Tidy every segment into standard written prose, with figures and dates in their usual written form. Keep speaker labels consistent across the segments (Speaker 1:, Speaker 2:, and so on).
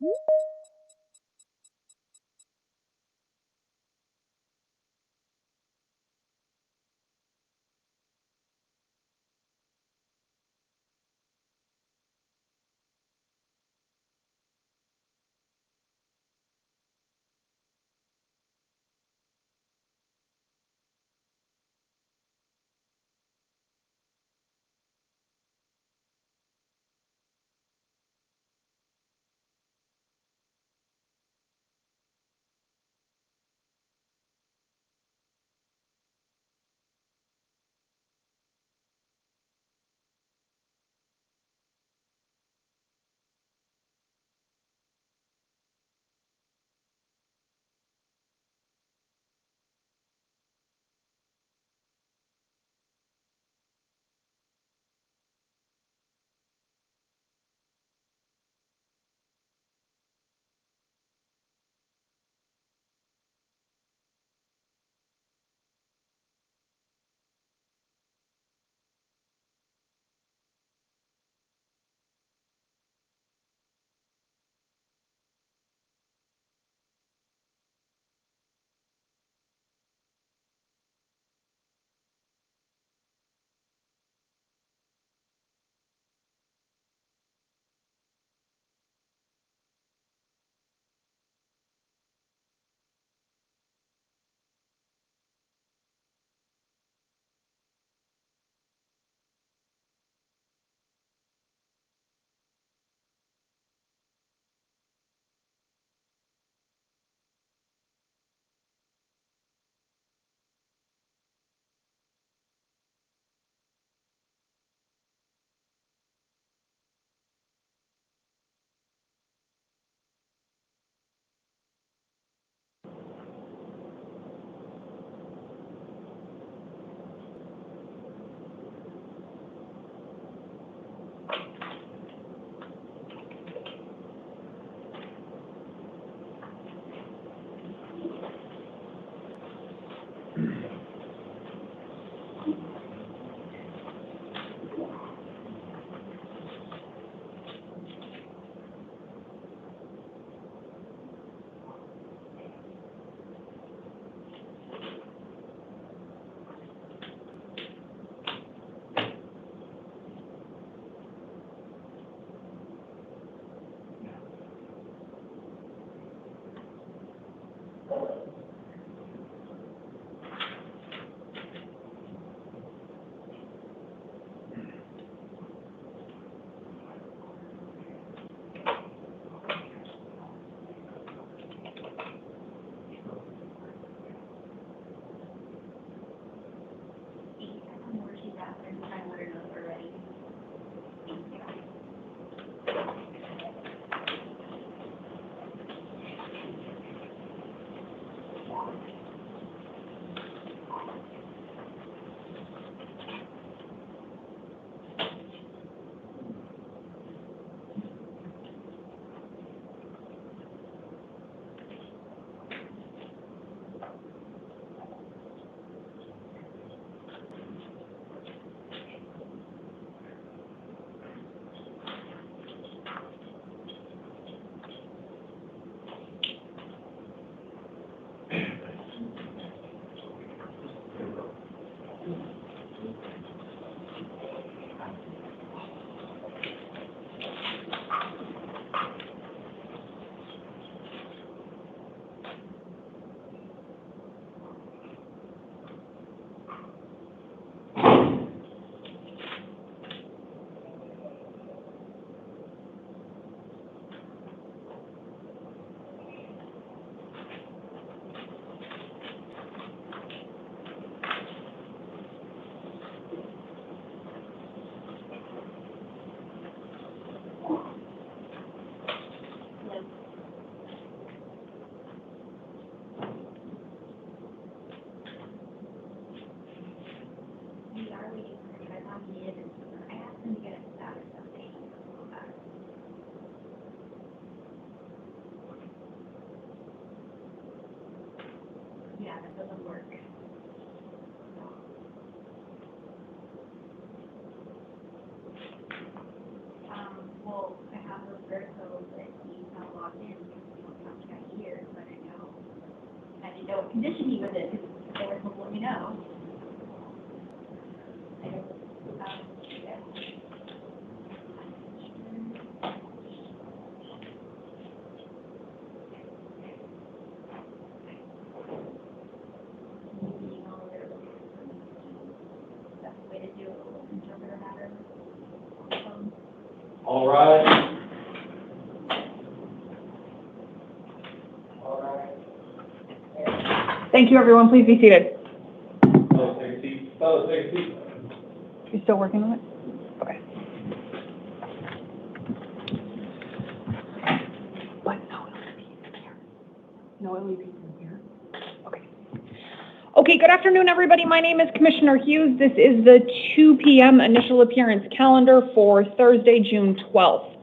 Speaker 1: Well, I have those verticals that he's not logged condition you with it, because they were supposed to let me know.
Speaker 2: All right.
Speaker 3: Thank you, everyone. Please be seated.
Speaker 2: Fellas, take a seat. Fellas, take a seat.
Speaker 3: You still working on it? Okay. But no LEP in here. Okay. Okay, good afternoon, everybody. My name is Commissioner Hughes. This is the 2 p.m. initial appearance calendar for Thursday, June 12th.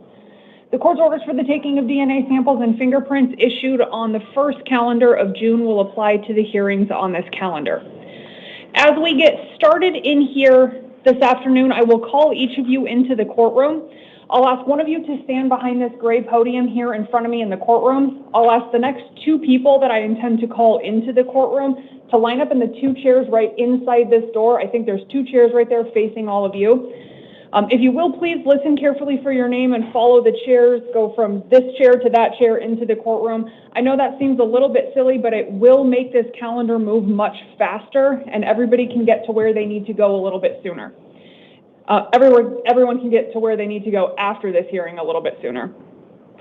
Speaker 3: The court's orders for the taking of DNA samples and fingerprints issued on the first calendar of June will apply to the hearings on this calendar. As we get started in here this afternoon, I will call each of you into the courtroom. I'll ask one of you to stand behind this gray podium here in front of me in the courtroom. I'll ask the next two people that I intend to call into the courtroom to line up in the two chairs right inside this door. I think there's two chairs right there facing all of you. If you will, please listen carefully for your name and follow the chairs. Go from this chair to that chair into the courtroom. I know that seems a little bit silly, but it will make this calendar move much faster, and everybody can get to where they need to go a little bit sooner. Everyone can get to where they need to go after this hearing a little bit sooner.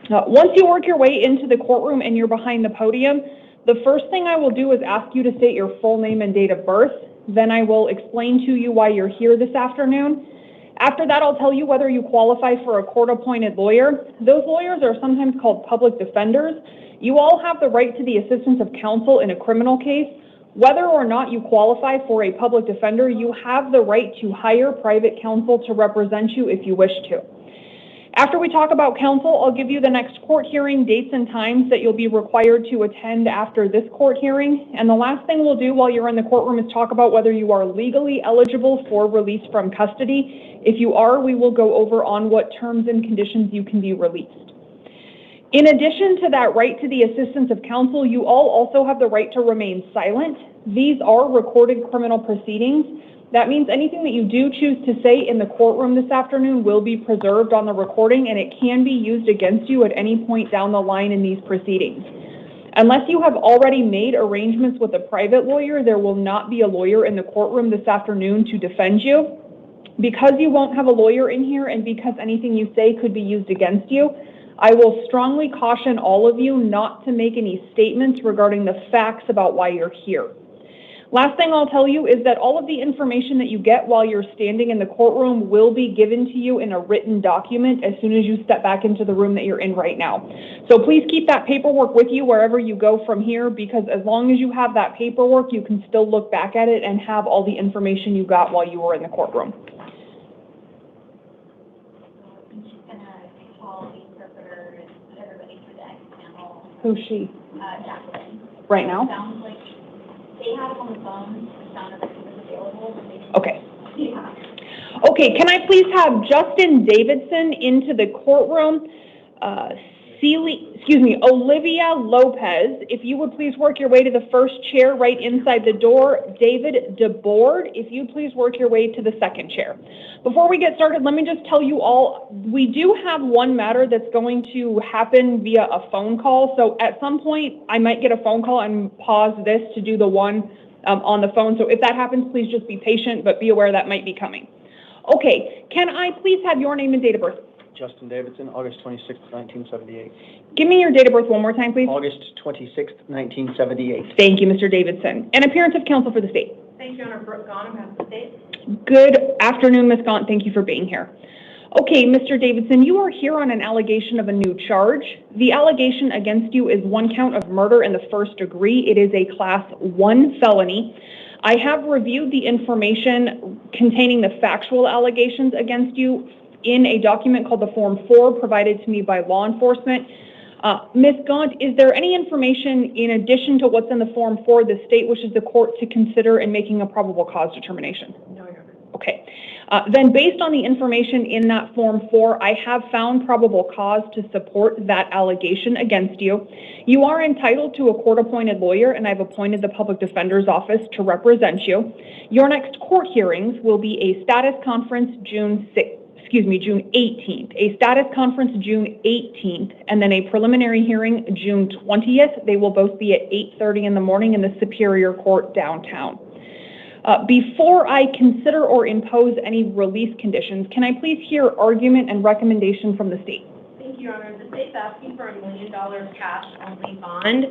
Speaker 3: Once you work your way into the courtroom and you're behind the podium, the first thing I will do is ask you to state your full name and date of birth. Then I will explain to you why you're here this afternoon. After that, I'll tell you whether you qualify for a court-appointed lawyer. Those lawyers are sometimes called public defenders. You all have the right to the assistance of counsel in a criminal case. Whether or not you qualify for a public defender, you have the right to hire private counsel to represent you if you wish to. After we talk about counsel, I'll give you the next court hearing dates and times that you'll be required to attend after this court hearing. And the last thing we'll do while you're in the courtroom is talk about whether you are legally eligible for release from custody. If you are, we will go over on what terms and conditions you can be released. In addition to that right to the assistance of counsel, you all also have the right to remain silent. These are recorded criminal proceedings. That means anything that you do choose to say in the courtroom this afternoon will be preserved on the recording, and it can be used against you at any point down the line in these proceedings. Unless you have already made arrangements with a private lawyer, there will not be a lawyer in the courtroom this afternoon to defend you. Because you won't have a lawyer in here and because anything you say could be used against you, I will strongly caution all of you not to make any statements regarding the facts about why you're here. Last thing I'll tell you is that all of the information that you get while you're standing in the courtroom will be given to you in a written document as soon as you step back into the room that you're in right now. So please keep that paperwork with you wherever you go from here, because as long as you have that paperwork, you can still look back at it and have all the information you got while you were in the courtroom. Who's she?
Speaker 1: Jacqueline.
Speaker 3: Right now?
Speaker 1: Sounds like they had it on the phone. It sounded like it was available.
Speaker 3: Okay.
Speaker 1: Yeah.
Speaker 3: Okay, can I please have Justin Davidson into the courtroom? Olivia Lopez, if you would please work your way to the first chair right inside the door. David DeBoard, if you please work your way to the second chair. Before we get started, let me just tell you all, we do have one matter that's going to happen via a phone call. So at some point, I might get a phone call and pause this to do the one on the phone. So if that happens, please just be patient, but be aware that might be coming. Okay, can I please have your name and date of birth?
Speaker 4: Justin Davidson, August 26th, 1978.
Speaker 3: Give me your date of birth one more time, please.
Speaker 4: August 26th, 1978.
Speaker 3: Thank you, Mr. Davidson. An appearance of counsel for the state.
Speaker 1: Thank you, Honor. Brooke Gaunt, on behalf of the state.
Speaker 3: Good afternoon, Ms. Gaunt. Thank you for being here. Okay, Mr. Davidson, you are here on an allegation of a new charge. The allegation against you is one count of murder in the first degree. It is a Class 1 felony. I have reviewed the information containing the factual allegations against you in a document called the Form 4 provided to me by law enforcement. Ms. Gaunt, is there any information in addition to what's in the Form 4 the state wishes the court to consider in making a probable cause determination?
Speaker 1: No, Your Honor.
Speaker 3: Okay. Then based on the information in that Form 4, I have found probable cause to support that allegation against you. You are entitled to a court-appointed lawyer, and I've appointed the Public Defender's Office to represent you. Your next court hearings will be a status conference June 18th, a status conference June 18th, and then a preliminary hearing June 20th. They will both be at 8:30 in the morning in the Superior Court downtown. Before I consider or impose any release conditions, can I please hear argument and recommendation from the state?
Speaker 5: Thank you, Your Honor. The state's asking for $1 million cash only bond.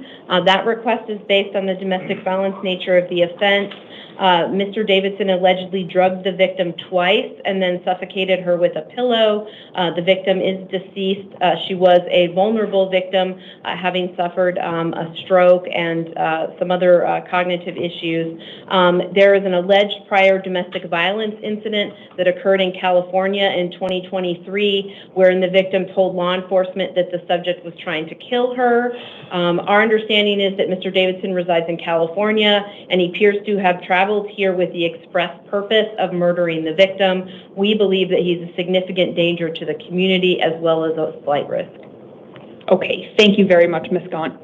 Speaker 5: That request is based on the domestic violence nature of the offense. Mr. Davidson allegedly drugged the victim twice and then suffocated her with a pillow. The victim is deceased. She was a vulnerable victim, having suffered a stroke and some other cognitive issues. There is an alleged prior domestic violence incident that occurred in California in 2023, wherein the victim told law enforcement that the subject was trying to kill her. Our understanding is that Mr. Davidson resides in California, and he appears to have traveled here with the express purpose of murdering the victim. We believe that he's a significant danger to the community as well as a slight risk.
Speaker 3: Okay, thank you very much, Ms. Gaunt.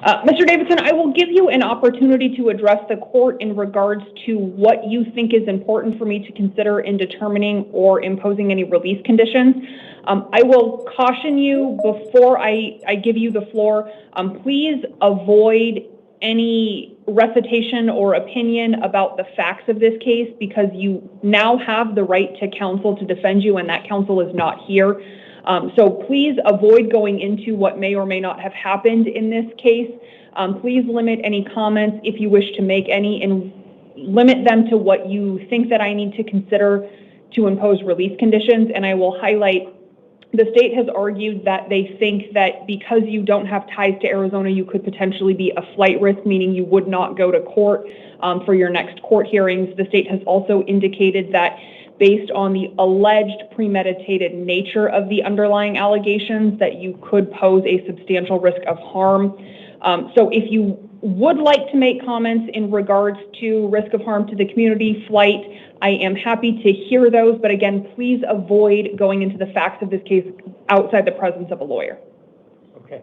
Speaker 3: Mr. Davidson, I will give you an opportunity to address the court in regards to what you think is important for me to consider in determining or imposing any release conditions. I will caution you before I give you the floor, please avoid any recitation or opinion about the facts of this case, because you now have the right to counsel to defend you, and that counsel is not here. So please avoid going into what may or may not have happened in this case. Please limit any comments, if you wish to make any, and limit them to what you think that I need to consider to impose release conditions. And I will highlight, the state has argued that they think that because you don't have ties to Arizona, you could potentially be a flight risk, meaning you would not go to court for your next court hearings. The state has also indicated that based on the alleged premeditated nature of the underlying allegations, that you could pose a substantial risk of harm. So if you would like to make comments in regards to risk of harm to the community, flight, I am happy to hear those, but again, please avoid going into the facts of this case outside the presence of a lawyer.
Speaker 4: Okay.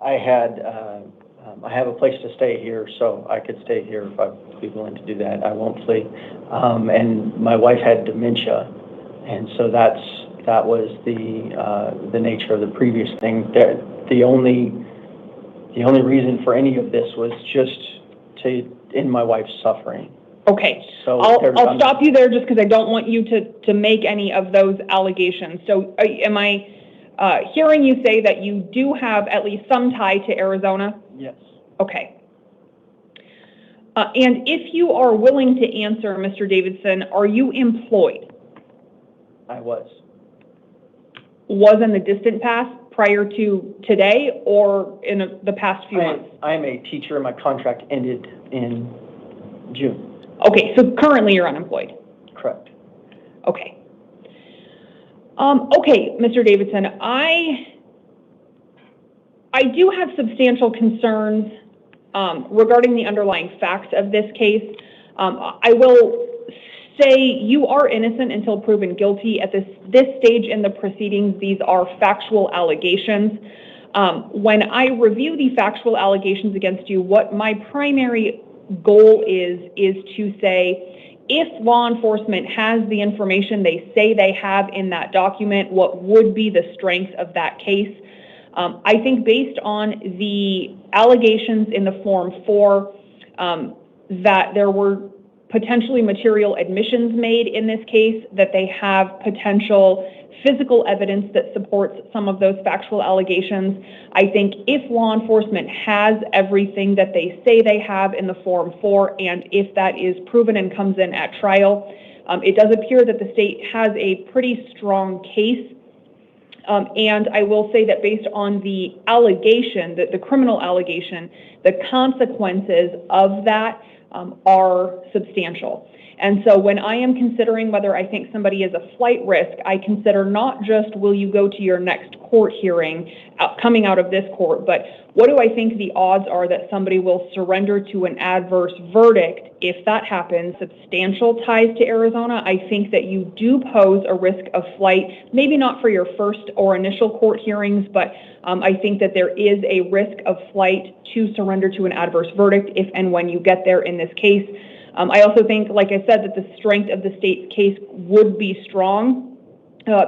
Speaker 4: I have a place to stay here, so I could stay here if I'd be willing to do that. I won't flee. And my wife had dementia, and so that was the nature of the previous thing. The only reason for any of this was just to end my wife's suffering.
Speaker 3: Okay,
Speaker 4: so
Speaker 3: I'll stop you there just because I don't want you to make any of those allegations. So am I hearing you say that you do have at least some tie to Arizona?
Speaker 4: Yes.
Speaker 3: Okay. And if you are willing to answer, Mr. Davidson, are you employed?
Speaker 4: I was.
Speaker 3: Was in the distant past prior to today or in the past few months?
Speaker 4: I am a teacher. My contract ended in June.
Speaker 3: Okay, so currently you're unemployed?
Speaker 4: Correct.
Speaker 3: Okay. Okay, Mr. Davidson, I do have substantial concerns regarding the underlying facts of this case. I will say you are innocent until proven guilty. At this stage in the proceedings, these are factual allegations. When I review the factual allegations against you, what my primary goal is to say, if law enforcement has the information they say they have in that document, what would be the strength of that case? I think based on the allegations in the Form 4, that there were potentially material admissions made in this case, that they have potential physical evidence that supports some of those factual allegations. I think if law enforcement has everything that they say they have in the Form 4, and if that is proven and comes in at trial, it does appear that the state has a pretty strong case. And I will say that based on the allegation, the criminal allegation, the consequences of that are substantial. And so when I am considering whether I think somebody is a flight risk, I consider not just will you go to your next court hearing coming out of this court, but What do I think the odds are that somebody will surrender to an adverse verdict? If that happens, substantial ties to Arizona, I think that you do pose a risk of flight, maybe not for your first or initial court hearings, but I think that there is a risk of flight to surrender to an adverse verdict if and when you get there in this case. I also think, like I said, that the strength of the state's case would be strong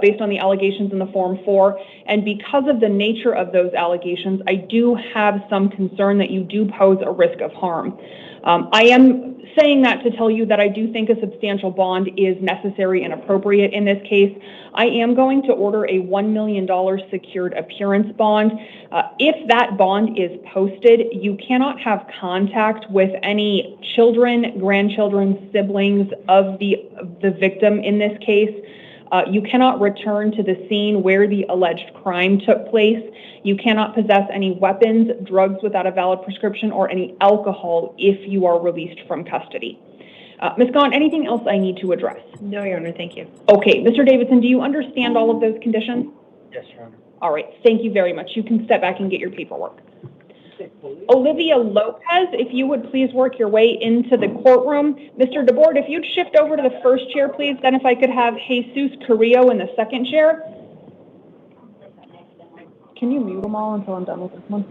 Speaker 3: based on the allegations in the Form 4. And because of the nature of those allegations, I do have some concern that you do pose a risk of harm. I am saying that to tell you that I do think a substantial bond is necessary and appropriate in this case. I am going to order a $1 million secured appearance bond. If that bond is posted, you cannot have contact with any children, grandchildren, siblings of the victim in this case. You cannot return to the scene where the alleged crime took place. You cannot possess any weapons, drugs without a valid prescription, or any alcohol if you are released from custody. Ms. Gahn, anything else I need to address?
Speaker 5: No, Your Honor, thank you.
Speaker 3: Okay, Mr. Davidson, do you understand all of those conditions?
Speaker 4: Yes, Your Honor.
Speaker 3: All right, thank you very much. You can step back and get your paperwork. Olivia Lopez, if you would please work your way into the courtroom. Mr. DeBoard, if you'd shift over to the first chair, please. Then if I could have Jesus Carrillo in the second chair. Can you mute them all until I'm done with this one?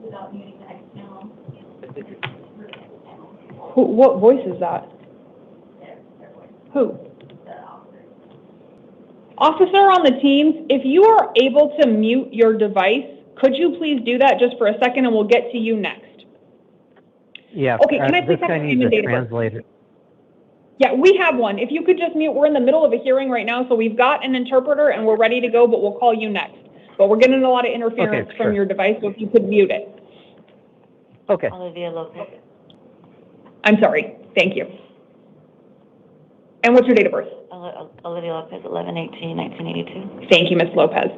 Speaker 1: Without muting the X channel.
Speaker 3: What voice is that? Who? Officer on the teams, if you are able to mute your device, could you please do that just for a second and we'll get to you next?
Speaker 6: Yeah.
Speaker 3: Okay, can I please have your name and date of birth?
Speaker 6: Translator.
Speaker 3: Yeah, we have one. If you could just mute, we're in the middle of a hearing right now, so we've got an interpreter and we're ready to go, but we'll call you next. But we're getting a lot of interference from your device, so if you could mute it.
Speaker 6: Okay.
Speaker 1: Olivia Lopez.
Speaker 3: I'm sorry. Thank you. And what's your date of birth?
Speaker 1: Olivia Lopez, 11/18/1982.
Speaker 3: Thank you, Ms. Lopez.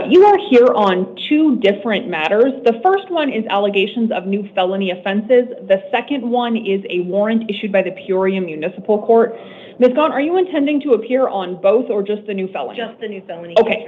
Speaker 3: You are here on two different matters. The first one is allegations of new felony offenses. The second one is a warrant issued by the Peoria Municipal Court. Ms. Gahn, are you intending to appear on both or just the new felony?
Speaker 5: Just the new felony.
Speaker 3: Okay.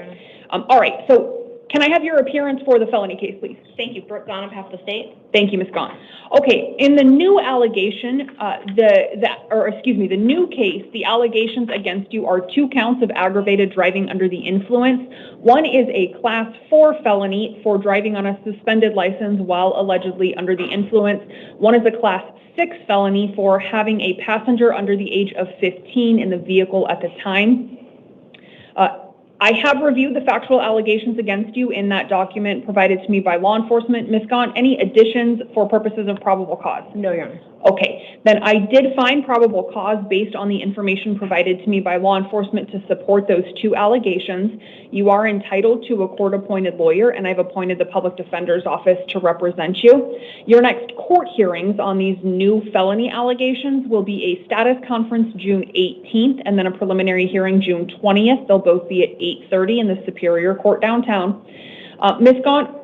Speaker 3: All right. So can I have your appearance for the felony case, please?
Speaker 5: Thank you. Brooke Gahn, on behalf of the state.
Speaker 3: Thank you, Ms. Gahn. Okay, in the new allegation, the new case, the allegations against you are 2 counts of aggravated driving under the influence. One is a Class 4 felony for driving on a suspended license while allegedly under the influence. One is a Class 6 felony for having a passenger under the age of 15 in the vehicle at the time. I have reviewed the factual allegations against you in that document provided to me by law enforcement. Ms. Gahn, any additions for purposes of probable cause?
Speaker 5: No, Your Honor.
Speaker 3: Okay, then I did find probable cause based on the information provided to me by law enforcement to support those 2 allegations. You are entitled to a court-appointed lawyer, and I've appointed the public defender's office to represent you. Your next court hearings on these new felony allegations will be a status conference June 18th and then a preliminary hearing June 20th. They'll both be at 8:30 in the Superior Court downtown. Ms. Gahn,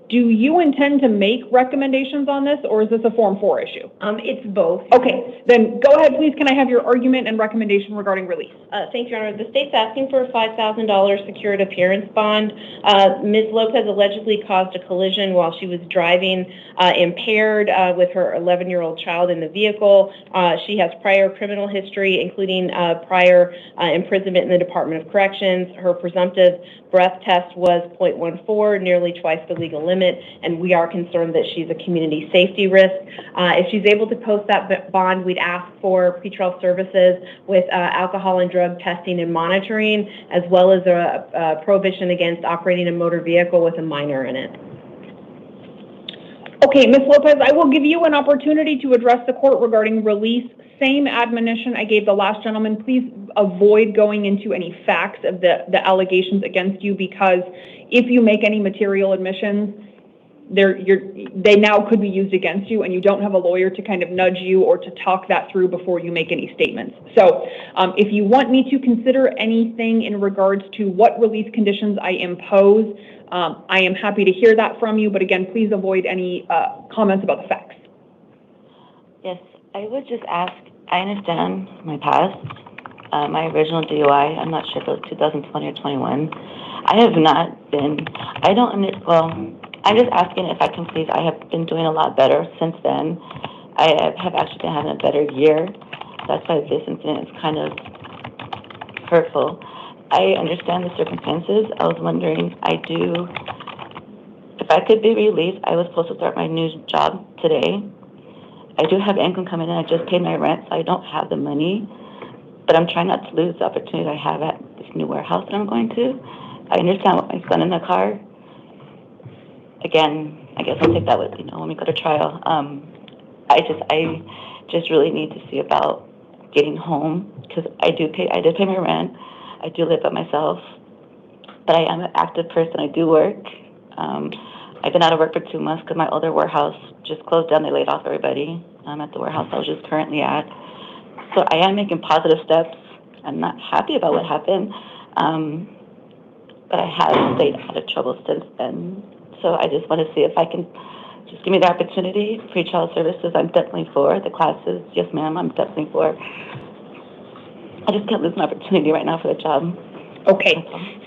Speaker 3: do you intend to make recommendations on this, or is this a Form 4 issue?
Speaker 5: It's both.
Speaker 3: Okay, then go ahead, please. Can I have your argument and recommendation regarding release?
Speaker 5: Thank you, Your Honor. The state's asking for a $5,000 secured appearance bond. Ms. Lopez allegedly caused a collision while she was driving impaired with her 11-year-old child in the vehicle. She has prior criminal history, including prior imprisonment in the Department of Corrections. Her presumptive breath test was .14, nearly twice the legal limit, and we are concerned that she's a community safety risk. If she's able to post that bond, we'd ask for pretrial services with alcohol and drug testing and monitoring, as well as a prohibition against operating a motor vehicle with a minor in it.
Speaker 3: Okay, Ms. Lopez, I will give you an opportunity to address the court regarding release. Same admonition I gave the last gentleman. Please avoid going into any facts of the allegations against you, because if you make any material admissions, they now could be used against you, and you don't have a lawyer to kind of nudge you or to talk that through before you make any statements. So if you want me to consider anything in regards to what release conditions I impose, I am happy to hear that from you, but again, please avoid any comments about the facts.
Speaker 7: Yes, I would just ask, I understand my past, my original DUI. I'm not sure if it was 2020 or 21. I have not been, I don't, well, I'm just asking if I can please, I have been doing a lot better since then. I have actually been having a better year. That's why this incident is kind of hurtful. I understand the circumstances. I was wondering, if I could be released, I was supposed to start my new job today. I do have income coming in. I just paid my rent, so I don't have the money. But I'm trying not to lose the opportunity I have at this new warehouse that I'm going to. I understand with my son in the car. Again, I guess I'll take that with, when we go to trial. I just really need to see about getting home, because I did pay my rent. I do live by myself, but I am an active person. I do work. I've been out of work for 2 months because my other warehouse just closed down. They laid off everybody at the warehouse I was just currently at. So I am making positive steps. I'm not happy about what happened, but I have stayed out of trouble since then. So I just want to see if I can just give me the opportunity. Pre-child services, I'm definitely for. The classes, yes ma'am, I'm definitely for. I just can't lose an opportunity right now for the job.
Speaker 3: Okay,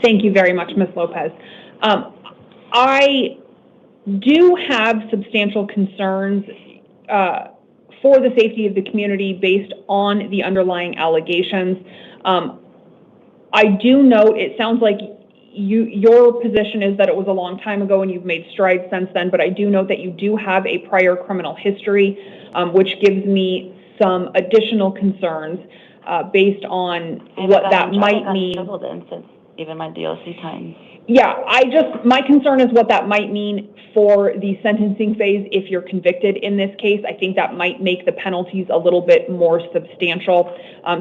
Speaker 3: thank you very much, Ms. Lopez. I do have substantial concerns for the safety of the community based on the underlying allegations. I do note, it sounds like your position is that it was a long time ago and you've made strides since then, but I do note that you do have a prior criminal history, which gives me some additional concerns based on what that might mean.
Speaker 7: Since even my DOC times.
Speaker 3: Yeah, my concern is what that might mean for the sentencing phase if you're convicted in this case. I think that might make the penalties a little bit more substantial.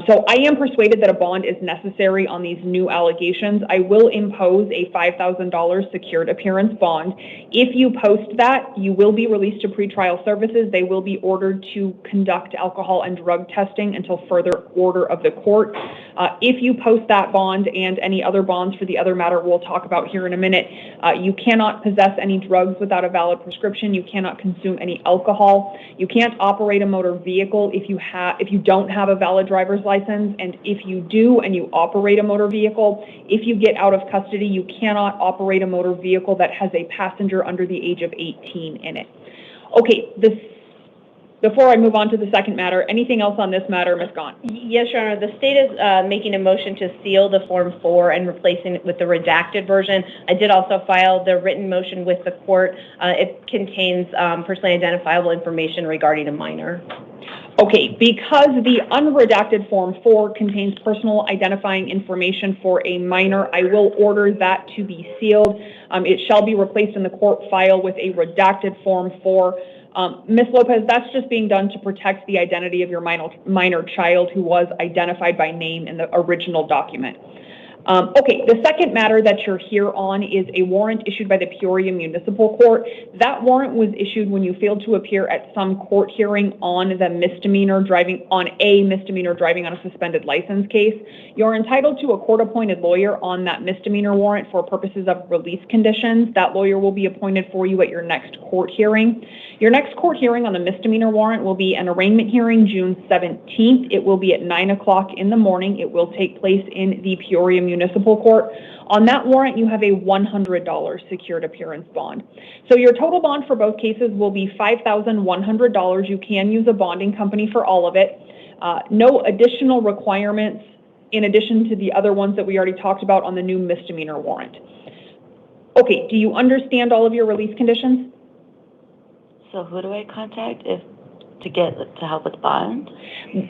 Speaker 3: So I am persuaded that a bond is necessary on these new allegations. I will impose a $5,000 secured appearance bond. If you post that, you will be released to pretrial services. They will be ordered to conduct alcohol and drug testing until further order of the court. If you post that bond and any other bonds for the other matter we'll talk about here in a minute, you cannot possess any drugs without a valid prescription. You cannot consume any alcohol. You can't operate a motor vehicle if you don't have a valid driver's license. And if you do and you operate a motor vehicle, if you get out of custody, you cannot operate a motor vehicle that has a passenger under the age of 18 in it. Okay, before I move on to the second matter, anything else on this matter, Ms. Gaunt?
Speaker 5: Yes, Your Honor. The state is making a motion to seal the Form 4 and replacing it with the redacted version. I did also file the written motion with the court. It contains personally identifiable information regarding a minor.
Speaker 3: Okay, because the unredacted Form 4 contains personal identifying information for a minor, I will order that to be sealed. It shall be replaced in the court file with a redacted Form 4. Ms. Lopez, that's just being done to protect the identity of your minor child who was identified by name in the original document. Okay, the second matter that you're here on is a warrant issued by the Peoria Municipal Court. That warrant was issued when you failed to appear at some court hearing on a misdemeanor driving on a suspended license case. You're entitled to a court-appointed lawyer on that misdemeanor warrant for purposes of release conditions. That lawyer will be appointed for you at your next court hearing. Your next court hearing on the misdemeanor warrant will be an arraignment hearing June 17th. It will be at 9 o'clock in the morning. It will take place in the Peoria Municipal Court. On that warrant, you have a $100 secured appearance bond. So your total bond for both cases will be $5,100. You can use a bonding company for all of it. No additional requirements in addition to the other ones that we already talked about on the new misdemeanor warrant. Okay, do you understand all of your release conditions?
Speaker 7: So who do I contact to help with bond?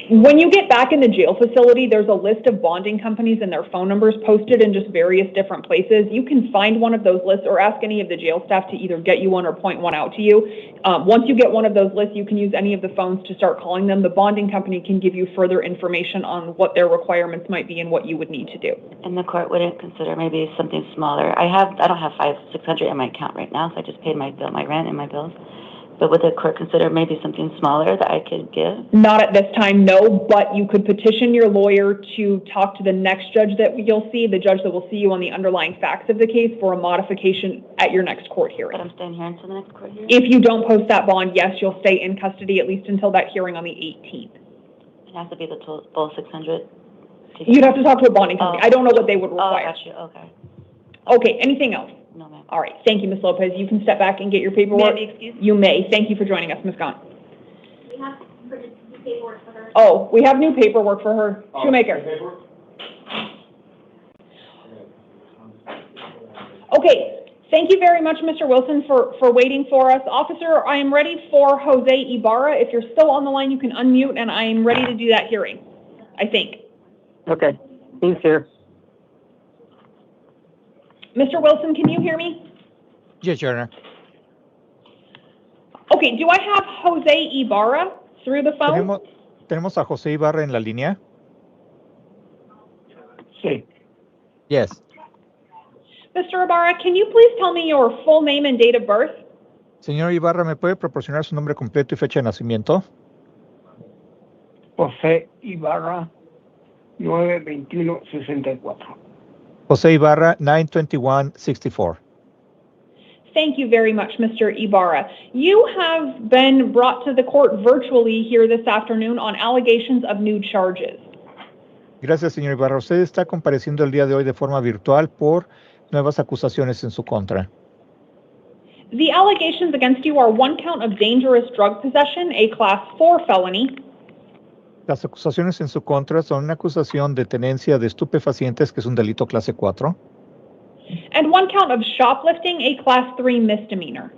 Speaker 3: When you get back in the jail facility, there's a list of bonding companies and their phone numbers posted in just various different places. You can find one of those lists or ask any of the jail staff to either get you one or point one out to you. Once you get one of those lists, you can use any of the phones to start calling them. The bonding company can give you further information on what their requirements might be and what you would need to do.
Speaker 7: And the court wouldn't consider maybe something smaller. I don't have $600 in my account right now, so I just paid my bill, my rent and my bills. But would the court consider maybe something smaller that I could give?
Speaker 3: Not at this time, no, but you could petition your lawyer to talk to the next judge that you'll see, the judge that will see you on the underlying facts of the case for a modification at your next court hearing.
Speaker 7: But I'm staying here until the next court hearing?
Speaker 3: If you don't post that bond, yes, you'll stay in custody at least until that hearing on the 18th.
Speaker 7: It has to be the full 600?
Speaker 3: You'd have to talk to a bonding company. I don't know what they would
Speaker 7: Oh,
Speaker 3: require.
Speaker 7: got you, okay.
Speaker 3: Okay, anything else?
Speaker 7: No, ma'am.
Speaker 3: All right, thank you, Ms. Lopez. You can step back and get your
Speaker 5: May I
Speaker 3: paperwork.
Speaker 5: be excused?
Speaker 3: You may. Thank you for joining us, Ms. Gaunt.
Speaker 1: We have printed paperwork for her.
Speaker 3: Oh, we have new paperwork for her.
Speaker 2: Oh,
Speaker 3: Shoemaker.
Speaker 2: paperwork?
Speaker 3: Okay, thank you very much, Mr. Wilson, for waiting for us. Officer, I am ready for Jose Ibarra. If you're still on the line, you can unmute, and I am ready to do that hearing, I think.
Speaker 6: Okay, he's here.
Speaker 3: Mr. Wilson, can you hear me?
Speaker 8: Yes, Your Honor.
Speaker 3: Okay, do I have Jose Ibarra through the phone?
Speaker 8: ¿Tenemos a José Ibarra en la línea?
Speaker 6: Sí.
Speaker 8: Yes.
Speaker 3: Mr. Ibarra, can you please tell me your full name and date of birth?
Speaker 8: Señor Ibarra, ¿me puede proporcionar su nombre completo y fecha de nacimiento?
Speaker 6: José Ibarra, 921-64.
Speaker 8: José Ibarra, 921-64.
Speaker 3: Thank you very much, Mr. Ibarra. You have been brought to the court virtually here this afternoon on allegations of new charges.
Speaker 8: Gracias, señor Ibarra. Usted está compareciendo el día de hoy de forma virtual por nuevas acusaciones en su contra.
Speaker 3: The allegations against you are one count of dangerous drug possession, a Class 4 felony,
Speaker 8: Las acusaciones en su contra son una acusación de tenencia de estupefacientes, que es un delito clase 4,
Speaker 3: and one count of shoplifting, a Class 3 misdemeanor.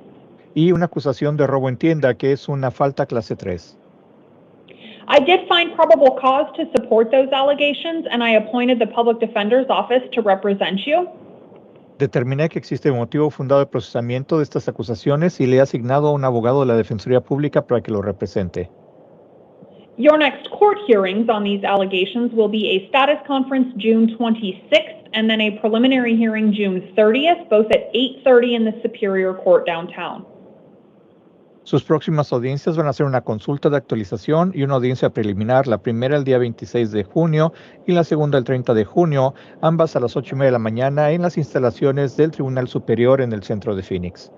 Speaker 8: y una acusación de robo en tienda, que es una falta clase 3.
Speaker 3: I did find probable cause to support those allegations, and I appointed the Public Defender's Office to represent you.
Speaker 8: Determiné que existe un motivo fundado de procesamiento de estas acusaciones y le he asignado a un abogado de la Defensoría Pública para que lo represente.
Speaker 3: Your next court hearings on these allegations will be a status conference June 26th and then a preliminary hearing June 30th, both at 8:30 in the Superior Court downtown.
Speaker 8: Sus próximas audiencias van a ser una consulta de actualización y una audiencia preliminar, la primera el día 26 de junio y la segunda el 30 de junio, ambas a las 8:30 de la mañana en las instalaciones del Tribunal Superior en el centro de Phoenix.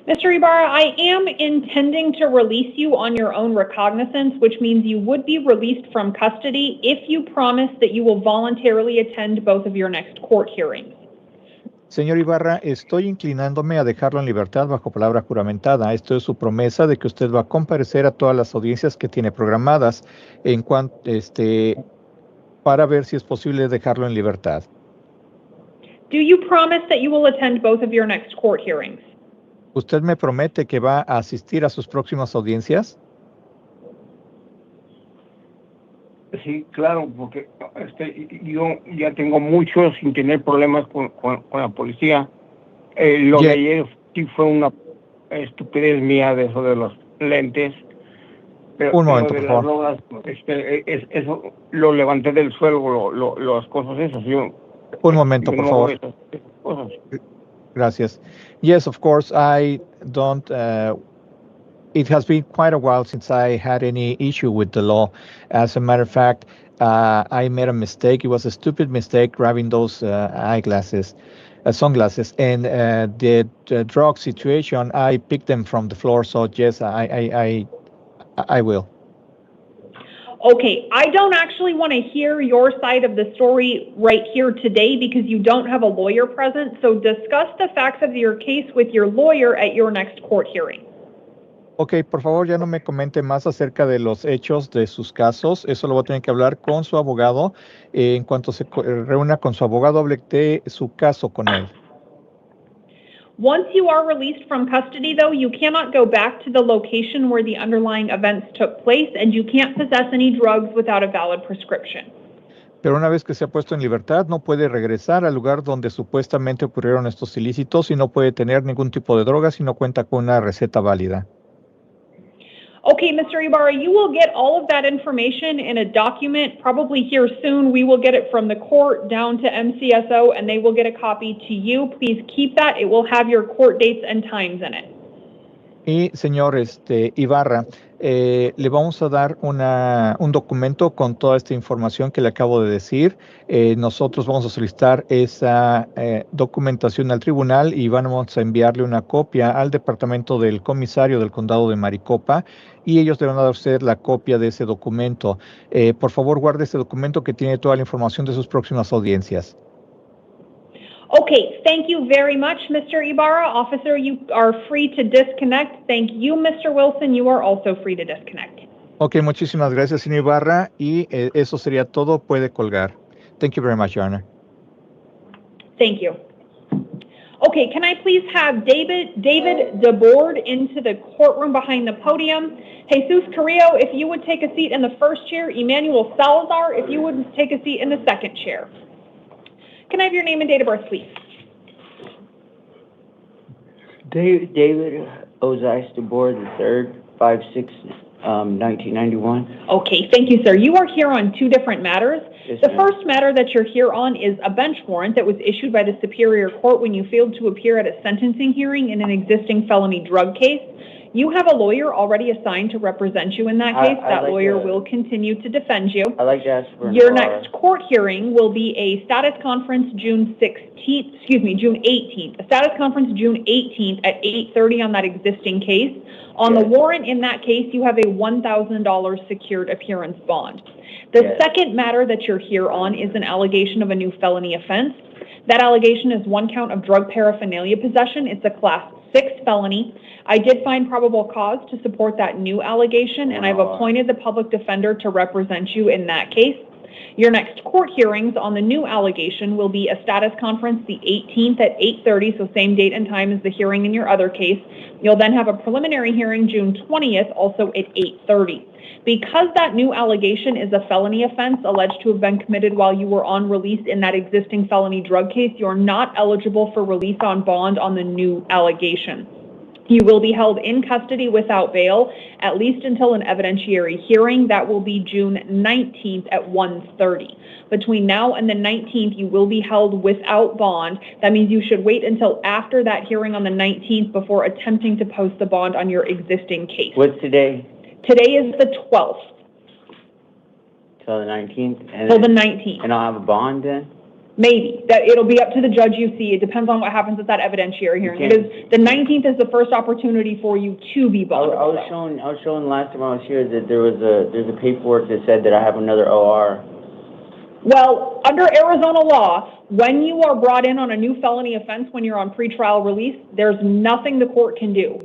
Speaker 3: Mr. Ibarra, I am intending to release you on your own recognizance, which means you would be released from custody if you promise that you will voluntarily attend both of your next court hearings.
Speaker 8: Señor Ibarra, estoy inclinándome a dejarlo en libertad bajo palabra juramentada. Esto es su promesa de que usted va a comparecer a todas las audiencias que tiene programadas en cuanto, para ver si es posible dejarlo en libertad.
Speaker 3: Do you promise that you will attend both of your next court hearings?
Speaker 8: ¿Usted me promete que va a asistir a sus próximas audiencias?
Speaker 6: Sí, claro, porque yo ya tengo mucho sin tener problemas con la policía. Lo de ayer sí fue una estupidez mía de eso de los lentes. Pero
Speaker 8: Un momento,
Speaker 6: lo de
Speaker 8: por
Speaker 6: las
Speaker 8: favor.
Speaker 6: drogas, eso lo levanté del suelo, las cosas esas.
Speaker 8: Un momento, por favor.
Speaker 6: Esas cosas.
Speaker 8: Gracias. Yes, of course, I don't, it has been quite a while since I had any issue with the law. As a matter of fact, I made a mistake. It was a stupid mistake grabbing those sunglasses. And the drug situation, I picked them from the floor. So yes, I will.
Speaker 3: Okay, I don't actually want to hear your side of the story right here today because you don't have a lawyer present. So discuss the facts of your case with your lawyer at your next court hearing.
Speaker 8: Ok, por favor, ya no me comente más acerca de los hechos de sus casos. Eso lo voy a tener que hablar con su abogado. En cuanto se reúna con su abogado, hable de su caso con él.
Speaker 3: Once you are released from custody, though, you cannot go back to the location where the underlying events took place, and you can't possess any drugs without a valid prescription.
Speaker 8: Pero una vez que se ha puesto en libertad, no puede regresar al lugar donde supuestamente ocurrieron estos ilícitos y no puede tener ningún tipo de droga si no cuenta con una receta válida.
Speaker 3: Okay, Mr. Ibarra, you will get all of that information in a document probably here soon. We will get it from the court down to MCSO, and they will get a copy to you. Please keep that. It will have your court dates and times in it.
Speaker 8: Y señor Ibarra, le vamos a dar un documento con toda esta información que le acabo de decir. Nosotros vamos a solicitar esa documentación al tribunal y vamos a enviarle una copia al departamento del comisario del condado de Maricopa y ellos le van a dar a usted la copia de ese documento. Por favor, guarde ese documento que tiene toda la información de sus próximas audiencias.
Speaker 3: Okay, thank you very much, Mr. Ibarra. Officer, you are free to disconnect. Thank you, Mr. Wilson. You are also free to disconnect.
Speaker 8: Ok, muchísimas gracias, señor Ibarra, y eso sería todo. Puede colgar. Thank you very much, Your Honor.
Speaker 3: Thank you. Okay, can I please have David DeBoard into the courtroom behind the podium? Jesus Carrillo, if you would take a seat in the first chair. Emmanuel Salazar, if you would take a seat in the second chair. Can I have your name and date of birth, please?
Speaker 9: David Ozais DeBoard III, 5/6/1991.
Speaker 3: Okay, thank you, sir. You are here on two different matters.
Speaker 9: Yes,
Speaker 3: The
Speaker 9: ma'am.
Speaker 3: first matter that you're here on is a bench warrant that was issued by the Superior Court when you failed to appear at a sentencing hearing in an existing felony drug case. You have a lawyer already assigned to represent you in that case.
Speaker 9: I'd
Speaker 3: That
Speaker 9: like
Speaker 3: lawyer
Speaker 9: to-
Speaker 3: will continue to defend you.
Speaker 9: I'd like to ask for
Speaker 3: Your
Speaker 9: an
Speaker 3: next court hearing will be a status conference June 18th. A status conference June 18th at 8:30 on that existing case. On the
Speaker 9: Yes.
Speaker 3: warrant in that case, you have a $1,000 secured appearance bond. The
Speaker 9: Yes.
Speaker 3: second matter that you're here on is an allegation of a new felony offense. That allegation is one count of drug paraphernalia possession. It's a class 6 felony. I did find probable cause to support that new allegation, and I've appointed the public defender to represent you in that case. Your next court hearings on the new allegation will be a status conference the 18th at 8:30, so same date and time as the hearing in your other case. You'll then have a preliminary hearing June 20th, also at 8:30. Because that new allegation is a felony offense alleged to have been committed while you were on release in that existing felony drug case, you're not eligible for release on bond on the new allegation. You will be held in custody without bail, at least until an evidentiary hearing. That will be June 19th at 1:30. Between now and the 19th, you will be held without bond. That means you should wait until after that hearing on the 19th before attempting to post the bond on your existing case.
Speaker 9: What's today?
Speaker 3: Today is the 12th,
Speaker 9: Till the 19th?
Speaker 3: till the 19th.
Speaker 9: And I'll have a bond then?
Speaker 3: Maybe. That it'll be up to the judge you see. It depends on what happens at that evidentiary hearing.
Speaker 9: Okay.
Speaker 3: It is, the 19th is the first opportunity for you to be
Speaker 9: I
Speaker 3: bonded.
Speaker 9: was showing last time I was here that there's a paperwork that said that I have another OR.
Speaker 3: Well, under Arizona law, when you are brought in on a new felony offense when you're on pretrial release, there's nothing the court can do.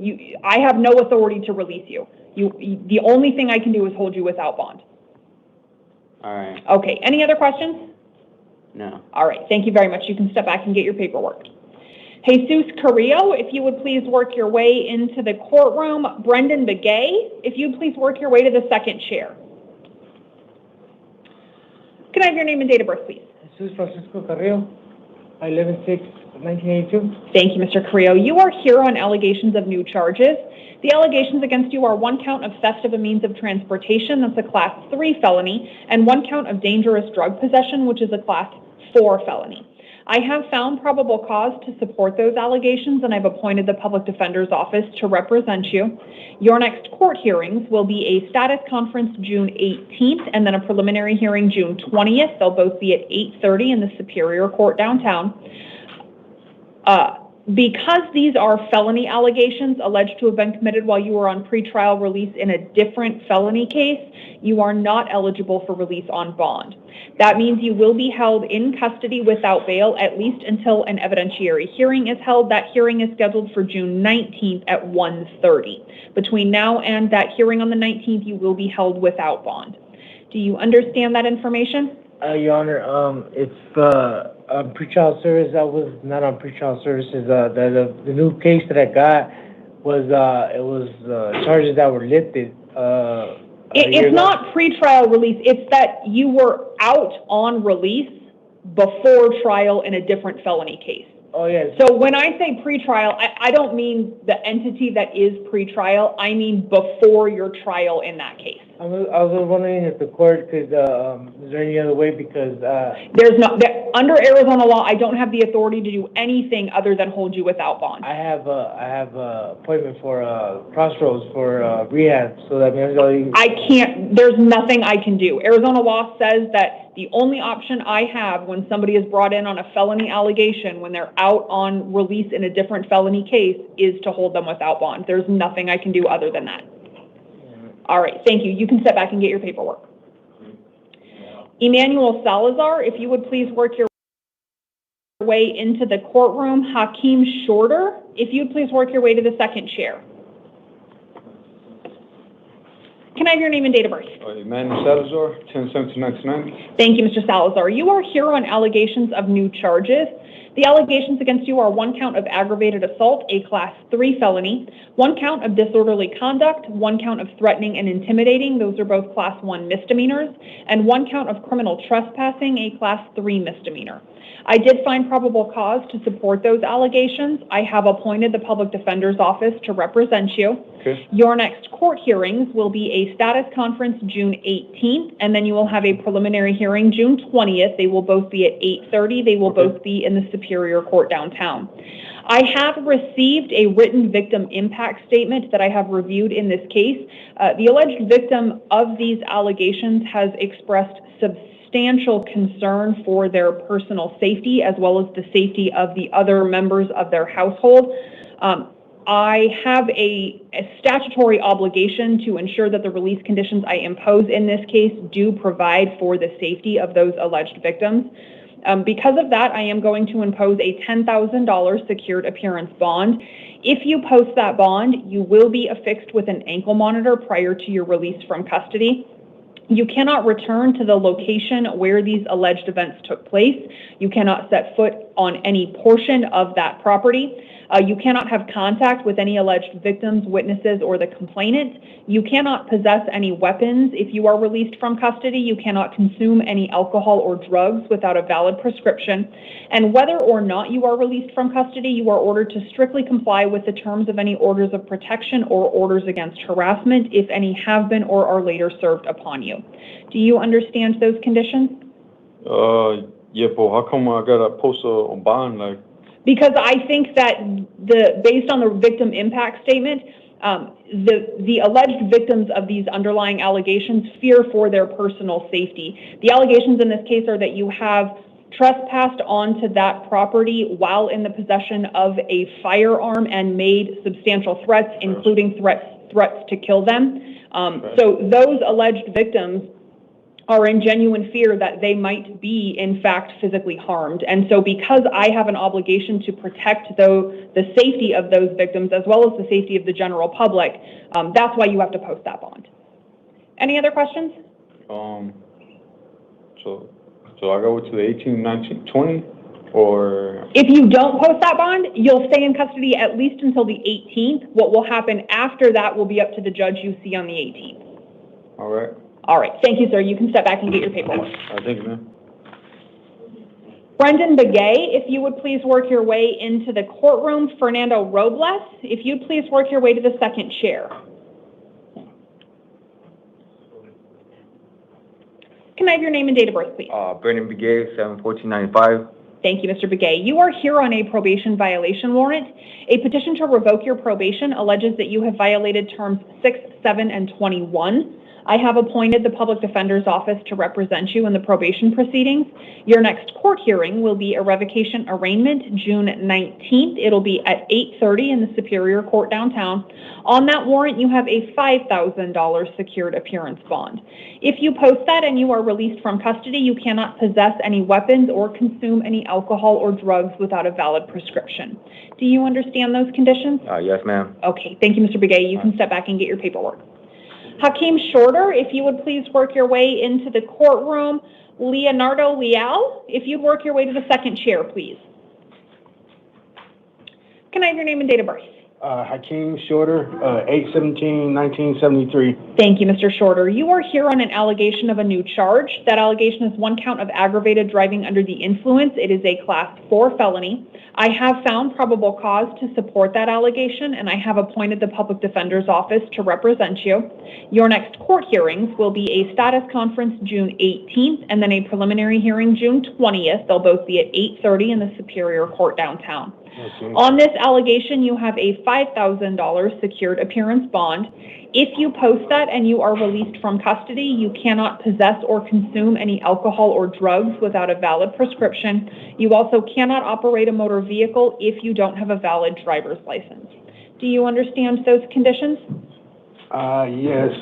Speaker 3: I have no authority to release you. The only thing I can do is hold you without bond.
Speaker 9: All right.
Speaker 3: Okay, any other questions?
Speaker 9: No.
Speaker 3: All right, thank you very much. You can step back and get your paperwork. Jesus Carrillo, if you would please work your way into the courtroom. Brendan Begay, if you'd please work your way to the second chair. Can I have your name and date of birth, please?
Speaker 10: Jesus Francisco Carrillo, 11/6/1982.
Speaker 3: Thank you, Mr. Carrillo. You are here on allegations of new charges. The allegations against you are one count of theft of a means of transportation, that's a class 3 felony, and one count of dangerous drug possession, which is a class 4 felony. I have found probable cause to support those allegations, and I've appointed the public defender's office to represent you. Your next court hearings will be a status conference June 18th and then a preliminary hearing June 20th. They'll both be at 8:30 in the Superior Court downtown. Because these are felony allegations alleged to have been committed while you were on pretrial release in a different felony case, you are not eligible for release on bond. That means you will be held in custody without bail at least until an evidentiary hearing is held. That hearing is scheduled for June 19th at 1:30. Between now and that hearing on the 19th, you will be held without bond. Do you understand that information?
Speaker 10: Your Honor, it's on pretrial service. I was not on pretrial services. The new case that I got was charges that were lifted.
Speaker 3: It's not pretrial release. It's that you were out on release before trial in a different felony case.
Speaker 10: Oh, yes.
Speaker 3: So when I say pretrial, I don't mean the entity that is pretrial. I mean before your trial in that case.
Speaker 10: I was wondering if the court could, is there any other way, because,
Speaker 3: There's not, under Arizona law, I don't have the authority to do anything other than hold you without bond.
Speaker 10: I have a appointment for, Crossroads for, rehab, so that means
Speaker 3: I can't, there's nothing I can do. Arizona law says that the only option I have when somebody is brought in on a felony allegation, when they're out on release in a different felony case, is to hold them without bond. There's nothing I can do other than that. All right, thank you. You can step back and get your paperwork. Emmanuel Salazar, if you would please work your way into the courtroom. Hakeem Shorter, if you'd please work your way to the second chair. Can I have your name and date of birth?
Speaker 11: Manny Salazar, 10/17/1990.
Speaker 3: Thank you, Mr. Salazar. You are here on allegations of new charges. The allegations against you are 1 count of aggravated assault, a Class 3 felony, 1 count of disorderly conduct, 1 count of threatening and intimidating, those are both Class 1 misdemeanors, and 1 count of criminal trespassing, a Class 3 misdemeanor. I did find probable cause to support those allegations. I have appointed the Public Defender's Office to represent you.
Speaker 11: Okay.
Speaker 3: Your next court hearings will be a status conference June 18th, and then you will have a preliminary hearing June 20th. They will both be at 8:30. They will both be in the Superior Court downtown. I have received a written victim impact statement that I have reviewed in this case. The alleged victim of these allegations has expressed substantial concern for their personal safety as well as the safety of the other members of their household. I have a statutory obligation to ensure that the release conditions I impose in this case do provide for the safety of those alleged victims. Because of that, I am going to impose a $10,000 secured appearance bond. If you post that bond, you will be affixed with an ankle monitor prior to your release from custody. You cannot return to the location where these alleged events took place. You cannot set foot on any portion of that property. You cannot have contact with any alleged victims, witnesses, or the complainant. You cannot possess any weapons if you are released from custody. You cannot consume any alcohol or drugs without a valid prescription. And whether or not you are released from custody, you are ordered to strictly comply with the terms of any orders of protection or orders against harassment, if any have been or are later served upon you. Do you understand those conditions?
Speaker 11: Yeah, but how come I gotta post a bond, like?
Speaker 3: Because I think that based on the victim impact statement, the alleged victims of these underlying allegations fear for their personal safety. The allegations in this case are that you have trespassed onto that property while in the possession of a firearm and made substantial threats, including threats to kill them. So those alleged victims are in genuine fear that they might be, in fact, physically harmed. And so because I have an obligation to protect the safety of those victims as well as the safety of the general public, that's why you have to post that bond. Any other questions?
Speaker 11: So I go to the 18, 19, 20, or?
Speaker 3: If you don't post that bond, you'll stay in custody at least until the 18th. What will happen after that will be up to the judge you see on the 18th.
Speaker 11: All right.
Speaker 3: All right. Thank you, sir. You can step back and get your paperwork.
Speaker 11: Thank you, ma'am.
Speaker 3: Brendan Begay, if you would please work your way into the courtroom. Fernando Robles, if you'd please work your way to the second chair. Can I have your name and date of birth, please?
Speaker 12: Brendan Begay, 7/14/95.
Speaker 3: Thank you, Mr. Begay. You are here on a probation violation warrant. A petition to revoke your probation alleges that you have violated terms 6, 7, and 21. I have appointed the Public Defender's Office to represent you in the probation proceedings. Your next court hearing will be a revocation arraignment June 19th. It'll be at 8:30 in the Superior Court downtown. On that warrant, you have a $5,000 secured appearance bond. If you post that and you are released from custody, you cannot possess any weapons or consume any alcohol or drugs without a valid prescription. Do you understand those conditions?
Speaker 12: Yes, ma'am.
Speaker 3: Okay, thank you, Mr. Begay. You can step back and get your paperwork. Hakeem Shorter, if you would please work your way into the courtroom. Leonardo Leal, if you'd work your way to the second chair, please. Can I have your name and date of birth?
Speaker 10: Hakeem Shorter, 8/17/1973.
Speaker 3: Thank you, Mr. Shorter. You are here on an allegation of a new charge. That allegation is one count of aggravated driving under the influence. It is a Class 4 felony. I have found probable cause to support that allegation, and I have appointed the Public Defender's Office to represent you. Your next court hearings will be a status conference June 18th and then a preliminary hearing June 20th. They'll both be at 8:30 in the Superior Court downtown.
Speaker 10: Okay.
Speaker 3: On this allegation, you have a $5,000 secured appearance bond. If you post that and you are released from custody, you cannot possess or consume any alcohol or drugs without a valid prescription. You also cannot operate a motor vehicle if you don't have a valid driver's license. Do you understand those conditions?
Speaker 10: Yes.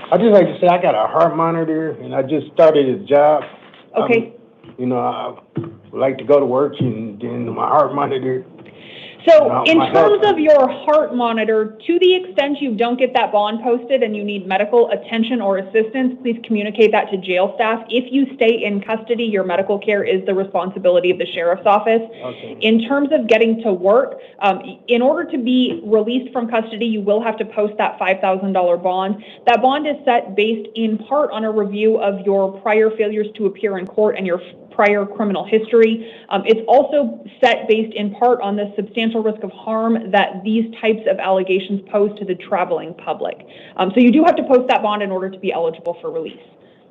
Speaker 10: I just like to say I got a heart monitor and I just started a job.
Speaker 3: Okay.
Speaker 10: I would like to go to work and then my heart monitor.
Speaker 3: So in terms of your heart monitor, to the extent you don't get that bond posted and you need medical attention or assistance, please communicate that to jail staff. If you stay in custody, your medical care is the responsibility of the sheriff's office.
Speaker 10: Okay.
Speaker 3: In terms of getting to work, in order to be released from custody, you will have to post that $5,000 bond. That bond is set based in part on a review of your prior failures to appear in court and your prior criminal history. It's also set based in part on the substantial risk of harm that these types of allegations pose to the traveling public. So you do have to post that bond in order to be eligible for release.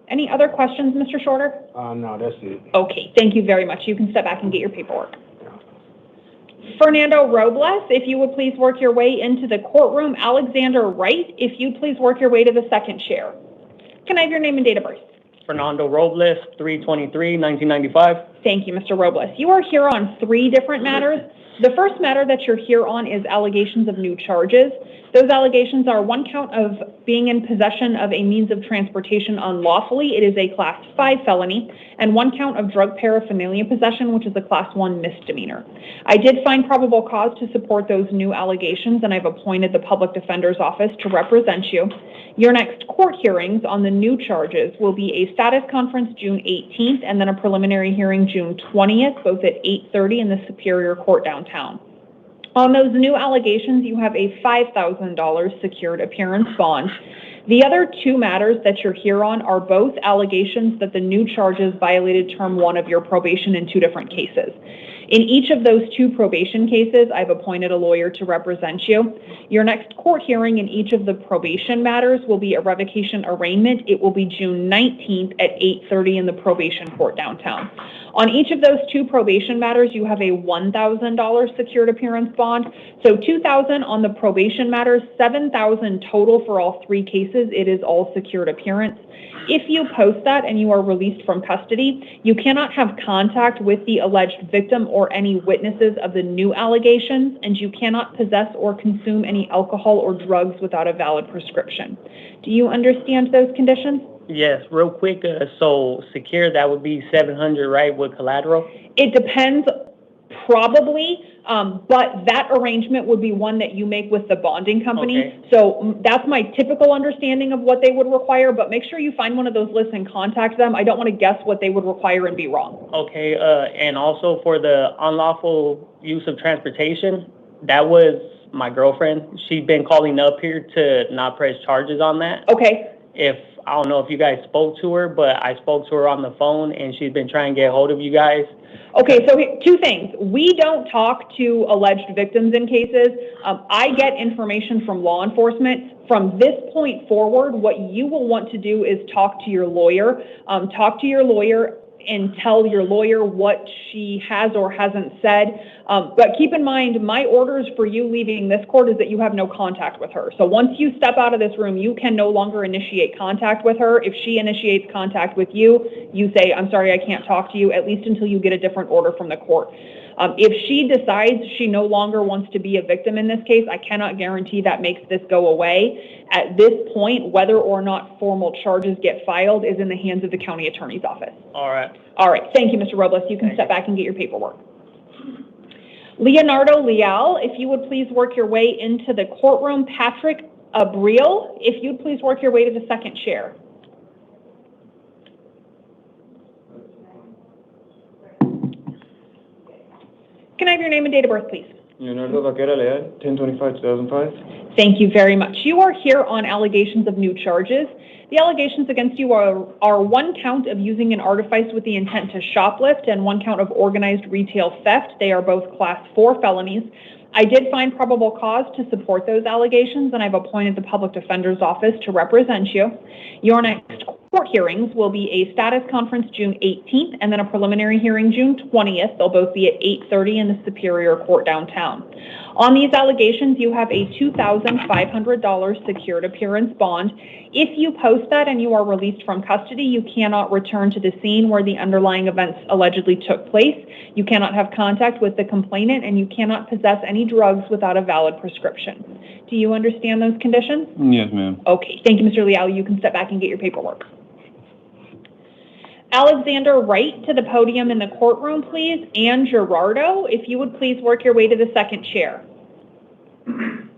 Speaker 3: Any other questions, Mr. Shorter?
Speaker 10: No, that's it.
Speaker 3: Okay, thank you very much. You can step back and get your paperwork. Fernando Robles, if you would please work your way into the courtroom. Alexander Wright, if you'd please work your way to the second chair. Can I have your name and date of birth?
Speaker 13: Fernando Robles, 3/23/1995.
Speaker 3: Thank you, Mr. Robles. You are here on 3 different matters. The first matter that you're here on is allegations of new charges. Those allegations are one count of being in possession of a means of transportation unlawfully. It is a Class 5 felony, and one count of drug paraphernalia possession, which is a Class 1 misdemeanor. I did find probable cause to support those new allegations, and I've appointed the Public Defender's Office to represent you. Your next court hearings on the new charges will be a status conference June 18th and then a preliminary hearing June 20th, both at 8:30 in the Superior Court downtown. On those new allegations, you have a $5,000 secured appearance bond. The other 2 matters that you're here on are both allegations that the new charges violated Term 1 of your probation in 2 different cases. In each of those 2 probation cases, I've appointed a lawyer to represent you. Your next court hearing in each of the probation matters will be a revocation arraignment. It will be June 19th at 8:30 in the probation court downtown. On each of those 2 probation matters, you have a $1,000 secured appearance bond. So $2,000 on the probation matters, $7,000 total for all 3 cases. It is all secured appearance. If you post that and you are released from custody, you cannot have contact with the alleged victim or any witnesses of the new allegations, and you cannot possess or consume any alcohol or drugs without a valid prescription. Do you understand those conditions?
Speaker 13: Yes, real quick, so secure, that would be $700, right, with collateral?
Speaker 3: It depends, probably, but that arrangement would be one that you make with the bonding company.
Speaker 13: Okay.
Speaker 3: So that's my typical understanding of what they would require, but make sure you find one of those lists and contact them. I don't want to guess what they would require and be wrong.
Speaker 13: Okay, and also for the unlawful use of transportation, that was my girlfriend. She'd been calling up here to not press charges on that.
Speaker 3: Okay.
Speaker 13: I don't know if you guys spoke to her, but I spoke to her on the phone, and she's been trying to get hold of you guys.
Speaker 3: Okay, so 2 things. We don't talk to alleged victims in cases. I get information from law enforcement. From this point forward, what you will want to do is talk to your lawyer. Talk to your lawyer and tell your lawyer what she has or hasn't said. But keep in mind, my orders for you leaving this court is that you have no contact with her. So once you step out of this room, you can no longer initiate contact with her. If she initiates contact with you, you say, I'm sorry, I can't talk to you, at least until you get a different order from the court. If she decides she no longer wants to be a victim in this case, I cannot guarantee that makes this go away. At this point, whether or not formal charges get filed is in the hands of the county attorney's office.
Speaker 13: All right.
Speaker 3: All right. Thank you, Mr. Robles. You can step back and get your paperwork. Leonardo Leal, if you would please work your way into the courtroom. Patrick Abril, if you'd please work your way to the second chair. Can I have your name and date of birth, please?
Speaker 11: Leonardo Vaquera Leal, 10/25/2005.
Speaker 3: Thank you very much. You are here on allegations of new charges. The allegations against you are one count of using an artifice with the intent to shoplift and one count of organized retail theft. They are both Class 4 felonies. I did find probable cause to support those allegations, and I've appointed the Public Defender's Office to represent you. Your next court hearings will be a status conference June 18th and then a preliminary hearing June 20th. They'll both be at 8:30 in the Superior Court downtown. On these allegations, you have a $2,500 secured appearance bond. If you post that and you are released from custody, you cannot return to the scene where the underlying events allegedly took place. You cannot have contact with the complainant, and you cannot possess any drugs without a valid prescription. Do you understand those conditions?
Speaker 11: Yes, ma'am.
Speaker 3: Okay, thank you, Mr. Leal. You can step back and get your paperwork. Alexander Wright to the podium in the courtroom, please. And Gerardo, if you would please work your way to the second chair. Can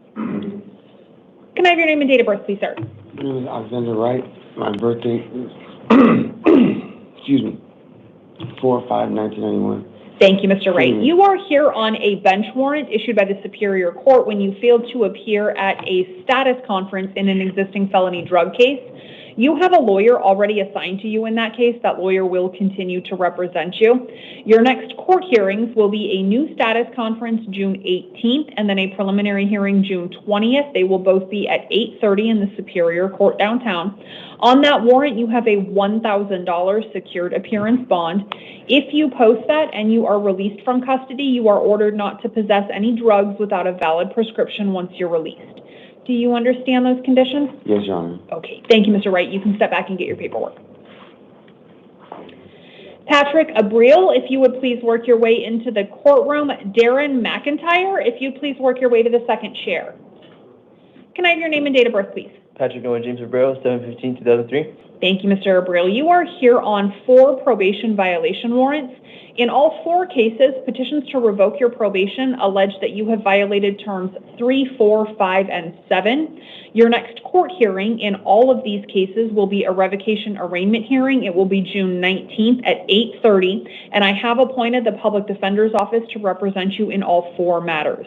Speaker 3: I have your name and date of birth, please, sir?
Speaker 14: My name is Alexander Wright. My birthday is, excuse me, 4/5/1991.
Speaker 3: Thank you, Mr. Wright. You are here on a bench warrant issued by the Superior Court when you failed to appear at a status conference in an existing felony drug case. You have a lawyer already assigned to you in that case. That lawyer will continue to represent you. Your next court hearings will be a new status conference June 18th and then a preliminary hearing June 20th. They will both be at 8:30 in the Superior Court downtown. On that warrant, you have a $1,000 secured appearance bond. If you post that and you are released from custody, you are ordered not to possess any drugs without a valid prescription once you're released. Do you understand those conditions?
Speaker 14: Yes, Your Honor.
Speaker 3: Okay, thank you, Mr. Wright. You can step back and get your paperwork. Patrick Abril, if you would please work your way into the courtroom. Darren McIntyre, if you'd please work your way to the second chair. Can I have your name and date of birth, please?
Speaker 15: Patrick Noah James Abreu, 7/15/2003.
Speaker 3: Thank you, Mr. Abril. You are here on 4 probation violation warrants. In all 4 cases, petitions to revoke your probation allege that you have violated terms 3, 4, 5, and 7. Your next court hearing in all of these cases will be a revocation arraignment hearing. It will be June 19th at 8:30, and I have appointed the Public Defender's Office to represent you in all 4 matters.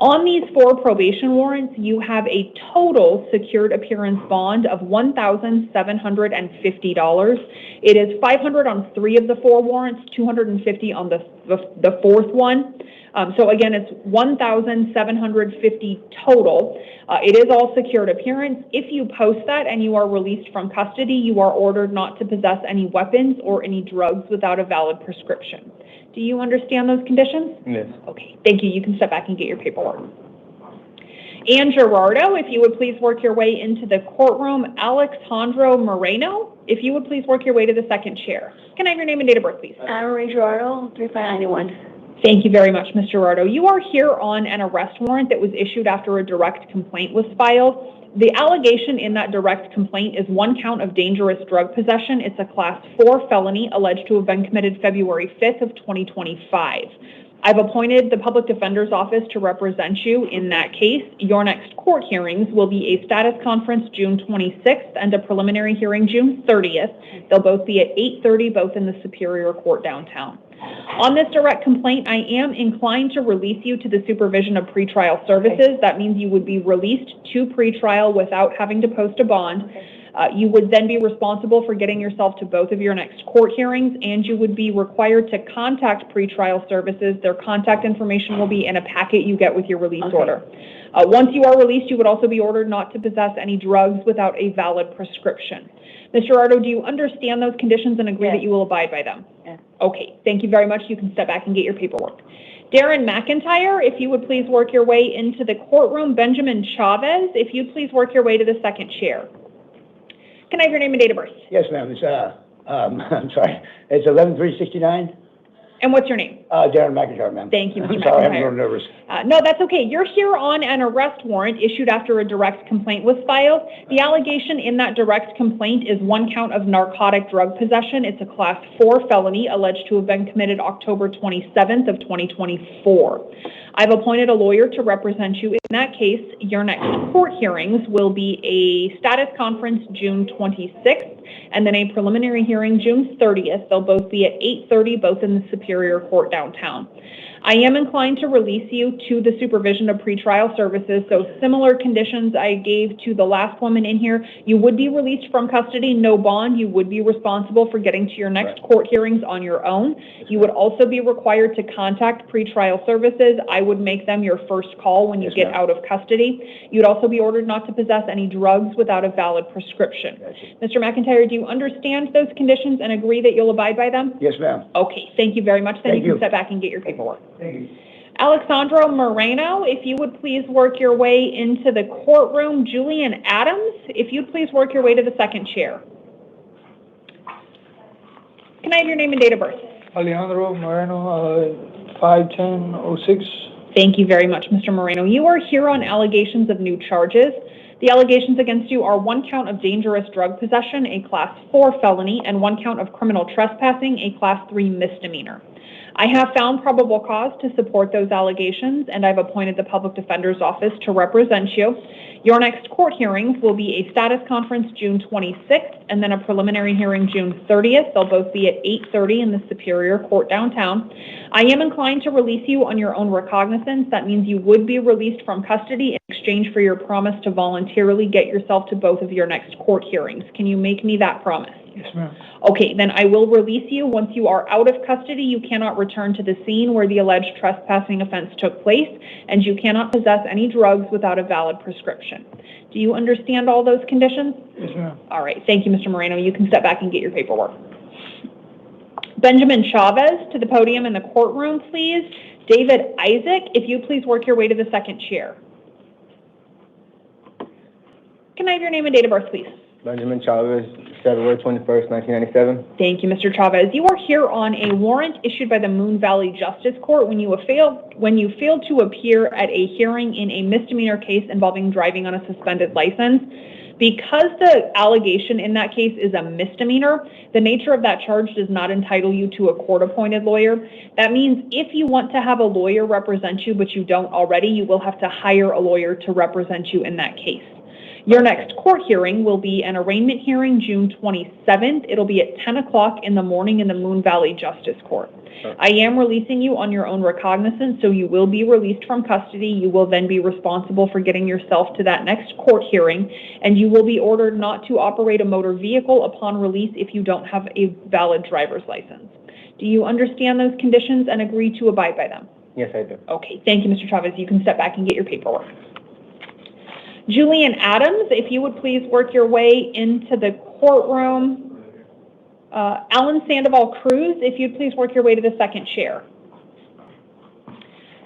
Speaker 3: On these 4 probation warrants, you have a total secured appearance bond of $1,750. It is $500 on 3 of the 4 warrants, $250 on the 4th one. So again, it's $1,750 total. It is all secured appearance. If you post that and you are released from custody, you are ordered not to possess any weapons or any drugs without a valid prescription. Do you understand those conditions?
Speaker 15: Yes.
Speaker 3: Okay, thank you. You can step back and get your paperwork. And Gerardo, if you would please work your way into the courtroom. Alexandro Moreno, if you would please work your way to the second chair. Can I have your name and date of birth, please?
Speaker 16: Marie Gerardo, 3591.
Speaker 3: Thank you very much, Mr. Gerardo. You are here on an arrest warrant that was issued after a direct complaint was filed. The allegation in that direct complaint is 1 count of dangerous drug possession. It's a Class 4 felony alleged to have been committed February 5th of 2025. I've appointed the Public Defender's Office to represent you in that case. Your next court hearings will be a status conference June 26th and a preliminary hearing June 30th. They'll both be at 8:30, both in the Superior Court downtown. On this direct complaint, I am inclined to release you to the supervision of pretrial services. That means you would be released to pretrial without having to post a bond. You would then be responsible for getting yourself to both of your next court hearings, and you would be required to contact pretrial services. Their contact information will be in a packet you get with your release order. Once you are released, you would also be ordered not to possess any drugs without a valid prescription. Mr. Ardo, do you understand those conditions and agree that you will abide by them?
Speaker 16: Yes.
Speaker 3: Okay, thank you very much. You can step back and get your paperwork. Darren McIntyre, if you would please work your way into the courtroom. Benjamin Chavez, if you'd please work your way to the second chair. Can I have your name and date of birth?
Speaker 17: Yes, ma'am. It's I'm sorry. It's 11/3/69.
Speaker 3: And what's your name?
Speaker 17: Darren McIntyre, ma'am.
Speaker 3: Thank you, Mr.
Speaker 17: I'm sorry, I'm a
Speaker 3: McIntyre.
Speaker 17: little nervous.
Speaker 3: No, that's okay. You're here on an arrest warrant issued after a direct complaint was filed. The allegation in that direct complaint is 1 count of narcotic drug possession. It's a Class 4 felony alleged to have been committed October 27th of 2024. I've appointed a lawyer to represent you in that case. Your next court hearings will be a status conference June 26th and then a preliminary hearing June 30th. They'll both be at 8:30, both in the Superior Court downtown. I am inclined to release you to the supervision of pretrial services, so similar conditions I gave to the last woman in here. You would be released from custody, no bond. You would be responsible for getting to your next court hearings on your own. You would also be required to contact pretrial services. I would make them your first call when you get out of custody. You'd also be ordered not to possess any drugs without a valid prescription. Mr. McIntyre, do you understand those conditions and agree that you'll abide by them?
Speaker 17: Yes, ma'am.
Speaker 3: Okay, thank you very much. Then
Speaker 17: Thank
Speaker 3: you can
Speaker 17: you.
Speaker 3: step back and get your paperwork.
Speaker 17: Thank you.
Speaker 3: Alexandro Moreno, if you would please work your way into the courtroom. Julian Adams, if you'd please work your way to the second chair. Can I have your name and date of birth?
Speaker 18: Alejandro Moreno, 5/10/06.
Speaker 3: Thank you very much, Mr. Moreno. You are here on allegations of new charges. The allegations against you are 1 count of dangerous drug possession, a Class 4 felony, and 1 count of criminal trespassing, a Class 3 misdemeanor. I have found probable cause to support those allegations, and I've appointed the Public Defender's Office to represent you. Your next court hearings will be a status conference June 26th, and then a preliminary hearing June 30th. They'll both be at 8:30 in the Superior Court downtown. I am inclined to release you on your own recognizance. That means you would be released from custody in exchange for your promise to voluntarily get yourself to both of your next court hearings. Can you make me that promise?
Speaker 18: Yes, ma'am.
Speaker 3: Okay, then I will release you. Once you are out of custody, you cannot return to the scene where the alleged trespassing offense took place, and you cannot possess any drugs without a valid prescription. Do you understand all those conditions?
Speaker 18: Yes, ma'am.
Speaker 3: All right, thank you, Mr. Moreno. You can step back and get your paperwork. Benjamin Chavez to the podium in the courtroom, please. David Isaac, if you please work your way to the second chair. Can I have your name and date of birth, please?
Speaker 15: Benjamin Chavez, February 21st, 1997.
Speaker 3: Thank you, Mr. Chavez. You are here on a warrant issued by the Moon Valley Justice Court when you failed to appear at a hearing in a misdemeanor case involving driving on a suspended license. Because the allegation in that case is a misdemeanor, the nature of that charge does not entitle you to a court-appointed lawyer. That means if you want to have a lawyer represent you, but you don't already, you will have to hire a lawyer to represent you in that case. Your next court hearing will be an arraignment hearing June 27th. It'll be at 10 o'clock in the morning in the Moon Valley Justice Court. I am releasing you on your own recognizance, so you will be released from custody. You will then be responsible for getting yourself to that next court hearing, and you will be ordered not to operate a motor vehicle upon release if you don't have a valid driver's license. Do you understand those conditions and agree to abide by them?
Speaker 15: Yes, I do.
Speaker 3: Okay, thank you, Mr. Chavez. You can step back and get your paperwork. Julian Adams, if you would please work your way into the courtroom. Alan Sandoval Cruz, if you'd please work your way to the second chair.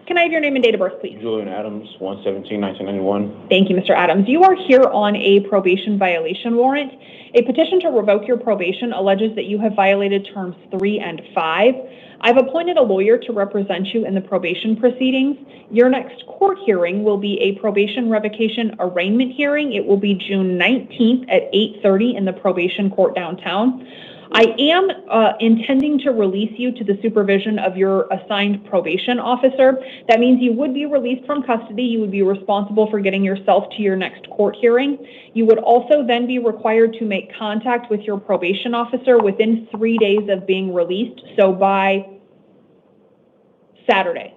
Speaker 3: Can I have your name and date of birth, please?
Speaker 11: Julian Adams, 1/17/1991.
Speaker 3: Thank you, Mr. Adams. You are here on a probation violation warrant. A petition to revoke your probation alleges that you have violated terms 3 and 5. I've appointed a lawyer to represent you in the probation proceedings. Your next court hearing will be a probation revocation arraignment hearing. It will be June 19th at 8:30 in the probation court downtown. I am intending to release you to the supervision of your assigned probation officer. That means you would be released from custody. You would be responsible for getting yourself to your next court hearing. You would also then be required to make contact with your probation officer within 3 days of being released, so by Saturday.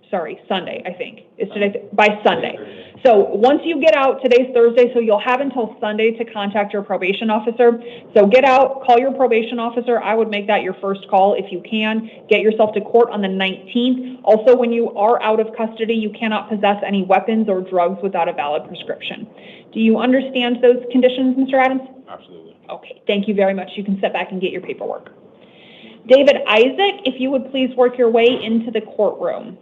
Speaker 3: Sorry, Sunday, I think. Is today, by Sunday. So once you get out, today's Thursday, so you'll have until Sunday to contact your probation officer. So get out, call your probation officer. I would make that your first call if you can. Get yourself to court on the 19th. Also, when you are out of custody, you cannot possess any weapons or drugs without a valid prescription. Do you understand those conditions, Mr. Adams?
Speaker 11: Absolutely.
Speaker 3: Okay, thank you very much. You can step back and get your paperwork. David Isaac, if you would please work your way into the courtroom.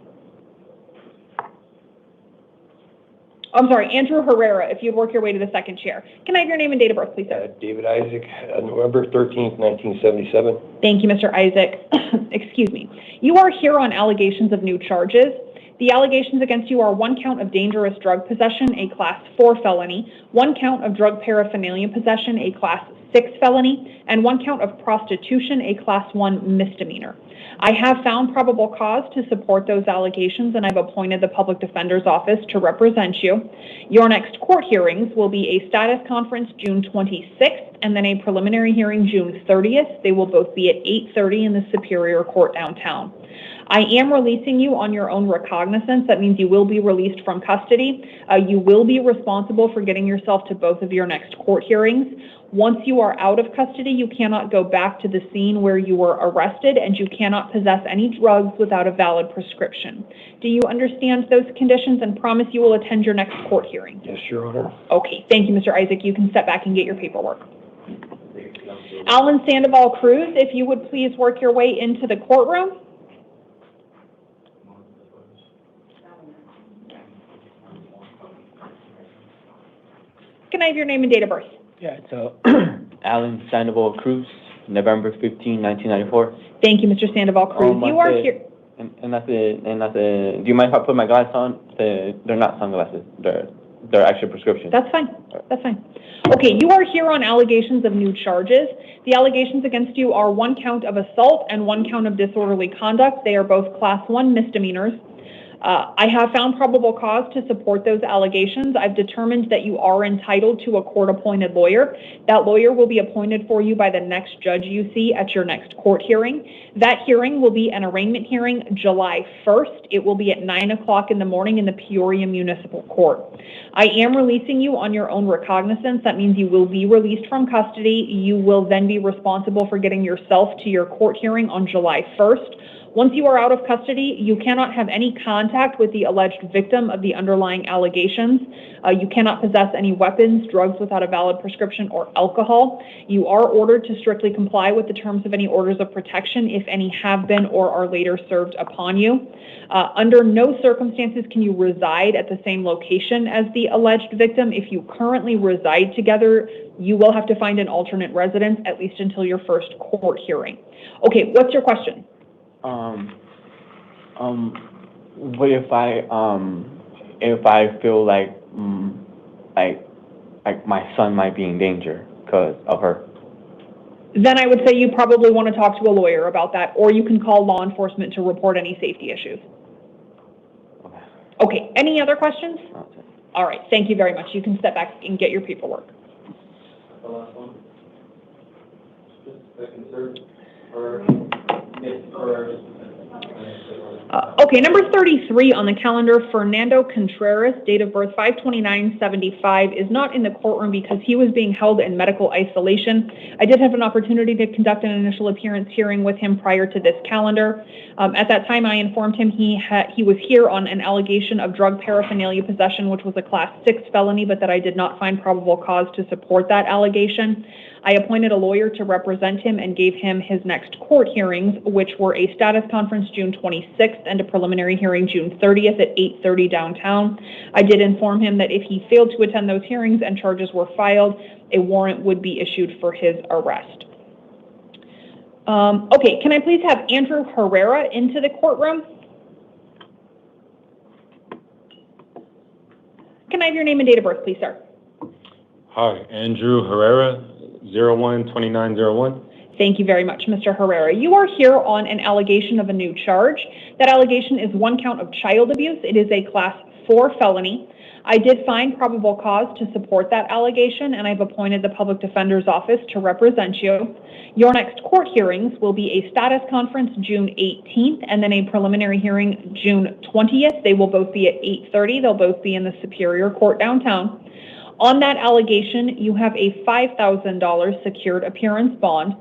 Speaker 3: I'm sorry, Andrew Herrera, if you'd work your way to the second chair. Can I have your name and date of birth, please, sir?
Speaker 14: David Isaac, November 13th, 1977.
Speaker 3: Thank you, Mr. Isaac. Excuse me. You are here on allegations of new charges. The allegations against you are 1 count of dangerous drug possession, a Class 4 felony, 1 count of drug paraphernalia possession, a Class 6 felony, and 1 count of prostitution, a Class 1 misdemeanor. I have found probable cause to support those allegations, and I've appointed the Public Defender's Office to represent you. Your next court hearings will be a status conference June 26th and then a preliminary hearing June 30th. They will both be at 8:30 in the Superior Court downtown. I am releasing you on your own recognizance. That means you will be released from custody. You will be responsible for getting yourself to both of your next court hearings. Once you are out of custody, you cannot go back to the scene where you were arrested, and you cannot possess any drugs without a valid prescription. Do you understand those conditions and promise you will attend your next court hearing?
Speaker 14: Yes, Your Honor.
Speaker 3: Okay, thank you, Mr. Isaac. You can step back and get your paperwork. Alan Sandoval Cruz, if you would please work your way into the courtroom. Can I have your name and date of birth?
Speaker 9: Yeah, so Alan Sandoval Cruz, November 15, 1994.
Speaker 3: Thank you, Mr. Sandoval Cruz. You are here.
Speaker 9: And that's it. Do you mind if I put my glasses on? They're not sunglasses. They're actual prescription.
Speaker 3: That's fine. That's fine. Okay, you are here on allegations of new charges. The allegations against you are 1 count of assault and 1 count of disorderly conduct. They are both Class 1 misdemeanors. I have found probable cause to support those allegations. I've determined that you are entitled to a court-appointed lawyer. That lawyer will be appointed for you by the next judge you see at your next court hearing. That hearing will be an arraignment hearing July 1st. It will be at 9 o'clock in the morning in the Peoria Municipal Court. I am releasing you on your own recognizance. That means you will be released from custody. You will then be responsible for getting yourself to your court hearing on July 1st. Once you are out of custody, you cannot have any contact with the alleged victim of the underlying allegations. You cannot possess any weapons, drugs without a valid prescription, or alcohol. You are ordered to strictly comply with the terms of any orders of protection, if any have been or are later served upon you. Under no circumstances can you reside at the same location as the alleged victim. If you currently reside together, you will have to find an alternate residence, at least until your first court hearing. Okay, what's your question?
Speaker 9: What if I feel like my son might be in danger because of her?
Speaker 3: Then I would say you probably want to talk to a lawyer about that, or you can call law enforcement to report any safety issues. Okay, any other questions? All right, thank you very much. You can step back and get your paperwork.
Speaker 2: The last one. Second, third, or...
Speaker 3: Okay, number 33 on the calendar, Fernando Contreras, date of birth 5/29/75, is not in the courtroom because he was being held in medical isolation. I did have an opportunity to conduct an initial appearance hearing with him prior to this calendar. At that time, I informed him he was here on an allegation of drug paraphernalia possession, which was a Class 6 felony, but that I did not find probable cause to support that allegation. I appointed a lawyer to represent him and gave him his next court hearings, which were a status conference June 26th and a preliminary hearing June 30th at 8:30 downtown. I did inform him that if he failed to attend those hearings and charges were filed, a warrant would be issued for his arrest. Okay, can I please have Andrew Herrera into the courtroom? Can I have your name and date of birth, please, sir?
Speaker 11: Hi, Andrew Herrera, 01/29/01.
Speaker 3: Thank you very much, Mr. Herrera. You are here on an allegation of a new charge. That allegation is 1 count of child abuse. It is a Class 4 felony. I did find probable cause to support that allegation, and I've appointed the Public Defender's Office to represent you. Your next court hearings will be a status conference June 18th and then a preliminary hearing June 20th. They will both be at 8:30. They'll both be in the Superior Court downtown. On that allegation, you have a $5,000 secured appearance bond.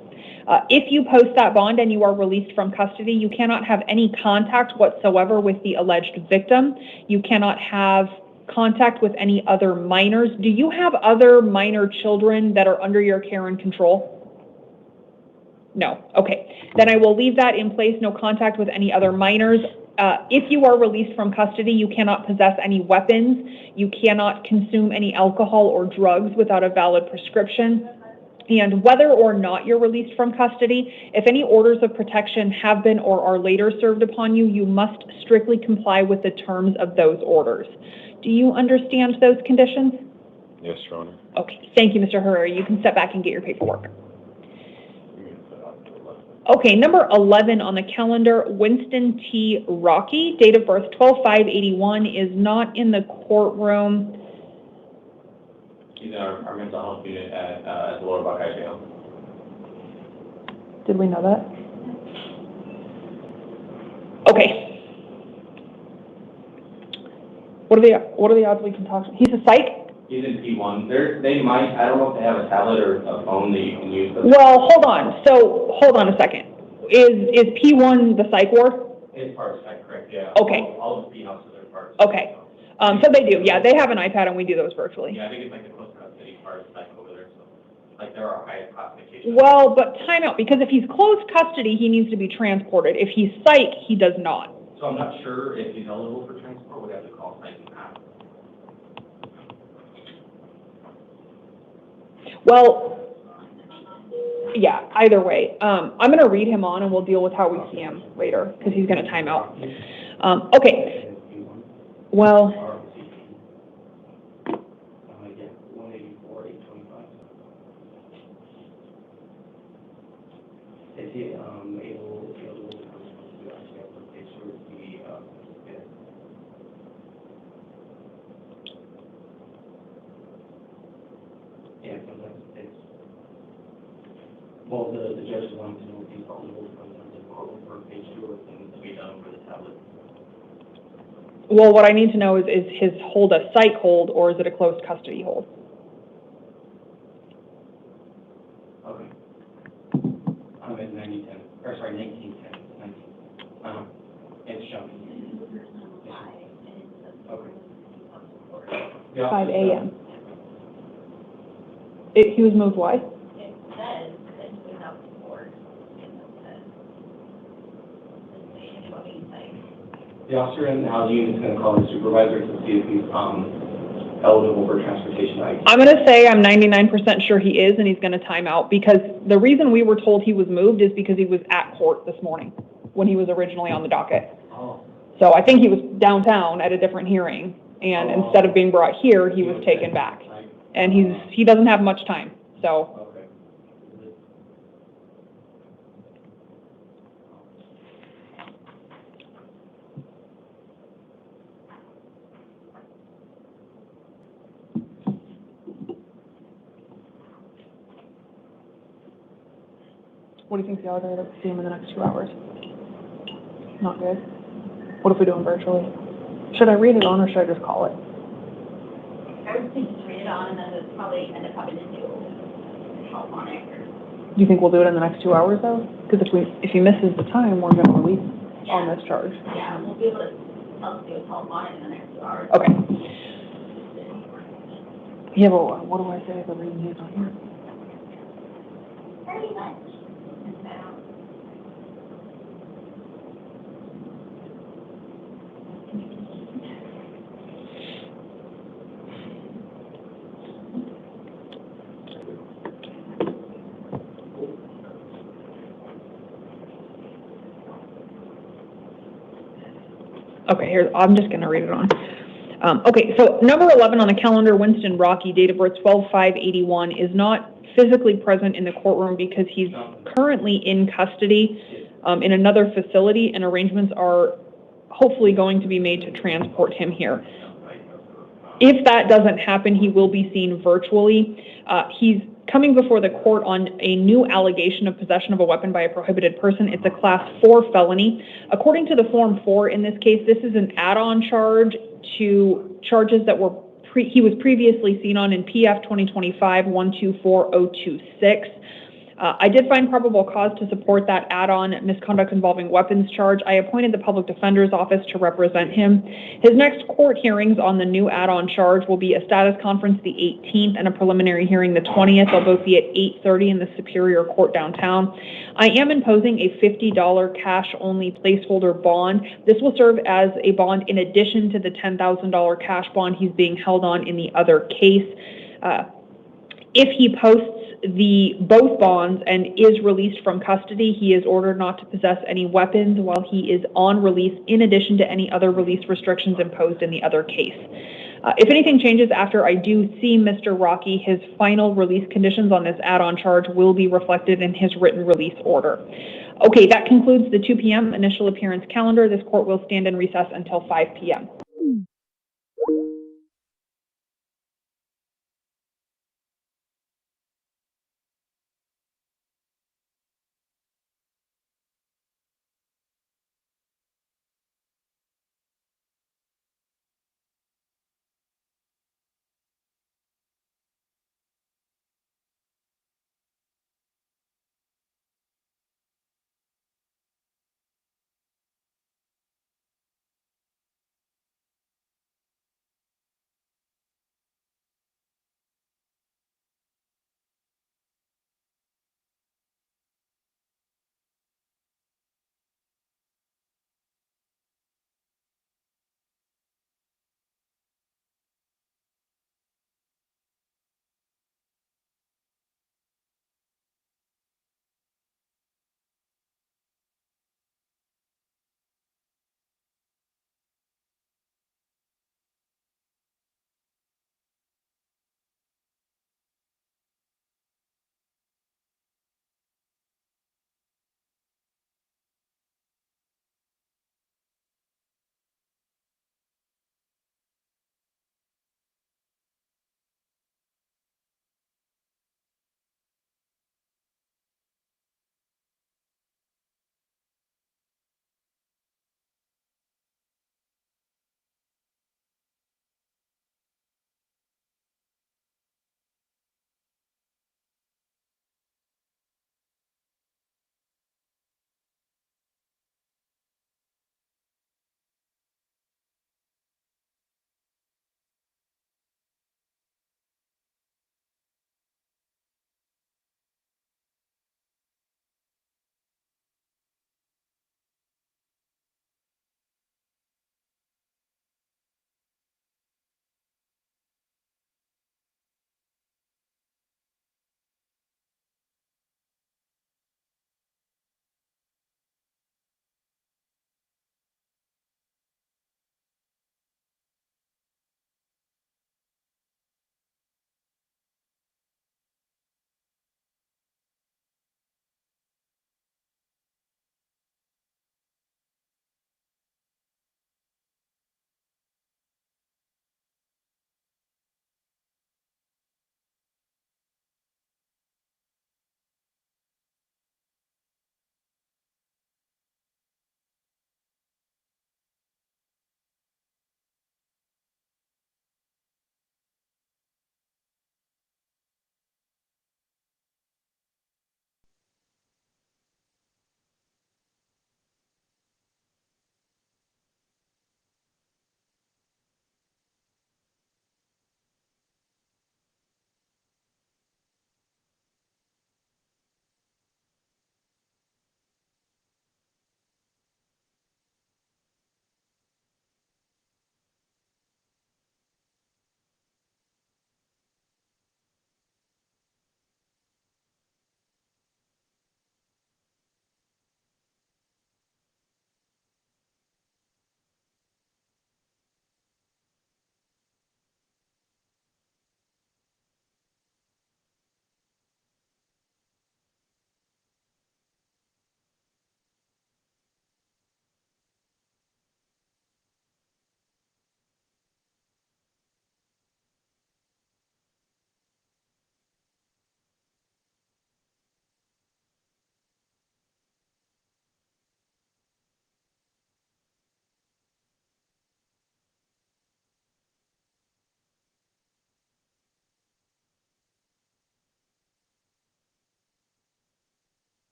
Speaker 3: If you post that bond and you are released from custody, you cannot have any contact whatsoever with the alleged victim. You cannot have contact with any other minors. Do you have other minor children that are under your care and control? No. Okay. Then I will leave that in place, no contact with any other minors. If you are released from custody, you cannot possess any weapons. You cannot consume any alcohol or drugs without a valid prescription. and whether or not you're released from custody, if any orders of protection have been or are later served upon you, you must strictly comply with the terms of those orders. Do you understand those conditions?
Speaker 11: Yes, Your Honor.
Speaker 3: Okay, thank you, Mr. Herrera. You can step back and get your paperwork. Okay, number 11 on the calendar, Winston T. Rocky, date of birth 12/5/81, is not in the courtroom.
Speaker 9: He's in our mental health unit at the Lower Buckeye Jail.
Speaker 3: Did we know that? Okay. What are the odds we can talk? He's a psych?
Speaker 9: He's in P1. They might, I don't know if they have a tablet or a phone that you can use. But
Speaker 3: Well, hold on. So, hold on a second. Is P1 the psych ward?
Speaker 9: it's part of psych, correct, yeah.
Speaker 3: Okay.
Speaker 9: All of the P houses are part of psych.
Speaker 3: Okay. So they do, yeah. They have an iPad and we do those virtually.
Speaker 9: Yeah, I think it's like the close custody part of psych over there, so, like, there are highest classifications.
Speaker 3: Well, but time out, because if he's close custody, he needs to be transported. If he's psych, he does not.
Speaker 9: So I'm not sure if he's eligible for transport, we'd have to call psych and ask.
Speaker 3: Well, yeah, either way. I'm going to read him on and we'll deal with how we see him later because he's going to time out. Okay. Well,
Speaker 2: Is he able to yeah, sometimes it's, well, the judge wants to know if he's eligible for page 2 or things to be done for the tablet.
Speaker 3: well, what I need to know is his hold a psych hold or is it a closed custody hold?
Speaker 2: Okay. I'm at 1910. It's showing. Okay.
Speaker 3: 5 a.m. He was moved why?
Speaker 1: It says that he was out before.
Speaker 2: The officer in the housing unit is going to call the supervisor to see if he's eligible for transportation.
Speaker 3: I'm going to say I'm 99% sure he is and he's going to time out because the reason we were told he was moved is because he was at court this morning when he was originally on the docket.
Speaker 2: Oh.
Speaker 3: So I think he was downtown at a different hearing and instead of being brought here, he was taken back. And he doesn't have much time, so.
Speaker 2: Okay.
Speaker 3: What do you think the odds are that we see him in the next 2 hours? Not good. What if we do him virtually? Should I read it on or should I just call it?
Speaker 1: I would think just read it on and then it's probably end up having to do help on it.
Speaker 3: Do you think we'll do it in the next 2 hours though? Because if he misses the time, we're going to release on this charge.
Speaker 1: Yeah, we'll be able to do help on it in the next 2 hours.
Speaker 3: Okay. Yeah, but what do I say the reason he's not here?
Speaker 1: Pretty much.
Speaker 3: Okay, here, I'm just going to read it on. Okay, so number 11 on the calendar, Winston Rocky, date of birth 12/5/81, is not physically present in the courtroom because he's currently in custody in another facility, and arrangements are hopefully going to be made to transport him here. If that doesn't happen, he will be seen virtually. He's coming before the court on a new allegation of possession of a weapon by a prohibited person. It's a Class 4 felony. According to the Form 4 in this case, this is an add-on charge to charges that he was previously seen on in PF 2025-124026. I did find probable cause to support that add-on misconduct involving weapons charge. I appointed the public defender's office to represent him. His next court hearings on the new add-on charge will be a status conference the 18th and a preliminary hearing the 20th. They'll both be at 8:30 in the Superior Court downtown. I am imposing a $50 cash-only placeholder bond. This will serve as a bond in addition to the $10,000 cash bond he's being held on in the other case. If he posts both bonds and is released from custody. He is ordered not to possess any weapons while he is on release, in addition to any other release restrictions imposed in the other case. If anything changes after I do see Mr. Rocky, his final release conditions on this add-on charge will be reflected in his written release order. Okay, that concludes the 2 p.m. initial appearance calendar. This court will stand in recess until 5 p.m.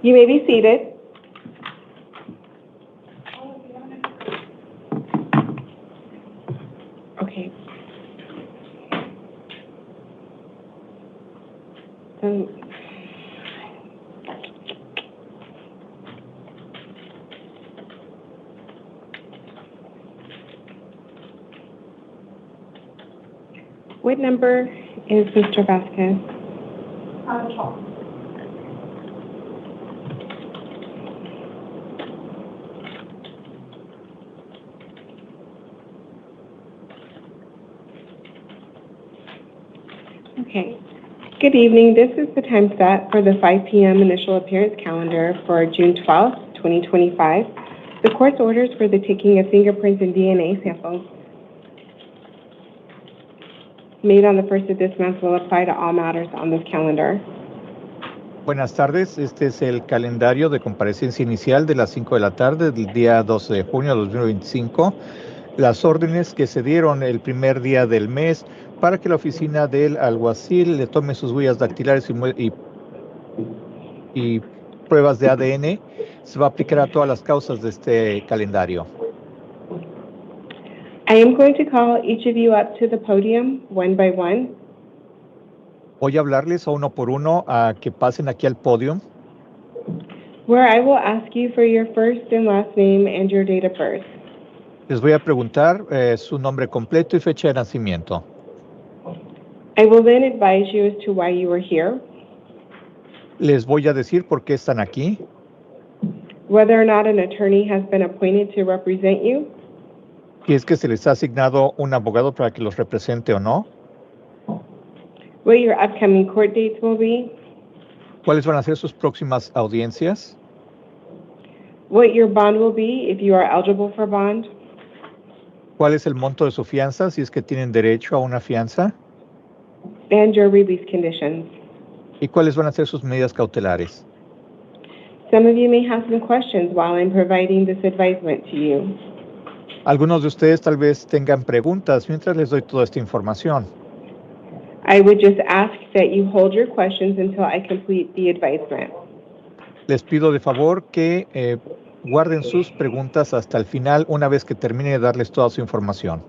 Speaker 16: You may be seated. Okay. What number is Mr. Vasquez?
Speaker 1: 12.
Speaker 16: Okay. Good evening. This is the time set for the 5 p.m. initial appearance calendar for June 12th, 2025. The court's orders for the taking of fingerprints and DNA samples made on the 1st of this month will apply to all matters on this calendar.
Speaker 8: Buenas tardes, este es el calendario de comparecencia inicial de las 5 de la tarde del día 12 de junio de 2025. Las órdenes que se dieron el primer día del mes para que la oficina del alguacil le tome sus huellas dactilares y pruebas de ADN se va a aplicar a todas las causas de este calendario.
Speaker 16: I am going to call each of you up to the podium one by one.
Speaker 8: Voy a hablarles a uno por uno a que pasen aquí al podio,
Speaker 16: Where I will ask you for your first and last name and your date of birth.
Speaker 8: les voy a preguntar su nombre completo y fecha de nacimiento.
Speaker 16: I will then advise you as to why you are here,
Speaker 8: Les voy a decir por qué están aquí,
Speaker 16: whether or not an attorney has been appointed to represent you,
Speaker 8: si es que se les ha asignado un abogado para que los represente o no,
Speaker 16: what your upcoming court dates will be,
Speaker 8: cuáles van a ser sus próximas audiencias,
Speaker 16: what your bond will be if you are eligible for bond,
Speaker 8: cuál es el monto de su fianza si es que tienen derecho a una fianza
Speaker 16: and your release conditions.
Speaker 8: y cuáles van a ser sus medidas cautelares.
Speaker 16: Some of you may have some questions while I'm providing this advisement to you.
Speaker 8: Algunos de ustedes tal vez tengan preguntas mientras les doy toda esta información.
Speaker 16: I would just ask that you hold your questions until I complete the advisement.
Speaker 8: Les pido de favor que guarden sus preguntas hasta el final una vez que termine de darles toda su información.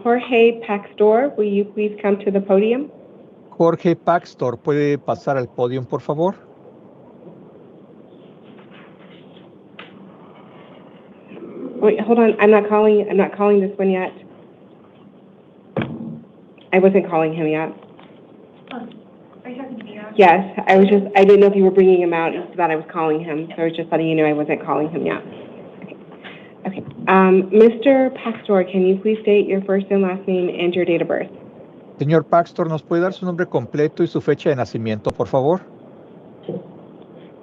Speaker 16: Jorge Paxtor, will you please come to the podium?
Speaker 8: Jorge Paxtor, ¿puede pasar al podio, por favor?
Speaker 16: Wait, hold on. I'm not calling this one yet. I wasn't calling him yet.
Speaker 1: Are you talking to me now?
Speaker 16: Yes, I didn't know if you were bringing him out, just that I was calling him. So I was just letting you know I wasn't calling him yet. Okay. Mr. Paxtor, can you please state your first and last name and your date of birth?
Speaker 8: Señor Paxtor, ¿nos puede dar su nombre completo y su fecha de nacimiento, por favor?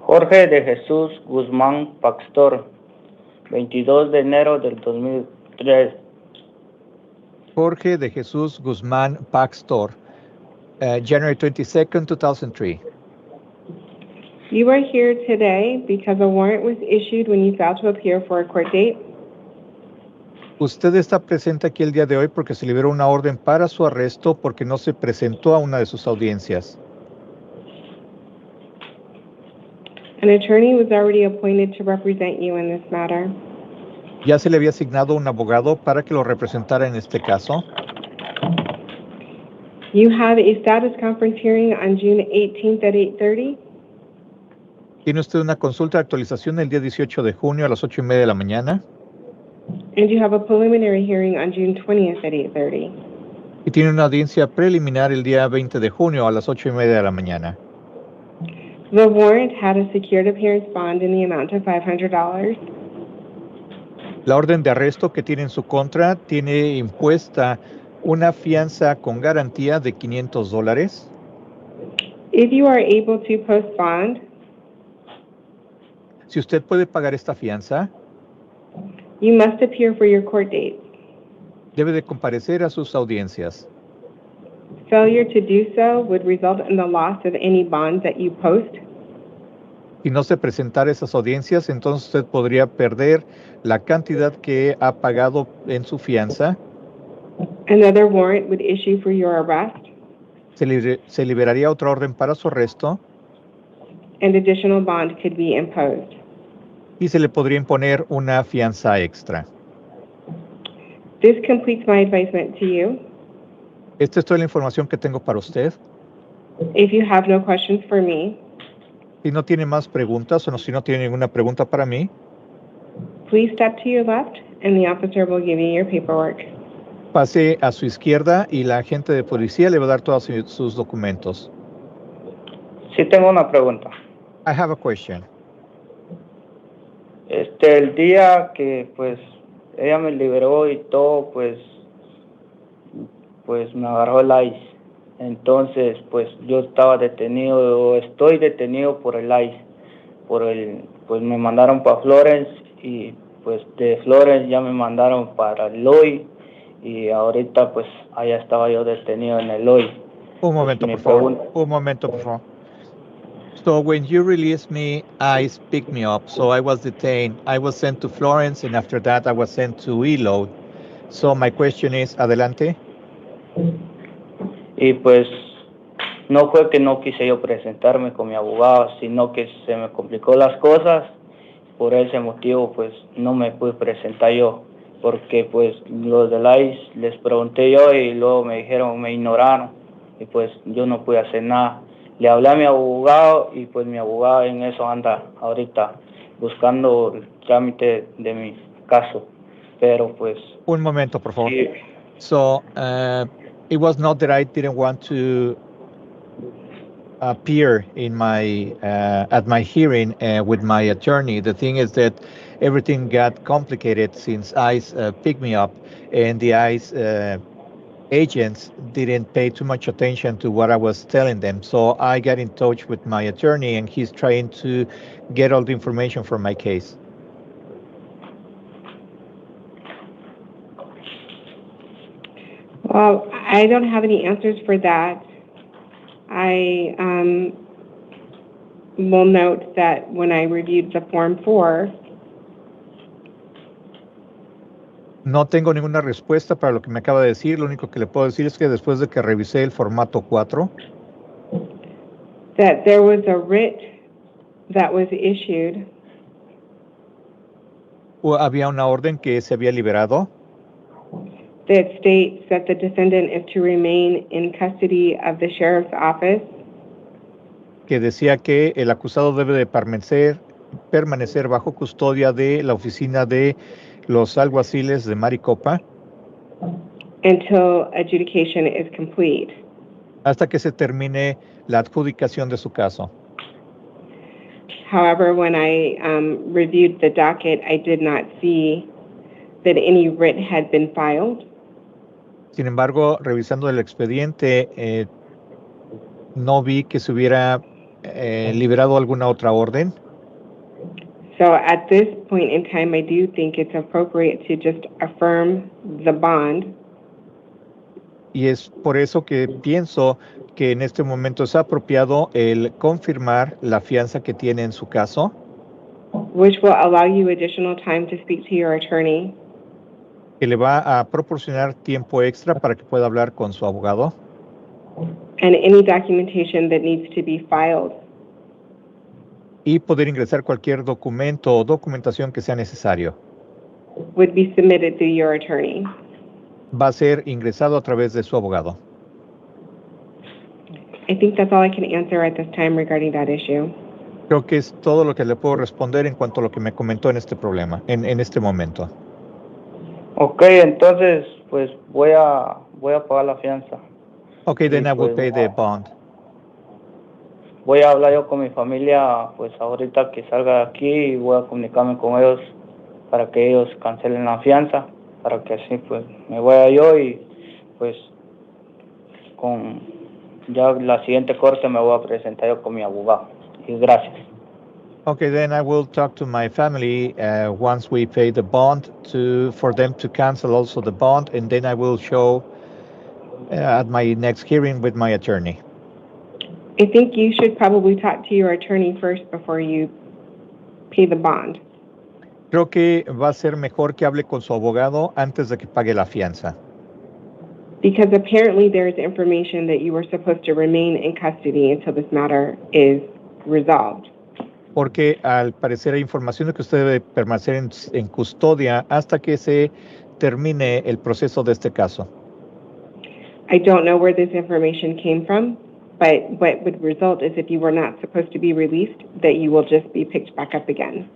Speaker 19: Jorge de Jesús Guzmán Paxtor, 22 de enero del 2003.
Speaker 8: Jorge de Jesús Guzmán Paxtor, January 22nd, 2003.
Speaker 16: You are here today because a warrant was issued when you failed to appear for a court date.
Speaker 8: Usted está presente aquí el día de hoy porque se liberó una orden para su arresto porque no se presentó a una de sus audiencias.
Speaker 16: An attorney was already appointed to represent you in this matter.
Speaker 8: Ya se le había asignado un abogado para que lo representara en este caso.
Speaker 16: You have a status conference hearing on June 18th at 8:30.
Speaker 8: Tiene usted una consulta de actualización el día 18 de junio a las 8:30 de la mañana.
Speaker 16: And you have a preliminary hearing on June 20th at 8:30.
Speaker 8: Y tiene una audiencia preliminar el día 20 de junio a las 8:30 de la mañana.
Speaker 16: The warrant had a secured appearance bond in the amount of $500.
Speaker 8: La orden de arresto que tiene en su contra tiene impuesta una fianza con garantía de $500.
Speaker 16: If you are able to post bond,
Speaker 8: Si usted puede pagar esta fianza,
Speaker 16: you must appear for your court date.
Speaker 8: debe de comparecer a sus audiencias.
Speaker 16: Failure to do so would result in the loss of any bond that you post.
Speaker 8: Si no se presentara a esas audiencias, entonces usted podría perder la cantidad que ha pagado en su fianza.
Speaker 16: Another warrant would issue for your arrest,
Speaker 8: Se liberaría otra orden para su arresto
Speaker 16: and additional bond could be imposed.
Speaker 8: y se le podría imponer una fianza extra.
Speaker 16: This completes my advisement to you.
Speaker 8: Esta es toda la información que tengo para usted.
Speaker 16: If you have no questions for me,
Speaker 8: Si no tiene más preguntas o si no tiene ninguna pregunta para mí,
Speaker 16: please step to your left and the officer will give you your paperwork.
Speaker 8: pase a su izquierda y la agente de policía le va a dar todos sus documentos.
Speaker 19: Sí tengo una pregunta.
Speaker 8: I have a question.
Speaker 19: El día que pues ella me liberó y todo, pues me agarró el ICE. Entonces, pues yo estaba detenido, estoy detenido por el ICE. Pues me mandaron para Florence y pues de Florence ya me mandaron para el LOI y ahorita pues allá estaba yo detenido en el LOI.
Speaker 8: Un momento, por favor. Un momento, por favor. So when you released me, ICE picked me up. So I was detained. I was sent to Florence, and after that, I was sent to E-Load. So my question is, adelante.
Speaker 19: Y pues no fue que no quise yo presentarme con mi abogado, sino que se me complicó las cosas. Por ese motivo, pues no me pude presentar yo, porque pues los del ICE les pregunté yo y luego me dijeron, me ignoraron y pues yo no pude hacer nada. Le hablé a mi abogado y pues mi abogado en eso anda ahorita buscando el trámite de mi caso, pero pues...
Speaker 8: Un momento, por favor.
Speaker 19: Sí.
Speaker 8: So, it was not that I didn't want to appear in my at my hearing with my attorney. The thing is that everything got complicated since ICE picked me up, and the ICE agents didn't pay too much attention to what I was telling them. So I got in touch with my attorney, and he's trying to get all the information from my case.
Speaker 16: Well, I don't have any answers for that. I will note that when I reviewed the Form 4,
Speaker 8: No tengo ninguna respuesta para lo que me acaba de decir. Lo único que le puedo decir es que después de que revisé el formato 4,
Speaker 16: that there was a writ that was issued
Speaker 8: había una orden que se había liberado
Speaker 16: that states that the defendant is to remain in custody of the sheriff's office
Speaker 8: que decía que el acusado debe de permanecer bajo custodia de la oficina de los alguaciles de Maricopa
Speaker 16: until adjudication is complete.
Speaker 8: hasta que se termine la adjudicación de su caso.
Speaker 16: However, when I reviewed the docket, I did not see that any writ had been filed.
Speaker 8: Sin embargo, revisando el expediente, no vi que se hubiera liberado alguna otra orden.
Speaker 16: So at this point in time, I do think it's appropriate to just affirm the bond.
Speaker 8: Y es por eso que pienso que en este momento es apropiado el confirmar la fianza que tiene en su caso,
Speaker 16: which will allow you additional time to speak to your attorney
Speaker 8: que le va a proporcionar tiempo extra para que pueda hablar con su abogado
Speaker 16: and any documentation that needs to be filed.
Speaker 8: y poder ingresar cualquier documento o documentación que sea necesario.
Speaker 16: Would be submitted through your attorney.
Speaker 8: Va a ser ingresado a través de su abogado.
Speaker 16: I think that's all I can answer at this time regarding that issue.
Speaker 8: Creo que es todo lo que le puedo responder en cuanto a lo que me comentó en este problema, en este momento.
Speaker 19: Ok, entonces, pues voy a pagar la fianza.
Speaker 8: Okay, then I will pay the bond.
Speaker 19: Voy a hablar yo con mi familia, pues ahorita que salga de aquí, y voy a comunicarme con ellos para que ellos cancelen la fianza, para que así pues me vaya yo y pues con ya la siguiente corte me voy a presentar yo con mi abogado. Y gracias.
Speaker 8: Okay, then I will talk to my family once we pay the bond for them to cancel also the bond, and then I will show at my next hearing with my attorney.
Speaker 16: I think you should probably talk to your attorney first before you pay the bond.
Speaker 8: Creo que va a ser mejor que hable con su abogado antes de que pague la fianza.
Speaker 16: Because apparently there is information that you were supposed to remain in custody until this matter is resolved.
Speaker 8: Porque al parecer hay información de que usted debe permanecer en custodia hasta que se termine el proceso de este caso.
Speaker 16: I don't know where this information came from, but what would result is if you were not supposed to be released, that you will just be picked back up again.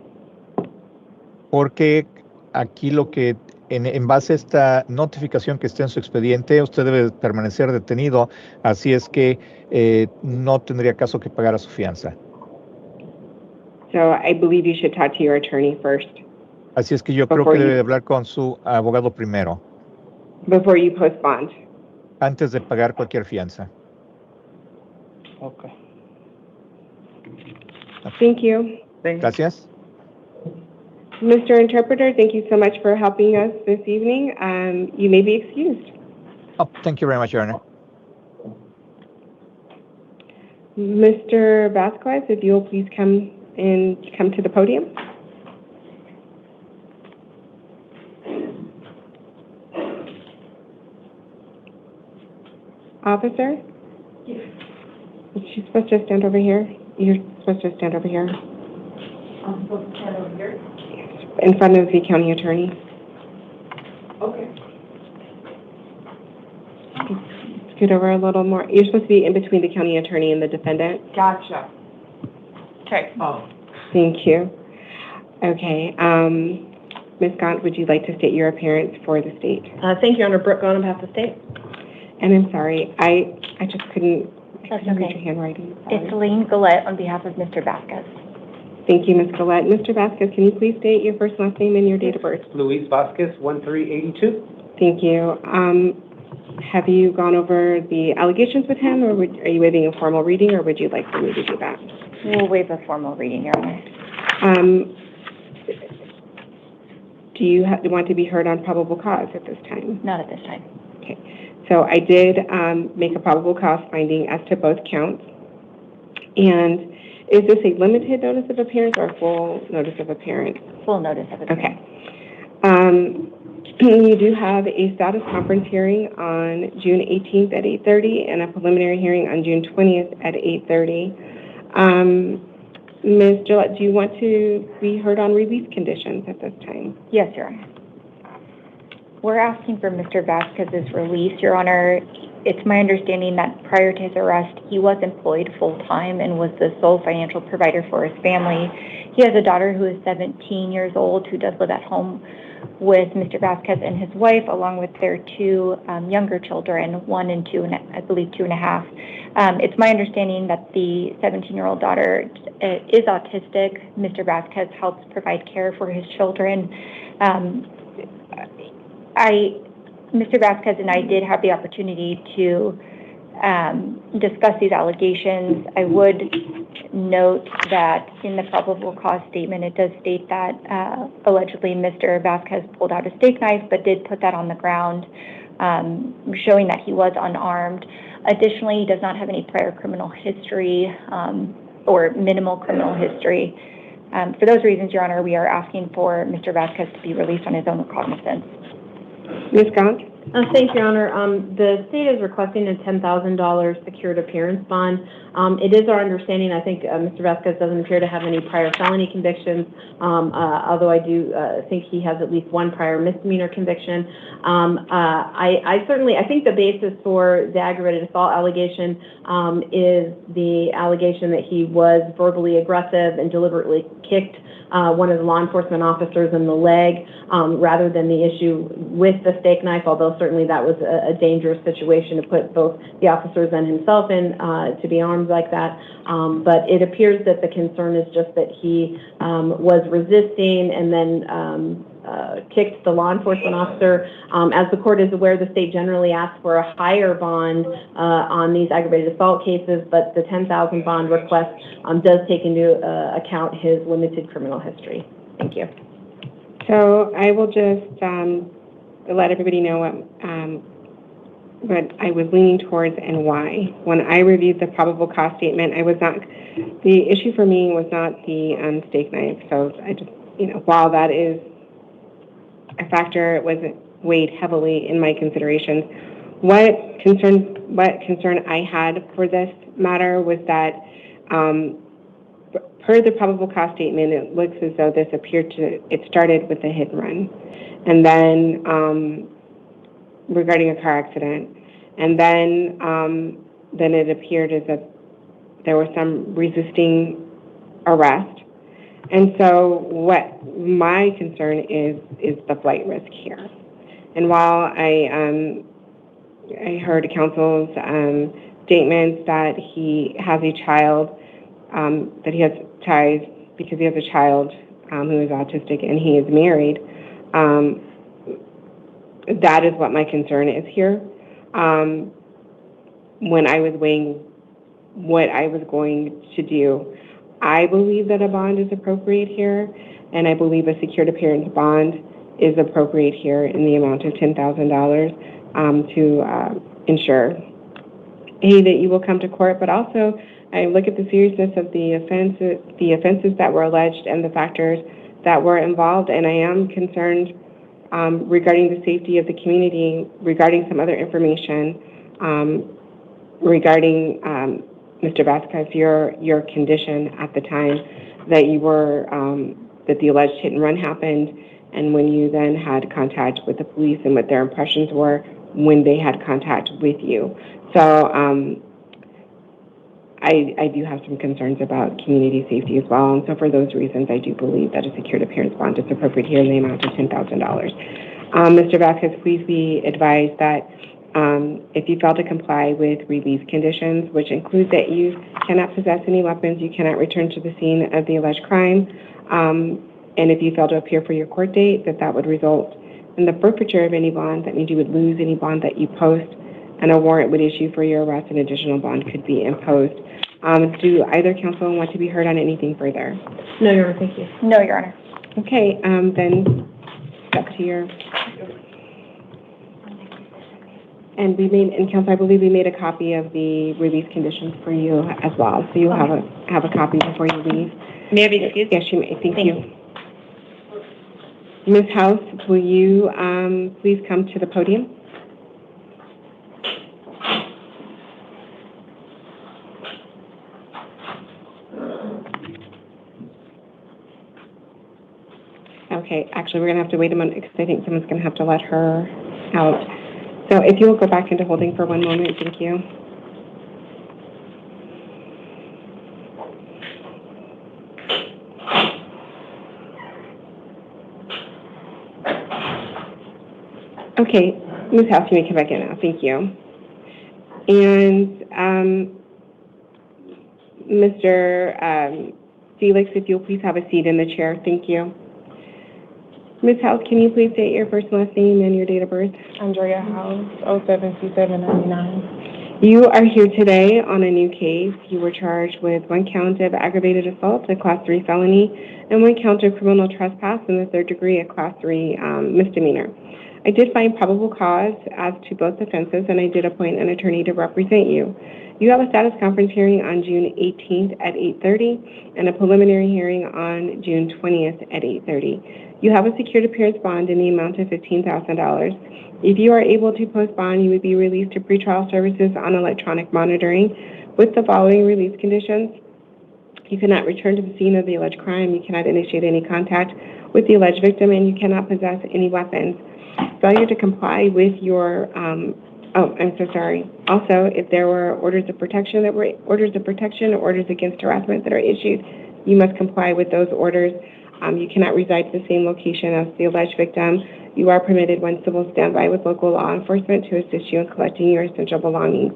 Speaker 8: Porque aquí lo que, en base a esta notificación que está en su expediente, usted debe permanecer detenido, así es que no tendría caso que pagara su fianza.
Speaker 16: So I believe you should talk to your attorney first.
Speaker 8: Así es que yo creo que debe hablar con su abogado primero.
Speaker 16: Before you post bond.
Speaker 8: Antes de pagar cualquier fianza.
Speaker 19: Okay.
Speaker 16: Thank you.
Speaker 8: Gracias.
Speaker 16: Mr. Interpreter, thank you so much for helping us this evening. You may be excused.
Speaker 8: Oh, thank you very much, Your Honor.
Speaker 16: Mr. Vasquez, if you'll please come to the podium. Officer? She's supposed to stand over here. You're supposed to stand over here.
Speaker 1: I'm supposed to stand over here?
Speaker 16: In front of the county attorney.
Speaker 1: Okay.
Speaker 16: Scoot over a little more. You're supposed to be in between the county attorney and the defendant.
Speaker 1: Gotcha. Okay. Oh.
Speaker 16: Thank you. Okay. Ms. Gaunt, would you like to state your appearance for the state?
Speaker 5: Thank you, Honor. Brooke Gaunt on behalf of the state.
Speaker 16: And I'm sorry, I just couldn't
Speaker 20: That's
Speaker 16: read
Speaker 20: okay.
Speaker 16: your handwriting. Sorry.
Speaker 20: It's Elaine Gillette on behalf of Mr. Vasquez.
Speaker 16: Thank you, Ms. Gillette. Mr. Vasquez, can you please state your first, last name, and your date of birth?
Speaker 2: Luis Vasquez, 1382.
Speaker 16: Thank you. Have you gone over the allegations with him, or are you waiving a formal reading, or would you like for me to do that?
Speaker 20: We'll waive a formal reading, Your Honor.
Speaker 16: Do you want to be heard on probable cause at this time?
Speaker 20: Not at this time.
Speaker 16: Okay. So I did make a probable cause finding as to both counts. And is this a limited notice of appearance or a full notice of appearance?
Speaker 20: Full notice of appearance.
Speaker 16: Okay. You do have a status conference hearing on June 18th at 8:30 and a preliminary hearing on June 20th at 8:30. Ms. Gillette, do you want to be heard on release conditions at this time?
Speaker 20: Yes, Your Honor. We're asking for Mr. Vasquez's release, Your Honor. It's my understanding that prior to his arrest, he was employed full-time and was the sole financial provider for his family. He has a daughter who is 17 years old who does live at home with Mr. Vasquez and his wife, along with their two younger children, 1 and 2, and I believe 2.5. It's my understanding that the 17-year-old daughter is autistic. Mr. Vasquez helps provide care for his children. Mr. Vasquez and I did have the opportunity to discuss these allegations. I would note that in the probable cause statement, it does state that allegedly Mr. Vasquez pulled out a steak knife, but did put that on the ground, showing that he was unarmed. Additionally, he does not have any prior criminal history or minimal criminal history. For those reasons, Your Honor, we are asking for Mr. Vasquez to be released on his own recognizance.
Speaker 16: Ms. Gaunt?
Speaker 5: Thank you, Your Honor. The state is requesting a $10,000 secured appearance bond. It is our understanding, I think Mr. Vasquez doesn't appear to have any prior felony convictions, although I do think he has at least one prior misdemeanor conviction. I think the basis for the aggravated assault allegation is the allegation that he was verbally aggressive and deliberately kicked one of the law enforcement officers in the leg, rather than the issue with the steak knife, although certainly that was a dangerous situation to put both the officers and himself in, to be armed like that. But it appears that the concern is just that he was resisting and then kicked the law enforcement officer. As the court is aware, the state generally asks for a higher bond on these aggravated assault cases, but the $10,000 bond request does take into account his limited criminal history. Thank you.
Speaker 16: So I will just let everybody know what I was leaning towards and why. When I reviewed the probable cause statement, the issue for me was not the steak knife. So I just, while that is a factor, it wasn't weighed heavily in my considerations. What concern I had for this matter was that per the probable cause statement, it looks as though it started with a hit and run, and then regarding a car accident, and then it appeared as if there was some resisting arrest. And so what my concern is the flight risk here. And while I heard counsel's statements that he has a child, that he has ties because he has a child who is autistic and he is married, that is what my concern is here. When I was weighing what I was going to do, I believe that a bond is appropriate here, and I believe a secured appearance bond is appropriate here in the amount of $10,000 to ensure, that you will come to court, but also I look at the seriousness of the offenses that were alleged and the factors that were involved, and I am concerned regarding the safety of the community, regarding some other information, regarding Mr. Vasquez, your condition at the time that you were, that the alleged hit and run happened, and when you then had contact with the police and what their impressions were when they had contact with you. So I do have some concerns about community safety as well, and so for those reasons, I do believe that a secured appearance bond is appropriate here in the amount of $10,000. Mr. Vasquez, please be advised that if you fail to comply with release conditions, which include that you cannot possess any weapons, you cannot return to the scene of the alleged crime, and if you fail to appear for your court date, that would result in the forfeiture of any bond. That means you would lose any bond that you post, and a warrant would issue for your arrest, and additional bond could be imposed. Do either counsel want to be heard on anything further?
Speaker 5: No, Your Honor, thank you.
Speaker 20: No, Your Honor.
Speaker 16: Okay, then up to your... And counsel, I believe we made a copy of the release conditions for you as well, so you'll have a copy before you leave.
Speaker 5: May I be excused?
Speaker 16: Yes, you may. Thank you. Ms. House, will you please come to the podium? Okay, actually, we're going to have to wait a moment because I think someone's going to have to let her out. So if you will go back into holding for one moment, thank you. Okay, Ms. House, you may come back in now. Thank you. And Mr. Felix, if you'll please have a seat in the chair. Thank you. Ms. House, can you please state your first and last name and your date of birth?
Speaker 21: Andrea House, 07C799.
Speaker 16: You are here today on a new case. You were charged with 1 count of aggravated assault, a Class 3 felony, and 1 count of criminal trespass in the 3rd degree, a Class 3 misdemeanor. I did find probable cause as to both offenses, and I did appoint an attorney to represent you. You have a status conference hearing on June 18th at 8:30 and a preliminary hearing on June 20th at 8:30. You have a secured appearance bond in the amount of $15,000. If you are able to post bond, you would be released to pretrial services on electronic monitoring with the following release conditions. You cannot return to the scene of the alleged crime, you cannot initiate any contact with the alleged victim, and you cannot possess any weapons. Failure to comply with your, Also, if there were orders of protection or orders against harassment that are issued, you must comply with those orders. You cannot reside at the same location as the alleged victim. You are permitted one civil standby with local law enforcement to assist you in collecting your essential belongings.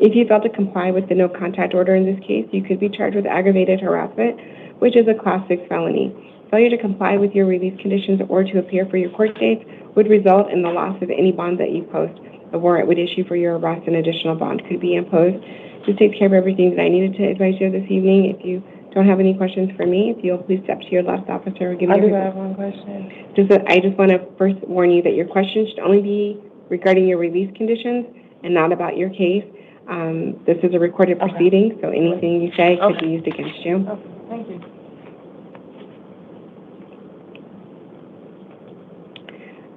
Speaker 16: If you fail to comply with the no contact order in this case, you could be charged with aggravated harassment, which is a Class 6 felony. Failure to comply with your release conditions or to appear for your court dates would result in the loss of any bond that you post. A warrant would issue for your arrest and additional bond could be imposed. This takes care of everything that I needed to advise you this evening. If you don't have any questions for me, if you'll please step to your left officer or give me
Speaker 21: I
Speaker 16: your
Speaker 21: do have one question.
Speaker 16: I just want to first warn you that your questions should only be regarding your release conditions and not about your case. This is a recorded proceeding, so anything you say could be used against you.
Speaker 21: Okay, thank you.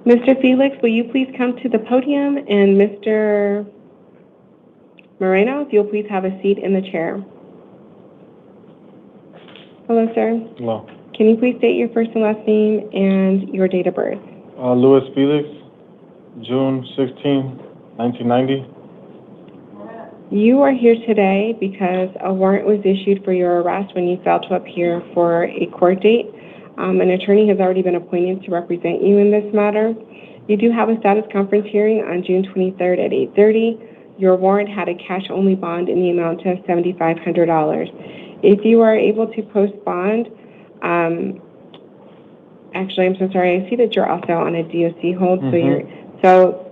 Speaker 16: Mr. Felix, will you please come to the podium? And Mr. Moreno, if you'll please have a seat in the chair. Hello, sir.
Speaker 11: Hello.
Speaker 16: Can you please state your first and last name and your date of birth?
Speaker 11: Louis Felix, June 16, 1990.
Speaker 16: You are here today because a warrant was issued for your arrest when you failed to appear for a court date. An attorney has already been appointed to represent you in this matter. You do have a status conference hearing on June 23rd at 8:30. Your warrant had a cash-only bond in the amount of $7,500. If you are able to post bond, actually, I'm so sorry, I see that you're also on a DOC hold, so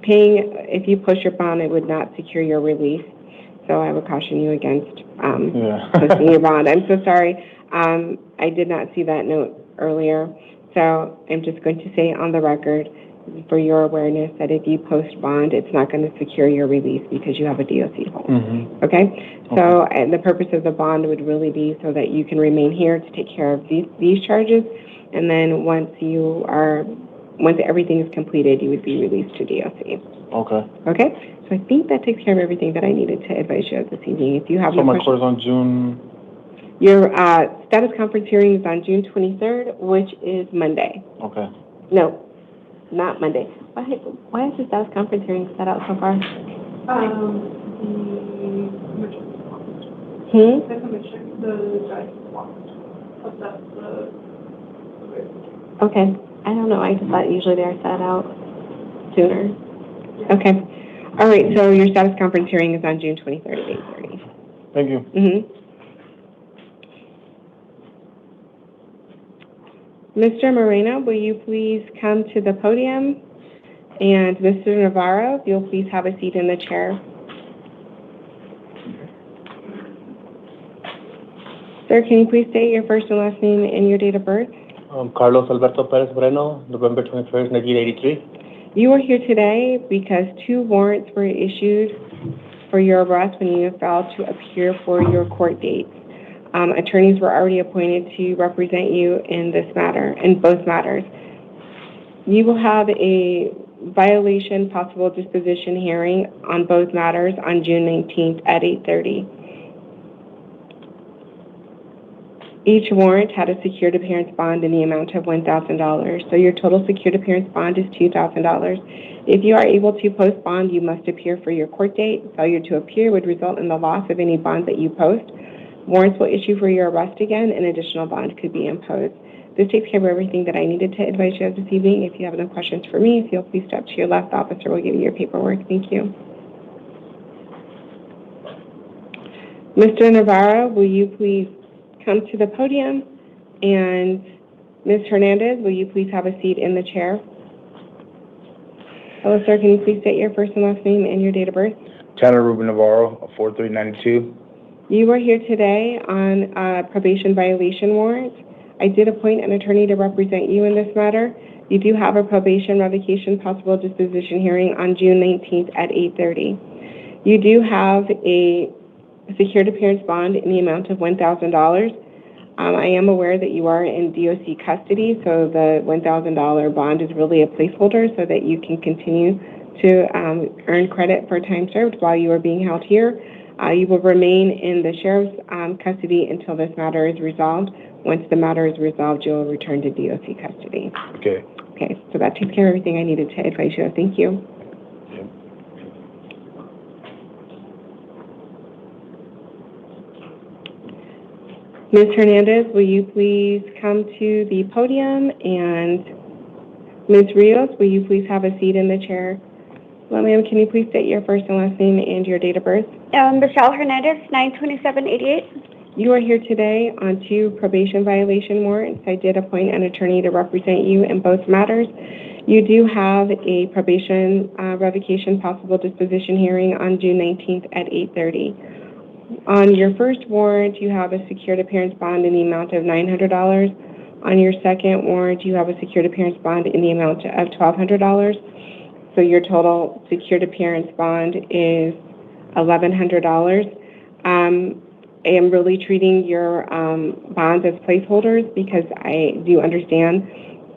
Speaker 16: if you post your bond, it would not secure your release. So I would caution you against posting your bond. I'm so sorry. I did not see that note earlier. So I'm just going to say on the record for your awareness that if you post bond, it's not going to secure your release because you have a DOC hold. Okay? So and the purpose of the bond would really be so that you can remain here to take care of these charges. And then once everything is completed, you would be released to DOC.
Speaker 11: Okay.
Speaker 16: Okay? So I think that takes care of everything that I needed to advise you of this evening. If you have
Speaker 11: So
Speaker 16: no
Speaker 11: my
Speaker 16: questions.
Speaker 11: court's on June...
Speaker 16: Your status conference hearing is on June 23rd, which is Monday.
Speaker 11: Okay.
Speaker 16: No, not Monday. Why is the status conference hearing set out so far? Okay. I don't know. I just thought usually they are set out sooner. Okay. All right. So your status conference hearing is on June 23rd at 8:30.
Speaker 11: Thank you.
Speaker 16: Mr. Moreno, will you please come to the podium? And Mr. Navarro, if you'll please have a seat in the chair. Sir, can you please state your first and last name and your date of birth?
Speaker 22: Carlos Alberto Perez Moreno, November 21st, 1983.
Speaker 16: You are here today because 2 warrants were issued for your arrest when you failed to appear for your court dates. Attorneys were already appointed to represent you in both matters. You will have a violation possible disposition hearing on both matters on June 19th at 8:30. Each warrant had a secured appearance bond in the amount of $1,000. So your total secured appearance bond is $2,000. If you are able to post bond, you must appear for your court date. Failure to appear would result in the loss of any bond that you post. Warrants will issue for your arrest again, and additional bond could be imposed. This takes care of everything that I needed to advise you of this evening. If you have no questions for me, if you'll please step to your left, officer will give you your paperwork. Thank you. Mr. Navarro, will you please come to the podium? And Ms. Hernandez, will you please have a seat in the chair? Hello, sir. Can you please state your first and last name and your date of birth?
Speaker 17: Tanner Ruben Navarro, 4392.
Speaker 16: You are here today on a probation violation warrant. I did appoint an attorney to represent you in this matter. You do have a probation revocation possible disposition hearing on June 19th at 8:30. You do have a secured appearance bond in the amount of $1,000. I am aware that you are in DOC custody, so the $1,000 bond is really a placeholder so that you can continue to earn credit for time served while you are being held here. You will remain in the sheriff's custody until this matter is resolved. Once the matter is resolved, you will return to DOC custody.
Speaker 17: Okay.
Speaker 16: Okay, so that takes care of everything I needed to advise you of. Thank you. Ms. Hernandez, will you please come to the podium? And Ms. Rios, will you please have a seat in the chair? Well, ma'am, can you please state your first and last name and your date of birth?
Speaker 4: Michelle Hernandez, 92788.
Speaker 16: You are here today on 2 probation violation warrants. I did appoint an attorney to represent you in both matters. You do have a probation revocation possible disposition hearing on June 19th at 8:30. On your first warrant, you have a secured appearance bond in the amount of $900. On your second warrant, you have a secured appearance bond in the amount of $1,200. So your total secured appearance bond is $1,100. I am really treating your bonds as placeholders because I do understand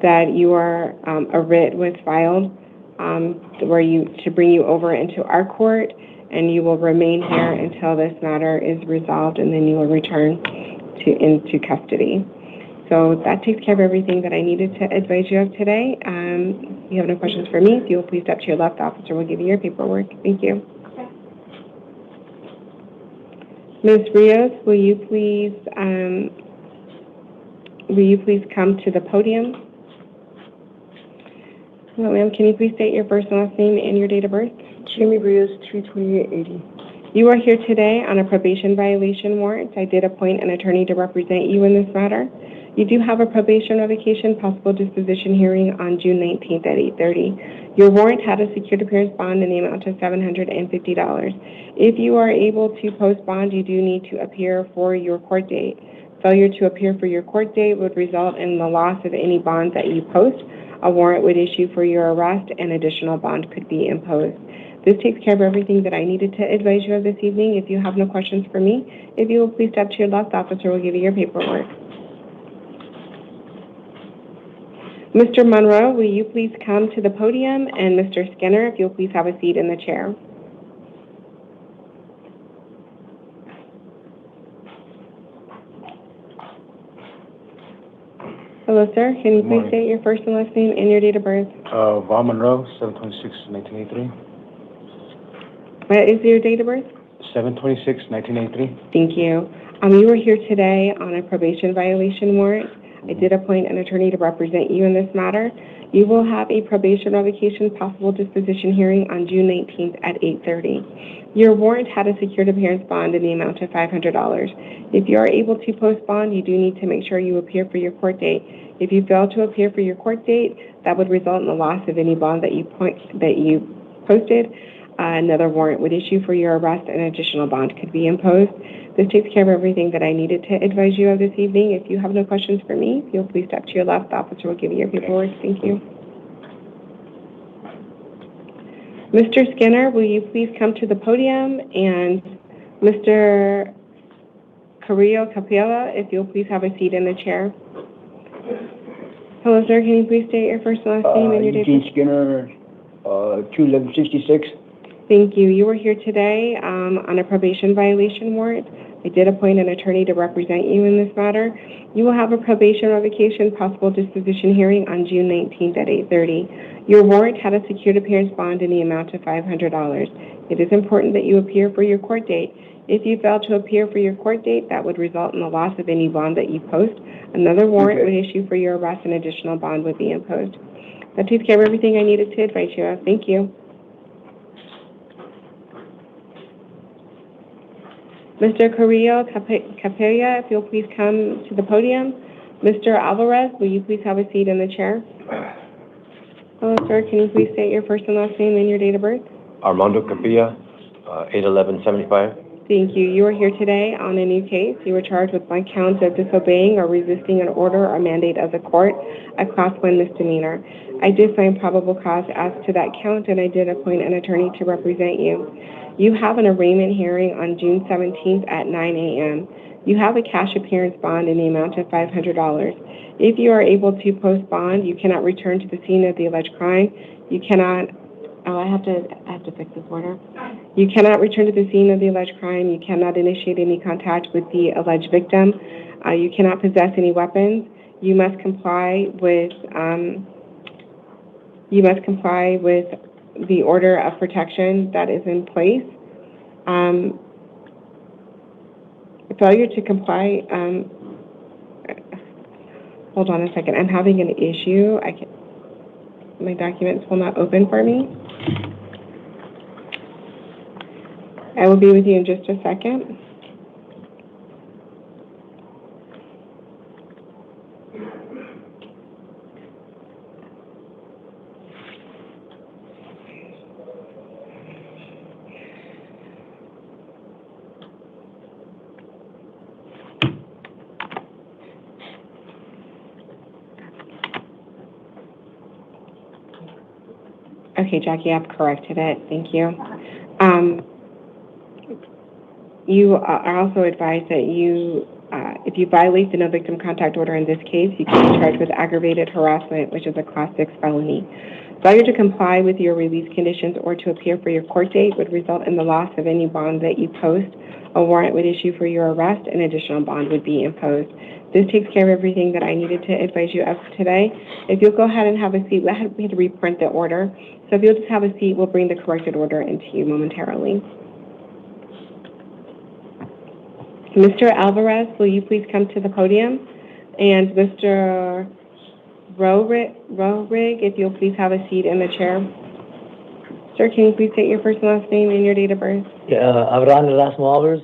Speaker 16: that you are a writ was filed to bring you over into our court, and you will remain here until this matter is resolved, and then you will return into custody. So that takes care of everything that I needed to advise you of today. If you have no questions for me, if you will please step to your left, the officer will give you your paperwork. Thank you. Ms. Rios, will you please come to the podium? Hello, ma'am. Can you please state your first and last name and your date of birth?
Speaker 21: Jamie Rios, 32880.
Speaker 16: You are here today on a probation violation warrant. I did appoint an attorney to represent you in this matter. You do have a probation revocation possible disposition hearing on June 19th at 8:30. Your warrant had a secured appearance bond in the amount of $750. If you are able to post bond, you do need to appear for your court date. Failure to appear for your court date would result in the loss of any bond that you post. A warrant would issue for your arrest, and additional bond could be imposed. This takes care of everything that I needed to advise you of this evening. If you have no questions for me, if you will please step to your left, the officer will give you your paperwork. Mr. Monroe, will you please come to the podium? And Mr. Skinner, if you'll please have a seat in the chair. Hello, sir. Can you please state your first and last name and your date of birth?
Speaker 14: Val Monroe, 7/26/1983.
Speaker 16: What is your date of birth?
Speaker 14: 7/26/1983.
Speaker 16: Thank you. You are here today on a probation violation warrant. I did appoint an attorney to represent you in this matter. You will have a probation revocation possible disposition hearing on June 19th at 8:30. Your warrant had a secured appearance bond in the amount of $500. If you are able to post bond, you do need to make sure you appear for your court date. If you fail to appear for your court date, that would result in the loss of any bond that you posted. Another warrant would issue for your arrest, and additional bond could be imposed. This takes care of everything that I needed to advise you of this evening. If you have no questions for me, if you'll please step to your left, the officer will give you your paperwork. Thank you. Mr. Skinner, will you please come to the podium? And Mr. Carrillo Capella, if you'll please have a seat in the chair. Hello, sir. Can you please state your first and last name and your date?
Speaker 17: Eugene Skinner, 21166.
Speaker 16: Thank you. You were here today on a probation violation warrant. I did appoint an attorney to represent you in this matter. You will have a probation revocation possible disposition hearing on June 19th at 8:30. Your warrant had a secured appearance bond in the amount of $500. It is important that you appear for your court date. If you fail to appear for your court date, that would result in the loss of any bond that you post. Another warrant would issue for your arrest, and additional bond would be imposed. That takes care of everything I needed to advise you of. Thank you. Mr. Carrillo Capella, if you'll please come to the podium. Mr. Alvarez, will you please have a seat in the chair? Hello, sir. Can you please state your first and last name and your date of birth?
Speaker 12: Armando Capilla, 8/11/75.
Speaker 16: Thank you. You are here today on a new case. You were charged with 1 count of disobeying or resisting an order or mandate of the court, a Class 1 misdemeanor. I did find probable cause as to that count, and I did appoint an attorney to represent you. You have an arraignment hearing on June 17th at 9 a.m. You have a cash appearance bond in the amount of $500. If you are able to post bond, you cannot return to the scene of the alleged crime. You cannot, I have to fix this order. You cannot return to the scene of the alleged crime. You cannot initiate any contact with the alleged victim. You cannot possess any weapons. You must comply with the order of protection that is in place. Failure to comply, hold on a second, I'm having an issue. My documents will not open for me. I will be with you in just a second. Okay, Jackie, I've corrected it. Thank you. You are also advised that if you violate the no victim contact order in this case, you can be charged with aggravated harassment, which is a Class 6 felony. Failure to comply with your release conditions or to appear for your court date would result in the loss of any bond that you post. A warrant would issue for your arrest, and additional bond would be imposed. This takes care of everything that I needed to advise you of today. If you'll go ahead and have a seat, we had to reprint the order. So if you'll just have a seat, we'll bring the corrected order into you momentarily. Mr. Alvarez, will you please come to the podium? And Mr. Rohrig, if you'll please have a seat in the chair. Sir, can you please state your first and last name and your date of birth?
Speaker 10: Yeah, Abraham Erasmo Alvarez.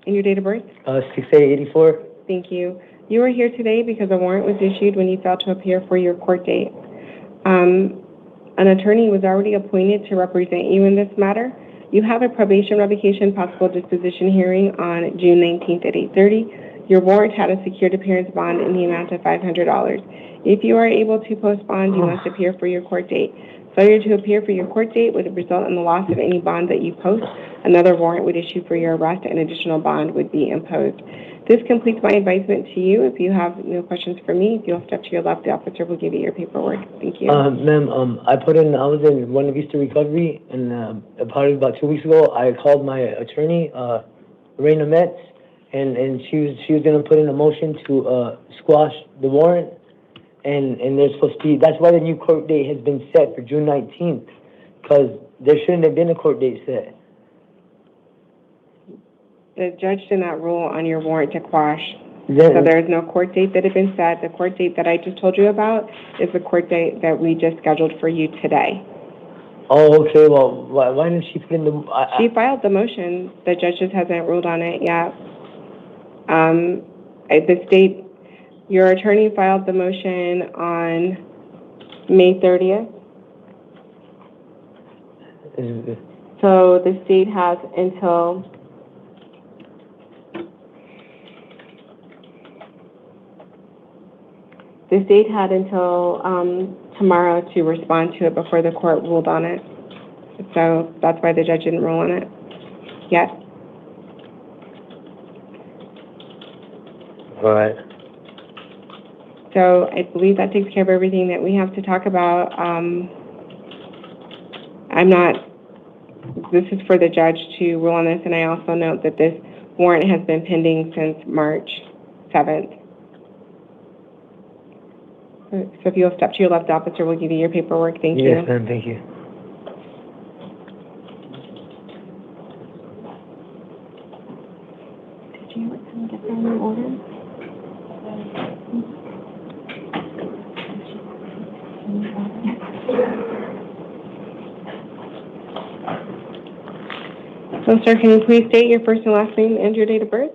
Speaker 16: And your date of birth?
Speaker 10: 6/8/84.
Speaker 16: Thank you. You are here today because a warrant was issued when you failed to appear for your court date. An attorney was already appointed to represent you in this matter. You have a probation revocation possible disposition hearing on June 19th at 8:30. Your warrant had a secured appearance bond in the amount of $500. If you are able to post bond, you must appear for your court date. Failure to appear for your court date would result in the loss of any bond that you post. Another warrant would issue for your arrest, and additional bond would be imposed. This completes my advisement to you. If you have no questions for me, if you'll step to your left, the officer will give you your paperwork. Thank you.
Speaker 10: Ma'am, I was in Buena Vista Recovery, and probably about 2 weeks ago, I called my attorney, Reina Metz, and she was going to put in a motion to squash the warrant, and there's supposed to be, that's why the new court date has been set for June 19th, because there shouldn't have been a court date set.
Speaker 16: The judge did not rule on your warrant to quash. So there is no court date that had been set. The court date that I just told you about is the court date that we just scheduled for you today.
Speaker 10: Oh, okay. Well, why didn't she put in the...
Speaker 16: She filed the motion. The judge just hasn't ruled on it yet. Your attorney filed the motion on May 30th. So the state has until... The state had until tomorrow to respond to it before the court ruled on it. So that's why the judge didn't rule on it yet.
Speaker 10: All right.
Speaker 16: So I believe that takes care of everything that we have to talk about. This is for the judge to rule on this, and I also note that this warrant has been pending since March 7th. So if you'll step to your left, officer will give you your paperwork. Thank you.
Speaker 10: Yes, ma'am. Thank you.
Speaker 16: Did you get that in order? So, sir, can you please state your first and last name and your date of birth?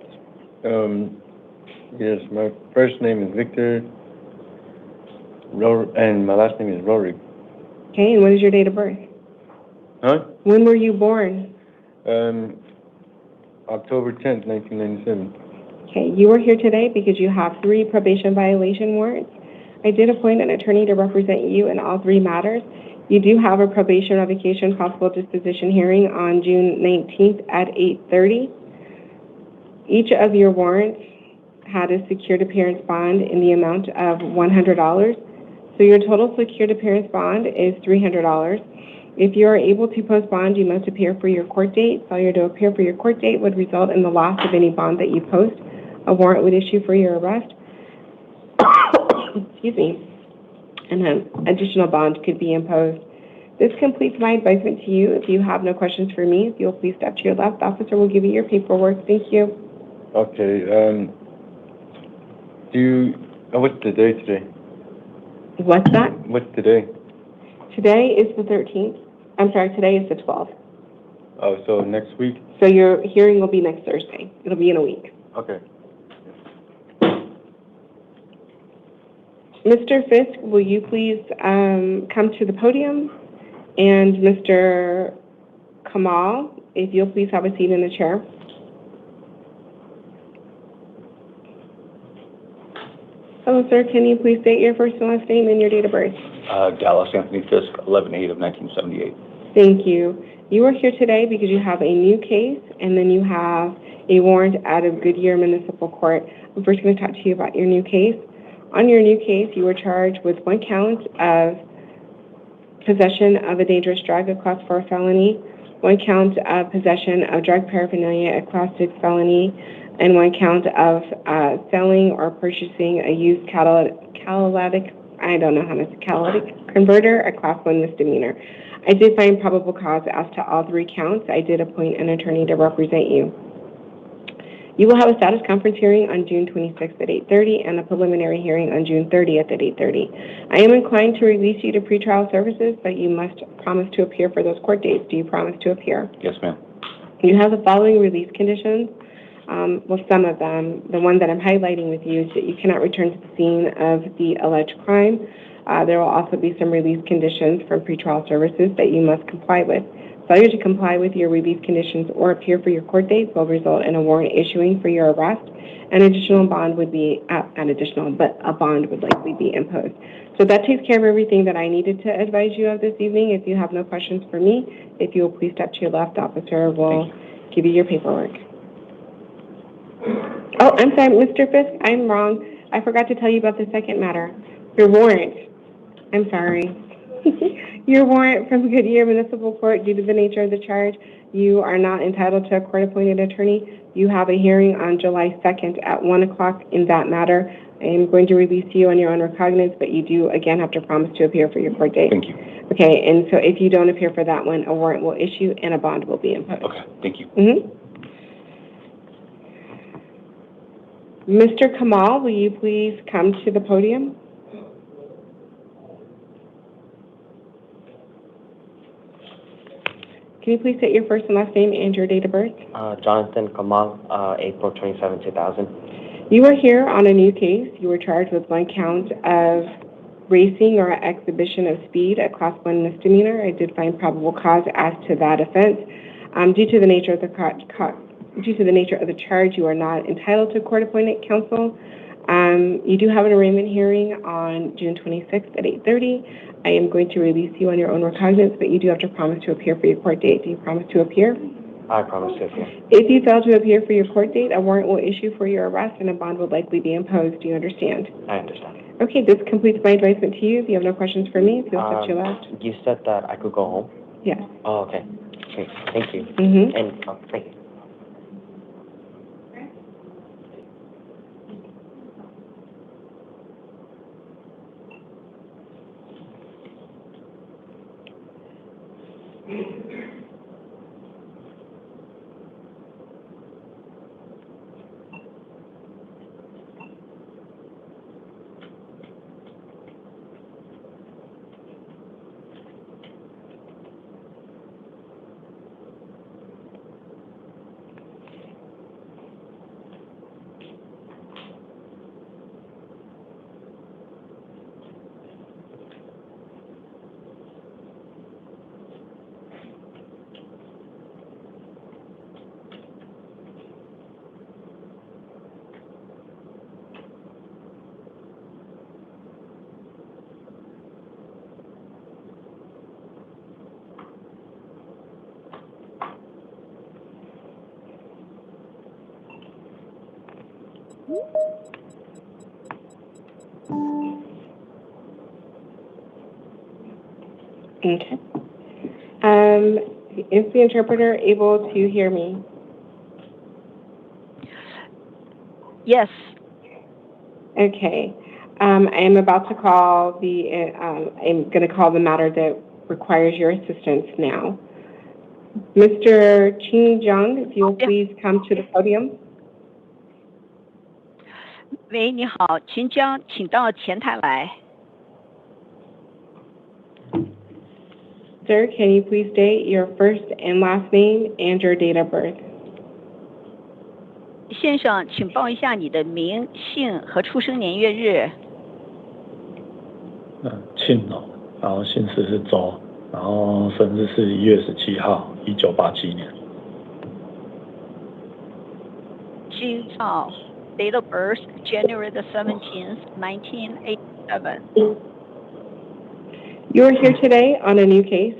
Speaker 11: Yes, my first name is Victor, and my last name is Rorik.
Speaker 16: Okay, and what is your date of birth?
Speaker 11: Huh?
Speaker 16: When were you born?
Speaker 11: October 10th, 1997.
Speaker 16: Okay, you are here today because you have 3 probation violation warrants. I did appoint an attorney to represent you in all 3 matters. You do have a probation revocation possible disposition hearing on June 19th at 8:30. Each of your warrants had a secured appearance bond in the amount of $100. So your total secured appearance bond is $300. If you are able to post bond, you must appear for your court date. Failure to appear for your court date would result in the loss of any bond that you post. A warrant would issue for your arrest. Excuse me. And an additional bond could be imposed. This completes my advisement to you. If you have no questions for me, if you'll please step to your left, the officer will give you your paperwork. Thank you.
Speaker 11: Okay, what's the day today?
Speaker 16: What's that?
Speaker 11: What's today?
Speaker 16: Today is the 13th. I'm sorry, today is the 12th.
Speaker 11: Oh, so next week?
Speaker 16: So your hearing will be next Thursday. It'll be in a week.
Speaker 11: Okay.
Speaker 16: Mr. Fisk, will you please come to the podium? And Mr. Kamal, if you'll please have a seat in the chair. Hello, sir. Can you please state your first and last name and your date of birth?
Speaker 12: Dallas Anthony Fisk, 11/8 of 1978.
Speaker 16: Thank you. You are here today because you have a new case, and then you have a warrant out of Goodyear Municipal Court. I'm first going to talk to you about your new case. On your new case, you were charged with 1 count of possession of a dangerous drug, a Class 4 felony, 1 count of possession of drug paraphernalia, a Class 6 felony, and 1 count of selling or purchasing a used catalytic converter, a Class 1 misdemeanor. I did find probable cause as to all 3 counts. I did appoint an attorney to represent you. You will have a status conference hearing on June 26th at 8:30 and a preliminary hearing on June 30th at 8:30. I am inclined to release you to pretrial services, but you must promise to appear for those court dates. Do you promise to appear?
Speaker 12: Yes, ma'am.
Speaker 16: You have the following release conditions. Well, some of them. The one that I'm highlighting with you is that you cannot return to the scene of the alleged crime. There will also be some release conditions from pretrial services that you must comply with. Failure to comply with your release conditions or appear for your court dates will result in a warrant issuing for your arrest. An additional bond would be, but a bond would likely be imposed. So that takes care of everything that I needed to advise you of this evening. If you have no questions for me, if you will please step to your left, officer will give you your paperwork. Oh, I'm sorry, Mr. Fisk, I'm wrong. I forgot to tell you about the second matter. Your warrant. I'm sorry. Your warrant from Goodyear Municipal Court, due to the nature of the charge, you are not entitled to a court-appointed attorney. You have a hearing on July 2nd at 1 o'clock in that matter. I am going to release you on your own recognizance, but you do, again, have to promise to appear for your court date.
Speaker 12: Thank you.
Speaker 16: Okay, and so if you don't appear for that one, a warrant will issue and a bond will be imposed.
Speaker 12: Okay, thank you.
Speaker 16: Mr. Kamal, will you please come to the podium? Can you please state your first and last name and your date of birth?
Speaker 6: Jonathan Kamal, April 27, 2000.
Speaker 16: You are here on a new case. You were charged with 1 count of racing or exhibition of speed, a Class 1 misdemeanor. I did find probable cause as to that offense. Due to the nature of the charge, you are not entitled to court-appointed counsel. You do have an arraignment hearing on June 26th at 8:30. I am going to release you on your own recognizance, but you do have to promise to appear for your court date. Do you promise to appear?
Speaker 6: I promise to appear.
Speaker 16: If you fail to appear for your court date, a warrant will issue for your arrest and a bond will likely be imposed. Do you understand?
Speaker 6: I understand.
Speaker 16: Okay, this completes my advisement to you. If you have no questions for me, if you'll step to your left.
Speaker 6: You said that I could go home?
Speaker 16: Yes.
Speaker 6: Oh, okay. Okay, thank you. And thank you.
Speaker 16: Okay. Is the interpreter able to hear me?
Speaker 7: Yes.
Speaker 16: Okay. I am about to call I'm going to call the matter that requires your assistance now. Mr. Qing Zhang, if you'll please come to the podium.
Speaker 7: 喂，你好，秦江，请到前台来。
Speaker 16: Sir, can you please state your first and last name and your date of birth?
Speaker 7: 先生，请报一下你的名、姓和出生年月日。
Speaker 13: 庆哦，然后姓氏是周，然后生日是1月17号，1987年。
Speaker 7: 清照 ，date of birth January the 17th, 1987.
Speaker 16: You are here today on a new case.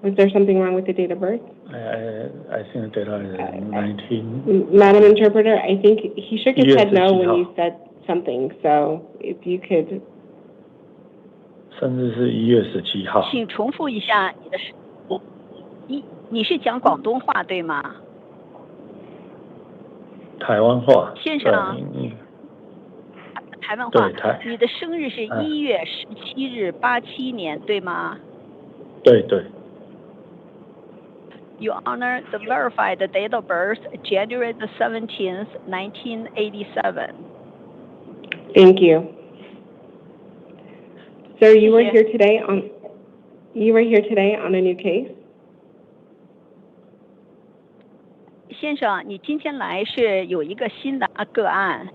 Speaker 16: Was there something wrong with the date of birth?
Speaker 13: I think the data is 19.
Speaker 16: Madam Interpreter, I think he shook his head no when you said something, so if you could.
Speaker 13: 生日是1月17号。
Speaker 7: 请重复一下你的。你是讲广东话对吗？
Speaker 13: 台湾话。
Speaker 7: 先生。台湾话。
Speaker 13: 对，
Speaker 7: 你的生日是1月17日87年对吗？
Speaker 13: 对对。
Speaker 7: You honor the verified date of birth, January the 17th, 1987.
Speaker 16: Thank you. Sir, you were here today on a new case?
Speaker 7: 先生，你今天来是有一个新的个案。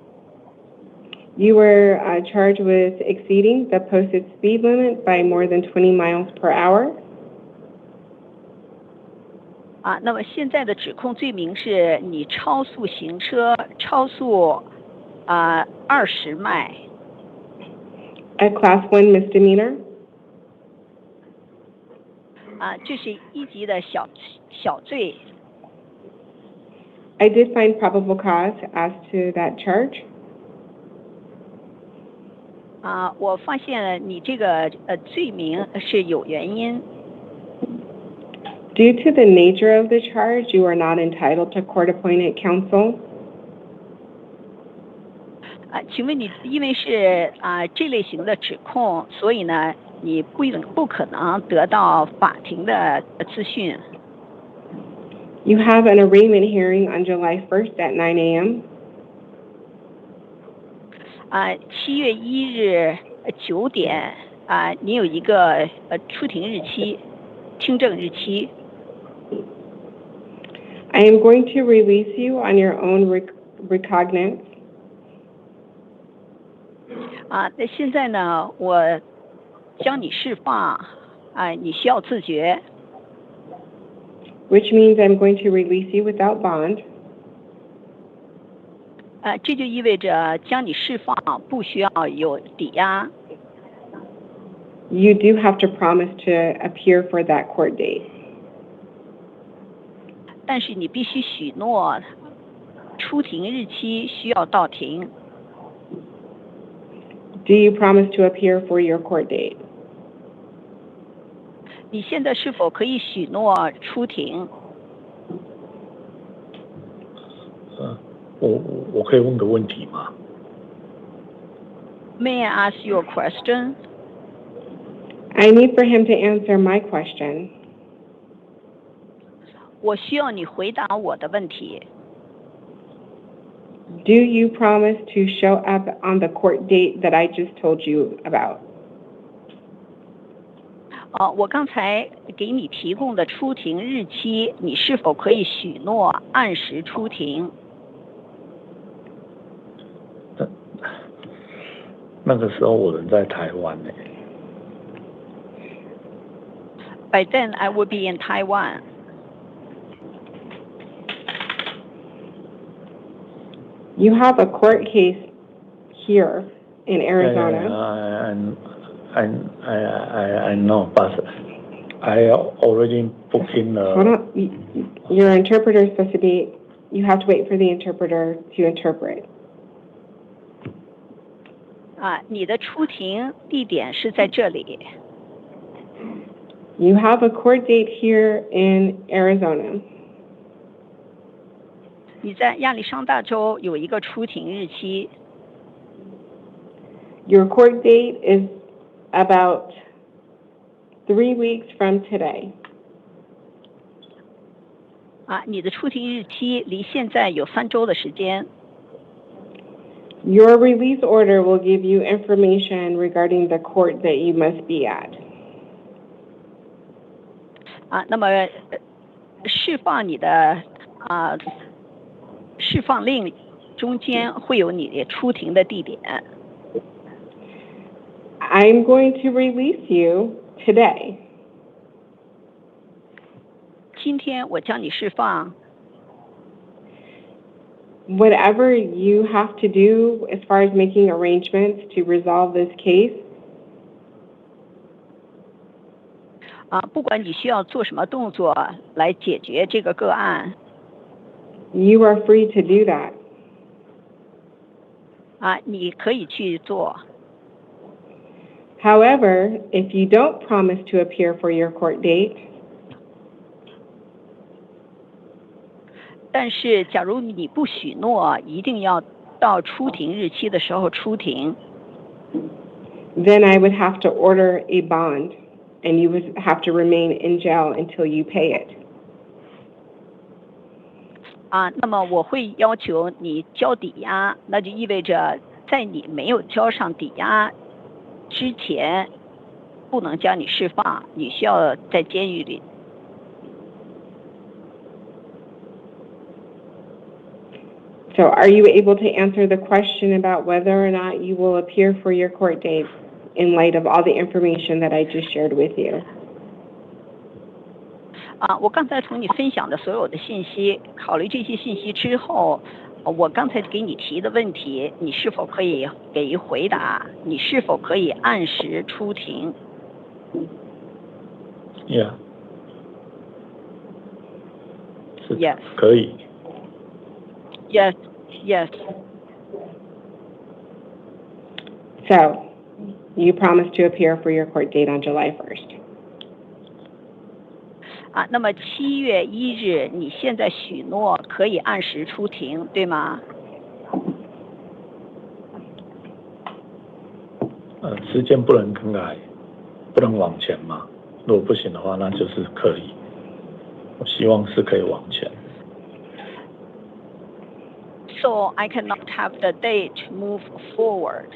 Speaker 16: You were charged with exceeding the posted speed limit by more than 20 miles per hour.
Speaker 7: 那么现在的指控罪名是你超速行车，超速20迈。
Speaker 16: A Class 1 misdemeanor.
Speaker 7: 这是1级的小罪。
Speaker 16: I did find probable cause as to that charge.
Speaker 7: 我发现你这个罪名是有原因。
Speaker 16: Due to the nature of the charge, you are not entitled to court-appointed counsel.
Speaker 7: 请问你因为是这类型的指控，所以呢，你不可能得到法庭的资讯。
Speaker 16: You have an arraignment hearing on July 1st at 9 a.m.
Speaker 7: 7月1日9点你有一个出庭日期、听证日期。
Speaker 16: I am going to release you on your own recognizance.
Speaker 7: 那现在呢，我将你释放，你需要自觉。
Speaker 16: Which means I'm going to release you without bond.
Speaker 7: 这就意味着将你释放不需要有抵押。
Speaker 16: You do have to promise to appear for that court date.
Speaker 7: 但是你必须许诺，出庭日期需要到庭。
Speaker 16: Do you promise to appear for your court date?
Speaker 7: 你现在是否可以许诺出庭？
Speaker 13: 我可以问个问题吗？
Speaker 7: May I ask you a question?
Speaker 16: I need for him to answer my question.
Speaker 7: 我需要你回答我的问题。
Speaker 16: Do you promise to show up on the court date that I just told you about?
Speaker 7: 我刚才给你提供的出庭日期，你是否可以许诺按时出庭？
Speaker 13: 那个时候我人在台湾呢。
Speaker 7: By then I will be in Taiwan.
Speaker 16: You have a court case here in Arizona.
Speaker 13: I know, but I already booked in the...
Speaker 16: Hold on. Your interpreter is supposed to be... You have to wait for the interpreter to interpret.
Speaker 7: 你的出庭地点是在这里。
Speaker 16: You have a court date here in Arizona.
Speaker 7: 你在亚利桑那州有一个出庭日期。
Speaker 16: Your court date is about 3 weeks from today.
Speaker 7: 你的出庭日期离现在有3周的时间。
Speaker 16: Your release order will give you information regarding the court that you must be at.
Speaker 7: 那么释放你的释放令中间会有你出庭的地点。
Speaker 16: I'm going to release you today.
Speaker 7: 今天我将你释放。
Speaker 16: Whatever you have to do as far as making arrangements to resolve this case.
Speaker 7: 不管你需要做什么动作来解决这个个案。
Speaker 16: You are free to do that.
Speaker 7: 你可以去做。
Speaker 16: However, if you don't promise to appear for your court date,
Speaker 7: 但是假如你不许诺一定要到出庭日期的时候出庭，
Speaker 16: then I would have to order a bond, and you would have to remain in jail until you pay it.
Speaker 7: 那么我会要求你交抵押，那就意味着在你没有交上抵押之前，不能将你释放，你需要在监狱里。
Speaker 16: So are you able to answer the question about whether or not you will appear for your court date in light of all the information that I just shared with you?
Speaker 7: 我刚才同你分享的所有的信息，考虑这些信息之后，我刚才给你提的问题，你是否可以给予回答？你是否可以按时出庭
Speaker 13: ？Yeah.
Speaker 7: Yes.
Speaker 13: 可以。
Speaker 7: Yes. Yes.
Speaker 16: So, you promise to appear for your court date on July 1st.
Speaker 7: 那么7月1日，你现在许诺可以按时出庭，对吗？
Speaker 13: 时间不能更改，不能往前嘛。如果不行的话，那就是可以。我希望是可以往前。
Speaker 7: So I cannot have the date move forward.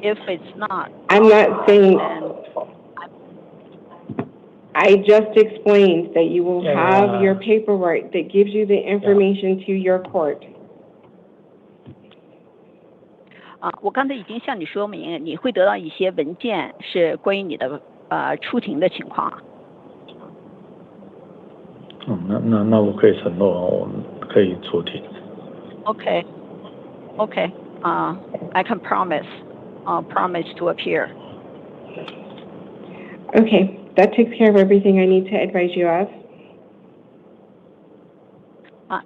Speaker 7: If it's not,
Speaker 16: I'm not saying. I just explained that you will have your paperwork that gives you the information to your court.
Speaker 7: 我刚才已经向你说明，你会得到一些文件，是关于你的出庭的情况。
Speaker 13: 那我可以承诺，我可以出庭。
Speaker 7: Okay. I can promise to appear.
Speaker 16: Okay, that takes care of everything I need to advise you of.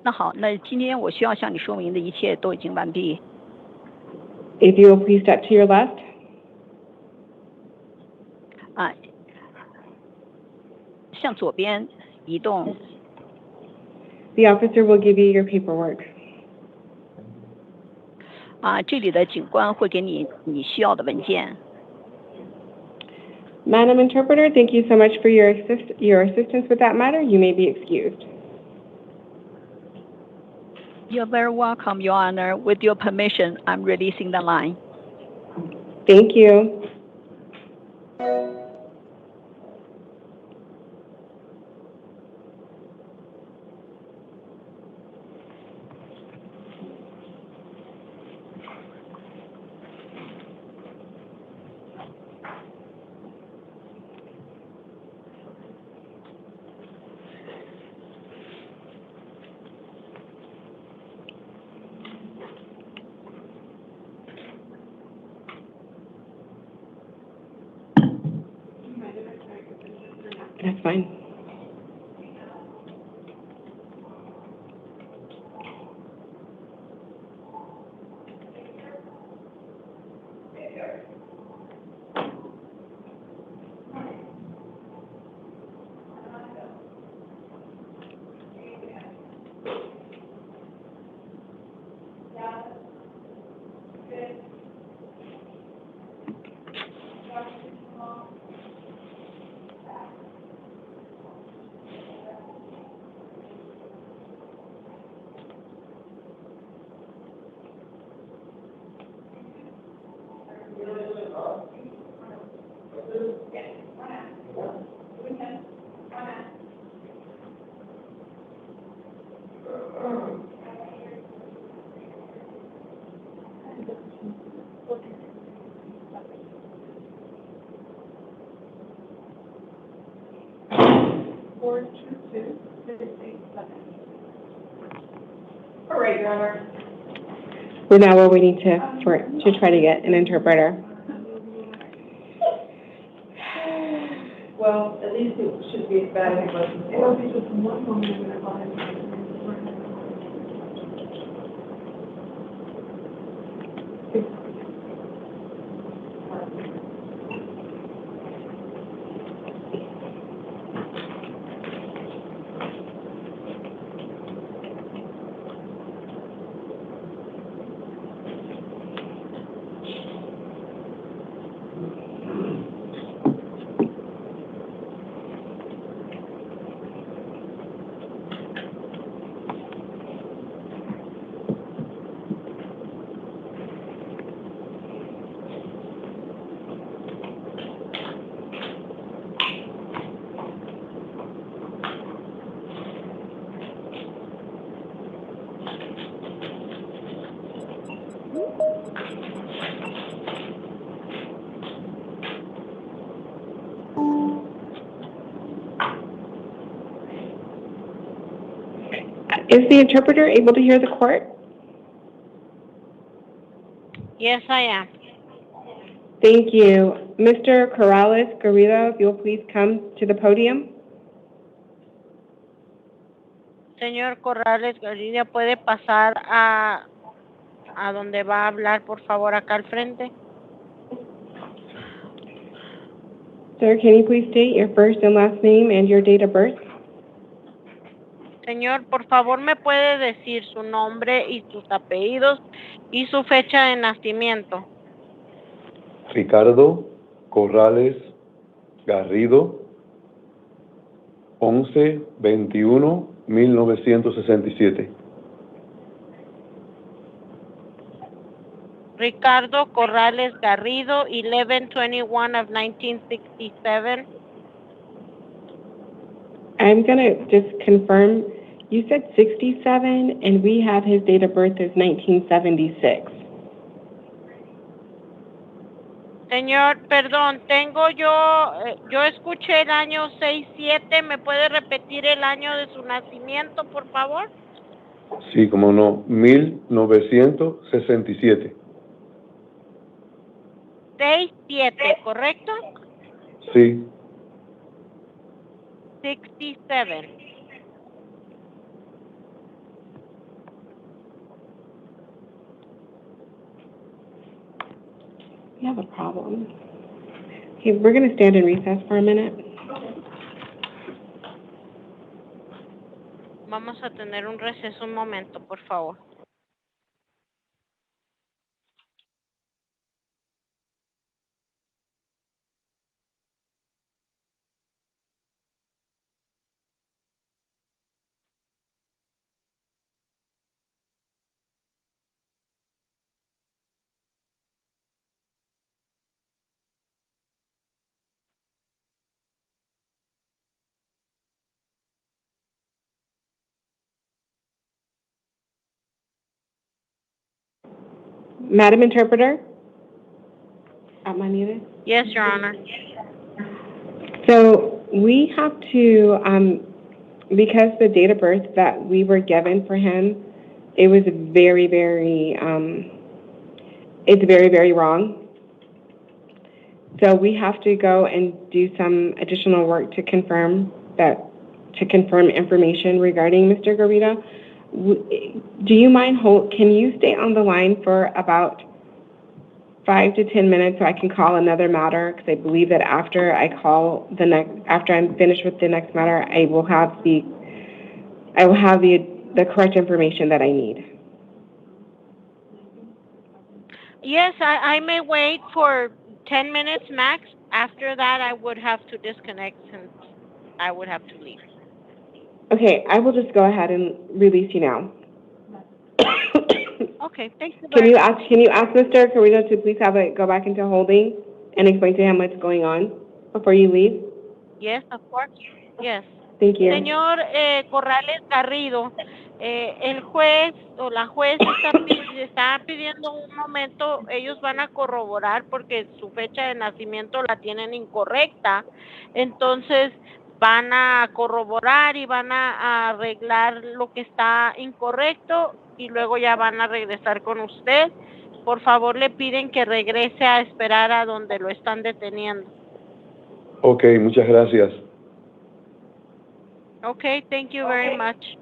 Speaker 7: 那好，那今天我需要向你说明的一切都已经完毕。
Speaker 16: If you will please step to your left.
Speaker 7: 向左边移动。
Speaker 16: The officer will give you your paperwork.
Speaker 7: 这里的警官会给你需要的文件。
Speaker 16: Madam Interpreter, thank you so much for your assistance with that matter. You may be excused.
Speaker 7: You're very welcome, Your Honor. With your permission, I'm releasing the line.
Speaker 16: Thank you. That's fine.
Speaker 1: All right, Your Honor.
Speaker 16: We're waiting to try to get an interpreter.
Speaker 1: Well, at least it should be as bad as it was before. It'll be just one moment.
Speaker 16: Is the interpreter able to hear the court?
Speaker 15: Yes, I am.
Speaker 16: Thank you. Mr. Garrido, if you'll please come to the podium.
Speaker 15: Señor Corrales Garcia, ¿puede pasar a donde va a hablar, por favor, acá al frente?
Speaker 16: Sir, can you please state your first and last name and your date of birth?
Speaker 15: Señor, por favor, ¿me puede decir su nombre y sus apellidos y su fecha de nacimiento?
Speaker 11: Ricardo Corrales Garrido, 11/21/1967.
Speaker 15: Ricardo Corrales Garrido, 11/21 of 1967.
Speaker 16: I'm going to just confirm. You said 67, and we have his date of birth as 1976.
Speaker 15: Señor, perdón, yo escuché el año 67, ¿me puede repetir el año de su nacimiento, por favor?
Speaker 11: Sí, como no, 1967.
Speaker 15: 67, ¿correcto?
Speaker 11: Sí.
Speaker 15: 67.
Speaker 16: We have a problem. Okay, we're going to stand in recess for a minute.
Speaker 15: Vamos a tener un receso un momento, por favor.
Speaker 16: Madam Interpreter? Manita?
Speaker 15: Yes, Your Honor.
Speaker 16: So we have to, because the date of birth that we were given for him, it was very, very, it's very, very wrong. So we have to go and do some additional work to confirm information regarding Mr. Garrido. Do you mind can you stay on the line for about 5 to 10 minutes so I can call another matter? Because I believe that after after I'm finished with the next matter, I will have the correct information that I need.
Speaker 15: Yes, I may wait for 10 minutes max. After that, I would have to disconnect since I would have to leave.
Speaker 16: Okay, I will just go ahead and release you now.
Speaker 15: Okay, thank you.
Speaker 16: Can you ask Mr. Garrido to please go back into holding and explain to him what's going on before you leave?
Speaker 15: Yes, of course. Yes.
Speaker 16: Thank you.
Speaker 15: Señor Corrales Garrido, el juez o la juez está pidiendo un momento, ellos van a corroborar porque su fecha de nacimiento la tienen incorrecta. Entonces, van a corroborar y van a arreglar lo que está incorrecto y luego ya van a regresar con usted. Por favor, le piden que regrese a esperar a donde lo están deteniendo.
Speaker 9: Ok, muchas gracias.
Speaker 15: Okay, thank you very much.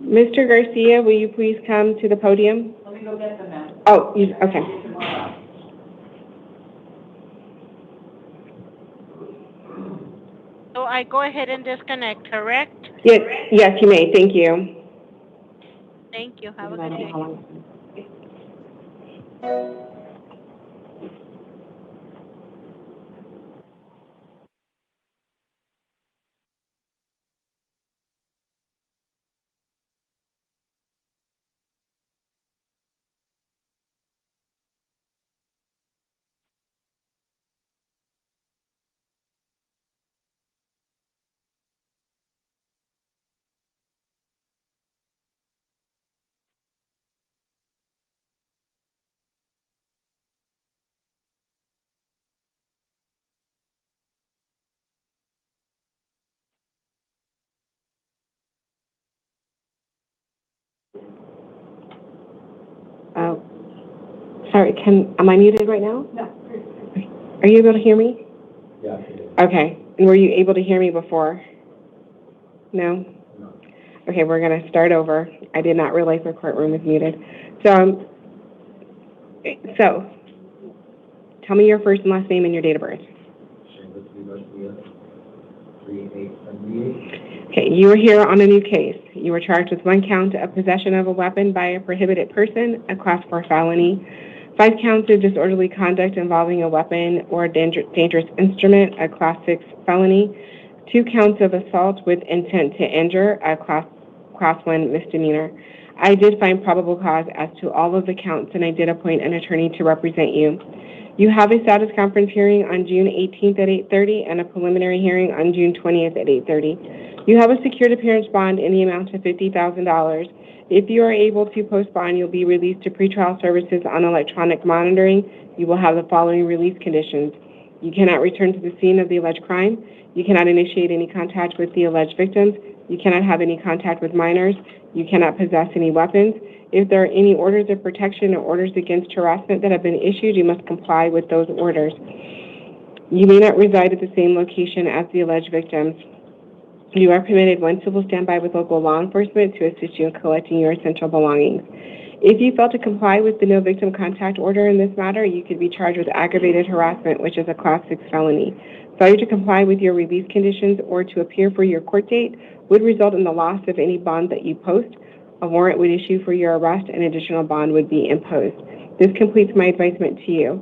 Speaker 16: Mr. Garcia, will you please come to the podium?
Speaker 1: Let me go get them now.
Speaker 16: Oh, okay.
Speaker 15: So I go ahead and disconnect, correct?
Speaker 16: Yes, you may. Thank you.
Speaker 15: Thank you. Have a good day.
Speaker 16: Sorry, am I muted right now?
Speaker 1: No.
Speaker 16: Are you able to hear me?
Speaker 2: Yeah.
Speaker 16: Okay. And were you able to hear me before? No? No. Okay, we're going to start over. I did not realize the courtroom was muted. So tell me your first and last name and your date of birth. Okay, you are here on a new case. You were charged with 1 count of possession of a weapon by a prohibited person, a Class 4 felony, 5 counts of disorderly conduct involving a weapon or dangerous instrument, a Class 6 felony, 2 counts of assault with intent to injure, a Class 1 misdemeanor. I did find probable cause as to all of the counts, and I did appoint an attorney to represent you. You have a status conference hearing on June 18th at 8:30 and a preliminary hearing on June 20th at 8:30. You have a secured appearance bond in the amount of $50,000. If you are able to post bond, you'll be released to pretrial services on electronic monitoring. You will have the following release conditions. You cannot return to the scene of the alleged crime. You cannot initiate any contact with the alleged victims. You cannot have any contact with minors. You cannot possess any weapons. If there are any orders of protection or orders against harassment that have been issued, you must comply with those orders. You may not reside at the same location as the alleged victims. You are permitted 1 civil standby with local law enforcement to assist you in collecting your essential belongings. If you fail to comply with the no victim contact order in this matter, you could be charged with aggravated harassment, which is a Class 6 felony. Failure to comply with your release conditions or to appear for your court date would result in the loss of any bond that you post. A warrant would issue for your arrest and additional bond would be imposed. This completes my advisement to you.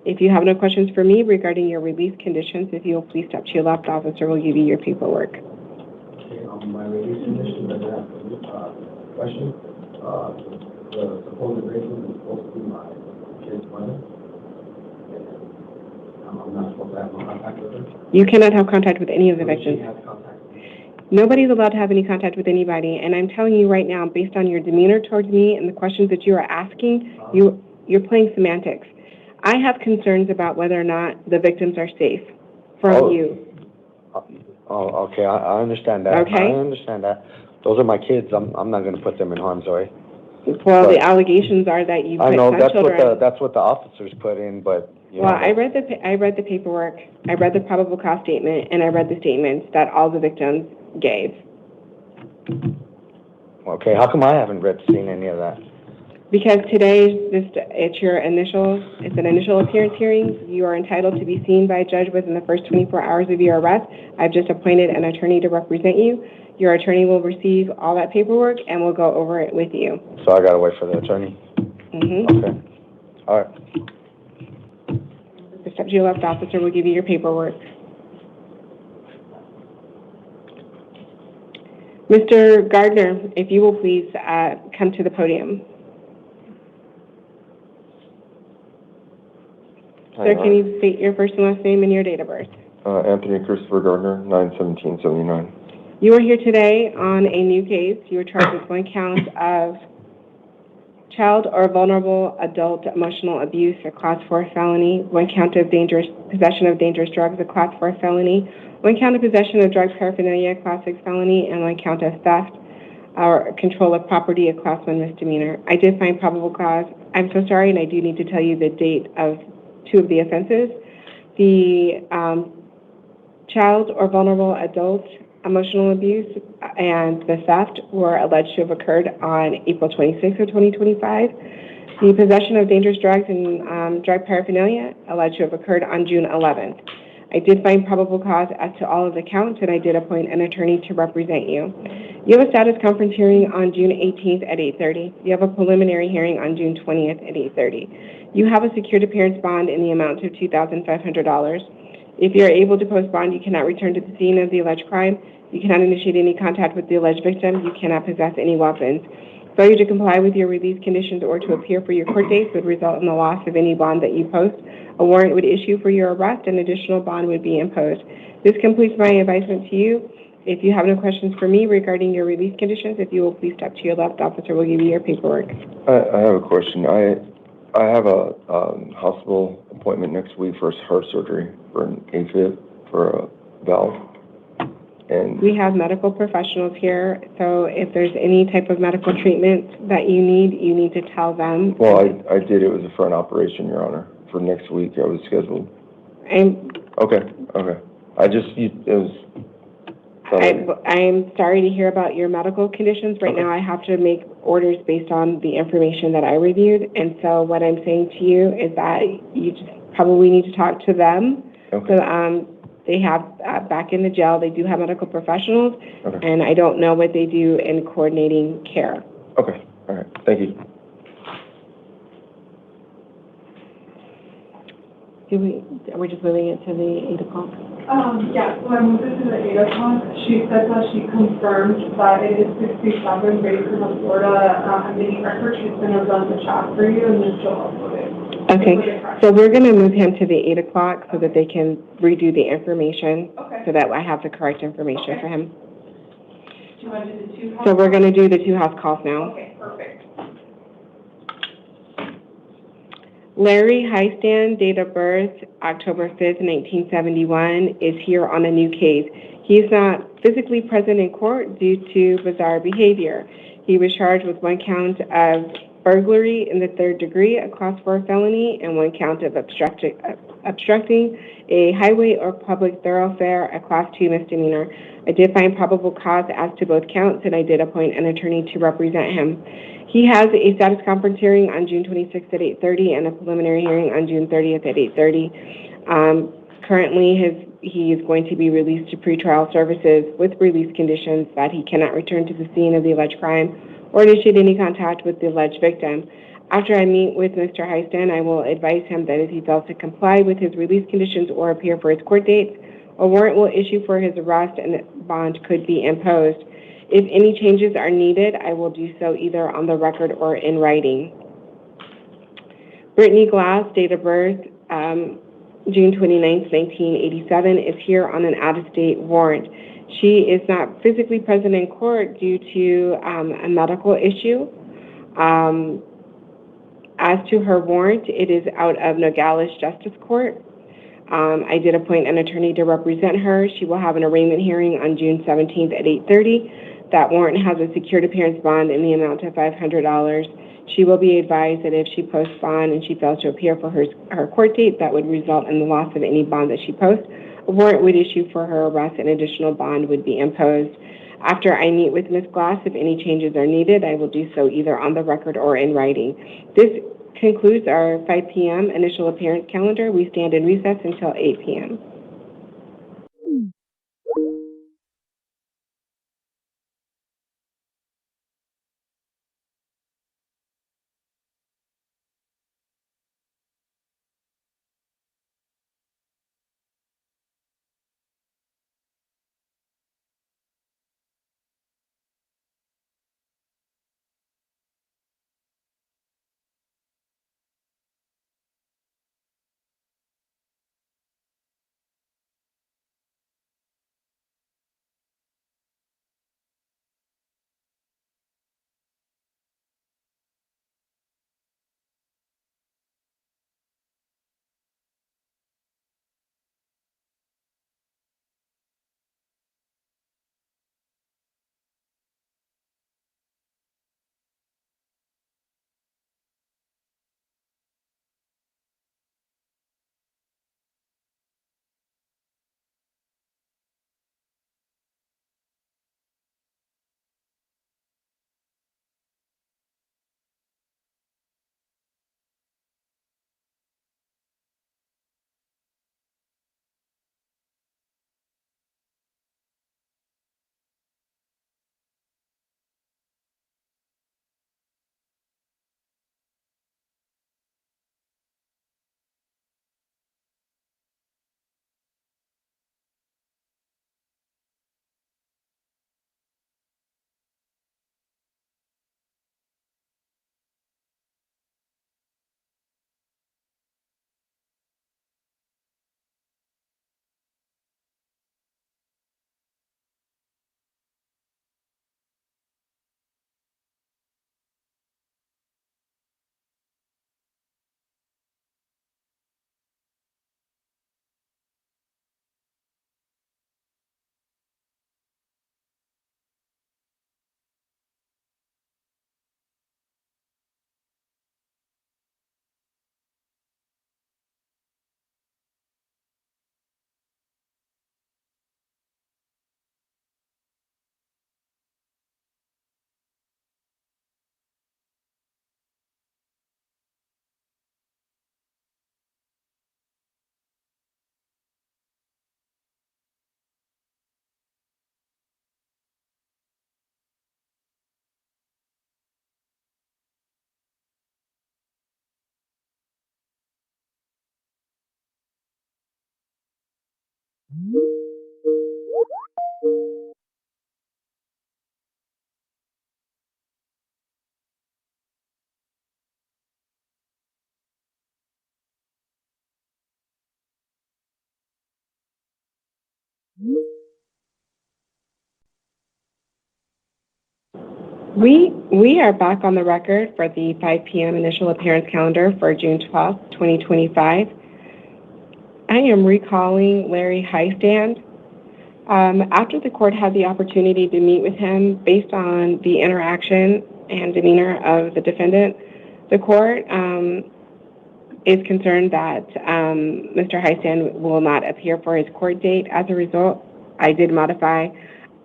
Speaker 16: If you have no questions for me regarding your release conditions, if you will please step to your left, officer will give you your paperwork.
Speaker 2: Okay, my release condition doesn't have a question. The supposed victim is supposed to be my kid's mother. I'm not supposed to have no contact with her. You cannot have contact with any of the victims. Nobody's allowed to have any contact with anybody, and I'm telling you right now, based on your demeanor towards me and the questions that you are asking, you're playing semantics. I have concerns about whether or not the victims are safe from you.
Speaker 14: Oh, okay, I understand that.
Speaker 16: Okay.
Speaker 14: I understand that. Those are my kids. I'm not going to put them in harm's way.
Speaker 16: Well, the allegations are that you put
Speaker 14: I know
Speaker 16: some
Speaker 14: that's
Speaker 16: children.
Speaker 14: that's what the officers put in, but you know.
Speaker 16: I read the paperwork, I read the probable cause statement, and I read the statements that all the victims gave.
Speaker 14: Okay, how come I haven't seen any of that?
Speaker 16: Because today, it's an initial appearance hearing. You are entitled to be seen by a judge within the first 24 hours of your arrest. I've just appointed an attorney to represent you. Your attorney will receive all that paperwork and will go over it with you.
Speaker 14: So I gotta wait for the attorney?
Speaker 16: Mm-hmm.
Speaker 14: Okay, all right.
Speaker 16: The step to your left, officer will give you your paperwork. Mr. Gardner, if you will please come to the podium. Sir, can you state your first and last name and your date of birth?
Speaker 9: Anthony Christopher Gardner, 9/17/79.
Speaker 16: You are here today on a new case. You are charged with 1 count of child or vulnerable adult emotional abuse, a Class 4 felony, 1 count of possession of dangerous drugs, a Class 4 felony, 1 count of possession of drug paraphernalia, a Class 6 felony, and 1 count of theft or control of property, a Class 1 misdemeanor. I did find probable cause. I'm so sorry, and I do need to tell you the date of 2 of the offenses. The child or vulnerable adult emotional abuse and the theft were alleged to have occurred on April 26th of 2025. The possession of dangerous drugs and drug paraphernalia alleged to have occurred on June 11th. I did find probable cause as to all of the counts, and I did appoint an attorney to represent you. You have a status conference hearing on June 18th at 8:30. You have a preliminary hearing on June 20th at 8:30. You have a secured appearance bond in the amount of $2,500. If you are able to post bond, you cannot return to the scene of the alleged crime. You cannot initiate any contact with the alleged victim. You cannot possess any weapons. Failure to comply with your release conditions or to appear for your court dates would result in the loss of any bond that you post. A warrant would issue for your arrest and additional bond would be imposed. This completes my advisement to you. If you have no questions for me regarding your release conditions, if you will please step to your left, officer will give you your paperwork.
Speaker 9: I have a question. I have a hospital appointment next week for heart surgery for an AFib for a valve. And
Speaker 16: we have medical professionals here, so if there's any type of medical treatment that you need to tell them.
Speaker 9: Well, I did. It was for an operation, Your Honor, for next week. I was scheduled. Okay.
Speaker 16: I'm sorry to hear about your medical conditions. Right now, I have to make orders based on the information that I reviewed, and so what I'm saying to you is that you just probably need to talk to them.
Speaker 9: Okay.
Speaker 16: So, they have, back in the jail, they do have medical professionals, and I don't know what they do in coordinating care.
Speaker 9: Okay, all right, thank you.
Speaker 16: Are we just moving it to the 8 o'clock?
Speaker 21: Yeah, so I moved it to the 8 o'clock. She said that she confirmed that it is 67 based on the Florida admitting record. She's going to run the chat for you, and then she'll upload it.
Speaker 16: Okay, so we're going to move him to the 8 o'clock so that they can redo the information, so that I have the correct information for him.
Speaker 21: Do you want to do the 2 house?
Speaker 16: So we're going to do the 2 house calls now.
Speaker 21: Okay, perfect.
Speaker 16: Larry Highstand, date of birth, October 5th, 1971, is here on a new case. He is not physically present in court due to bizarre behavior. He was charged with 1 count of burglary in the 3rd degree, a Class 4 felony, and 1 count of obstructing a highway or public thoroughfare, a Class 2 misdemeanor. I did find probable cause as to both counts, and I did appoint an attorney to represent him. He has a status conference hearing on June 26th at 8:30 and a preliminary hearing on June 30th at 8:30. Currently, he is going to be released to pretrial services with release conditions that he cannot return to the scene of the alleged crime or initiate any contact with the alleged victim. After I meet with Mr. Highstand, I will advise him that if he fails to comply with his release conditions or appear for his court dates, a warrant will issue for his arrest and a bond could be imposed. If any changes are needed, I will do so either on the record or in writing. Brittany Glass, date of birth, June 29th, 1987, is here on an out-of-state warrant. She is not physically present in court due to a medical issue. As to her warrant, it is out of Nogales Justice Court. I did appoint an attorney to represent her. She will have an arraignment hearing on June 17th at 8:30. That warrant has a secured appearance bond in the amount of $500. She will be advised that if she posts bond and she fails to appear for her court date, that would result in the loss of any bond that she posts. A warrant would issue for her arrest and additional bond would be imposed. After I meet with Ms. Glass, if any changes are needed, I will do so either on the record or in writing. This concludes our 5 p.m. initial appearance calendar. We stand in recess until 8 p.m. We are back on the record for the 5 p.m. initial appearance calendar for June 12th, 2025. I am recalling Larry Highstand. After the court had the opportunity to meet with him based on the interaction and demeanor of the defendant, the court is concerned that Mr. Highstand will not appear for his court date. As a result, I did modify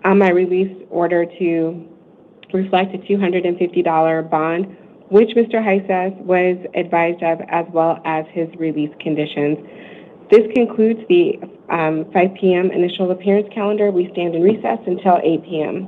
Speaker 16: my release order to reflect a $250 bond, which Mr. Highstand was advised of, as well as his release conditions. This concludes the 5 p.m. initial appearance calendar. We stand in recess until 8 p.m.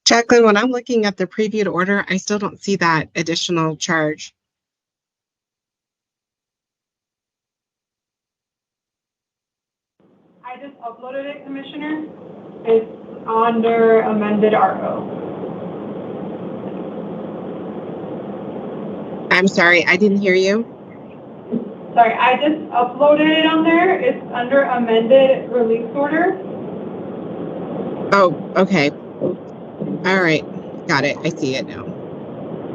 Speaker 16: Jacqueline, when I'm looking at the previewed order, I still don't see that additional charge.
Speaker 21: I just uploaded it, Commissioner. It's under amended RO.
Speaker 16: I'm sorry, I didn't hear you.
Speaker 21: Sorry, I just uploaded it on there. It's under amended release order.
Speaker 16: Oh, okay. All right. Got it. I see it now.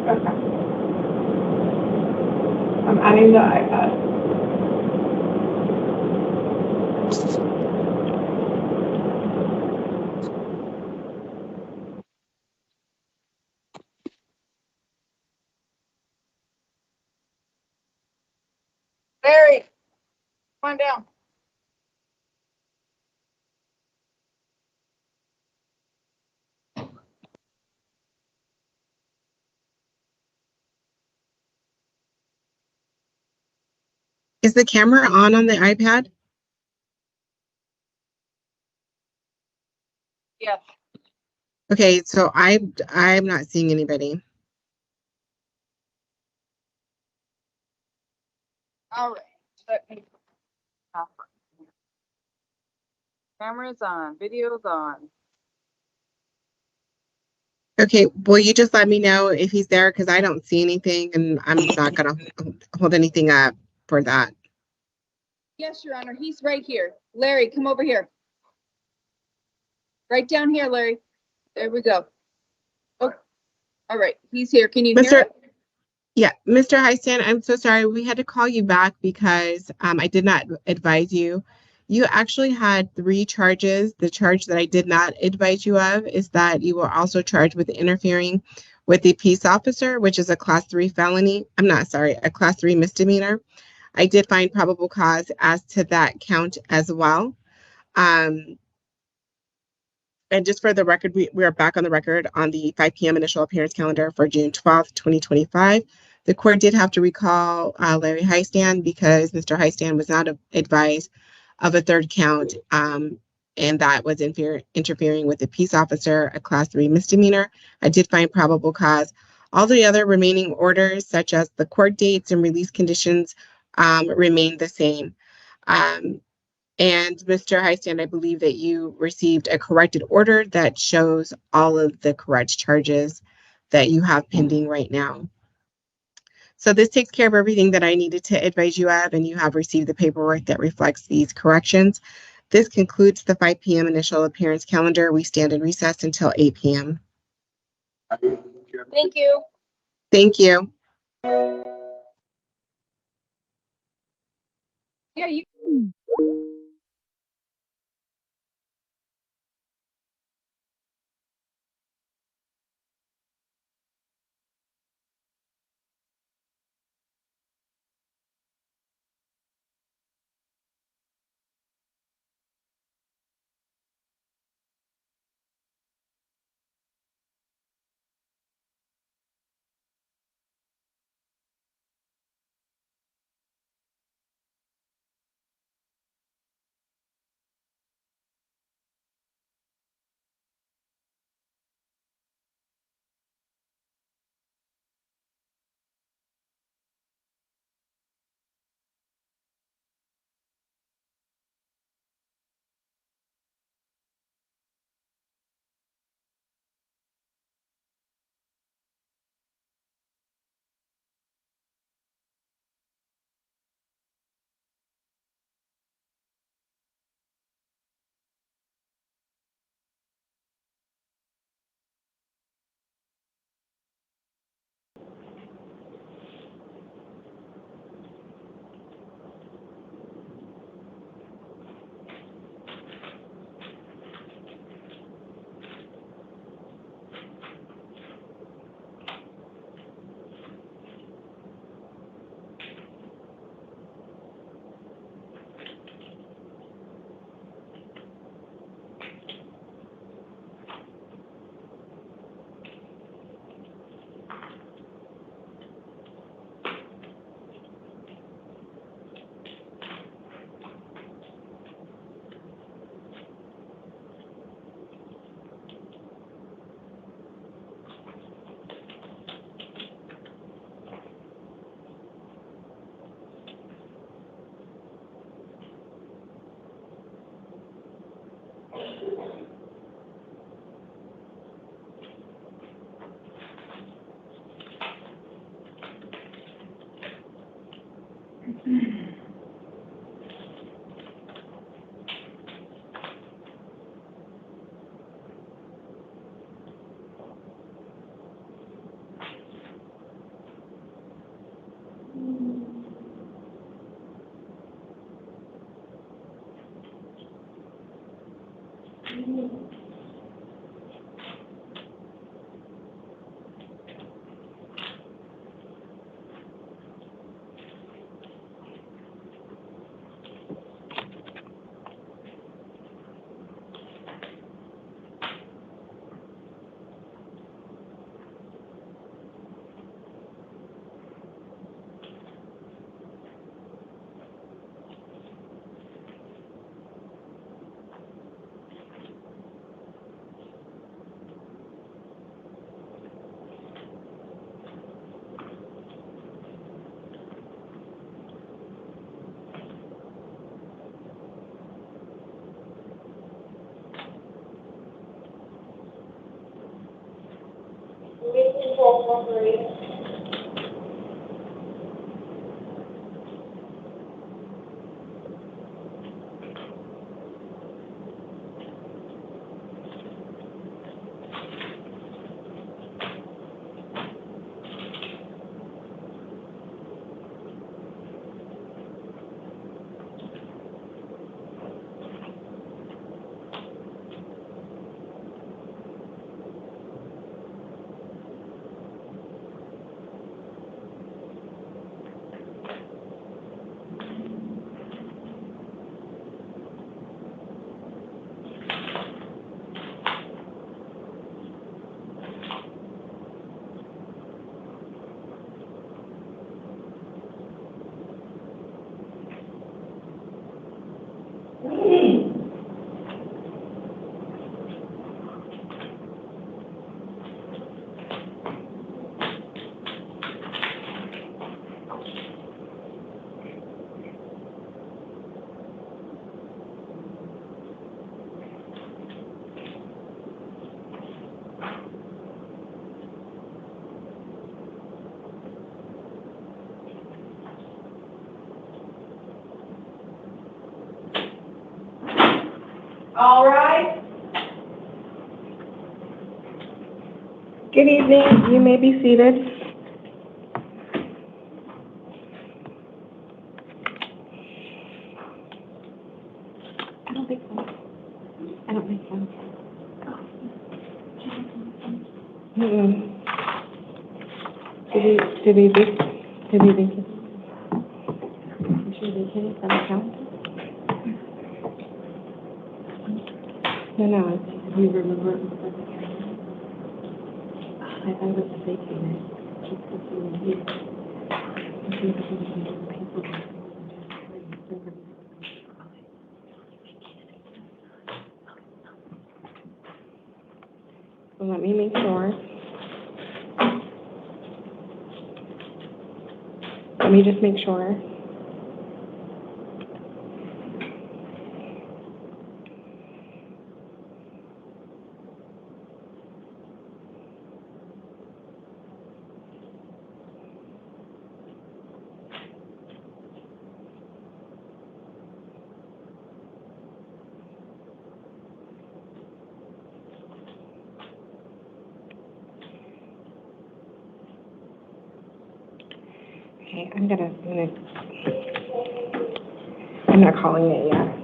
Speaker 21: Okay. I'm adding the iPad.
Speaker 3: Barry, come on down.
Speaker 16: Is the camera on the iPad?
Speaker 3: Yes.
Speaker 16: Okay, so I'm not seeing anybody.
Speaker 3: All right. Let me. Camera's on. Video's on.
Speaker 16: Okay, will you just let me know if he's there? Because I don't see anything and I'm not gonna hold anything up for that.
Speaker 3: Yes, Your Honor, he's right here. Larry, come over here. Right down here, Larry. There we go. Oh, all right, he's here. Can you hear him?
Speaker 16: Yeah, Mr. Heistan, I'm so sorry. We had to call you back because I did not advise you. You actually had 3 charges. The charge that I did not advise you of is that you were also charged with interfering with a peace officer, which is a class 3 felony. I'm not sorry, a class 3 misdemeanor. I did find probable cause as to that count as well. And just for the record, we are back on the record on the 5 p.m. initial appearance calendar for June 12th, 2025. The court did have to recall Larry Heistan because Mr. Heistan was not advised of a 3rd count, and that was interfering with a peace officer, a class 3 misdemeanor. I did find probable cause. All the other remaining orders, such as the court dates and release conditions, remain the same. And Mr. Heistan, I believe that you received a corrected order that shows all of the correct charges that you have pending right now. So this takes care of everything that I needed to advise you of, and you have received the paperwork that reflects these corrections. This concludes the 5 p.m. initial appearance calendar. We stand in recess until 8 p.m.
Speaker 3: Thank you.
Speaker 16: Thank you.
Speaker 3: Yeah, you.
Speaker 2: All right. Good evening. You may be seated. I don't think so. I don't think so. Did he think it? Should we hit it on the calendar? No, it's, you remember it was on the calendar? I thought it was vacated. So let me make sure. Let me just make sure. Okay, I'm not calling it yet.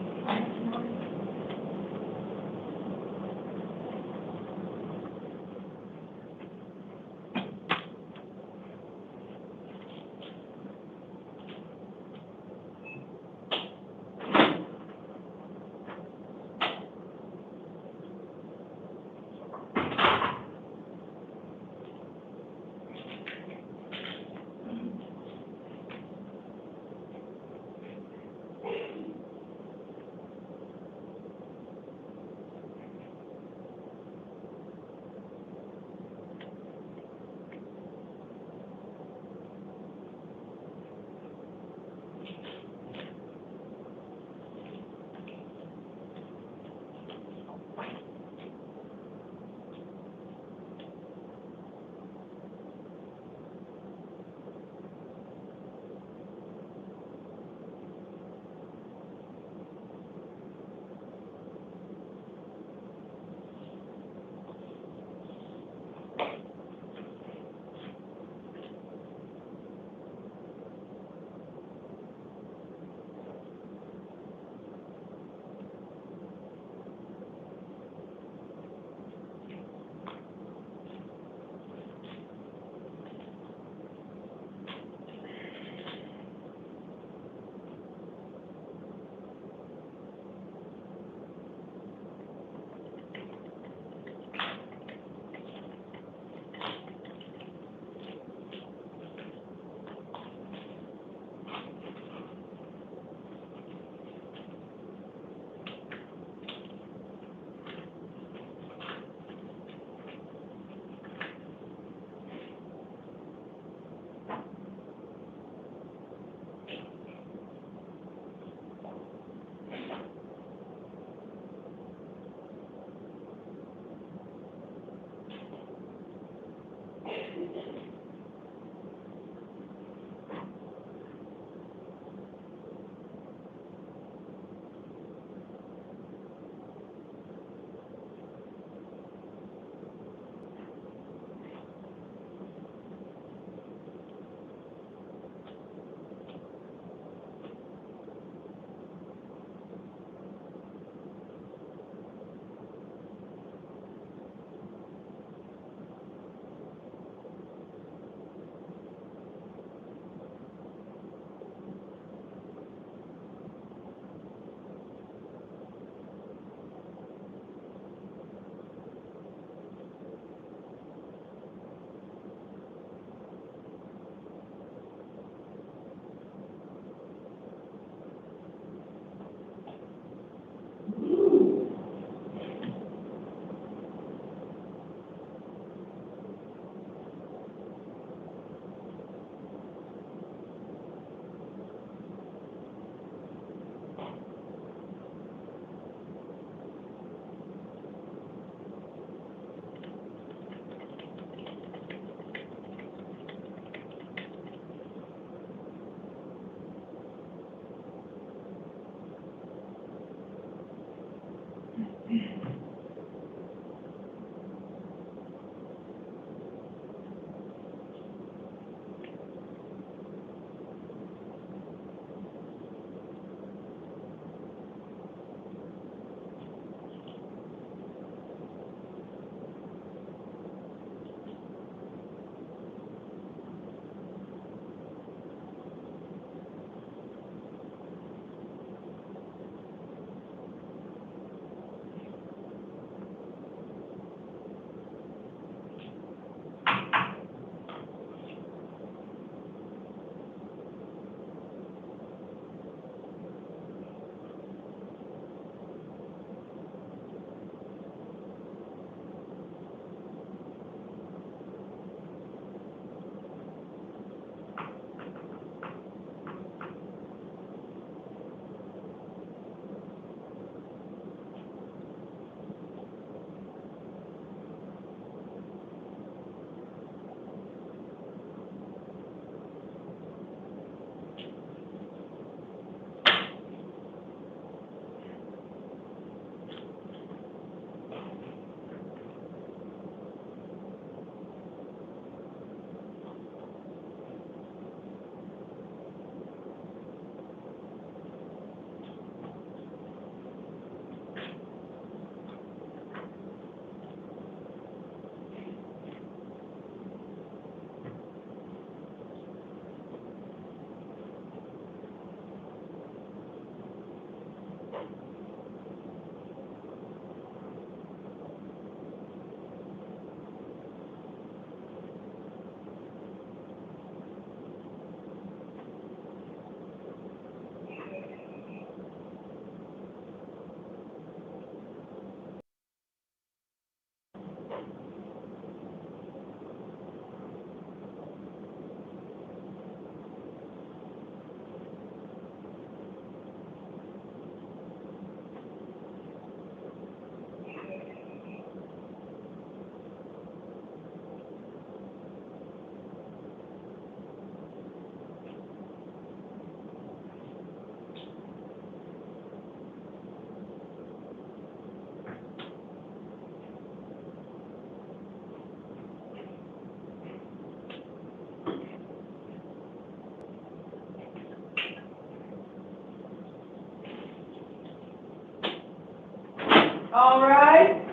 Speaker 16: All right.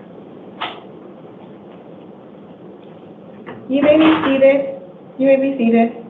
Speaker 16: You may be seated. You may be seated.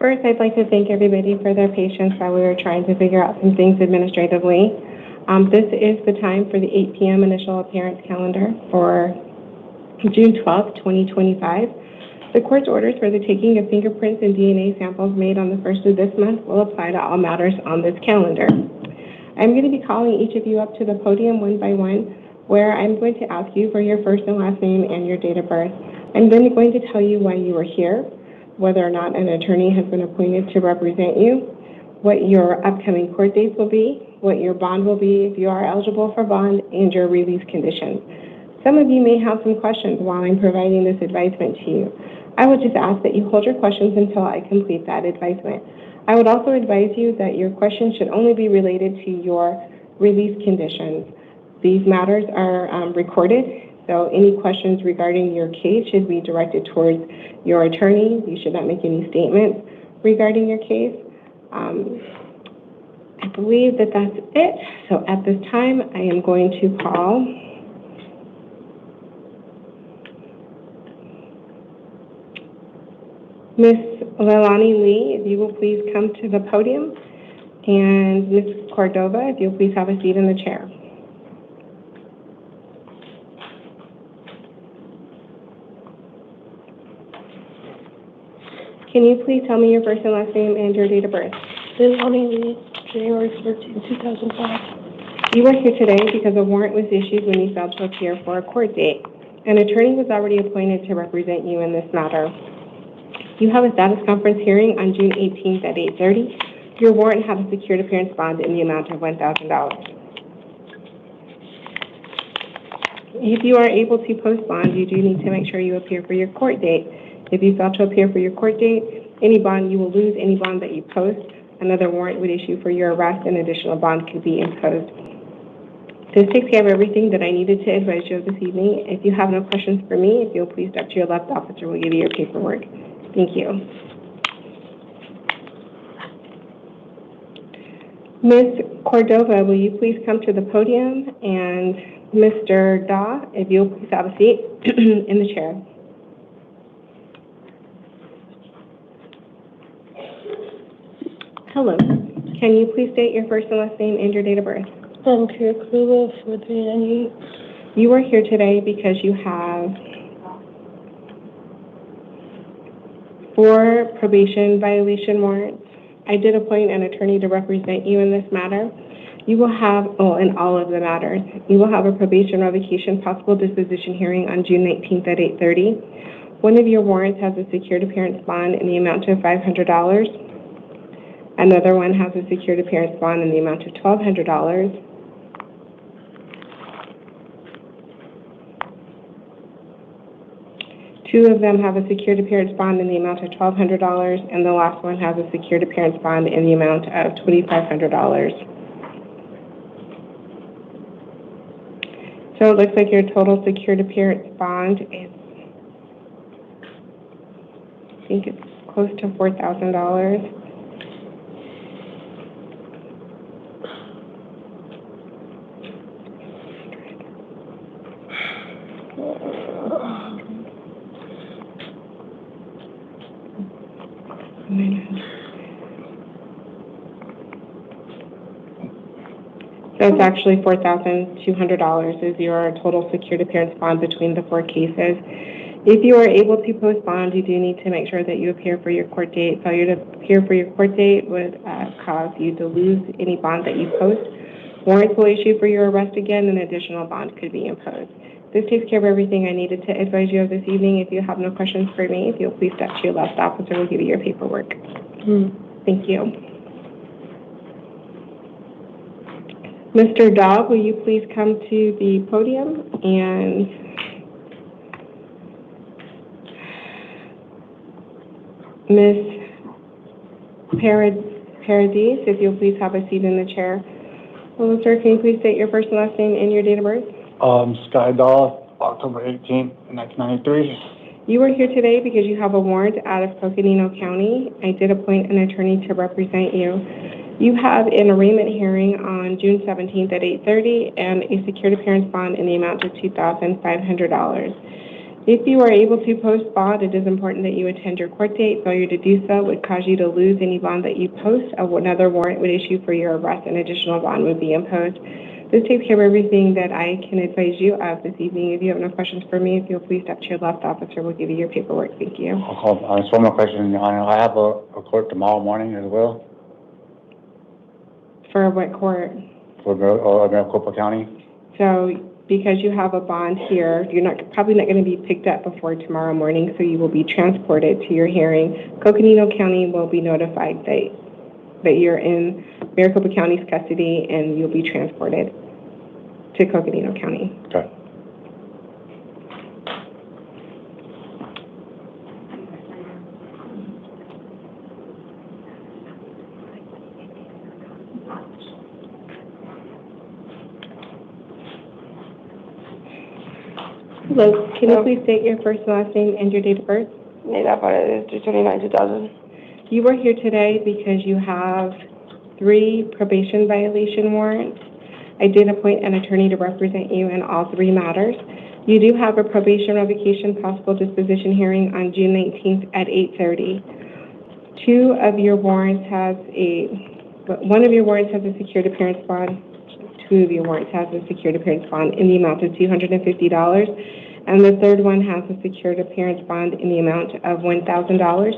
Speaker 16: First, I'd like to thank everybody for their patience while we were trying to figure out some things administratively. This is the time for the 8 p.m. initial appearance calendar for June 12th, 2025. The court's orders for the taking of fingerprints and DNA samples made on the 1st of this month will apply to all matters on this calendar. I'm going to be calling each of you up to the podium one by one, where I'm going to ask you for your first and last name and your date of birth. I'm then going to tell you why you are here, whether or not an attorney has been appointed to represent you, what your upcoming court dates will be, what your bond will be if you are eligible for bond, and your release conditions. Some of you may have some questions while I'm providing this advisement to you. I would just ask that you hold your questions until I complete that advisement. I would also advise you that your questions should only be related to your release conditions. These matters are recorded, so any questions regarding your case should be directed towards your attorney. You should not make any statements regarding your case. I believe that that's it. So at this time, I am going to call Ms. Leilani Lee, if you will please come to the podium, and Ms. Cordova, if you'll please have a seat in the chair. Can you please tell me your first and last name and your date of birth?
Speaker 18: Leilani Lee, January 13, 2005.
Speaker 16: You are here today because a warrant was issued when you failed to appear for a court date. An attorney was already appointed to represent you in this matter. You have a status conference hearing on June 18th at 8:30. Your warrant has a secured appearance bond in the amount of $1,000. If you are able to post bond, you do need to make sure you appear for your court date. If you fail to appear for your court date, any bond you will lose, any bond that you post, another warrant would issue for your arrest, and additional bond could be imposed. This takes care of everything that I needed to advise you of this evening. If you have no questions for me, if you'll please step to your left, officer will give you your paperwork. Thank you. Ms. Cordova, will you please come to the podium? And Mr. Daw, if you'll please have a seat in the chair. Hello. Can you please state your first and last name and your date of birth?
Speaker 18: I'm Kira Kruba, 4398.
Speaker 16: You are here today because you have 4 probation violation warrants. I did appoint an attorney to represent you in this matter. You will have, in all of the matters, you will have a probation revocation possible disposition hearing on June 19th at 8:30. One of your warrants has a secured appearance bond in the amount of $500. Another one has a secured appearance bond in the amount of $1,200. Two of them have a secured appearance bond in the amount of $1,200, and the last one has a secured appearance bond in the amount of $2,500. So it looks like your total secured appearance bond is, I think it's close to $4,000. So it's actually $4,200 is your total secured appearance bond between the 4 cases. If you are able to post bond, you do need to make sure that you appear for your court date. Failure to appear for your court date would cause you to lose any bond that you post. Warrants will issue for your arrest again, and additional bond could be imposed. This takes care of everything I needed to advise you of this evening. If you have no questions for me, if you'll please step to your left, officer will give you your paperwork. Thank you. Mr. Daw, will you please come to the podium? And Ms. Paradis, if you'll please have a seat in the chair. Hello, sir. Can you please state your first and last name and your date of birth?
Speaker 18: Sky Daw, October 18, 1993.
Speaker 16: You are here today because you have a warrant out of Coconino County. I did appoint an attorney to represent you. You have an arraignment hearing on June 17th at 8:30 and a secured appearance bond in the amount of $2,500. If you are able to post bond, it is important that you attend your court date. Failure to do so would cause you to lose any bond that you post. Another warrant would issue for your arrest and additional bond would be imposed. This takes care of everything that I can advise you of this evening. If you have no questions for me, if you'll please step to your left, officer will give you your paperwork. Thank you.
Speaker 18: Just one more question, Your Honor. I have a court tomorrow morning as well
Speaker 16: For what court?
Speaker 18: for Maricopa County.
Speaker 16: So because you have a bond here, you're probably not going to be picked up before tomorrow morning, so you will be transported to your hearing. Coconino County will be notified that you're in Maricopa County's custody and you'll be transported to Coconino County.
Speaker 18: Okay.
Speaker 16: Hello, can you please state your first and last name and your date of birth?
Speaker 8: Neda Paredes, 329-2000.
Speaker 16: You are here today because you have 3 probation violation warrants. I did appoint an attorney to represent you in all 3 matters. You do have a probation revocation possible disposition hearing on June 19th at 8:30. One of your warrants has a secured appearance bond. 2 of your warrants has a secured appearance bond in the amount of $250, and the third one has a secured appearance bond in the amount of $1,000.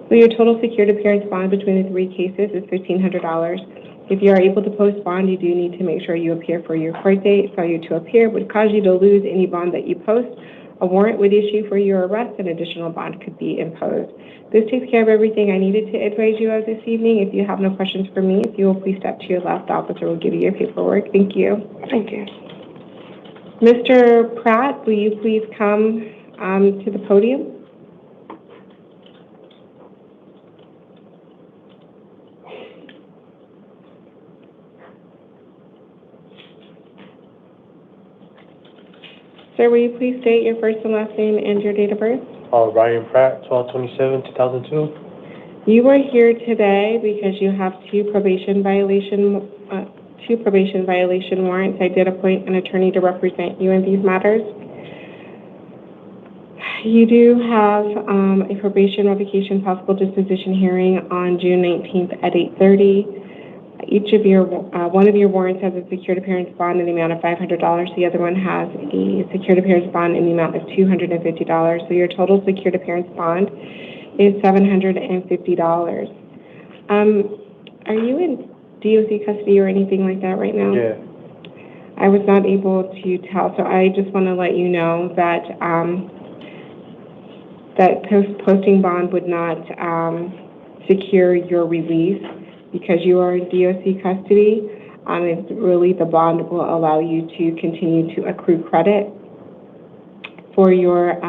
Speaker 16: So your total secured appearance bond between the 3 cases is $1,500. If you are able to post bond, you do need to make sure you appear for your court date. Failure to appear would cause you to lose any bond that you post. A warrant would issue for your arrest, and additional bond could be imposed. This takes care of everything I needed to advise you of this evening. If you have no questions for me, if you will please step to your left, officer will give you your paperwork. Thank you.
Speaker 8: Thank you.
Speaker 16: Mr. Pratt, will you please come to the podium? Sir, will you please state your first and last name and your date of birth?
Speaker 22: Ryan Pratt, 12/27/2002.
Speaker 16: You are here today because you have 2 probation violation warrants. I did appoint an attorney to represent you in these matters. You do have a probation revocation possible disposition hearing on June 19th at 8:30. One of your warrants has a secured appearance bond in the amount of $500. The other one has a secured appearance bond in the amount of $250. So your total secured appearance bond is $750. Are you in DOC custody or anything like that right now?
Speaker 22: Yeah.
Speaker 16: I was not able to tell, so I just want to let you know that that posting bond would not secure your release because you are in DOC custody. It's really the bond will allow you to continue to accrue credit for your.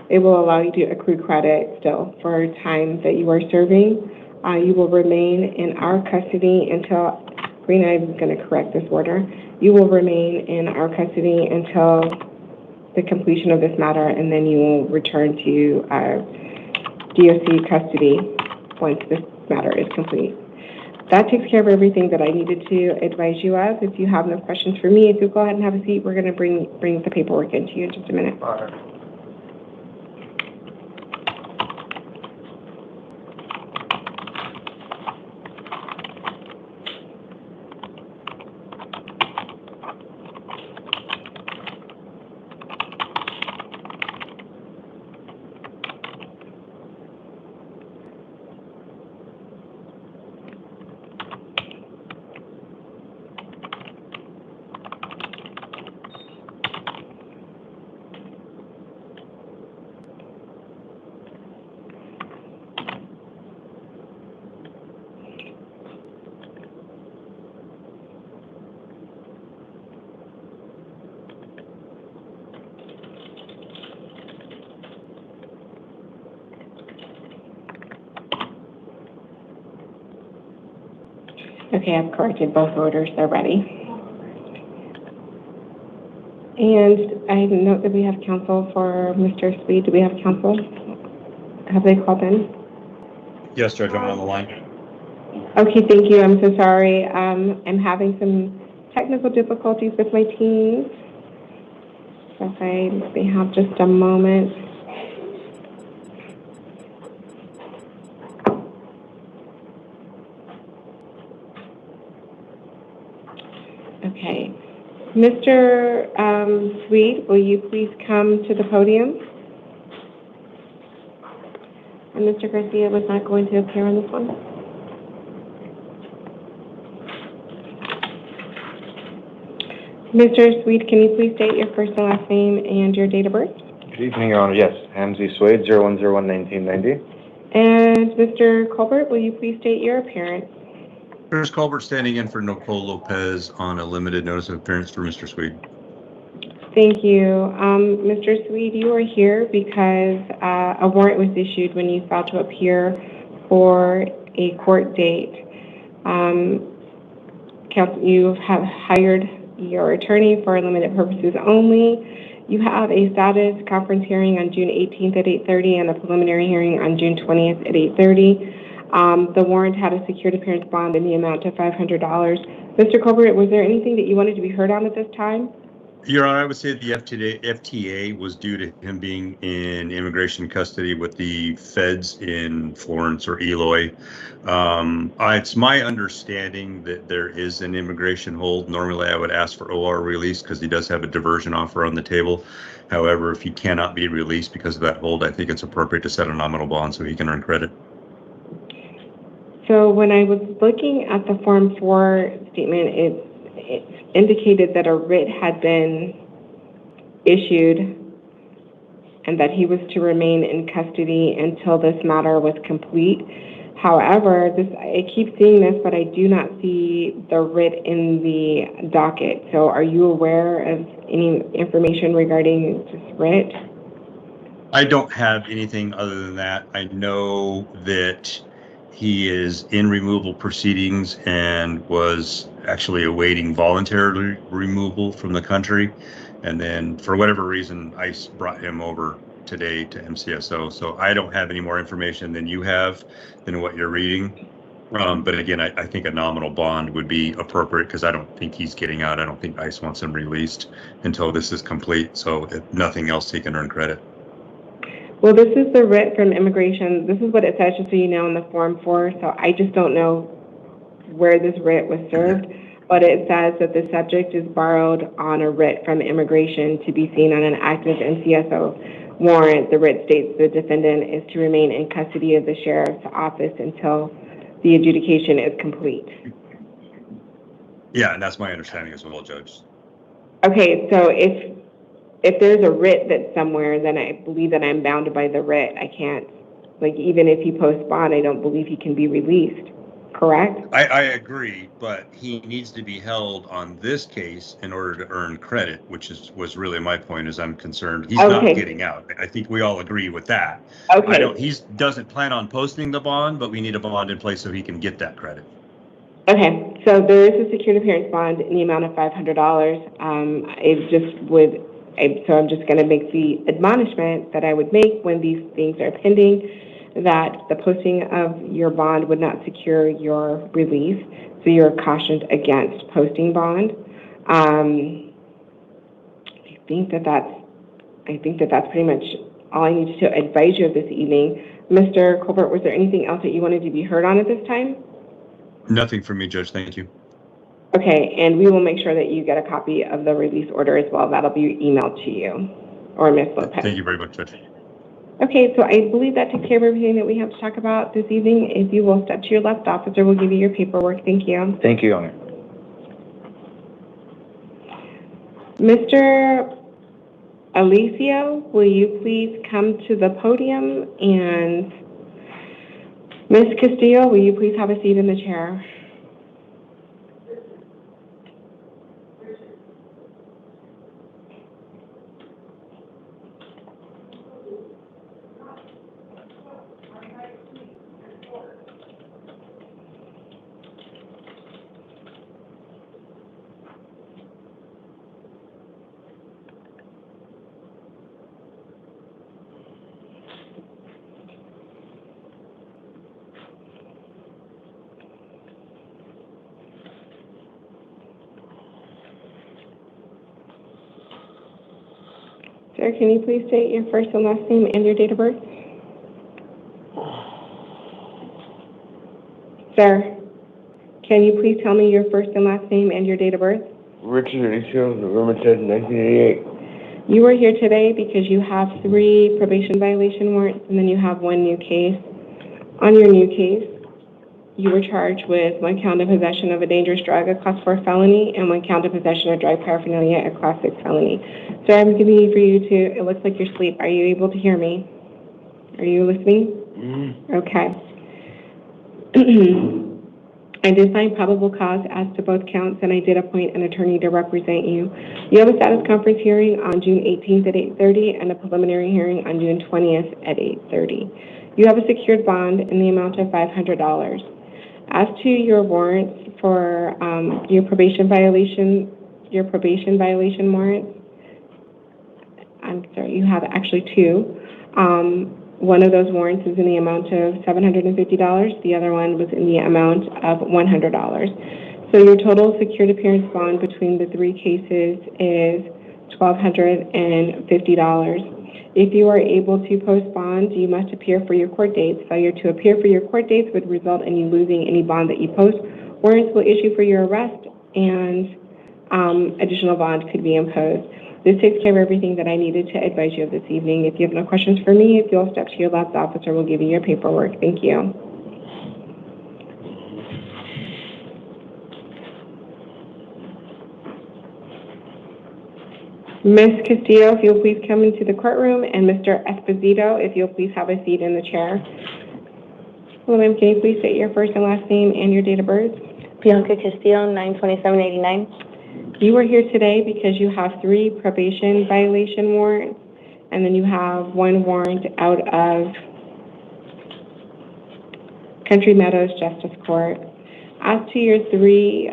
Speaker 16: It will allow you to accrue credit still for time that you are serving. You will remain in our custody until. Rena is going to correct this order. You will remain in our custody until the completion of this matter, and then you will return to DOC custody once this matter is complete. That takes care of everything that I needed to advise you of. If you have no questions for me, if you'll go ahead and have a seat, we're going to bring the paperwork into you in just a minute.
Speaker 22: All right.
Speaker 16: Okay, I've corrected both orders. They're ready. And I note that we have counsel for Mr. Sweet. Do we have counsel? Have they called in?
Speaker 19: Yes, Judge, I'm on the line.
Speaker 16: Okay, thank you. I'm so sorry. I'm having some technical difficulties with my team. So if I may have just a moment. Okay. Mr. Sweet, will you please come to the podium? And Mr. Garcia was not going to appear on this one. Mr. Sweet, can you please state your first and last name and your date of birth?
Speaker 6: Good evening, Your Honor. Yes, Hamzy Suede, 0101-1990.
Speaker 16: And Mr. Colbert, will you please state your appearance?
Speaker 19: Chris Colbert standing in for Nicole Lopez on a limited notice of appearance for Mr. Swede.
Speaker 16: Thank you. Mr. Swede, you are here because a warrant was issued when you filed to appear for a court date. Counsel, you have hired your attorney for limited purposes only. You have a status conference hearing on June 18th at 8:30 and a preliminary hearing on June 20th at 8:30. The warrant had a secured appearance bond in the amount of $500. Mr. Colbert, was there anything that you wanted to be heard on at this time?
Speaker 19: Your Honor, I would say the FTA was due to him being in immigration custody with the feds in Florence or Eloy. It's my understanding that there is an immigration hold. Normally, I would ask for OR release because he does have a diversion offer on the table. However, if he cannot be released because of that hold, I think it's appropriate to set a nominal bond so he can earn credit.
Speaker 16: So when I was looking at the Form 4 statement, it indicated that a writ had been issued and that he was to remain in custody until this matter was complete. However, I keep seeing this, but I do not see the writ in the docket. So are you aware of any information regarding this writ?
Speaker 19: I don't have anything other than that. I know that he is in removal proceedings and was actually awaiting voluntary removal from the country. And then for whatever reason, ICE brought him over today to MCSO. So I don't have any more information than you have than what you're reading. But again, I think a nominal bond would be appropriate because I don't think he's getting out. I don't think ICE wants him released until this is complete. So if nothing else, he can earn credit.
Speaker 16: Well, this is the writ from immigration. This is what it says, just so you know, in the Form 4. So I just don't know where this writ was served, but it says that the subject is borrowed on a writ from immigration to be seen on an active MCSO warrant. The writ states the defendant is to remain in custody of the sheriff's office until the adjudication is complete.
Speaker 19: Yeah, and that's my understanding as well, Judge.
Speaker 16: Okay, so if there's a writ that's somewhere, then I believe that I'm bound by the writ. I can't, like, even if he posts bond, I don't believe he can be released, correct?
Speaker 19: I agree, but he needs to be held on this case in order to earn credit, which was really my point as I'm concerned. He's not getting out. I think we all agree with that.
Speaker 16: Okay.
Speaker 19: He doesn't plan on posting the bond, but we need a bond in place so he can get that credit.
Speaker 16: Okay, so there is a secured appearance bond in the amount of $500. So I'm just going to make the admonishment that I would make when these things are pending, that the posting of your bond would not secure your release. So you're cautioned against posting bond. I think that that's pretty much all I need to advise you of this evening. Mr. Colbert, was there anything else that you wanted to be heard on at this time?
Speaker 19: Nothing from me, Judge. Thank you.
Speaker 16: Okay, and we will make sure that you get a copy of the release order as well. That'll be emailed to you, or Ms. Lopez.
Speaker 19: Thank you very much, Judge.
Speaker 16: Okay, so I believe that takes care of everything that we have to talk about this evening. If you will step to your left, officer will give you your paperwork. Thank you.
Speaker 12: Thank you, Your Honor.
Speaker 16: Mr. Alicio, will you please come to the podium? And Ms. Castillo, will you please have a seat in the chair? Sir, can you please state your first and last name and your date of birth? Sir, can you please tell me your first and last name and your date of birth?
Speaker 14: Richard Alicio, November 10th, 1988.
Speaker 16: You are here today because you have 3 probation violation warrants and then you have 1 new case. On your new case, you were charged with 1 count of possession of a dangerous drug, a class 4 felony, and 1 count of possession of drug paraphernalia, a class 6 felony. So I'm going to need for you to, it looks like you're asleep. Are you able to hear me? Are you listening?
Speaker 14: Mm-hmm.
Speaker 16: Okay. I did find probable cause as to both counts, and I did appoint an attorney to represent you. You have a status conference hearing on June 18th at 8:30 and a preliminary hearing on June 20th at 8:30. You have a secured bond in the amount of $500. As to your warrants for your probation violation warrants, I'm sorry, you have actually 2. One of those warrants is in the amount of $750. The other one was in the amount of $100. So your total secured appearance bond between the 3 cases is $1,250. If you are able to post bond, you must appear for your court dates. Failure to appear for your court dates would result in you losing any bond that you post. Warrants will issue for your arrest, and additional bond could be imposed. This takes care of everything that I needed to advise you of this evening. If you have no questions for me, if you'll step to your left, the officer will give you your paperwork. Thank you. Ms. Castillo, if you'll please come into the courtroom, and Mr. Esposito, if you'll please have a seat in the chair. Hello, ma'am, can you please state your first and last name and your date of birth?
Speaker 8: Bianca Castillo, 9/27/89.
Speaker 16: You are here today because you have 3 probation violation warrants, and then you have 1 warrant out of Country Meadows Justice Court. As to your 3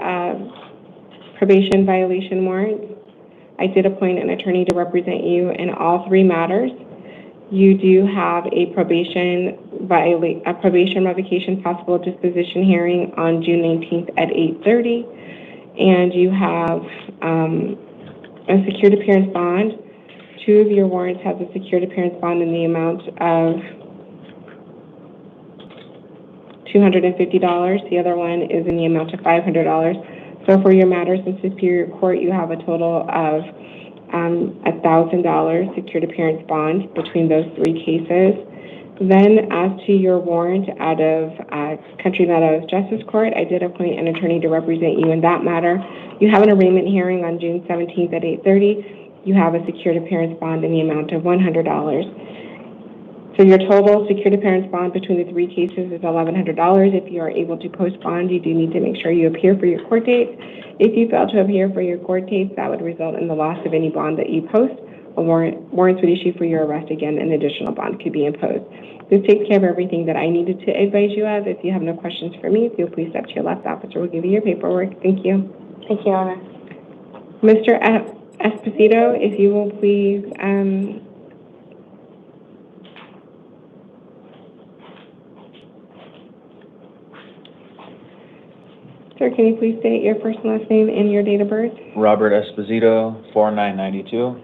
Speaker 16: probation violation warrants, I did appoint an attorney to represent you in all 3 matters. You do have a probation revocation possible disposition hearing on June 19th at 8:30. And you have a secured appearance bond. 2 of your warrants have a secured appearance bond in the amount of $250. The other one is in the amount of $500. So for your matters in Superior Court, you have a total of $1,000 secured appearance bond between those 3 cases. Then, as to your warrant out of Country Meadows Justice Court, I did appoint an attorney to represent you in that matter. You have an arraignment hearing on June 17th at 8:30. You have a secured appearance bond in the amount of $100. So your total secured appearance bond between the 3 cases is $1,100. If you are able to post bond, you do need to make sure you appear for your court dates. If you fail to appear for your court dates, that would result in the loss of any bond that you post. Warrants would issue for your arrest again, and additional bond could be imposed. This takes care of everything that I needed to advise you of. If you have no questions for me, if you'll please step to your left, the officer will give you your paperwork. Thank you.
Speaker 8: Thank you, Your Honor.
Speaker 16: Mr. Esposito, if you will please, sir, can you please state your first and last name and your date of birth?
Speaker 5: Robert Esposito, 4992.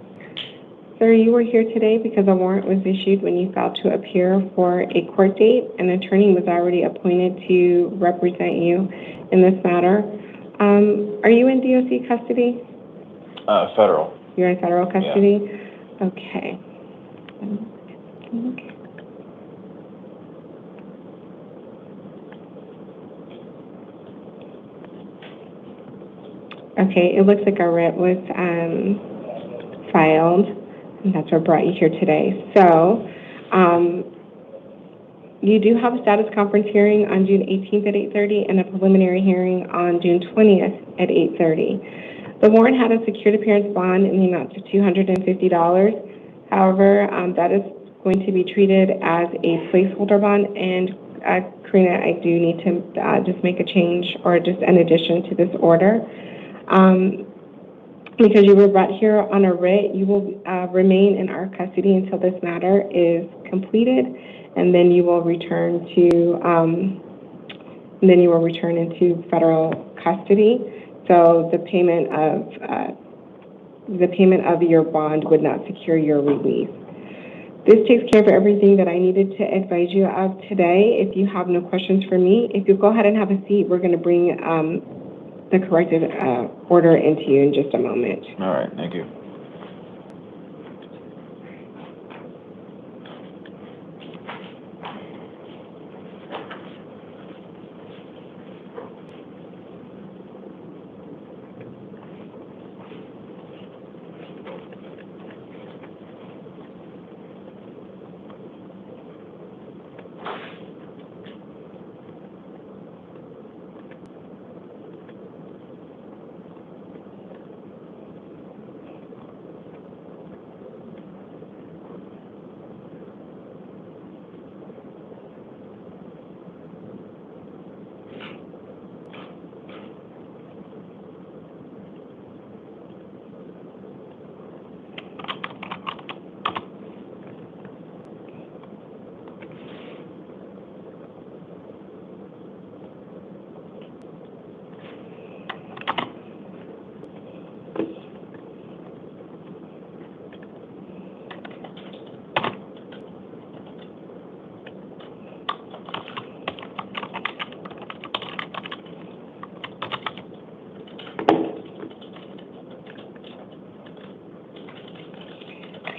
Speaker 16: Sir, you were here today because a warrant was issued when you failed to appear for a court date. An attorney was already appointed to represent you in this matter. Are you in DOC custody?
Speaker 5: Federal.
Speaker 16: You're in federal custody? Yeah. Okay. Okay, it looks like a writ was filed, and that's what brought you here today. So, you do have a status conference hearing on June 18th at 8:30 and a preliminary hearing on June 20th at 8:30. The warrant had a secured appearance bond in the amount of $250. However, that is going to be treated as a placeholder bond, and Karina, I do need to just make a change or just an addition to this order. Because you were brought here on a writ, you will remain in our custody until this matter is completed, and then you will return into federal custody. So the payment of the payment of your bond would not secure your release. This takes care of everything that I needed to advise you of today. If you have no questions for me, if you go ahead and have a seat, we're going to bring the corrected order into you in just a moment.
Speaker 5: All right, thank you.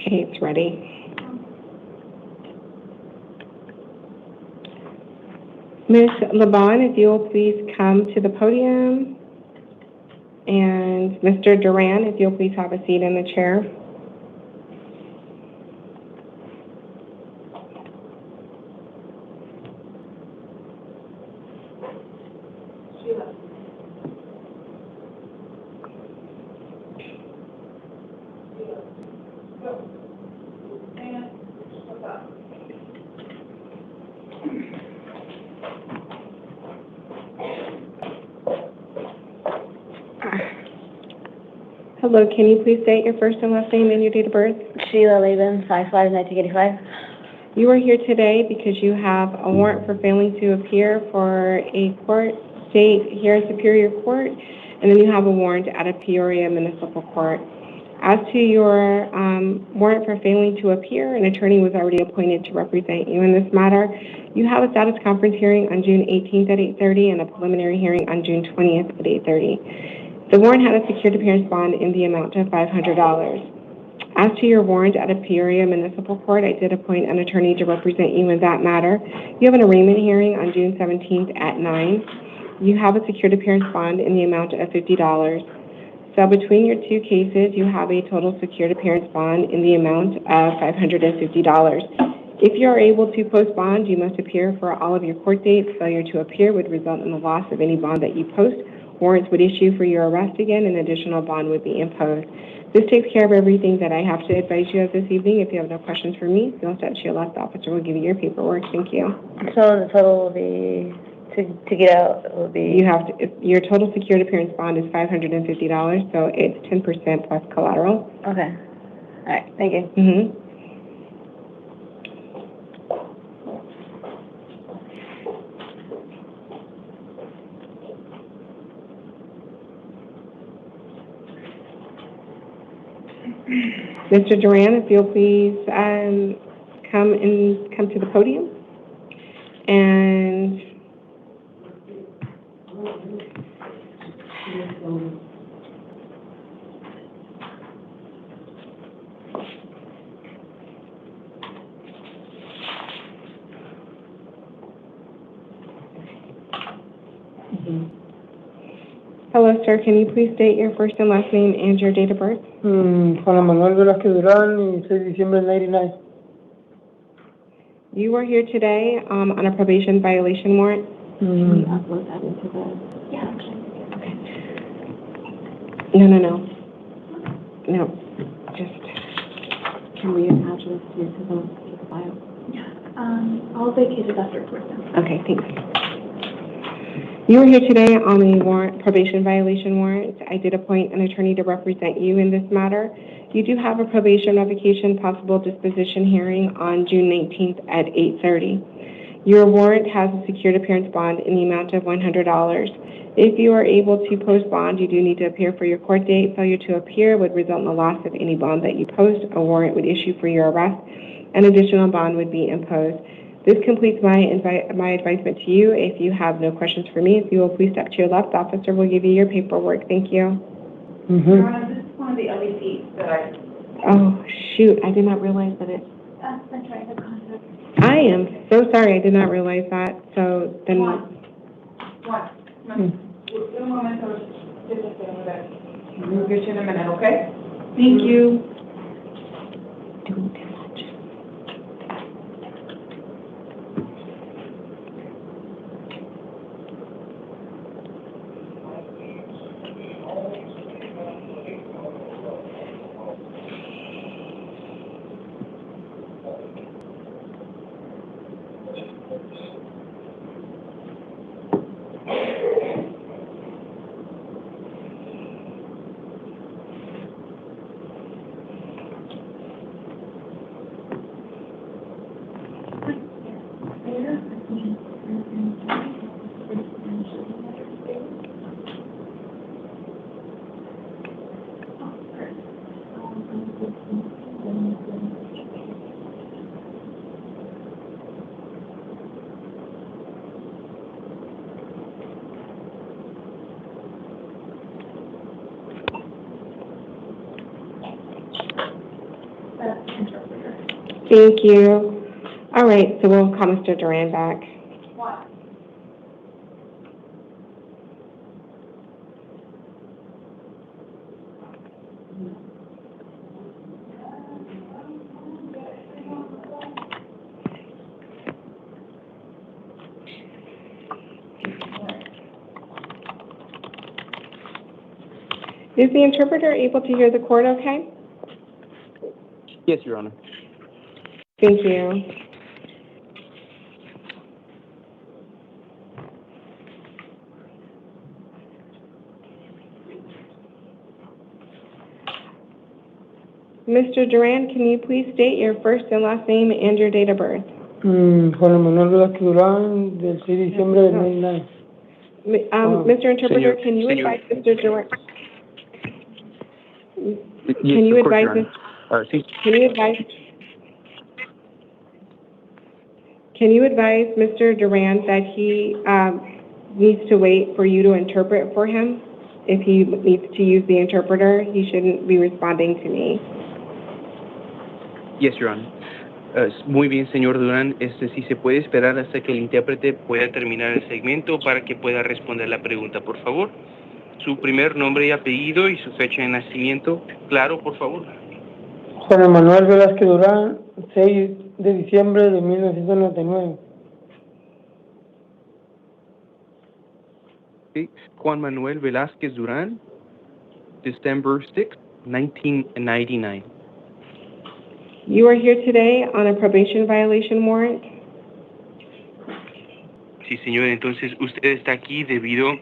Speaker 16: Okay, it's ready. Ms. LeBon, if you'll please come to the podium. And Mr. Duran, if you'll please have a seat in the chair. Hello, can you please state your first and last name and your date of birth?
Speaker 8: Sheila Laban, 5/5/1985.
Speaker 16: You are here today because you have a warrant for failing to appear for a court date here in Superior Court, and then you have a warrant at a Peoria Municipal Court. As to your warrant for failing to appear, an attorney was already appointed to represent you in this matter. You have a status conference hearing on June 18th at 8:30 and a preliminary hearing on June 20th at 8:30. The warrant had a secured appearance bond in the amount of $500. As to your warrant at a Peoria Municipal Court, I did appoint an attorney to represent you in that matter. You have an arraignment hearing on June 17th at 9. You have a secured appearance bond in the amount of $50. So between your two cases, you have a total secured appearance bond in the amount of $550. If you are able to post bond, you must appear for all of your court dates. Failure to appear would result in the loss of any bond that you post. Warrants would issue for your arrest again, and additional bond would be imposed. This takes care of everything that I have to advise you of this evening. If you have no questions for me, you'll step to your left. Officer will give you your paperwork. Thank you.
Speaker 8: So the total will be, to get out, will be?
Speaker 16: You have to, your total secured appearance bond is $550, so it's 10% plus collateral.
Speaker 8: Okay. All right, thank you.
Speaker 16: Mm-hmm. Mr. Duran, if you'll please come to the podium. And hello, sir. Can you please state your first and last name and your date of birth?
Speaker 10: Juan Manuel Velázquez Durán, y 6 de diciembre del 99.
Speaker 16: You are here today on a probation violation warrant.
Speaker 1: Can we upload that into the? Yeah.
Speaker 16: Okay. No. Just.
Speaker 1: Can we attach this to the file? Yeah. All the cases after report them.
Speaker 16: Okay, thanks. You are here today on a warrant, probation violation warrant. I did appoint an attorney to represent you in this matter. You do have a probation revocation possible disposition hearing on June 19th at 8:30.
Speaker 2: Your warrant has a secured appearance bond in the amount of $100. If you are able to post bond, you do need to appear for your court date. Failure to appear would result in the loss of any bond that you post. A warrant would issue for your arrest. An additional bond would be imposed. This completes my advisement to you. If you have no questions for me, if you will please step to your left, the officer will give you your paperwork. Thank you.
Speaker 21: Your Honor, this is one of the LEPs that I...
Speaker 2: Oh, shoot, I did not realize that it...
Speaker 21: I'm trying to contact.
Speaker 2: I am so sorry, I did not realize that, so then...
Speaker 21: One. Un momento, we'll get you in a minute, okay? Thank you.
Speaker 2: Thank you. All right, so we'll call Mr. Duran back.
Speaker 21: What?
Speaker 2: Is the interpreter able to hear the court okay?
Speaker 4: Yes, Your Honor.
Speaker 2: Thank you. Mr. Duran, can you please state your first and last name and your date of birth?
Speaker 10: Juan Manuel Velázquez Durán, del 6 de diciembre del 99.
Speaker 2: Mr. Interpreter, can you advise Mr. Duran? Can you advise this? Can you advise Mr. Duran that he needs to wait for you to interpret for him? If he needs to use the interpreter, he shouldn't be responding to me.
Speaker 4: Yes, Your Honor. Muy bien, señor Durán. Si se puede esperar hasta que el intérprete pueda terminar el segmento para que pueda responder la pregunta, por favor. Su primer nombre y apellido y su fecha de nacimiento. Claro, por favor.
Speaker 10: Juan Manuel Velázquez Durán, 6 de diciembre de 1999.
Speaker 4: Okay. Juan Manuel Velázquez Durán, December 6, 1999.
Speaker 2: You are here today on a probation violation warrant.
Speaker 4: Sí, señor. Entonces, ¿usted está aquí debido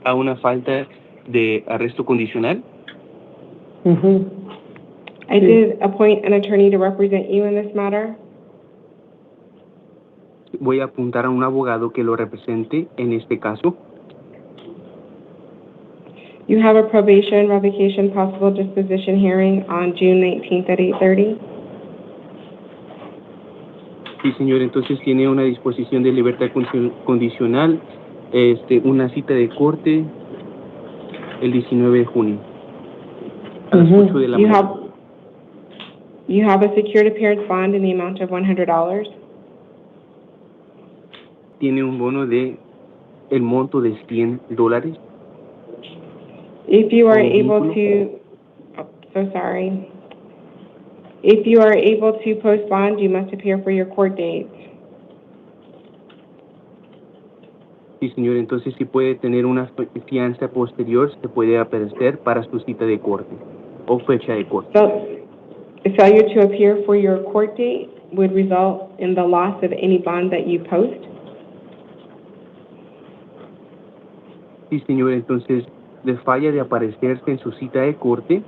Speaker 4: a una falta de arresto condicional?
Speaker 2: I did appoint an attorney to represent you in this matter.
Speaker 4: Voy a apuntar a un abogado que lo represente en este caso.
Speaker 2: You have a probation revocation possible disposition hearing on June 19th at 8:30.
Speaker 4: Sí, señor. Entonces tiene una disposición de libertad condicional, una cita de corte el 19 de junio a las 8 de la mañana.
Speaker 2: You have a secured appearance bond in the amount of $100.
Speaker 4: Tiene un bono de el monto de $100.
Speaker 2: If you are able to, If you are able to post bond, you must appear for your court date.
Speaker 4: Sí, señor. Entonces, si puede tener una fianza posterior, se puede aparecer para su cita de corte o fecha de corte.
Speaker 2: So, failure to appear for your court date would result in the loss of any bond that you post.
Speaker 4: Sí, señor. Entonces, de falla de aparecerse en su cita de corte,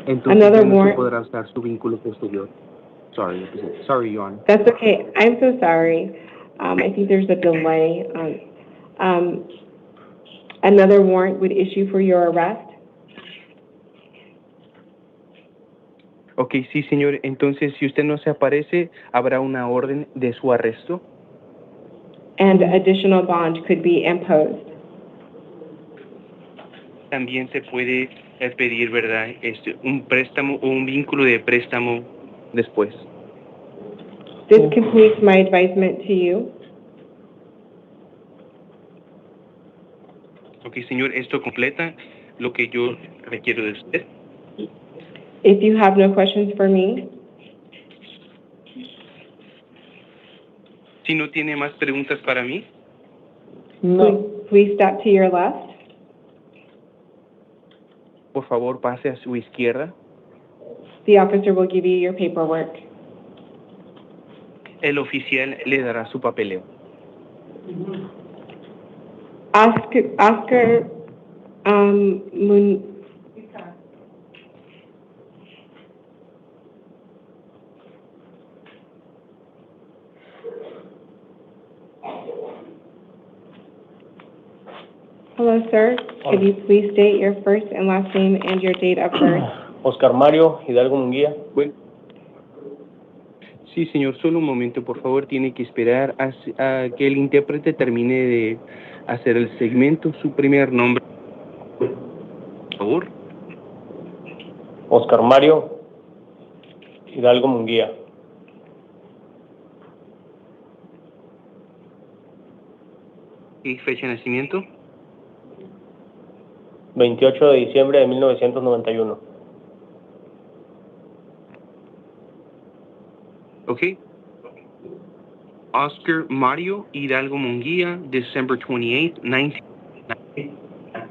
Speaker 4: entonces ya no se podrá usar su vínculo posterior. Sorry, Your Honor.
Speaker 2: That's okay. I'm so sorry. I think there's a delay. Another warrant would issue for your arrest.
Speaker 4: Ok, sí, señor. Entonces, si usted no se aparece, habrá una orden de su arresto.
Speaker 2: And additional bond could be imposed.
Speaker 4: También se puede pedir, ¿verdad? Un préstamo o un vínculo de préstamo después.
Speaker 2: This completes my advisement to you.
Speaker 4: Ok, señor, esto completa lo que yo requiero de usted.
Speaker 2: If you have no questions for me,
Speaker 4: Si no tiene más preguntas para mí,
Speaker 2: please step to your left.
Speaker 4: por favor, pase a su izquierda.
Speaker 2: The officer will give you your paperwork.
Speaker 4: El oficial le dará su papeleo.
Speaker 2: Oscar Hello, sir. Could you please state your first and last name and your date of birth?
Speaker 22: Oscar Mario Hidalgo Munguía.
Speaker 4: Bueno. Sí, señor, solo un momento, por favor. Tiene que esperar a que el intérprete termine de hacer el segmento. Su primer nombre, por favor.
Speaker 22: Oscar Mario Hidalgo Munguía.
Speaker 4: ¿Y fecha de nacimiento?
Speaker 22: 28 de diciembre de 1991.
Speaker 4: Okay. Oscar Mario Hidalgo Munguía, December 28, 1990.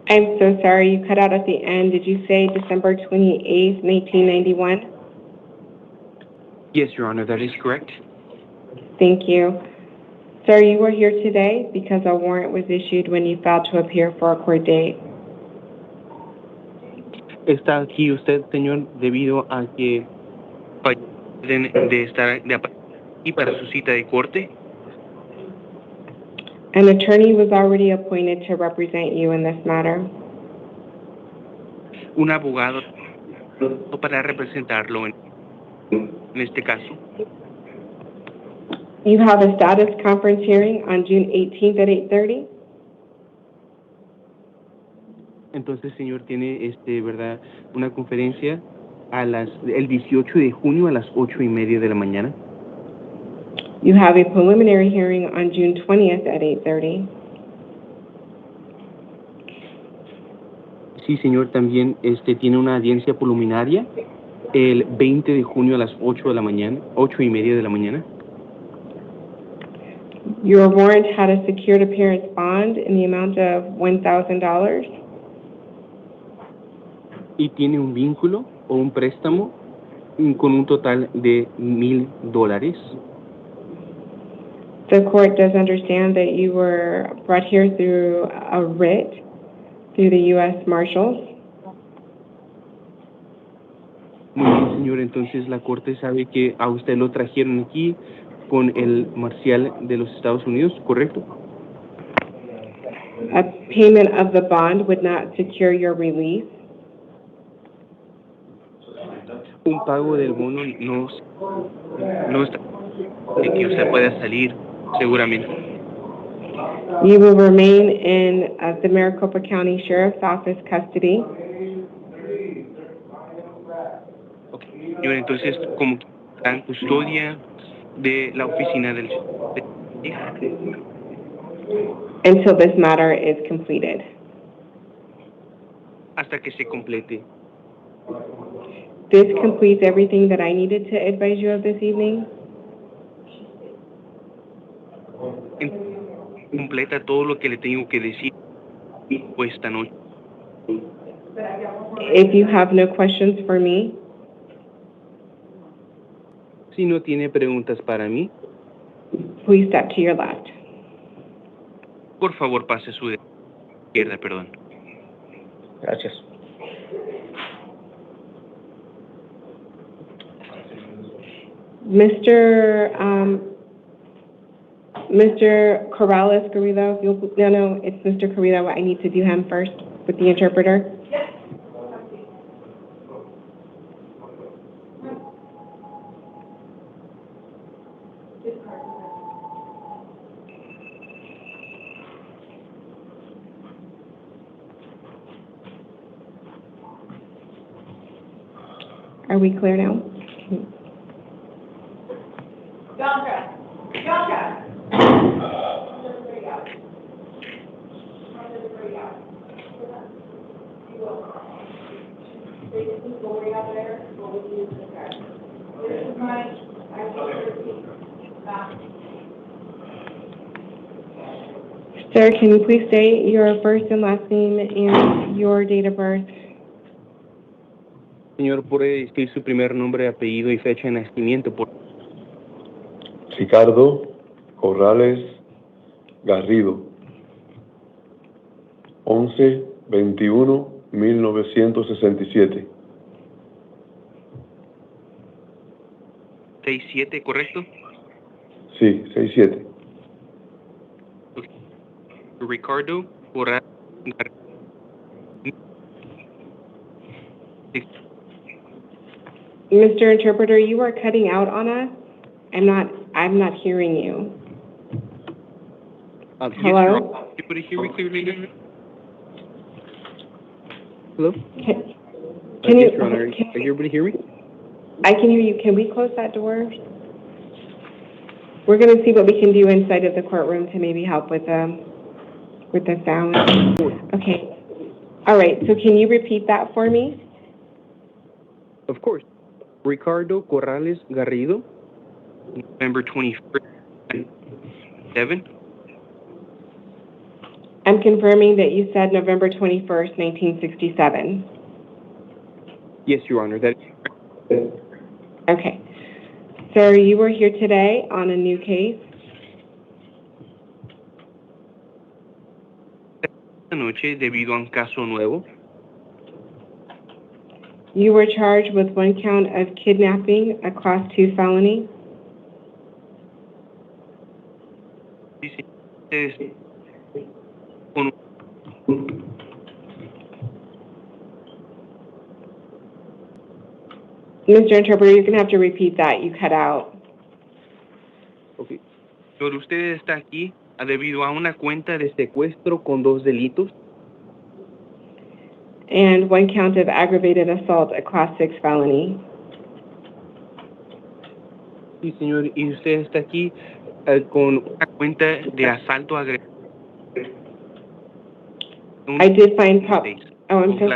Speaker 2: I'm so sorry, you cut out at the end. Did you say December 28th, 1991?
Speaker 4: Yes, Your Honor, that is correct.
Speaker 2: Thank you. Sir, you were here today because a warrant was issued when you failed to appear for a court date.
Speaker 4: Está aquí usted, señor, debido a que de estar aquí para su cita de corte.
Speaker 2: An attorney was already appointed to represent you in this matter.
Speaker 4: Un abogado para representarlo en este caso.
Speaker 2: You have a status conference hearing on June 18th at 8:30.
Speaker 4: Entonces, señor, tiene ¿verdad? Una conferencia el 18 de junio a las 8:30 de la mañana.
Speaker 2: You have a preliminary hearing on June 20th at 8:30.
Speaker 4: Sí, señor, también tiene una audiencia preliminaria el 20 de junio a las 8 de la mañana, 8:30 de la mañana.
Speaker 2: Your warrant had a secured appearance bond in the amount of $1,000.
Speaker 4: Y tiene un vínculo o un préstamo con un total de $1,000.
Speaker 2: The court does understand that you were brought here through a writ through the U.S. Marshals.
Speaker 4: Muy bien, señor. Entonces la corte sabe que a usted lo trajeron aquí con el marcial de los Estados Unidos, ¿correcto?
Speaker 2: A payment of the bond would not secure your release.
Speaker 4: Un pago del bono no está de que usted pueda salir seguramente.
Speaker 2: You will remain in the Maricopa County Sheriff's Office custody.
Speaker 4: Okay. Señor, entonces, como está en custodia de la oficina del
Speaker 2: until this matter is completed.
Speaker 4: Hasta que se complete.
Speaker 2: This completes everything that I needed to advise you of this evening.
Speaker 4: Completa todo lo que le tengo que decir esta noche.
Speaker 2: If you have no questions for me,
Speaker 4: si no tiene preguntas para mí,
Speaker 2: please step to your left.
Speaker 4: Por favor, pase a su izquierda, perdón.
Speaker 22: Gracias.
Speaker 2: Mr. Mr. Corrales Carrillo, no, it's Mr. Carrillo. I need to do him first with the interpreter. Are we clear now? Sir, can you please state your first and last name and your date of birth?
Speaker 4: Señor, ¿puede decir su primer nombre, apellido y fecha de nacimiento?
Speaker 14: Ricardo Corrales Garrido, 11-21-1967.
Speaker 4: 67, ¿correcto?
Speaker 14: Sí, 67.
Speaker 4: Ricardo Corrales Garrido.
Speaker 2: Mr. Interpreter, you are cutting out on us. I'm not hearing you. Hello?
Speaker 4: Yes, you hear me clearly? Hello?
Speaker 2: Can you,
Speaker 4: Yes, Your Honor. Can everybody hear me?
Speaker 2: I can hear you. Can we close that door? We're going to see what we can do inside of the courtroom to maybe help with the sound. Okay. All right. So can you repeat that for me?
Speaker 4: Of course. Ricardo Corrales Garrido, November 21st, 7.
Speaker 2: I'm confirming that you said November 21st, 1967.
Speaker 4: Yes, Your Honor. That is
Speaker 2: okay. Sir, you were here today on a new case.
Speaker 4: esta noche debido a un caso nuevo.
Speaker 2: You were charged with 1 count of kidnapping, a Class 2 felony. Mr. Interpreter, you're going to have to repeat that. You cut out.
Speaker 4: Okay. Pero usted está aquí debido a una cuenta de secuestro con 2 delitos.
Speaker 2: And 1 count of aggravated assault, a Class 6 felony.
Speaker 4: Sí, señor. Y usted está aquí con una cuenta de asalto agresivo.
Speaker 2: I did find I'm so...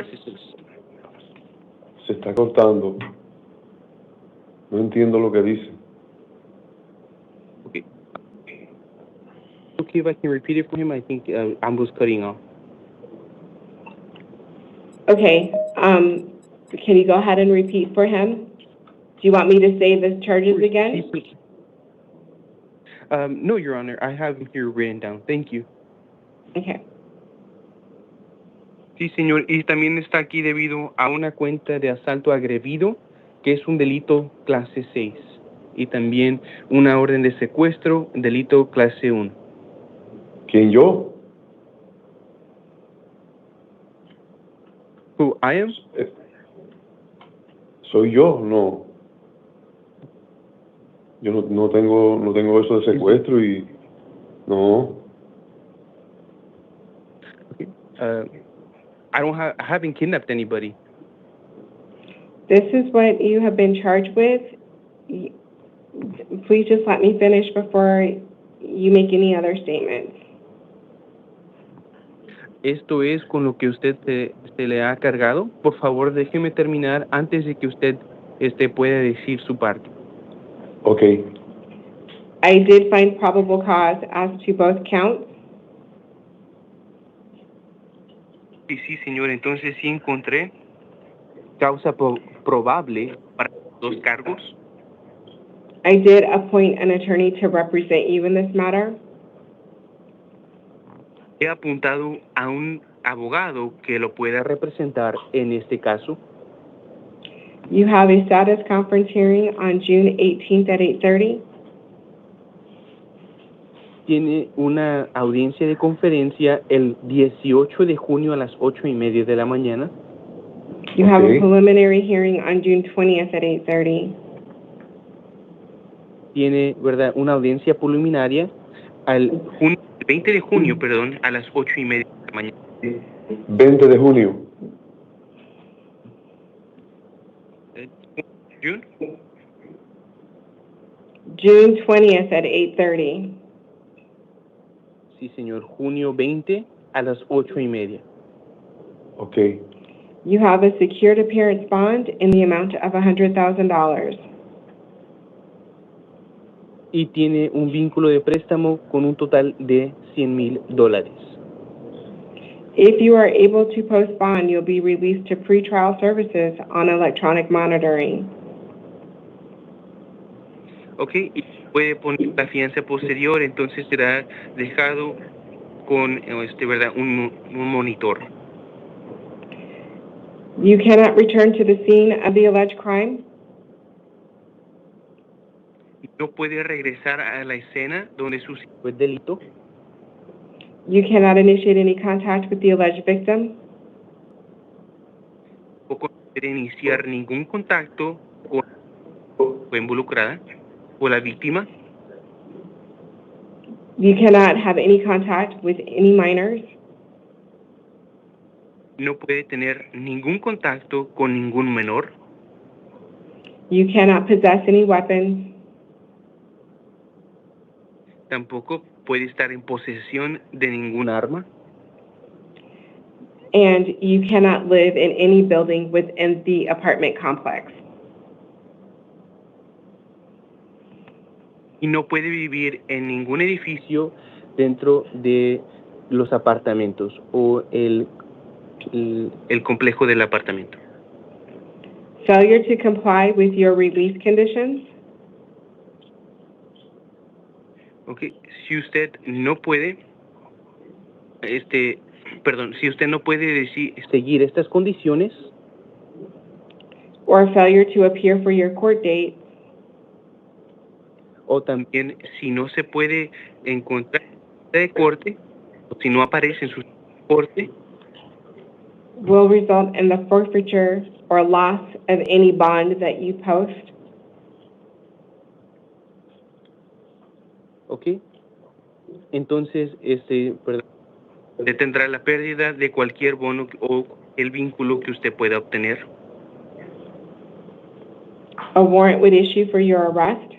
Speaker 14: Se está cortando. No entiendo lo que dice.
Speaker 4: Okay. Okay, if I can repeat it for him, I think I was cutting off.
Speaker 2: Okay, can you go ahead and repeat for him? Do you want me to say the charges again?
Speaker 4: No, Your Honor, I have him here written down. Thank you.
Speaker 2: Okay.
Speaker 4: Sí, señor, y también está aquí debido a una cuenta de asalto agrevido, que es un delito clase 6, y también una orden de secuestro, delito clase 1.
Speaker 14: ¿Quién, yo?
Speaker 4: Who, I am?
Speaker 14: ¿Soy yo? No. Yo no tengo eso de secuestro y... No.
Speaker 4: Okay. I haven't kidnapped anybody.
Speaker 2: This is what you have been charged with. Please just let me finish before you make any other statements.
Speaker 4: Esto es con lo que usted se le ha cargado. Por favor, déjeme terminar antes de que usted pueda decir su parte.
Speaker 14: Okay.
Speaker 2: I did find probable cause as to both counts.
Speaker 4: Sí, señor. Entonces sí encontré causa probable para los 2 cargos.
Speaker 2: I did appoint an attorney to represent you in this matter.
Speaker 4: He apuntado a un abogado que lo pueda representar en este caso.
Speaker 16: You have a status conference hearing on June 18th at 8:30.
Speaker 4: Tiene una audiencia de conferencia el 18 de junio a las 8:30 de la mañana.
Speaker 16: You have a preliminary hearing on June 20th at 8:30.
Speaker 4: Tiene, ¿verdad?, una audiencia preliminar al 20 de junio, perdón, a las 8:30 de la mañana.
Speaker 14: 20 de junio.
Speaker 4: June?
Speaker 16: June 20th at 8:30.
Speaker 4: Sí, señor, junio 20 a las 8:30.
Speaker 14: Okay.
Speaker 16: You have a secured appearance bond in the amount of $100,000.
Speaker 4: Y tiene un vínculo de préstamo con un total de $100,000.
Speaker 16: If you are able to post bond, you'll be released to pretrial services on electronic monitoring.
Speaker 4: Ok, y puede poner la fianza posterior, entonces será dejado con ¿verdad?, un monitor.
Speaker 16: You cannot return to the scene of the alleged crime.
Speaker 4: No puede regresar a la escena donde sucedió el delito.
Speaker 16: You cannot initiate any contact with the alleged victim.
Speaker 4: O puede iniciar ningún contacto con la involucrada o la víctima.
Speaker 16: You cannot have any contact with any minors.
Speaker 4: No puede tener ningún contacto con ningún menor.
Speaker 16: You cannot possess any weapons.
Speaker 4: Tampoco puede estar en posesión de ningún arma.
Speaker 16: And you cannot live in any building within the apartment complex.
Speaker 4: Y no puede vivir en ningún edificio dentro de los apartamentos o el complejo del apartamento.
Speaker 16: Failure to comply with your release conditions.
Speaker 4: Okay. Si usted no puede, si usted no puede seguir estas condiciones,
Speaker 16: or failure to appear for your court date,
Speaker 4: o también si no se puede encontrar de corte, o si no aparece en su corte,
Speaker 16: will result in the forfeiture or loss of any bond that you post.
Speaker 4: ¿ok? Entonces, tendrá la pérdida de cualquier bono o el vínculo que usted pueda obtener.
Speaker 16: A warrant would issue for your arrest.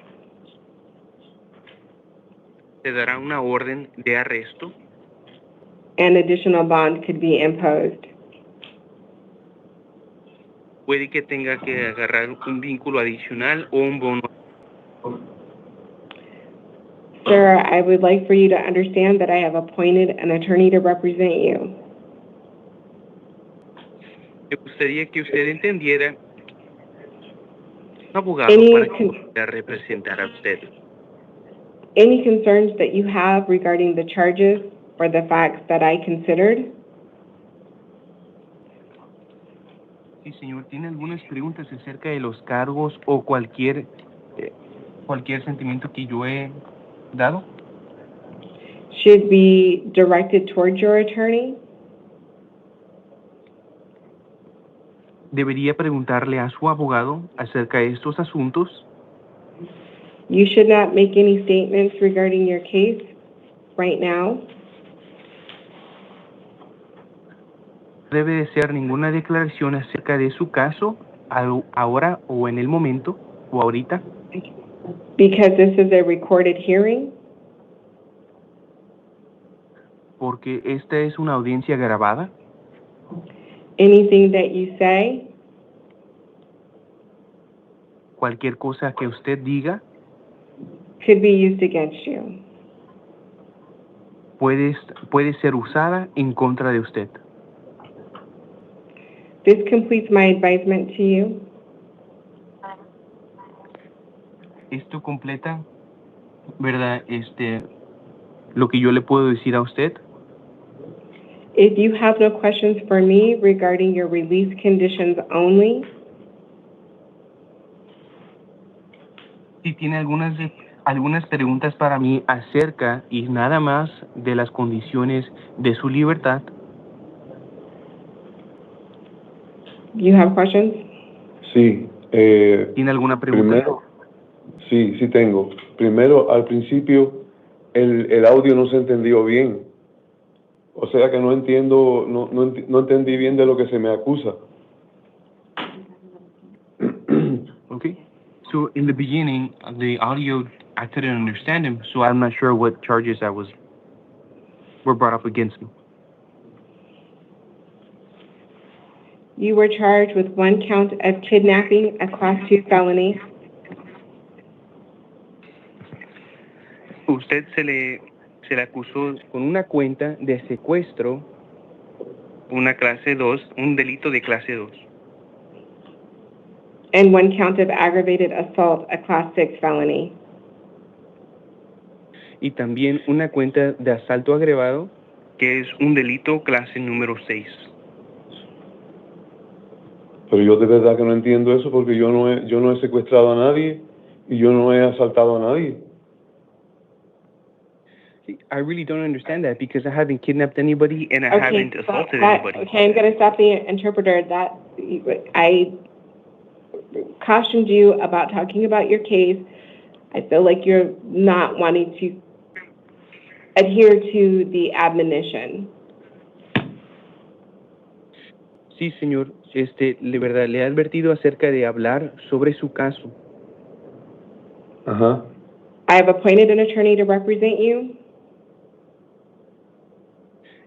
Speaker 4: Se dará una orden de arresto.
Speaker 16: An additional bond could be imposed.
Speaker 4: Puede que tenga que agarrar un vínculo adicional o un bono.
Speaker 16: Sir, I would like for you to understand that I have appointed an attorney to represent you.
Speaker 4: Me gustaría que usted entendiera un abogado para que pueda representar a usted.
Speaker 16: Any concerns that you have regarding the charges or the facts that I considered?
Speaker 4: Sí, señor. ¿Tiene algunas preguntas acerca de los cargos o cualquier sentimiento que yo he dado?
Speaker 16: Should be directed towards your attorney?
Speaker 4: ¿Debería preguntarle a su abogado acerca de estos asuntos?
Speaker 16: You should not make any statements regarding your case right now.
Speaker 4: Debe de ser ninguna declaración acerca de su caso ahora o en el momento o ahorita.
Speaker 16: Because this is a recorded hearing.
Speaker 4: Porque esta es una audiencia grabada.
Speaker 16: Anything that you say,
Speaker 4: cualquier cosa que usted diga,
Speaker 16: could be used against you.
Speaker 4: Puede ser usada en contra de usted.
Speaker 16: This completes my advisement to you.
Speaker 4: Esto completa, ¿verdad? Lo que yo le puedo decir a usted.
Speaker 16: If you have no questions for me regarding your release conditions only,
Speaker 4: Si tiene algunas preguntas para mí acerca y nada más de las condiciones de su libertad.
Speaker 2: You have questions?
Speaker 17: Sí.
Speaker 4: ¿Tiene alguna pregunta?
Speaker 17: Primero, sí tengo. Primero, al principio, el audio no se entendió bien. O sea que no entendí bien de lo que se me acusa.
Speaker 4: Okay. So in the beginning, the audio, I couldn't understand him, so I'm not sure what charges were brought up against me.
Speaker 2: You were charged with 1 count of kidnapping, a Class 2 felony.
Speaker 4: Usted se le acusó con una cuenta de secuestro, una clase 2, un delito de clase 2.
Speaker 2: And 1 count of aggravated assault, a Class 6 felony.
Speaker 4: Y también una cuenta de asalto agravado, que es un delito clase número 6.
Speaker 17: Pero yo de verdad que no entiendo eso porque yo no he secuestrado a nadie y yo no he asaltado a nadie.
Speaker 4: I really don't understand that because I haven't kidnapped anybody and I haven't assaulted anybody.
Speaker 2: Okay, I'm going to stop the interpreter. I cautioned you about talking about your case. I feel like you're not wanting to adhere to the admonition.
Speaker 4: Sí, señor. De verdad, le he advertido acerca de hablar sobre su caso.
Speaker 17: Ajá.
Speaker 2: I have appointed an attorney to represent you.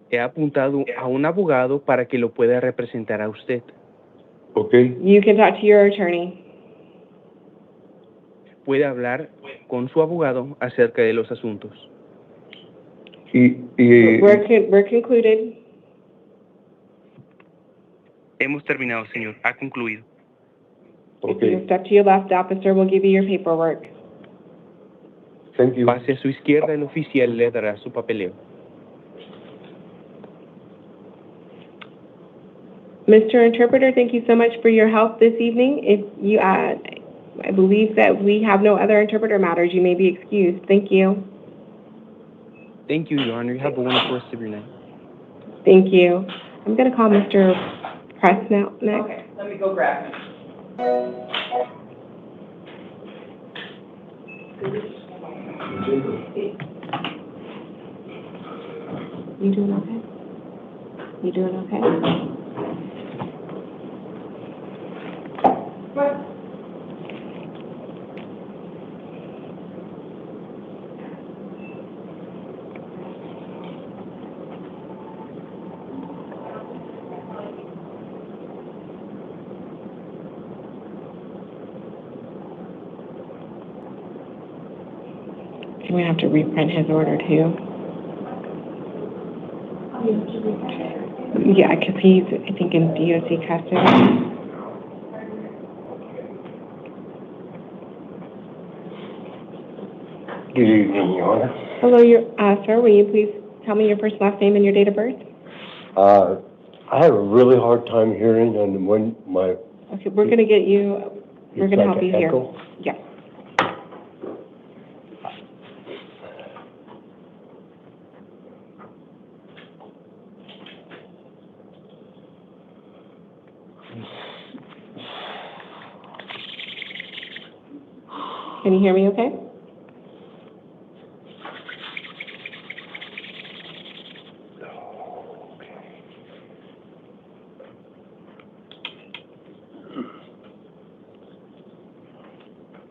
Speaker 4: He apuntado a un abogado para que lo pueda representar a usted.
Speaker 17: Okay.
Speaker 2: You can talk to your attorney.
Speaker 4: Puede hablar con su abogado acerca de los asuntos.
Speaker 2: We're concluded.
Speaker 4: Hemos terminado, señor. Ha concluido.
Speaker 17: Okay.
Speaker 2: You step to your left, officer will give you your paperwork.
Speaker 17: Thank you.
Speaker 4: Pase a su izquierda, el oficial le dará su papeleo.
Speaker 2: Mr. Interpreter, thank you so much for your help this evening. If you, I believe that we have no other interpreter matters. You may be excused. Thank you.
Speaker 4: Thank you, Your Honor. You have a wonderful rest of your night.
Speaker 2: Thank you. I'm going to call Mr. Press now next.
Speaker 20: Okay, let me go grab him.
Speaker 2: You doing okay? You doing okay?
Speaker 20: What?
Speaker 2: I'm going to have to reprint his order too. Yeah, because he's, I think, in DOC custody.
Speaker 14: Good evening, Your Honor.
Speaker 2: Hello, sir. Will you please tell me your first last name and your date of birth?
Speaker 14: I have a really hard time hearing on when my...
Speaker 2: Okay, we're going to get you, we're going to help you here.
Speaker 14: Echo?
Speaker 2: Yes. Can you hear me okay?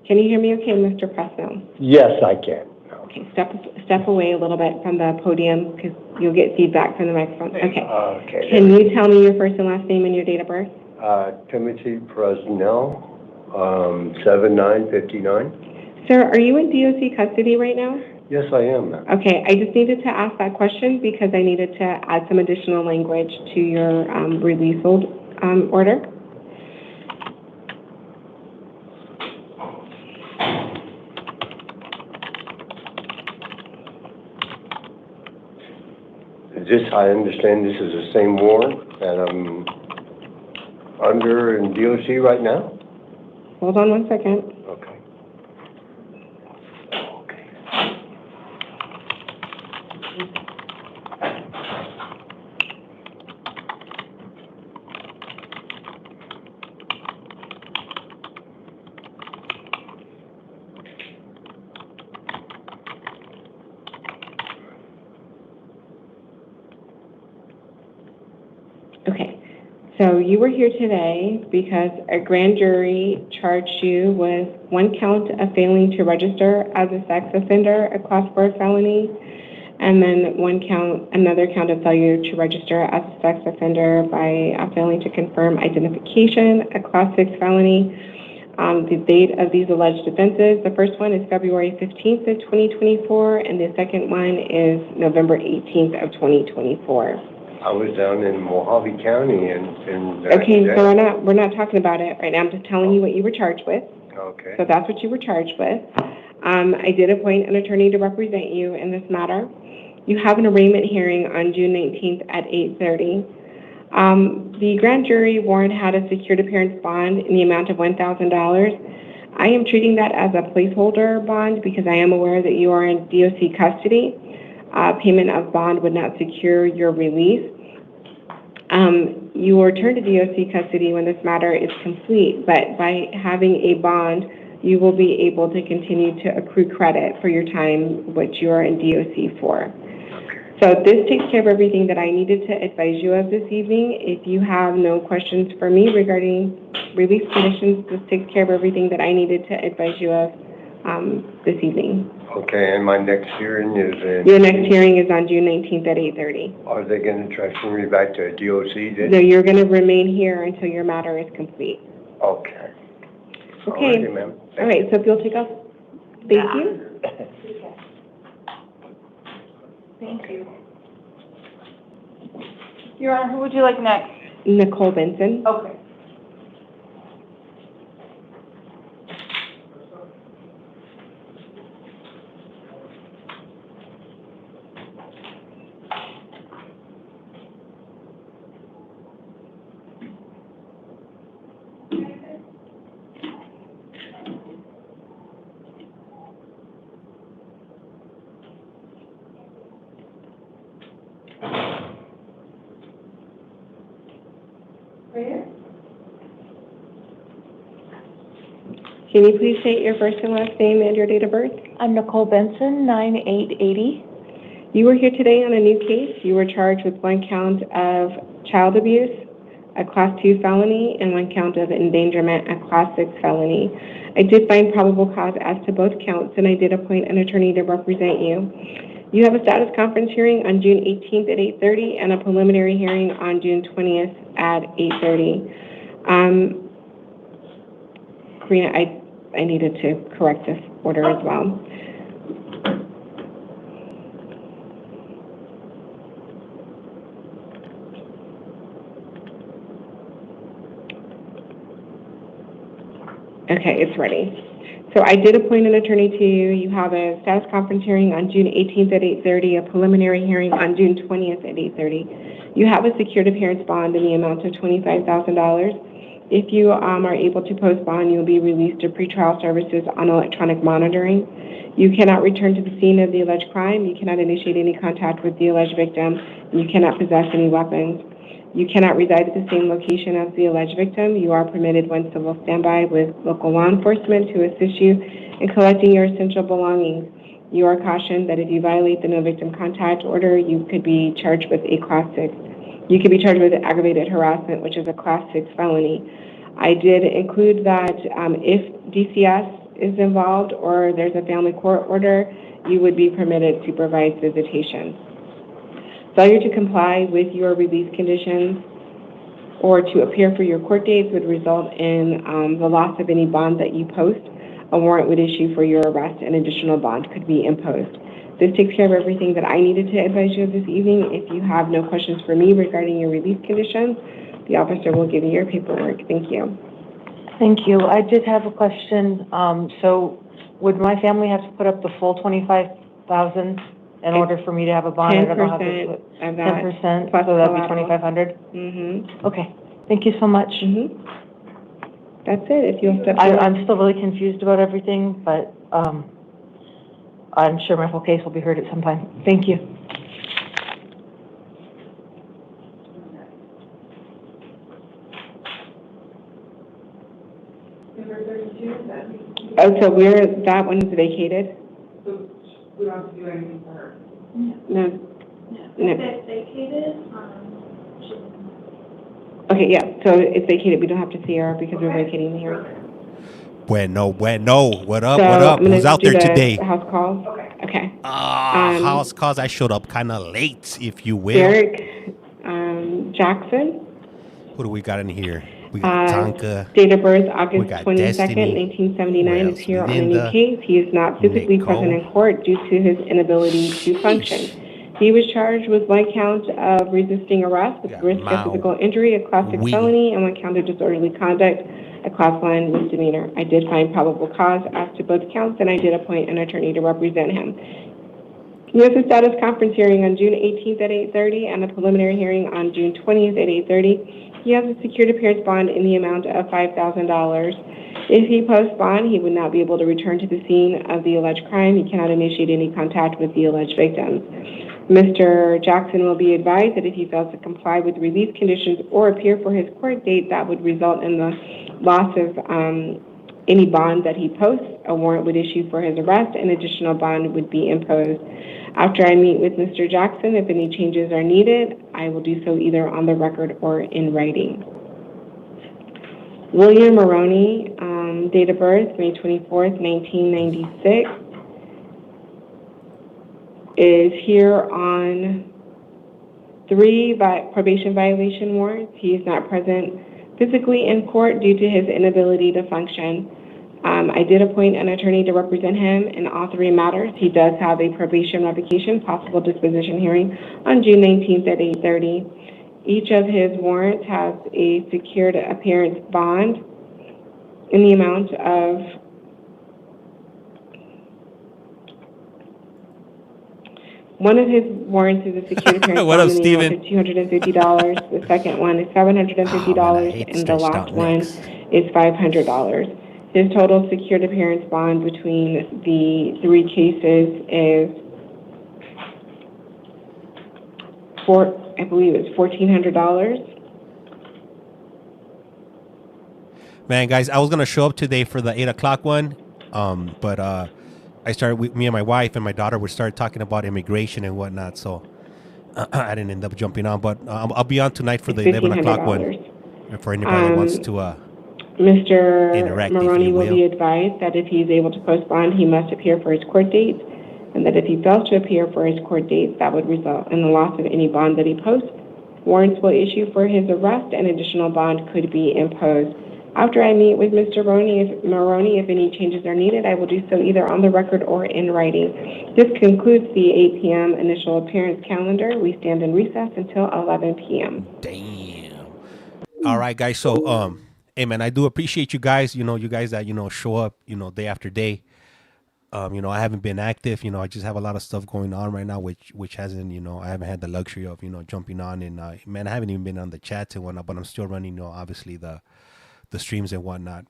Speaker 2: Can you hear me okay, Mr. Presto?
Speaker 14: Yes, I can.
Speaker 2: Okay, step away a little bit from the podium because you'll get feedback from the microphone. Okay.
Speaker 14: Okay.
Speaker 2: Can you tell me your first and last name and your date of birth?
Speaker 14: Timothy Presnell, 7959.
Speaker 2: Sir, are you in DOC custody right now?
Speaker 14: Yes, I am, ma'am.
Speaker 2: Okay, I just needed to ask that question because I needed to add some additional language to your release order.
Speaker 14: I understand this is the same warrant that I'm under in DOC right now?
Speaker 2: Hold on one second.
Speaker 14: Okay.
Speaker 16: So you were here today because a grand jury charged you with 1 count of failing to register as a sex offender, a Class 4 felony, and then another count of failure to register as a sex offender by failing to confirm identification, a Class 6 felony. The date of these alleged offenses, the first one is February 15th of 2024, and the second one is November 18th of 2024.
Speaker 7: I was down in Mojave County and
Speaker 16: okay, so we're not talking about it right now. I'm just telling you what you were charged with.
Speaker 7: Okay.
Speaker 16: So that's what you were charged with. I did appoint an attorney to represent you in this matter. You have an arraignment hearing on June 19th at 8:30. The grand jury warrant had a secured appearance bond in the amount of $1,000. I am treating that as a placeholder bond because I am aware that you are in DOC custody. Payment of bond would not secure your release. You will return to DOC custody when this matter is complete, but by having a bond, you will be able to continue to accrue credit for your time, which you are in DOC for. So this takes care of everything that I needed to advise you of this evening. If you have no questions for me regarding release conditions, this takes care of everything that I needed to advise you of this evening.
Speaker 7: Okay, and my next hearing is in...
Speaker 16: Your next hearing is on June 19th at 8:30.
Speaker 7: Are they going to transfer me back to DOC then?
Speaker 16: No, you're going to remain here until your matter is complete.
Speaker 7: Okay.
Speaker 16: Okay.
Speaker 7: Alrighty, ma'am.
Speaker 16: All right, so if you'll take off. Thank you.
Speaker 20: Thank you. Your Honor, who would you like next?
Speaker 16: Nicole Benson.
Speaker 20: Okay.
Speaker 16: Can you please state your first and last name and your date of birth?
Speaker 8: I'm Nicole Benson, 9880.
Speaker 16: You were here today on a new case. You were charged with 1 count of child abuse, a Class 2 felony, and 1 count of endangerment, a Class 6 felony. I did find probable cause as to both counts, and I did appoint an attorney to represent you. You have a status conference hearing on June 18th at 8:30 and a preliminary hearing on June 20th at 8:30. Karina, I needed to correct this order as well. Okay, it's ready. So I did appoint an attorney to you. You have a status conference hearing on June 18th at 8:30, a preliminary hearing on June 20th at 8:30. You have a secured appearance bond in the amount of $25,000. If you are able to post bond, you will be released to pretrial services on electronic monitoring. You cannot return to the scene of the alleged crime. You cannot initiate any contact with the alleged victim. And you cannot possess any weapons. You cannot reside at the same location as the alleged victim. You are permitted when civil standby with local law enforcement to assist you in collecting your essential belongings. You are cautioned that if you violate the no victim contact order, you could be charged with a Class 6. You could be charged with aggravated harassment, which is a Class 6 felony. I did include that if DCS is involved or there's a family court order, you would be permitted supervised visitation. Failure to comply with your release conditions or to appear for your court dates would result in the loss of any bond that you post. A warrant would issue for your arrest and additional bond could be imposed. This takes care of everything that I needed to advise you of this evening. If you have no questions for me regarding your release conditions, the officer will give you your paperwork. Thank you.
Speaker 8: Thank you. I did have a question. So would my family have to put up the full $25,000 in order for me to have a bond?
Speaker 16: 10% of that.
Speaker 8: 10%,
Speaker 16: plus
Speaker 8: so that'd be
Speaker 16: collateral.
Speaker 8: $2,500?
Speaker 16: Mm-hmm.
Speaker 8: Okay. Thank you so much.
Speaker 16: Mm-hmm. That's it. If you'll step
Speaker 8: I'm still really confused about everything, but I'm sure my whole case will be heard at some time. Thank you.
Speaker 16: Oh, so that one is vacated?
Speaker 21: So we don't have to do anything for her?
Speaker 16: No.
Speaker 21: If it's vacated,
Speaker 16: Okay, yeah, so it's vacated. We don't have to see her because we're vacating the hearing.
Speaker 11: Bueno. What up?
Speaker 16: So
Speaker 11: What up?
Speaker 16: I'm gonna
Speaker 11: Who's out
Speaker 16: do
Speaker 11: there
Speaker 16: the
Speaker 11: today?
Speaker 16: house calls. Okay.
Speaker 11: House calls. I showed up kind of late, if you will.
Speaker 16: Derek Jackson.
Speaker 11: Who do we got in here? We got Tonka.
Speaker 16: Date of birth August
Speaker 11: got
Speaker 16: 22nd,
Speaker 11: Destiny.
Speaker 16: 1979
Speaker 11: Who
Speaker 16: is here
Speaker 11: else?
Speaker 16: on a new
Speaker 11: Linda.
Speaker 16: case. He is not physically present in court due to his inability to function. He was charged with 1 count of resisting arrest with risk of physical injury, a class 6 felony, and 1 count of disorderly conduct, a class 1 misdemeanor. I did find probable cause as to both counts, and I did appoint an attorney to represent him. He has a status conference hearing on June 18th at 8:30 and a preliminary hearing on June 20th at 8:30. He has a secured appearance bond in the amount of $5,000. If he posts bond, he would not be able to return to the scene of the alleged crime. He cannot initiate any contact with the alleged victims. Mr. Jackson will be advised that if he fails to comply with release conditions or appear for his court date, that would result in the loss of any bond that he posts. A warrant would issue for his arrest, and additional bond would be imposed. After I meet with Mr. Jackson, if any changes are needed, I will do so either on the record or in writing. William Maroney, date of birth, May 24th, 1996, is here on 3 probation violation warrants. He is not present physically in court due to his inability to function. I did appoint an attorney to represent him in all 3 matters. He does have a probation revocation, possible disposition hearing on June 19th at 8:30. Each of his warrants has a secured appearance bond in the amount of one of his warrants is a secured appearance
Speaker 11: What
Speaker 16: bond
Speaker 11: up,
Speaker 16: in the amount
Speaker 11: Steven?
Speaker 16: of $250. The second one is $750, and the last one is $500. His total secured appearance bond between the 3 cases is I believe it's $1,400.
Speaker 11: Man, guys, I was gonna show up today for the 8 o'clock one, but I started with me and my wife and my daughter would start talking about immigration and whatnot, so I didn't end up jumping on. But I'll be on tonight for the 11 o'clock one. For anybody that wants to
Speaker 16: Mr.
Speaker 11: interact,
Speaker 16: Maroney will be advised that if he's able to post bond, he must appear for his court dates, and that if he fails to appear for his court dates, that would result in the loss of any bond that he posts. Warrants will issue for his arrest, and additional bond could be imposed. After I meet with Mr. Maroney, if any changes are needed, I will do so either on the record or in writing. This concludes the 8 p.m. initial appearance calendar. We stand in recess until 11 p.m.
Speaker 11: Damn. All right, guys. So, hey, man, I do appreciate you guys. You guys that show up, day after day. I haven't been active. I just have a lot of stuff going on right now, which hasn't, I haven't had the luxury of, jumping on and man, I haven't even been on the chats and whatnot. But I'm still running, obviously the streams and whatnot.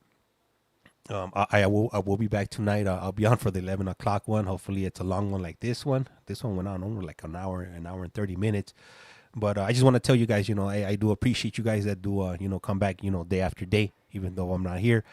Speaker 11: I will be back tonight. I'll be on for the 11 o'clock one. Hopefully it's a long one like this one. This one went on over like an hour and 30 minutes. But I just want to tell you guys, I do appreciate you guys that do, come back, day after day, even though I'm not here.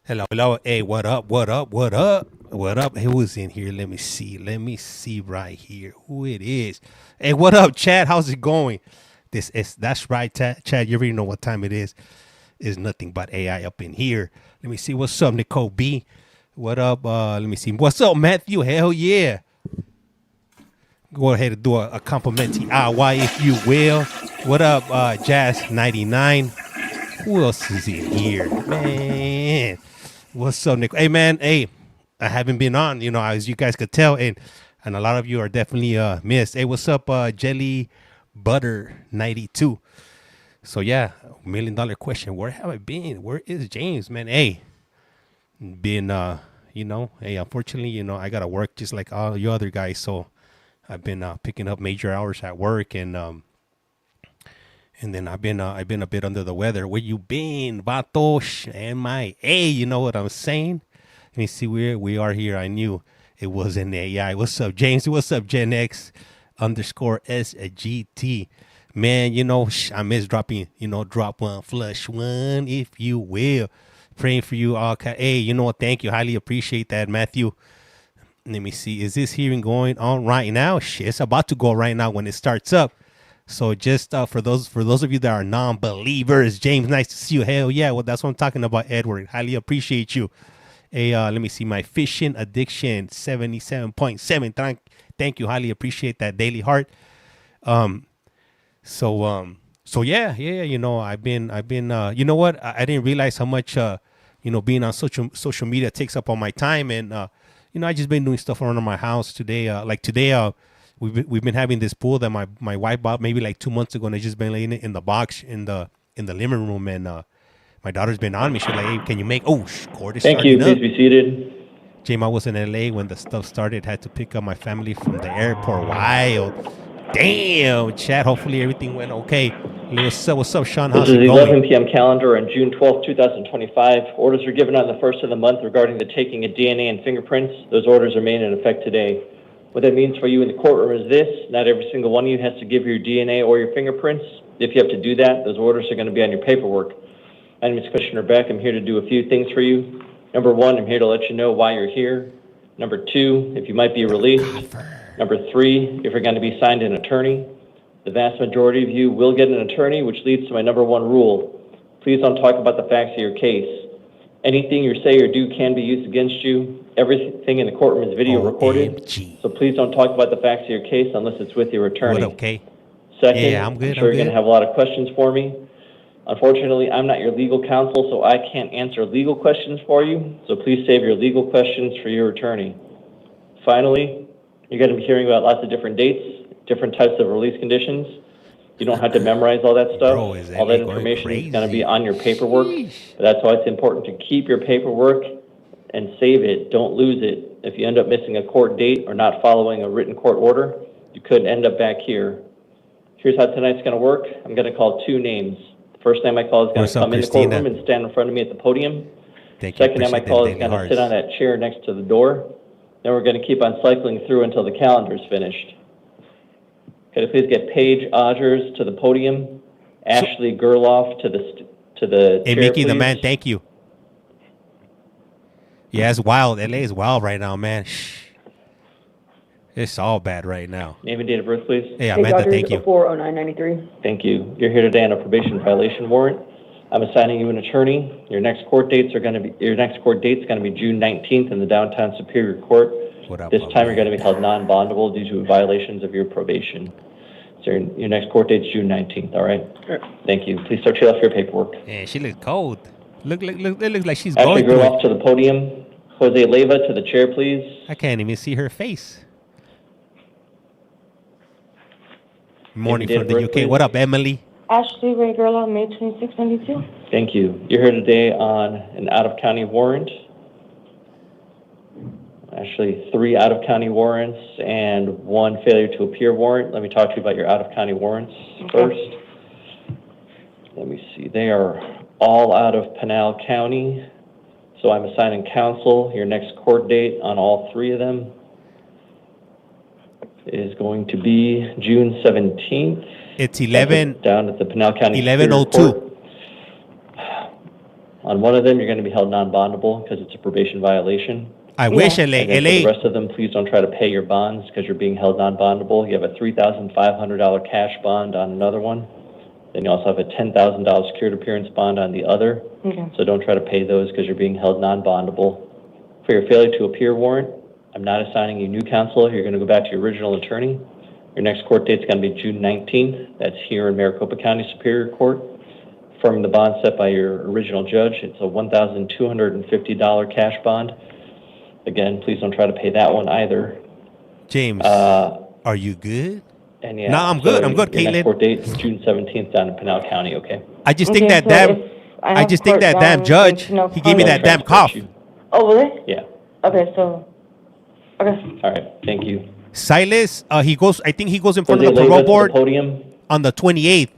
Speaker 11: Hello, hello. Hey, what up? What up? What up? What up? Who is in here? Let me see. Let me see right here who it is. Hey, what up, Chad? How's it going? That's right, Chad. You already know what time it is. It's nothing but AI up in here. Let me see. What's up, Nicole B? What up? Let me see. What's up, Matthew? Hell yeah. Go ahead and do a complimentary IY if you will. What up, Jazz99? Who else is in here? Man. What's up, Nick? Hey, man. Hey, I haven't been on, as you guys could tell, and a lot of you are definitely missed. Hey, what's up, Jelly Butter 92? So yeah, $1 million question. Where have I been? Where is James, man? Hey, been hey, unfortunately, I gotta work just like all you other guys. So I've been picking up major hours at work, and then I've been a bit under the weather. Where you been, Vatos? Hey, you know what I'm saying? Let me see where we are here. I knew it was an AI. What's up, James? What's up, Gen X _SGT? Man, I miss dropping, drop one, flush one, if you will. Praying for you all. Hey, thank you. Highly appreciate that, Matthew. Let me see. Is this hearing going on right now? Shit, it's about to go right now when it starts up. So just for those of you that are non-believers, James, nice to see you. Hell yeah. Well, that's what I'm talking about, Edward. Highly appreciate you. Hey, let me see. My fishing addiction, 77.7. Thank you. Highly appreciate that, Daily Heart. So yeah. I've been. You know what? I didn't realize how much being on social media takes up all my time, and I just been doing stuff around my house today. Like today, we've been having this pool that my wife bought maybe like 2 months ago, and I just been laying it in the box in the living room, and my daughter's been on me. She's like, "Hey, can you make?" Oh, court is
Speaker 13: Thank you.
Speaker 11: starting up.
Speaker 13: Please be seated.
Speaker 11: Jim, I was in LA when the stuff started. Had to pick up my family from the airport. Wild. Damn, Chad. Hopefully everything went okay. What's up, Sean? How's
Speaker 13: This is
Speaker 11: it
Speaker 13: the
Speaker 11: going?
Speaker 13: 11 p.m. calendar on June 12, 2025. Orders were given on the 1st of the month regarding the taking of DNA and fingerprints. Those orders remain in effect today. What that means for you in the courtroom is this: not every single one of you has to give your DNA or your fingerprints. If you have to do that, those orders are going to be on your paperwork. My name is Commissioner Beck. I'm here to do a few things for you. Number one, I'm here to let you know why you're here. Number two, if you might be released. Number three, if you're going to be signed an attorney. The vast majority of you will get an attorney, which leads to my number one rule. Please don't talk about the facts of your case. Anything you say or do can be used against you. Everything in the courtroom is video recorded. So please don't talk about the facts of your case unless it's with your attorney.
Speaker 11: What up, Kay?
Speaker 13: Second,
Speaker 11: Yeah, I'm good.
Speaker 13: I'm sure you're going to have a lot of questions for me. Unfortunately, I'm not your legal counsel, so I can't answer legal questions for you. So please save your legal questions for your attorney. Finally, you're going to be hearing about lots of different dates, different types of release conditions. You don't have to memorize all that stuff. Bro, all that information is going to be on your paperwork. But that's why it's important to keep your paperwork and save it. Don't lose it. If you end up missing a court date or not following a written court order, you could end up back here. Here's how tonight's going to work. I'm going to call two names. The first name I call is going to come in the courtroom and stand in front of me at the podium. Second name I call is going to sit on that chair next to the door. Then we're going to keep on cycling through until the calendar is finished. Could I please get Paige Odgers to the podium, Ashley Gerloff to the
Speaker 11: Hey,
Speaker 13: chair,
Speaker 11: Mickey, the
Speaker 13: please.
Speaker 11: man, thank you. Yeah, it's wild. LA is wild right now, man. Shh. It's all bad right now.
Speaker 13: Name and date of birth, please.
Speaker 11: Hey, Amanda, thank you.
Speaker 13: 40993. Thank you. You're here today on a probation violation warrant. I'm assigning you an attorney. Your next court date's going to be June 19th in the downtown Superior Court. This time you're going to be held non-bondable due to violations of your probation. So your next court date's June 19th, all right? Sure. Thank you. Please start your paperwork.
Speaker 11: Yeah, she looks cold. It looks like she's
Speaker 13: Ashley
Speaker 11: going through
Speaker 13: Gerloff
Speaker 11: it.
Speaker 13: to the podium. Jose Leyva to the chair, please.
Speaker 11: I can't even see her face. Morning from the UK. What up, Emily?
Speaker 20: Ashley Ray Gerloff, May 26, 92.
Speaker 13: Thank you. You're here today on an out-of-county warrant. Actually, 3 out-of-county warrants and 1 failure to appear warrant. Let me talk to you about your out-of-county warrants first. Let me see. They are all out of Pinal County. So I'm assigning counsel. Your next court date on all 3 of them is going to be June 17th.
Speaker 11: It's 11.
Speaker 13: Down at the Pinal County
Speaker 11: 11:02.
Speaker 13: On one of them, you're going to be held non-bondable because it's a probation violation.
Speaker 11: I wish,
Speaker 13: And then for the
Speaker 11: LA.
Speaker 13: rest of them, please don't try to pay your bonds because you're being held non-bondable. You have a $3,500 cash bond on another one. Then you also have a $10,000 secured appearance bond on the other.
Speaker 20: Okay.
Speaker 13: So don't try to pay those because you're being held non-bondable. For your failure to appear warrant, I'm not assigning you new counsel. You're going to go back to your original attorney. Your next court date's going to be June 19th. That's here in Maricopa County Superior Court. Affirming the bond set by your original judge, it's a $1,250 cash bond. Again, please don't try to pay that one either.
Speaker 11: James, are you good?
Speaker 13: And yeah,
Speaker 11: No, I'm good. I'm good,
Speaker 13: your next
Speaker 11: Caitlin.
Speaker 13: court date is June 17th down in Pinal County, okay?
Speaker 11: I just think that damn judge, he gave me that damn cough.
Speaker 20: Oh, really?
Speaker 13: Yeah.
Speaker 20: Okay, so, okay.
Speaker 13: All right, thank you.
Speaker 11: Silas, I think he goes in front
Speaker 13: Jose
Speaker 11: of the
Speaker 13: Leiva
Speaker 11: parole
Speaker 13: to the
Speaker 11: board
Speaker 13: podium.
Speaker 11: on the 28th.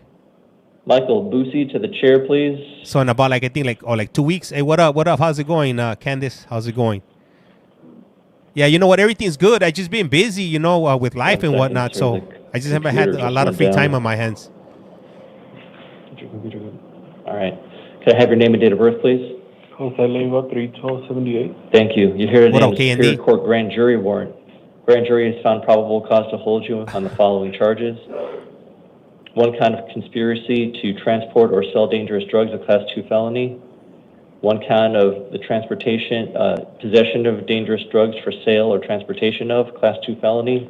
Speaker 13: Michael Boosie to the chair, please.
Speaker 11: So in about like 2 weeks. Hey, what up? How's it going, Candace? How's it going? Yeah, you know what? Everything's good. I just been busy, with life and whatnot. So I just haven't had a lot of free time on my hands.
Speaker 13: All right. Can I have your name and date of birth, please?
Speaker 17: Jose Leiva, 3/12/78.
Speaker 13: Thank you. You're here
Speaker 11: What
Speaker 13: today
Speaker 11: up,
Speaker 13: in the
Speaker 11: K&D?
Speaker 13: Superior Court grand jury warrant. Grand jury has found probable cause to hold you on the following charges. One count of conspiracy to transport or sell dangerous drugs, a Class 2 felony. One count of the possession of dangerous drugs for sale or transportation of, Class 2 felony.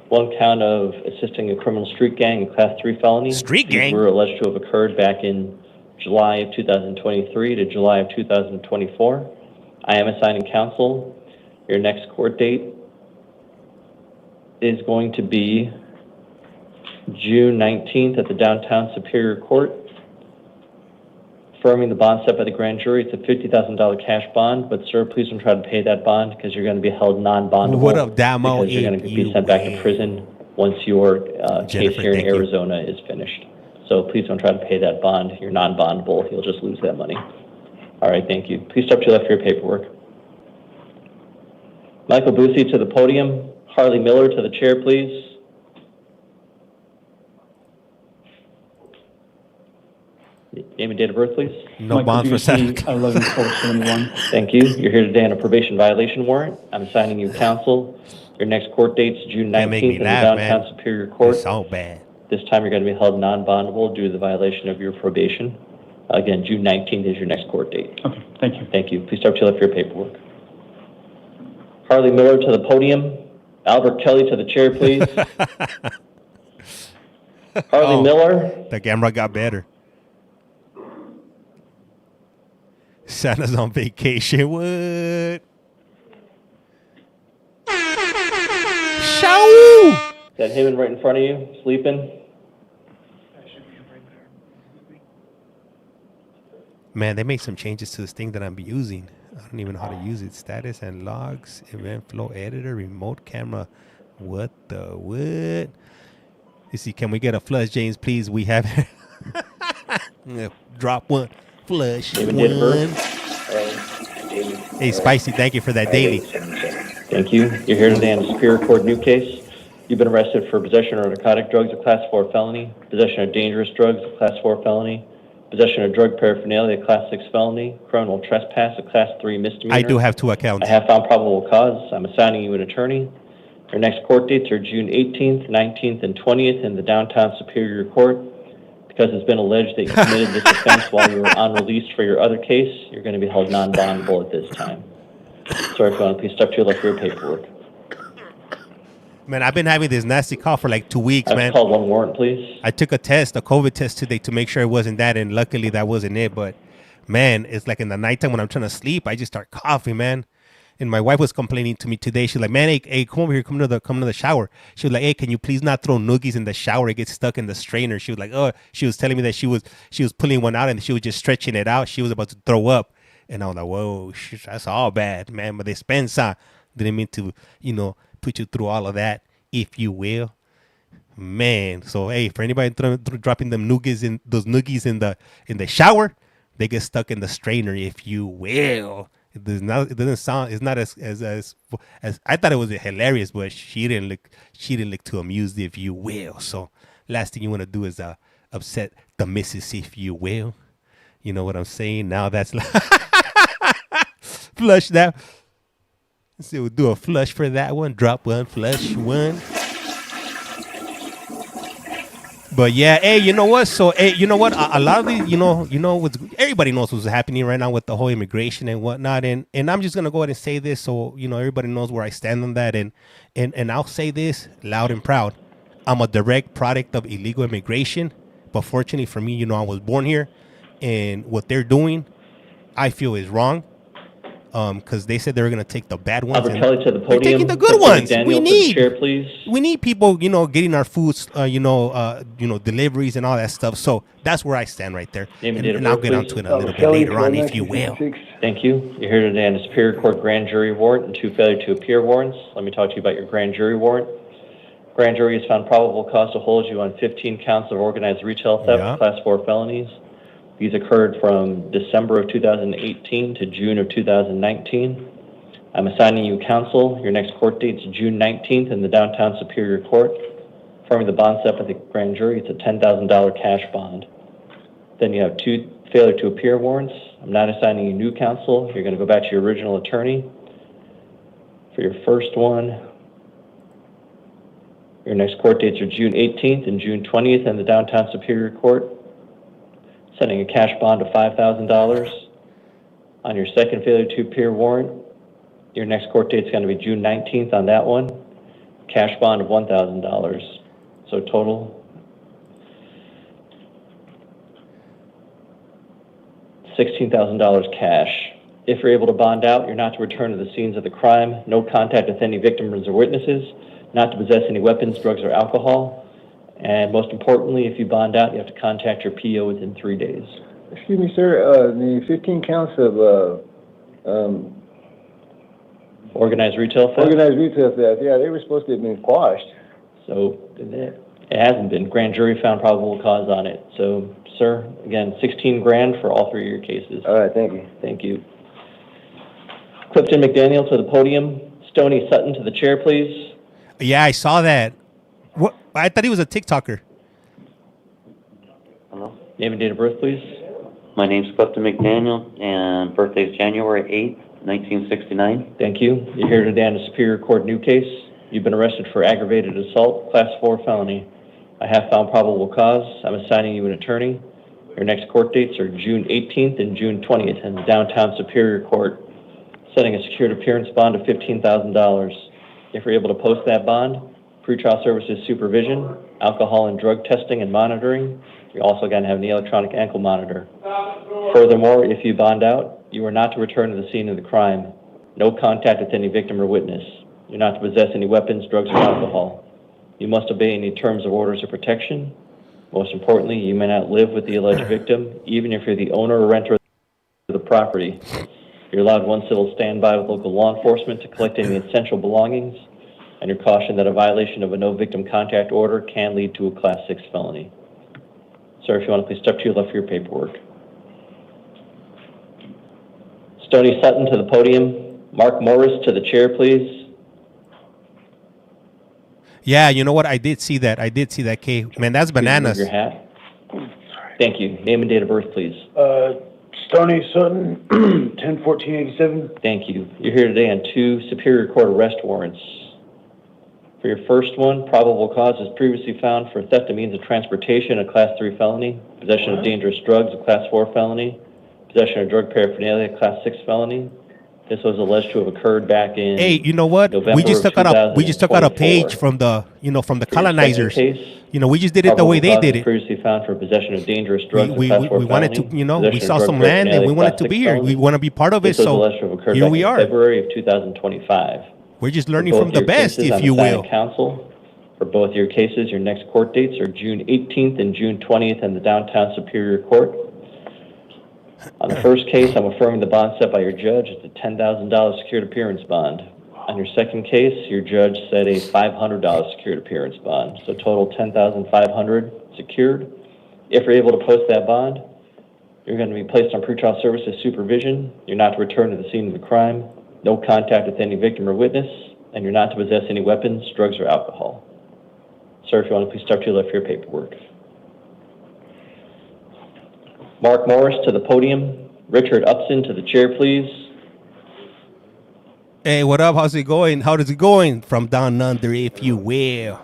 Speaker 13: One count of assisting a criminal street gang, a Class 3 felony.
Speaker 11: Street gang?
Speaker 13: These were alleged to have occurred back in July of 2023 to July of 2024. I am assigning counsel. Your next court date is going to be June 19th at the Downtown Superior Court. Affirming the bond set by the grand jury, it's a $50,000 cash bond, but sir, please don't try to pay that bond because you're going to be held non-bondable.
Speaker 11: What up, Damo?
Speaker 13: Because you're going to be sent back to prison once your case here in Arizona is finished. So please don't try to pay that bond. You're non-bondable. You'll just lose that money. All right, thank you. Please step to your left for your paperwork. Michael Boosie to the podium. Harley Miller to the chair, please. Name and date of birth, please.
Speaker 11: No bond for Saturday.
Speaker 13: 11/4/71. Thank you. You're here today on a probation violation warrant. I'm assigning you counsel. Your next court date's June 19th in the Downtown Superior Court.
Speaker 11: It's so bad.
Speaker 13: This time you're going to be held non-bondable due to the violation of your probation. Again, June 19th is your next court date.
Speaker 12: Okay, thank you.
Speaker 13: Thank you. Please step to your left for your paperwork. Harley Miller to the podium. Albert Kelly to the chair, please. Harley Miller.
Speaker 11: The camera got better. Santa's on vacation. What? Show!
Speaker 13: Is that him right in front of you, sleeping?
Speaker 11: Man, they made some changes to this thing that I'm using. I don't even know how to use it. Status and logs, event flow editor, remote camera. What the what? You see, can we get a flush, James, please? We have drop one. Flush one. Hey, Spicy, thank you for that daily.
Speaker 13: Thank you. You're here today on a Superior Court new case. You've been arrested for possession of narcotic drugs, a Class 4 felony, possession of dangerous drugs, a Class 4 felony, possession of drug paraphernalia, a Class 6 felony, criminal trespass, a Class 3 misdemeanor.
Speaker 11: I do have 2 accounts.
Speaker 13: I have found probable cause. I'm assigning you an attorney. Your next court dates are June 18th, 19th, and 20th in the Downtown Superior Court. Because it's been alleged that you committed this offense while you were on release for your other case, you're going to be held non-bondable at this time. Sorry, if you want to please step to your left for your paperwork.
Speaker 11: Man, I've been having this nasty cough for like 2 weeks, man.
Speaker 13: Call one warrant, please.
Speaker 11: I took a COVID test today to make sure it wasn't that, and luckily that wasn't it. But man, it's like in the nighttime when I'm trying to sleep, I just start coughing, man. And my wife was complaining to me today. She's like, man, hey, come over here, come to the shower. She was like, hey, can you please not throw noogies in the shower? It gets stuck in the strainer. She was like, oh, she was telling me that she was pulling one out and she was just stretching it out. She was about to throw up. And I was like, whoa, that's all bad, man. But dispensa didn't mean to, put you through all of that, if you will. Man, so hey, for anybody dropping them noogies in the shower, they get stuck in the strainer, if you will. It doesn't sound. It's not as I thought it was hilarious, but she didn't look too amused, if you will. So last thing you want to do is upset the missus, if you will. You know what I'm saying? Now that's flush that. Let's see, we'll do a flush for that one. Drop one, flush one. But yeah, hey, you know what? So, hey, you know what? A lot of these, you know what's everybody knows what's happening right now with the whole immigration and whatnot. And I'm just gonna go ahead and say this, so everybody knows where I stand on that. And I'll say this loud and proud: I'm a direct product of illegal immigration. But fortunately for me, I was born here, and what they're doing, I feel is wrong. Because they said they were gonna take the bad ones.
Speaker 13: Albert Kelly to the podium.
Speaker 11: They're taking the good ones.
Speaker 13: Daniel to the chair, please.
Speaker 11: We need people, getting our foods, deliveries and all that stuff. So that's where I stand right there. And I'll get onto it a little bit later on, if you will.
Speaker 13: Thank you. You're here today on the Superior Court grand jury warrant and 2 failure to appear warrants. Let me talk to you about your grand jury warrant. Grand jury has found probable cause to hold you on 15 counts of organized retail theft, class 4 felonies. These occurred from December of 2018 to June of 2019. I'm assigning you counsel. Your next court date is June 19th in the Downtown Superior Court. Affirming the bond set by the grand jury, it's a $10,000 cash bond. Then you have 2 failure to appear warrants. I'm not assigning you new counsel. You're going to go back to your original attorney. For your first one, your next court dates are June 18th and June 20th in the Downtown Superior Court. Setting a cash bond of $5,000. On your second failure to appear warrant, your next court date is going to be June 19th on that one. Cash bond of $1,000. So total $16,000 cash. If you're able to bond out, you're not to return to the scenes of the crime, no contact with any victims or witnesses, not to possess any weapons, drugs, or alcohol. And most importantly, if you bond out, you have to contact your PO within 3 days.
Speaker 9: Excuse me, sir, the 15 counts of
Speaker 13: organized retail theft?
Speaker 9: Organized retail theft, yeah, they were supposed to have been quashed.
Speaker 13: So it hasn't been. Grand jury found probable cause on it. So, sir, again, $16,000 for all 3 of your cases.
Speaker 9: All right, thank you.
Speaker 13: Thank you. Clifton McDaniel to the podium. Stoney Sutton to the chair, please.
Speaker 11: Yeah, I saw that. What? I thought he was a TikToker.
Speaker 6: Hello?
Speaker 13: Name and date of birth, please.
Speaker 6: My name's Clifton McDaniel, and birthday is January 8th, 1969.
Speaker 13: Thank you. You're here today on the Superior Court new case. You've been arrested for aggravated assault, class 4 felony. I have found probable cause. I'm assigning you an attorney. Your next court dates are June 18th and June 20th in the Downtown Superior Court. Setting a secured appearance bond of $15,000. If you're able to post that bond, pretrial services supervision, alcohol and drug testing and monitoring. You're also going to have an electronic ankle monitor. Furthermore, if you bond out, you are not to return to the scene of the crime. No contact with any victim or witness. You're not to possess any weapons, drugs, or alcohol. You must obey any terms or orders of protection. Most importantly, you may not live with the alleged victim, even if you're the owner or renter of the property. You're allowed 1 civil standby with local law enforcement to collect any essential belongings, and you're cautioned that a violation of a no victim contact order can lead to a class 6 felony. Sir, if you want to please step to your left for your paperwork. Stoney Sutton to the podium. Mark Morris to the chair, please.
Speaker 11: Yeah, you know what? I did see that. K. Man, that's bananas.
Speaker 13: Your hat. Thank you. Name and date of birth, please.
Speaker 9: Stoney Sutton, 10/14/87.
Speaker 13: Thank you. You're here today on 2 Superior Court arrest warrants. For your first one, probable cause is previously found for theft of means of transportation, a class 3 felony, possession of dangerous drugs, a class 4 felony, possession of drug paraphernalia, a class 6 felony. This was alleged to have occurred back in.
Speaker 11: Hey, you know what? We just took out a page from the colonizers. We just did it the way they did it.
Speaker 13: Previously found for possession of dangerous drugs.
Speaker 11: We wanted to, we saw some land and we wanted to be here. We want to be part of it. So here we are.
Speaker 13: February of 2025.
Speaker 11: We're just learning from the best, if you will.
Speaker 13: Counsel for both your cases. Your next court dates are June 18th and June 20th in the Downtown Superior Court. On the first case, I'm affirming the bond set by your judge. It's a $10,000 secured appearance bond. On your second case, your judge set a $500 secured appearance bond. So total $10,500 secured. If you're able to post that bond, you're going to be placed on pretrial services supervision. You're not to return to the scene of the crime. No contact with any victim or witness. And you're not to possess any weapons, drugs, or alcohol. Sir, if you want to please step to your left for your paperwork. Mark Morris to the podium. Richard Upson to the chair, please.
Speaker 11: Hey, what up? How's it going? How is it going? From down under, if you will.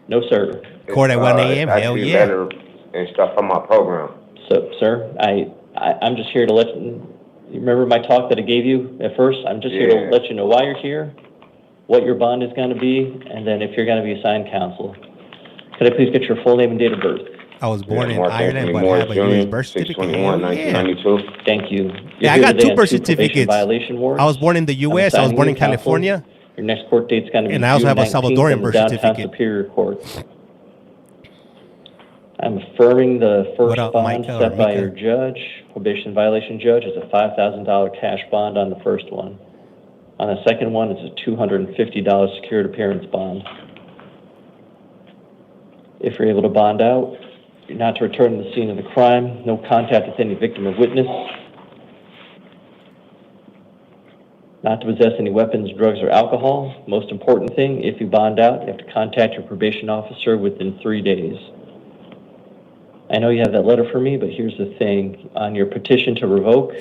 Speaker 13: No, sir.
Speaker 11: Court at 1 a.m. Hell yeah.
Speaker 3: Letter and stuff on my program.
Speaker 13: So, sir, I'm just here to let you remember my talk that I gave you at first. I'm just here to let you know why you're here, what your bond is going to be, and then if you're going to be assigned counsel. Could I please get your full name and date of birth?
Speaker 11: I was born in Ireland, but I have a U.S. birth certificate.
Speaker 3: 1992.
Speaker 13: Thank you.
Speaker 11: Yeah, I got two birth certificates.
Speaker 13: Violation warrants.
Speaker 11: I was born in the U.S. I was born in California.
Speaker 13: Your next court date's going to be
Speaker 11: and I also have a
Speaker 13: June 19th
Speaker 11: Salvadoran
Speaker 13: in the
Speaker 11: birth
Speaker 13: downtown
Speaker 11: certificate.
Speaker 13: Superior Court. I'm affirming the first bond set by your judge, probation violation judge, is a $5,000 cash bond on the first one. On the second one, it's a $250 secured appearance bond. If you're able to bond out, you're not to return to the scene of the crime, no contact with any victim or witness, not to possess any weapons, drugs, or alcohol. Most important thing, if you bond out, you have to contact your probation officer within 3 days. I know you have that letter for me, but here's the thing. On your petition to revoke,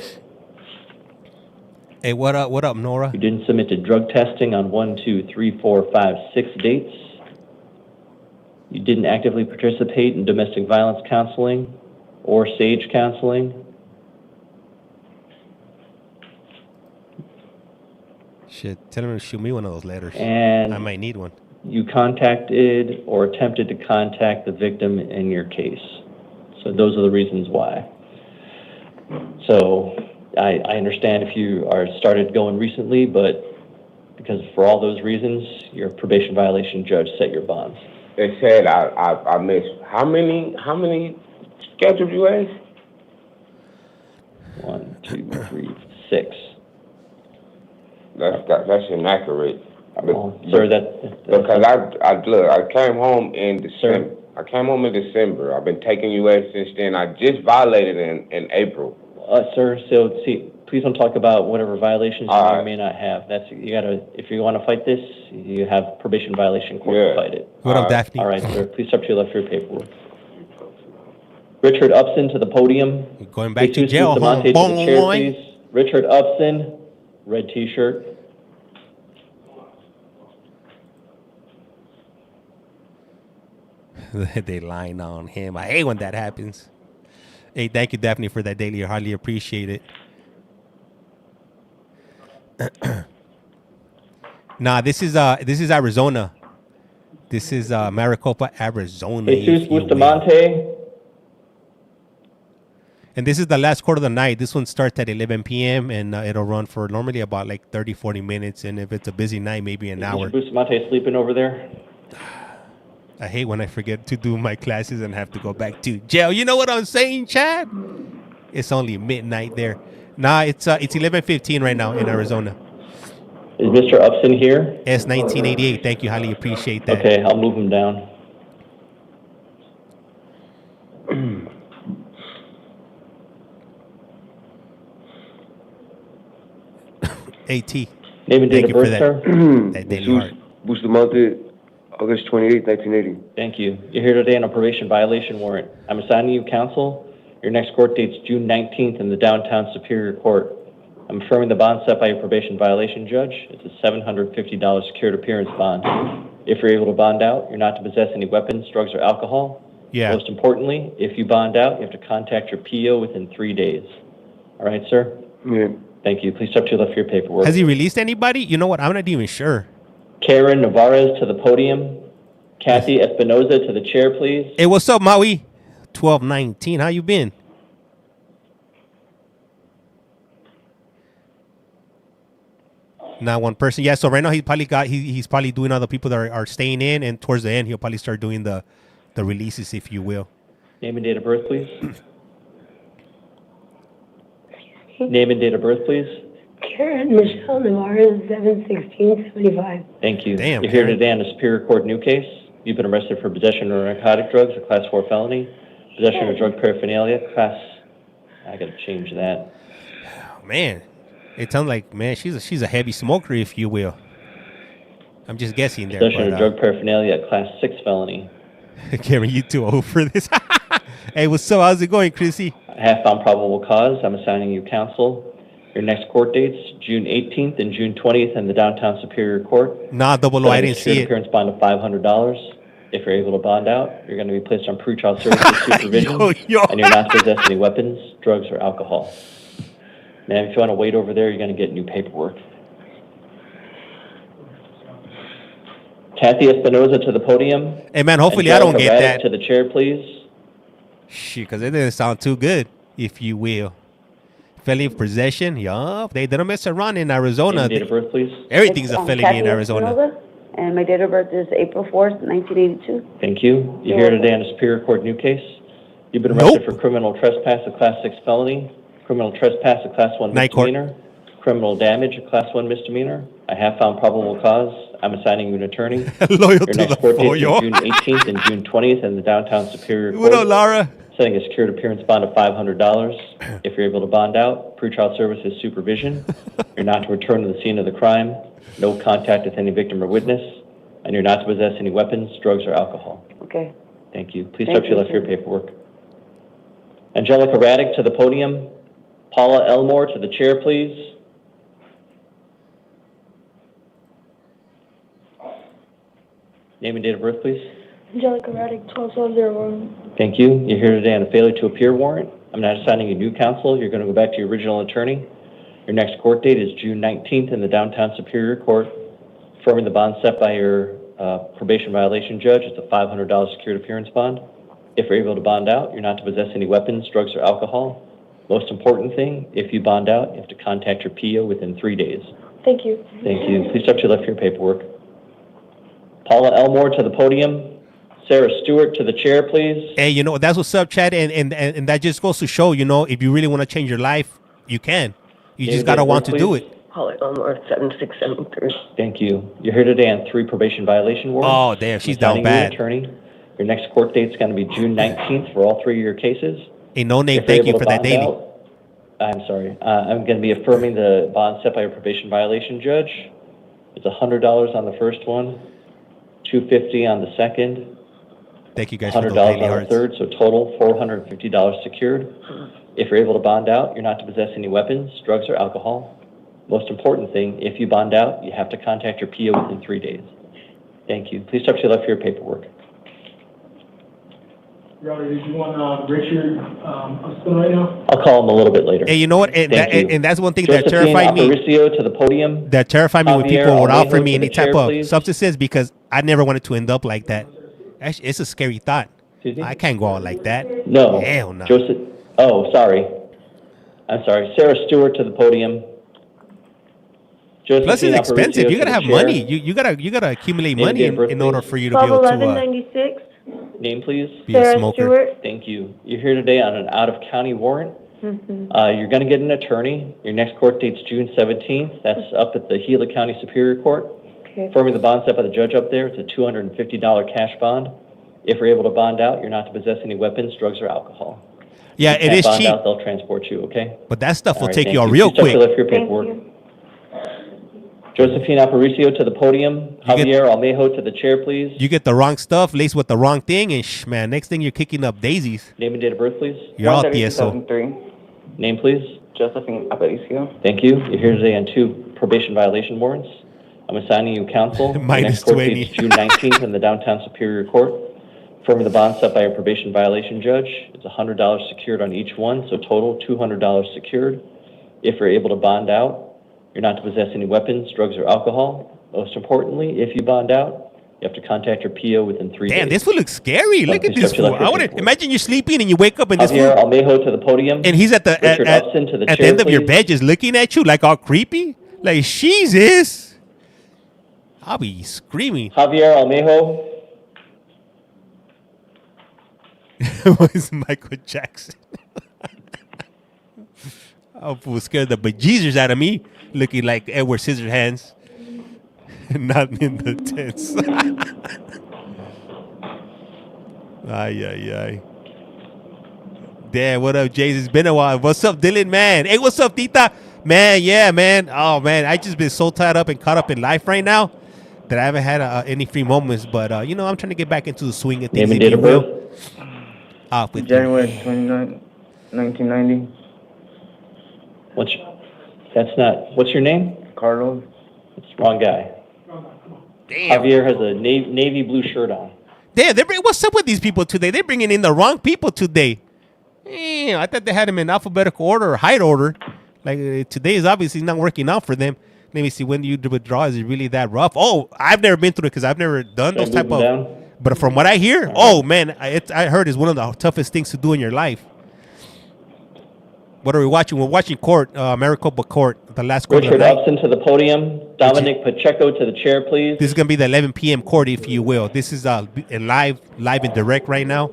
Speaker 11: hey, what up, Nora?
Speaker 13: You didn't submit to drug testing on 1, 2, 3, 4, 5, 6 dates. You didn't actively participate in domestic violence counseling or SAGE counseling.
Speaker 11: Shit, tell him to shoot me one of those letters.
Speaker 13: And
Speaker 11: I might need one.
Speaker 13: You contacted or attempted to contact the victim in your case. So those are the reasons why. So I understand if you are started going recently, but because for all those reasons, your probation violation judge set your bonds.
Speaker 3: They said I missed how many scheduled you asked?
Speaker 13: 1, 2, 3, 6.
Speaker 3: That's inaccurate.
Speaker 13: Sir,
Speaker 3: because I came home in December. I came home in December. I've been taking UA since then. I just violated in April.
Speaker 13: Sir, so see, please don't talk about whatever violations you may or may not have. That's you gotta. If you want to fight this, you have probation violation court to fight it.
Speaker 11: What up, Daphne?
Speaker 13: All right, sir. Please step to your left for your paperwork. Richard Upson to the podium.
Speaker 11: Going back to jail,
Speaker 13: Bustamante to the chair, please. Richard Upson, red T-shirt.
Speaker 11: They lying on him. I hate when that happens. Hey, thank you, Daphne, for that daily. I hardly appreciate it. Nah, this is Arizona. This is Maricopa, Arizona.
Speaker 13: Jesus Bustamante.
Speaker 11: And this is the last court of the night. This one starts at 11 p.m. and it'll run for normally about like 30, 40 minutes. And if it's a busy night, maybe an hour.
Speaker 13: Mr. Bustamante sleeping over there?
Speaker 11: I hate when I forget to do my classes and have to go back to jail. You know what I'm saying, Chad? It's only midnight there. Nah, it's 11:15 right now in Arizona.
Speaker 13: Is Mr. Upson here?
Speaker 11: It's 1988. Thank you. Highly appreciate that.
Speaker 13: Okay, I'll move him down.
Speaker 11: AT.
Speaker 13: Name and date of birth, sir?
Speaker 11: That daily heart.
Speaker 7: Bustamante, August 28, 1980.
Speaker 13: Thank you. You're here today on a probation violation warrant. I'm assigning you counsel. Your next court date's June 19th in the downtown Superior Court. I'm affirming the bond set by your probation violation judge. It's a $750 secured appearance bond. If you're able to bond out, you're not to possess any weapons, drugs, or alcohol.
Speaker 11: Yeah.
Speaker 13: Most importantly, if you bond out, you have to contact your PO within 3 days. All right, sir?
Speaker 7: Yeah.
Speaker 13: Thank you. Please step to your left for your paperwork.
Speaker 11: Has he released anybody? You know what? I'm not even sure.
Speaker 13: Karen Navarez to the podium. Kathy Espinoza to the chair, please.
Speaker 11: Hey, what's up, Maui? 1219. How you been? Not one person. Yeah, so right now he's probably doing all the people that are staying in, and towards the end he'll probably start doing the releases, if you will.
Speaker 13: Name and date of birth, please. Name and date of birth, please.
Speaker 15: Karen Michelle Navarro, 7/16/75.
Speaker 13: Thank you.
Speaker 11: Damn,
Speaker 13: You're here today on a Superior Court new case. You've been arrested for possession of narcotic drugs, a Class 4 felony, possession of drug paraphernalia, I gotta change that.
Speaker 11: Oh, man, it sounds like, man, she's a heavy smoker, if you will. I'm just guessing there.
Speaker 13: Possession of drug paraphernalia, a Class 6 felony.
Speaker 11: Karen, you too old for this. Hey, what's up? How's it going, Chrissy?
Speaker 13: I have found probable cause. I'm assigning you counsel. Your next court dates, June 18th and June 20th in the Downtown Superior Court.
Speaker 11: Nah, double O, I didn't see it.
Speaker 13: Appearance bond of $500. If you're able to bond out, you're going to be placed on pretrial services supervision, and you're not to possess any weapons, drugs, or alcohol. Ma'am, if you want to wait over there, you're going to get new paperwork. Kathy Espinoza to the podium.
Speaker 11: Hey, man, hopefully I don't get
Speaker 13: Angelica
Speaker 11: that.
Speaker 13: Raddick to the chair, please.
Speaker 11: Shit, because it didn't sound too good, if you will. Felony of possession, yup. They don't mess around in Arizona.
Speaker 13: Date of birth, please.
Speaker 11: Everything's a felony
Speaker 20: Kathy
Speaker 11: in Arizona.
Speaker 20: Espinoza, and my date of birth is April 4th, 1982.
Speaker 13: Thank you. You're here today on a Superior Court new case. You've been arrested for criminal trespass, a Class 6 felony, criminal trespass, a Class 1 misdemeanor, criminal damage, a Class 1 misdemeanor. I have found probable cause. I'm assigning you an attorney.
Speaker 11: Loyal
Speaker 13: Your
Speaker 11: to
Speaker 13: next
Speaker 11: the
Speaker 13: court date is
Speaker 11: foil.
Speaker 13: June 18th and June 20th in the Downtown Superior Court.
Speaker 11: What up, Laura?
Speaker 13: Setting a secured appearance bond of $500. If you're able to bond out, pretrial services supervision. You're not to return to the scene of the crime. No contact with any victim or witness. And you're not to possess any weapons, drugs, or alcohol.
Speaker 20: Okay.
Speaker 13: Thank you. Please
Speaker 20: Thank
Speaker 13: touch your
Speaker 20: you,
Speaker 13: left ear paperwork. Angelica Raddick to the podium. Paula Elmore to the chair, please. Name and date of birth, please.
Speaker 15: Angelica Raddick, 12701.
Speaker 13: Thank you. You're here today on a failure to appear warrant. I'm not assigning you new counsel. You're going to go back to your original attorney. Your next court date is June 19th in the Downtown Superior Court. Affirming the bond set by your probation violation judge. It's a $500 secured appearance bond. If you're able to bond out, you're not to possess any weapons, drugs, or alcohol. Most important thing, if you bond out, you have to contact your PO within 3 days.
Speaker 15: Thank you.
Speaker 13: Thank you. Please touch your left ear paperwork. Paula Elmore to the podium. Sarah Stewart to the chair, please.
Speaker 11: Hey, you know, that's what's up, Chad. And that just goes to show, you know, if you really want to change your life, you can. You just got to want to do it.
Speaker 15: Paula Elmore, 7673.
Speaker 13: Thank you. You're here today on 3 probation violation warrants.
Speaker 11: Oh, damn, she's down
Speaker 13: Assigning you an
Speaker 11: bad.
Speaker 13: Attorney. Your next court date's going to be June 19th for all 3 of your cases.
Speaker 11: Hey, no name,
Speaker 13: If you're
Speaker 11: thank you
Speaker 13: able
Speaker 11: for
Speaker 13: to
Speaker 11: that
Speaker 13: bond
Speaker 11: daily.
Speaker 13: out, I'm sorry. I'm going to be affirming the bond set by your probation violation judge. It's $100 on the first one, $250 on the second,
Speaker 11: Thank you guys for
Speaker 13: $100
Speaker 11: those daily
Speaker 13: on the
Speaker 11: hearts.
Speaker 13: third, so total $450 secured. If you're able to bond out, you're not to possess any weapons, drugs, or alcohol. Most important thing, if you bond out, you have to contact your PO within 3 days. Thank you. Please touch your left ear paperwork.
Speaker 18: Your Honor, did you want Richard Austin right now?
Speaker 13: I'll call him a little bit later.
Speaker 11: Hey, you know what? And,
Speaker 13: Thank you.
Speaker 11: and that's one thing that
Speaker 13: Josephine
Speaker 11: terrified me.
Speaker 13: Aparicio to the podium.
Speaker 11: That terrified me when
Speaker 13: Javier
Speaker 11: people would
Speaker 13: Almejo
Speaker 11: offer me
Speaker 13: to the
Speaker 11: any type
Speaker 13: chair,
Speaker 11: of
Speaker 13: please.
Speaker 11: substances because I never wanted to end up like that. Actually, it's a scary thought.
Speaker 13: Excuse me?
Speaker 11: I can't go out like that.
Speaker 13: No.
Speaker 11: Hell no.
Speaker 13: Joseph. Oh, sorry. I'm sorry. Sarah Stewart to the podium.
Speaker 11: Plus, it's
Speaker 13: Josephine
Speaker 11: expensive.
Speaker 13: Aparicio
Speaker 11: You
Speaker 13: to
Speaker 11: gotta
Speaker 13: the
Speaker 11: have
Speaker 13: chair.
Speaker 11: money. You gotta accumulate
Speaker 13: Name,
Speaker 11: money
Speaker 13: date of birth,
Speaker 11: in order
Speaker 13: please.
Speaker 11: for you to be able to
Speaker 15: 12/11/96.
Speaker 13: Name, please.
Speaker 11: be a smoker.
Speaker 15: Stewart.
Speaker 13: Thank you. You're here today on an out-of-county warrant.
Speaker 15: Mm-hmm.
Speaker 13: You're going to get an attorney. Your next court date's June 17th. That's up at the Gila County Superior Court.
Speaker 15: Okay.
Speaker 13: Affirming the bond set by the judge up there. It's a $250 cash bond. If you're able to bond out, you're not to possess any weapons, drugs, or alcohol.
Speaker 11: Yeah,
Speaker 13: If you
Speaker 11: it
Speaker 13: can't
Speaker 11: is
Speaker 13: bond
Speaker 11: cheap.
Speaker 13: out, they'll transport you, okay?
Speaker 11: But that stuff will
Speaker 13: All right,
Speaker 11: take
Speaker 13: thank
Speaker 11: you out real
Speaker 13: Please touch
Speaker 11: quick.
Speaker 13: your left ear paperwork. Josephine Aparicio to the podium. Javier Almejo to the chair, please.
Speaker 11: You get the wrong stuff, laced with the wrong thing, and man, next thing you're kicking up daisies.
Speaker 13: Name and date of birth, please.
Speaker 11: You're all TSO.
Speaker 13: Name, please.
Speaker 19: Josephine Aparicio.
Speaker 13: Thank you. You're here today on 2 probation violation warrants. I'm assigning you counsel. Your
Speaker 11: Minus
Speaker 13: next court
Speaker 11: 20.
Speaker 13: date's June 19th in the Downtown Superior Court. Affirming the bond set by your probation violation judge. It's $100 secured on each one, so total $200 secured. If you're able to bond out, you're not to possess any weapons, drugs, or alcohol. Most importantly, if you bond out, you have to contact your PO within 3 days.
Speaker 11: Damn, this fool looks scary. Look at this fool. I would imagine you're sleeping and you wake up and this
Speaker 13: Javier
Speaker 11: fool,
Speaker 13: Almejo to the podium.
Speaker 11: and he's at the
Speaker 13: Richard Upson to the
Speaker 11: at the
Speaker 13: chair,
Speaker 11: end of your
Speaker 13: please.
Speaker 11: bed, just looking at you like all creepy. Like Jesus, I'll be screaming.
Speaker 13: Javier Almejo.
Speaker 11: Was Michael Jackson? I was scared the bejesus out of me, looking like Edward Scissorhands, not in the tents. Ay, ay, ay. Damn, what up, Jays? It's been a while. What's up, Dylan, man? Hey, what's up, Tita? Man, yeah, man. Oh, man, I just been so tied up and caught up in life right now that I haven't had any free moments. But, you know, I'm trying to get back into the swing of things.
Speaker 13: Name and
Speaker 11: if
Speaker 13: date
Speaker 11: you
Speaker 13: of
Speaker 11: will.
Speaker 13: birth.
Speaker 11: Off with
Speaker 9: January 29, 1990.
Speaker 13: What's your name?
Speaker 9: Carlos.
Speaker 13: It's the wrong guy.
Speaker 11: Damn.
Speaker 13: Javier has a navy blue shirt on.
Speaker 11: Damn, what's up with these people today? They're bringing in the wrong people today. Damn, I thought they had them in alphabetical order or height order. Like today is obviously not working out for them. Let me see, when you withdraw, is it really that rough? Oh, I've never been through it because I've never done those type of.
Speaker 13: Down?
Speaker 11: But from what I hear, oh man, I heard it's one of the toughest things to do in your life. What are we watching? We're watching court, Maricopa court, the last court of the
Speaker 13: Richard
Speaker 11: night.
Speaker 13: Upson to the podium. Dominic Pacheco to the chair, please.
Speaker 11: This is gonna be the 11 p.m. court, if you will. This is live and direct right now.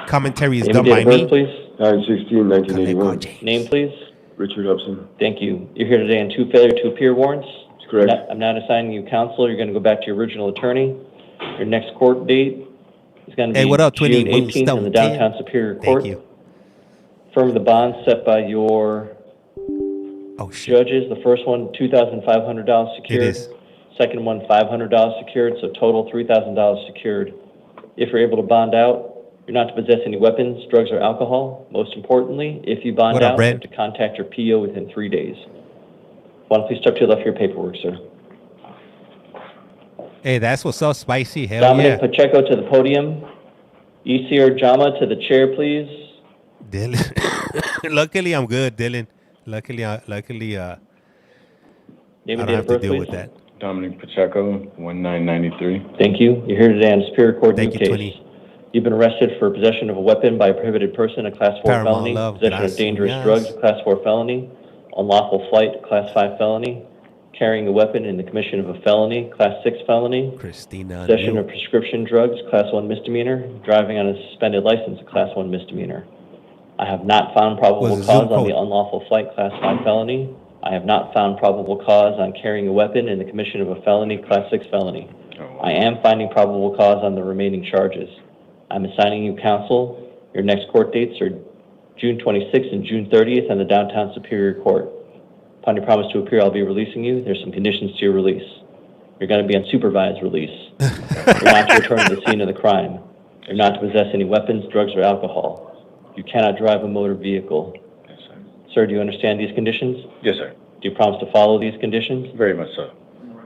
Speaker 11: Commentary is done by me.
Speaker 13: Please.
Speaker 7: 9/16/1981.
Speaker 13: Name, please.
Speaker 7: Richard Upson.
Speaker 13: Thank you. You're here today on 2 failure to appear warrants.
Speaker 7: That's correct.
Speaker 13: I'm not assigning you counsel. You're going to go back to your original attorney. Your next court date is going to be
Speaker 11: what up,
Speaker 13: June 18th in the downtown Superior Court.
Speaker 11: Thank you.
Speaker 13: Affirm the bonds set by your judges. The first one, $2,500 secured.
Speaker 11: It is.
Speaker 13: Second one, $500 secured. So total $3,000 secured. If you're able to bond out, you're not to possess any weapons, drugs, or alcohol. Most importantly, if you bond out, you have to contact your PO within 3 days. Why don't you please step to the left of your paperwork, sir?
Speaker 11: Hey, that's what's up, spicy. Hell
Speaker 13: Dominic
Speaker 11: yeah.
Speaker 13: Pacheco to the podium. ECR Jama to the chair, please.
Speaker 11: Dylan. Luckily, I'm good, Dylan. Luckily, I don't have to deal with that.
Speaker 12: Dominic Pacheco, 1993.
Speaker 13: Thank you. You're here today on Superior Court new case.
Speaker 11: 20.
Speaker 13: You've been arrested for possession of a weapon by a prohibited person, a Class 4 felony, possession of dangerous drugs, a Class 4 felony, unlawful flight, a Class 5 felony, carrying a weapon in the commission of a felony, Class 6 felony, possession of prescription drugs, Class 1 misdemeanor, driving on a suspended license, a Class 1 misdemeanor. I have not found probable cause on the unlawful flight, Class 5 felony. I have not found probable cause on carrying a weapon in the commission of a felony, Class 6 felony. I am finding probable cause on the remaining charges. I'm assigning you counsel. Your next court dates are June 26th and June 30th in the downtown Superior Court. Upon your promise to appear, I'll be releasing you. There's some conditions to your release. You're going to be on supervised release. You're not to return to the scene of the crime. You're not to possess any weapons, drugs, or alcohol. You cannot drive a motor vehicle.
Speaker 12: Yes, sir.
Speaker 13: Sir, do you understand these conditions?
Speaker 12: Yes, sir.
Speaker 13: Do you promise to follow these conditions?
Speaker 12: Very much so.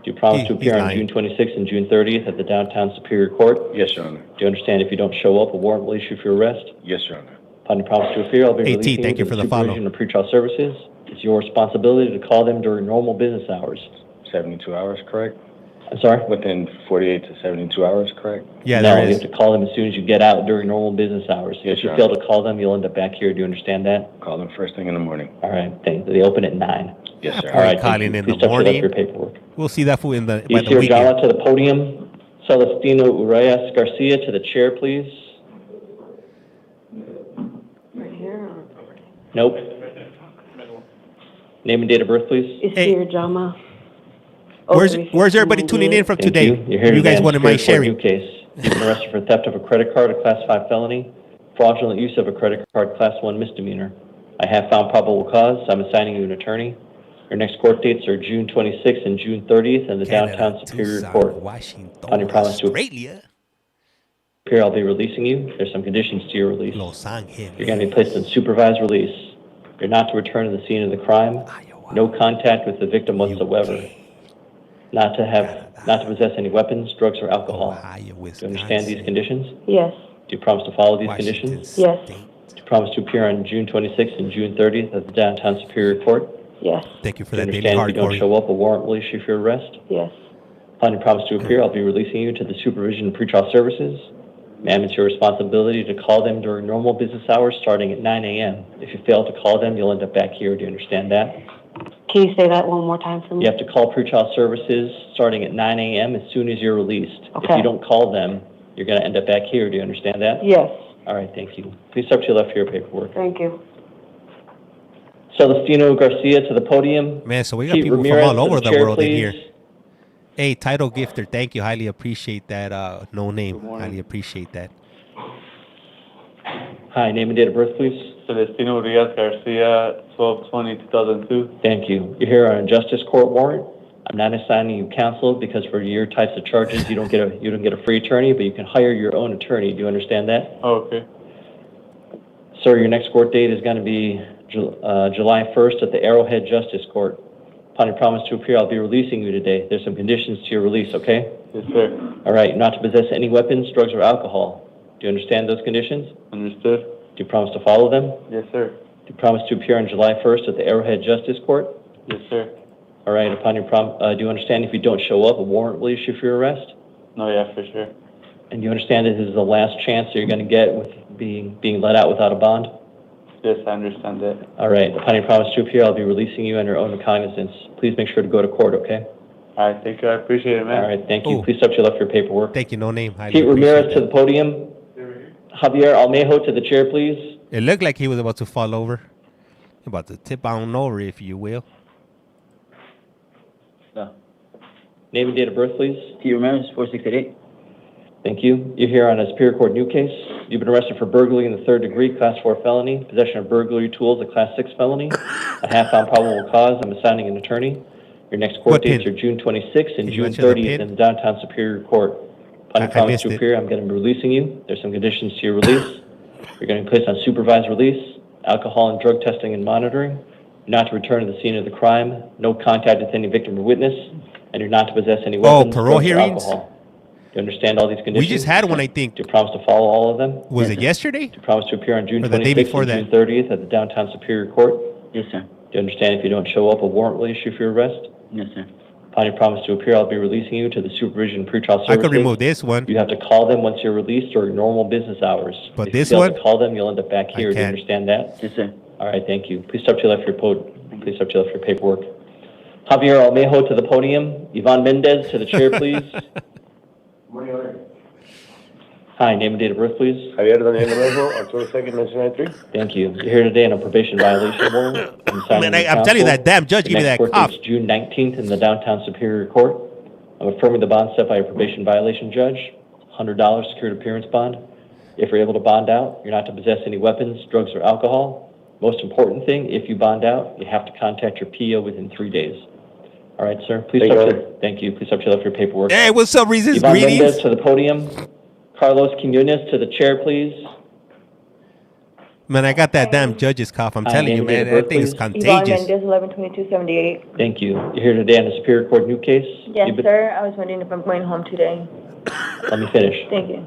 Speaker 13: Do you promise to appear on June 26th and June 30th at the downtown Superior Court?
Speaker 12: Yes, Your Honor.
Speaker 13: Do you understand if you don't show up, a warrant will issue for your arrest?
Speaker 12: Yes, Your Honor.
Speaker 13: Upon your promise to appear, I'll be releasing
Speaker 11: thank you
Speaker 13: to
Speaker 11: for
Speaker 13: the
Speaker 11: the follow.
Speaker 13: supervision of pretrial services. It's your responsibility to call them during normal business hours.
Speaker 12: 72 hours, correct?
Speaker 13: I'm sorry?
Speaker 12: Within 48 to 72 hours, correct?
Speaker 11: Yeah,
Speaker 13: no,
Speaker 11: there
Speaker 13: you
Speaker 11: is.
Speaker 13: have to call them as soon as you get out during normal business hours.
Speaker 12: Yes,
Speaker 13: if you
Speaker 12: Your
Speaker 13: fail
Speaker 12: Honor.
Speaker 13: to call them, you'll end up back here. Do you understand that?
Speaker 12: Call them first thing in the morning.
Speaker 13: All right. They open at 9.
Speaker 12: Yes, sir.
Speaker 13: All right.
Speaker 11: Calling
Speaker 13: thank you.
Speaker 11: in
Speaker 13: Please
Speaker 11: the
Speaker 13: step to the left of
Speaker 11: morning.
Speaker 13: your paperwork.
Speaker 11: We'll see that fool by the
Speaker 13: ECR
Speaker 11: weekend.
Speaker 13: Gala to the podium. Celestino Urias Garcia to the chair, please.
Speaker 15: Right here.
Speaker 13: Nope. Name and date of birth, please.
Speaker 15: ECR Jama.
Speaker 11: Where's everybody tuning in from
Speaker 13: Thank
Speaker 11: today?
Speaker 13: you. You're here
Speaker 11: You guys
Speaker 13: today on
Speaker 11: wouldn't mind
Speaker 13: Superior
Speaker 11: sharing.
Speaker 13: Court new case. You've been arrested for theft of a credit card, a Class 5 felony, fraudulent use of a credit card, Class 1 misdemeanor. I have found probable cause. I'm assigning you an attorney. Your next court dates are June 26th and June 30th in the downtown Superior Court. On your promise to appear, I'll be releasing you. There's some conditions to your release. You're going to be placed in supervised release. You're not to return to the scene of the crime. No contact with the victim whatsoever. Not to possess any weapons, drugs, or alcohol. Do you understand these conditions?
Speaker 15: Yes.
Speaker 13: Do you promise to follow these conditions?
Speaker 15: Yes.
Speaker 13: Do you promise to appear on June 26th and June 30th at the downtown Superior Court?
Speaker 15: Yes.
Speaker 11: Thank you for
Speaker 13: Do you
Speaker 11: that daily
Speaker 13: understand if you don't
Speaker 11: hardcore.
Speaker 13: show up, a warrant will issue for your arrest?
Speaker 15: Yes.
Speaker 13: Upon your promise to appear, I'll be releasing you to the supervision of pretrial services. Ma'am, it's your responsibility to call them during normal business hours starting at 9 a.m. If you fail to call them, you'll end up back here. Do you understand that?
Speaker 15: Can you say that one more time for me?
Speaker 13: You have to call pretrial services starting at 9 a.m. as soon as you're released.
Speaker 15: Okay.
Speaker 13: If you don't call them, you're going to end up back here. Do you understand that?
Speaker 15: Yes.
Speaker 13: All right, thank you. Please step to your left for your paperwork.
Speaker 15: Thank you.
Speaker 13: Celestino Garcia to the podium.
Speaker 11: Man, so we got
Speaker 13: Pete
Speaker 11: people
Speaker 13: Ramirez
Speaker 11: from all
Speaker 13: to
Speaker 11: over
Speaker 13: the
Speaker 11: the
Speaker 13: chair,
Speaker 11: world in
Speaker 13: please.
Speaker 11: here. Hey, title gifter, thank you. Highly appreciate that. No name. Highly appreciate that.
Speaker 13: Hi, name and date of birth, please.
Speaker 22: Celestino Urias Garcia, 12/20/2002.
Speaker 13: Thank you. You're here on a justice court warrant. I'm not assigning you counsel because for your types of charges, you don't get a free attorney, but you can hire your own attorney. Do you understand that?
Speaker 22: Oh, okay.
Speaker 13: Sir, your next court date is going to be July 1st at the Arrowhead Justice Court. Upon your promise to appear, I'll be releasing you today. There's some conditions to your release, okay?
Speaker 17: Yes, sir.
Speaker 13: All right, not to possess any weapons, drugs, or alcohol. Do you understand those conditions?
Speaker 17: Understood.
Speaker 13: Do you promise to follow them?
Speaker 17: Yes, sir.
Speaker 13: Do you promise to appear on July 1st at the Arrowhead Justice Court?
Speaker 17: Yes, sir.
Speaker 13: All right, upon your do you understand if you don't show up, a warrant will issue for your arrest?
Speaker 17: No, yeah, for sure.
Speaker 13: And you understand that this is the last chance that you're going to get with being let out without a bond?
Speaker 17: Yes, I understand that.
Speaker 13: All right, upon your promise to appear, I'll be releasing you on your own recognizance. Please make sure to go to court, okay?
Speaker 17: All right, thank you. I appreciate it, man.
Speaker 13: All right, thank you.
Speaker 11: Ooh.
Speaker 13: Please step to your left for your paperwork.
Speaker 11: Thank you. No name. Highly
Speaker 13: Pete
Speaker 11: appreciate
Speaker 13: Ramirez to
Speaker 11: that.
Speaker 13: the podium. Javier Almejo to the chair, please.
Speaker 11: It looked like he was about to fall over. About to tip on over, if you will.
Speaker 13: No. Name and date of birth, please.
Speaker 10: Pete Ramirez, 4688.
Speaker 13: Thank you. You're here on a Superior Court new case. You've been arrested for burglary in the 3rd degree, Class 4 felony, possession of burglary tools, a Class 6 felony, a half-found probable cause. I'm assigning an attorney. Your next court dates are June 26th and June 30th in the downtown Superior Court. Upon your promise to appear, I'm going to be releasing you. There's some conditions to your release. You're going to be placed on supervised release, alcohol and drug testing and monitoring. You're not to return to the scene of the crime, no contact with any victim or witness, and you're not to possess any weapons,
Speaker 11: parole
Speaker 13: drugs, or
Speaker 11: hearings?
Speaker 13: alcohol. Do you understand all these conditions?
Speaker 11: We just had one, I think.
Speaker 13: Do you promise to follow all of them?
Speaker 11: Was it yesterday?
Speaker 13: Do you promise to appear on June
Speaker 11: Or the day
Speaker 13: 26th
Speaker 11: before
Speaker 13: and
Speaker 11: that?
Speaker 13: June 30th at the downtown Superior Court?
Speaker 10: Yes, sir.
Speaker 13: Do you understand if you don't show up, a warrant will issue for your arrest?
Speaker 10: Yes, sir.
Speaker 13: Upon your promise to appear, I'll be releasing you to the supervision and pretrial services.
Speaker 11: I could remove this one.
Speaker 13: You have to call them once you're released during normal business hours.
Speaker 11: But
Speaker 13: If
Speaker 11: this
Speaker 13: you fail
Speaker 11: one?
Speaker 13: to call them, you'll end up back here. Do you
Speaker 11: can't.
Speaker 13: understand that?
Speaker 10: Yes, sir.
Speaker 13: All right, thank you. Please step to your left for your Please step to your left for your paperwork. Javier Almejo to the podium. Yvonne Mendez to the chair, please. Hi, name and date of birth, please.
Speaker 17: Javier Daniel Almejo, October 2nd, 1993.
Speaker 13: Thank you. You're here today on a probation violation warrant.
Speaker 11: I'm telling you, that damn judge gave me that cough.
Speaker 13: It's June 19th in the downtown Superior Court. I'm affirming the bond set by your probation violation judge. $100 secured appearance bond. If you're able to bond out, you're not to possess any weapons, drugs, or alcohol. Most important thing, if you bond out, you have to contact your PO within 3 days. All right, sir. Please thank you. Please step to your left for your paperwork.
Speaker 11: Hey, what's up, Reese's?
Speaker 13: Yvonne
Speaker 11: Greetings.
Speaker 13: Mendez to the podium. Carlos Quinones to the chair, please.
Speaker 11: Man, I got that damn judge's cough. I'm telling you, man. That thing is contagious.
Speaker 20: Yvonne Mendez, 112278.
Speaker 13: Thank you. You're here today on the Superior Court new case?
Speaker 20: Yes, sir. I was wondering if I'm going home today.
Speaker 13: Let me finish.
Speaker 20: Thank you.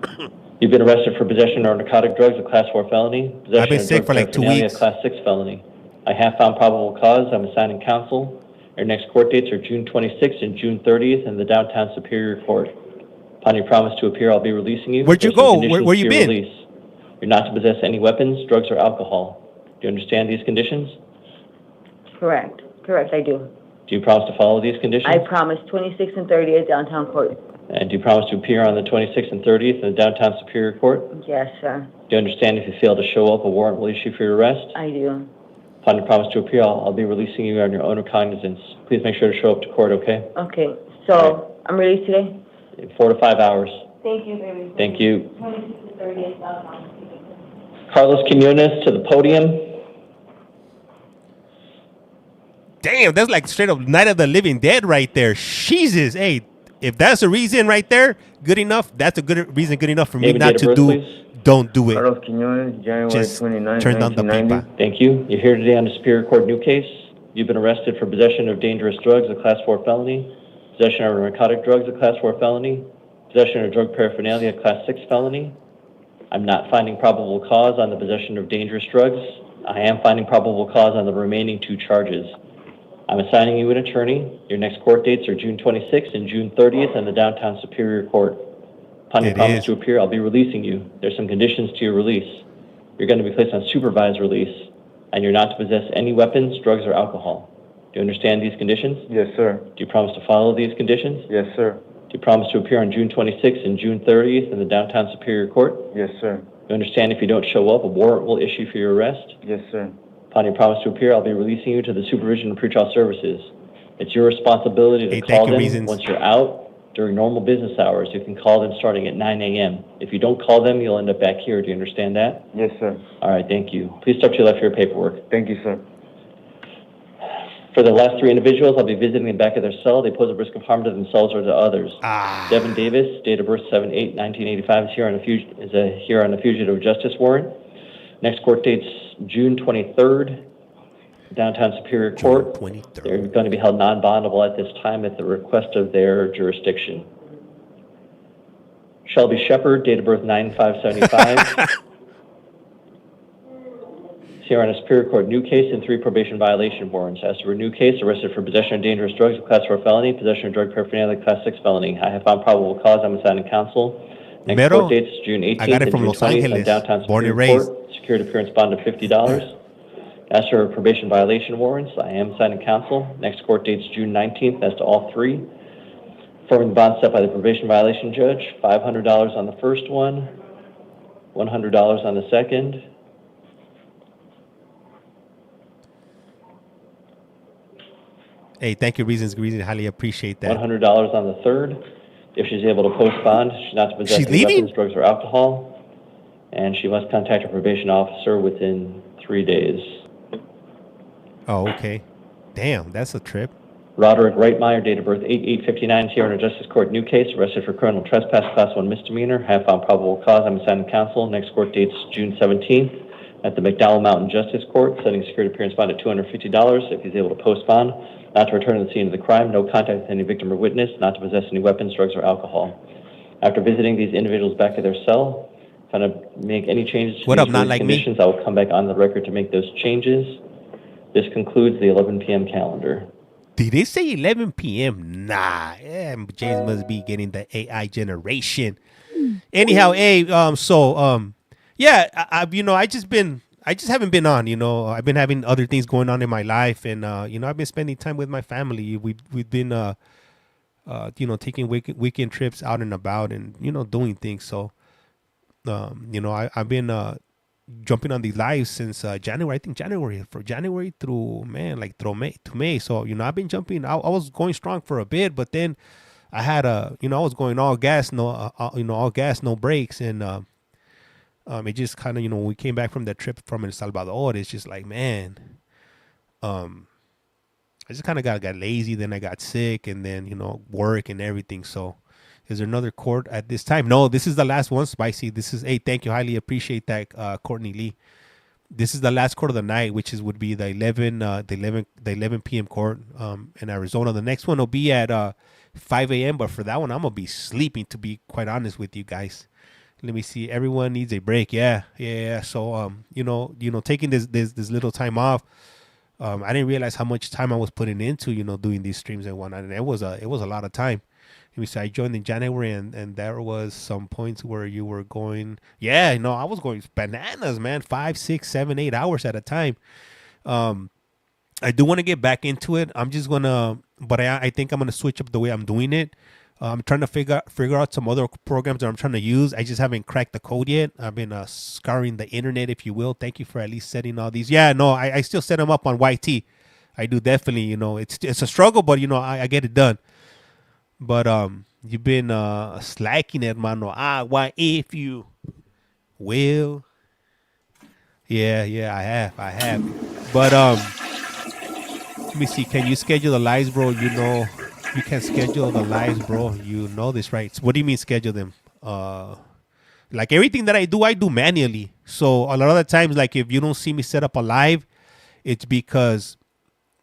Speaker 13: You've been arrested for possession of narcotic drugs, a Class 4 felony. Possession
Speaker 11: I've been
Speaker 13: of
Speaker 11: sick
Speaker 13: drug
Speaker 11: for like 2
Speaker 13: paraphernalia,
Speaker 11: weeks.
Speaker 13: A Class 6 felony. I have found probable cause. I'm assigning counsel. Your next court dates are June 26th and June 30th in the downtown Superior Court. Upon your promise to appear, I'll be releasing you.
Speaker 11: Where'd you
Speaker 13: There's some
Speaker 11: go?
Speaker 13: conditions
Speaker 11: Where
Speaker 13: to
Speaker 11: you
Speaker 13: your
Speaker 11: been?
Speaker 13: release. You're not to possess any weapons, drugs, or alcohol. Do you understand these conditions?
Speaker 20: Correct. Correct, I do.
Speaker 13: Do you promise to follow these conditions?
Speaker 20: I promise 26th and 30th downtown court.
Speaker 13: And do you promise to appear on the 26th and 30th in the downtown Superior Court?
Speaker 20: Yes, sir.
Speaker 13: Do you understand if you fail to show up, a warrant will issue for your arrest?
Speaker 20: I do.
Speaker 13: Upon your promise to appear, I'll be releasing you on your own recognizance. Please make sure to show up to court, okay?
Speaker 20: Okay, so I'm released today?
Speaker 13: In 4 to 5 hours.
Speaker 20: Thank you, baby.
Speaker 13: Thank you.
Speaker 20: 26th and 30th downtown.
Speaker 13: Carlos Quinones to the podium.
Speaker 11: Damn, that's like straight up Night of the Living Dead right there. Jesus, hey, if that's a reason right there, good enough. That's a good reason, good enough for me
Speaker 13: Name and
Speaker 11: not
Speaker 13: date of
Speaker 11: to
Speaker 13: birth,
Speaker 11: do.
Speaker 13: please.
Speaker 11: Don't do it.
Speaker 9: Carlos Quinones, January
Speaker 11: Just
Speaker 9: 29,
Speaker 11: turn down the
Speaker 9: 1990.
Speaker 11: paper.
Speaker 13: Thank you. You're here today on the Superior Court new case. You've been arrested for possession of dangerous drugs, a Class 4 felony. Possession of narcotic drugs, a Class 4 felony. Possession of drug paraphernalia, a Class 6 felony. I'm not finding probable cause on the possession of dangerous drugs. I am finding probable cause on the remaining 2 charges. I'm assigning you an attorney. Your next court dates are June 26th and June 30th in the downtown Superior Court. Upon your promise to appear, I'll be releasing you. There's some conditions to your release. You're going to be placed on supervised release, and you're not to possess any weapons, drugs, or alcohol. Do you understand these conditions?
Speaker 9: Yes, sir.
Speaker 13: Do you promise to follow these conditions?
Speaker 9: Yes, sir.
Speaker 13: Do you promise to appear on June 26th and June 30th in the downtown Superior Court?
Speaker 9: Yes, sir.
Speaker 13: Do you understand if you don't show up, a warrant will issue for your arrest?
Speaker 9: Yes, sir.
Speaker 13: Upon your promise to appear, I'll be releasing you to the supervision and pretrial services. It's your responsibility to call them once you're out during normal business hours. You can call them starting at 9 a.m. If you don't call them, you'll end up back here. Do you understand that?
Speaker 9: Yes, sir.
Speaker 13: All right, thank you. Please step to your left for your paperwork.
Speaker 9: Thank you, sir.
Speaker 13: For the last 3 individuals, I'll be visiting the back of their cell. They pose a risk of harm to themselves or to others. Devin Davis, date of birth 7/8/1985, is here on a fugitive justice warrant. Next court date's June 23rd, downtown Superior Court. They're going to be held non-bondable at this time at the request of their jurisdiction. Shelby Shepherd, date of birth 9/5/75. Here on a Superior Court new case and 3 probation violation warrants. As to a new case, arrested for possession of dangerous drugs, class 4 felony, possession of drug paraphernalia, class 6 felony. I have found probable cause. I'm assigning counsel. Next court dates June 18th
Speaker 11: I got it
Speaker 13: and
Speaker 11: from
Speaker 13: June
Speaker 11: Los
Speaker 13: 20th
Speaker 11: Angeles,
Speaker 13: in downtown
Speaker 11: born and
Speaker 13: Superior
Speaker 11: raised.
Speaker 13: Court. Secured appearance bond of $50. As for probation violation warrants, I am assigning counsel. Next court dates June 19th as to all 3. Forming the bond set by the probation violation judge, $500 on the first one, $100 on the second.
Speaker 11: Hey, thank you, Reasons. Highly appreciate that.
Speaker 13: $100 on the third. If she's able to post bond, she's not to possess any weapons, drugs, or alcohol. And she must contact her probation officer within 3 days.
Speaker 11: Oh, okay. Damn, that's a trip.
Speaker 13: Roderick Reitmeyer, date of birth 8/8/59, here in a Justice Court new case, arrested for criminal trespass, class 1 misdemeanor. Have found probable cause. I'm assigning counsel. Next court dates June 17th at the McDowell Mountain Justice Court, setting security appearance bond at $250 if he's able to post bond. Not to return to the scene of the crime, no contact with any victim or witness, not to possess any weapons, drugs, or alcohol. After visiting these individuals back at their cell, if I make any changes to these conditions, I will come back on the record to make those changes. This concludes the 11 p.m. calendar.
Speaker 11: Did they say 11 p.m.? Nah. Yeah, James must be getting the AI generation. Anyhow, yeah, I just haven't been on, I've been having other things going on in my life, and I've been spending time with my family. We've been taking weekend trips out and about, and doing things. So I've been jumping on these lives since January. I think January through May. So I've been jumping. I was going strong for a bit, but then I had I was going all gas, no brakes, and it just kind of, when we came back from that trip from El Salvador, it's just like, man, I just kind of got lazy. Then I got sick, and then, work and everything. So is there another court at this time? No, this is the last one, Spicy. This is, hey, thank you. Highly appreciate that, Courtney Lee. This is the last court of the night, which would be the 11 p.m. court in Arizona. The next one will be at 5 a.m., but for that one, I'm going to be sleeping, to be quite honest with you guys. Let me see. Everyone needs a break. Yeah. So, taking this little time off, I didn't realize how much time I was putting into, doing these streams and whatnot. And it was a lot of time. Let me see. I joined in January, and there was some points where you were going. Yeah, I was going bananas, man. 5, 6, 7, 8 hours at a time. I do want to get back into it. I'm just gonna, but I think I'm gonna switch up the way I'm doing it. I'm trying to figure out some other programs that I'm trying to use. I just haven't cracked the code yet. I've been scouring the internet, if you will. Thank you for at least setting all these. Yeah, no, I still set them up on YT. I do definitely. It's a struggle, but I get it done. But you've been slacking, hermano. Why if you will? Yeah, I have. But let me see. Can you schedule the lives, bro? You can schedule the lives, bro. You know this, right? So what do you mean schedule them? Like everything that I do manually. So a lot of the times, like if you don't see me set up a live, it's because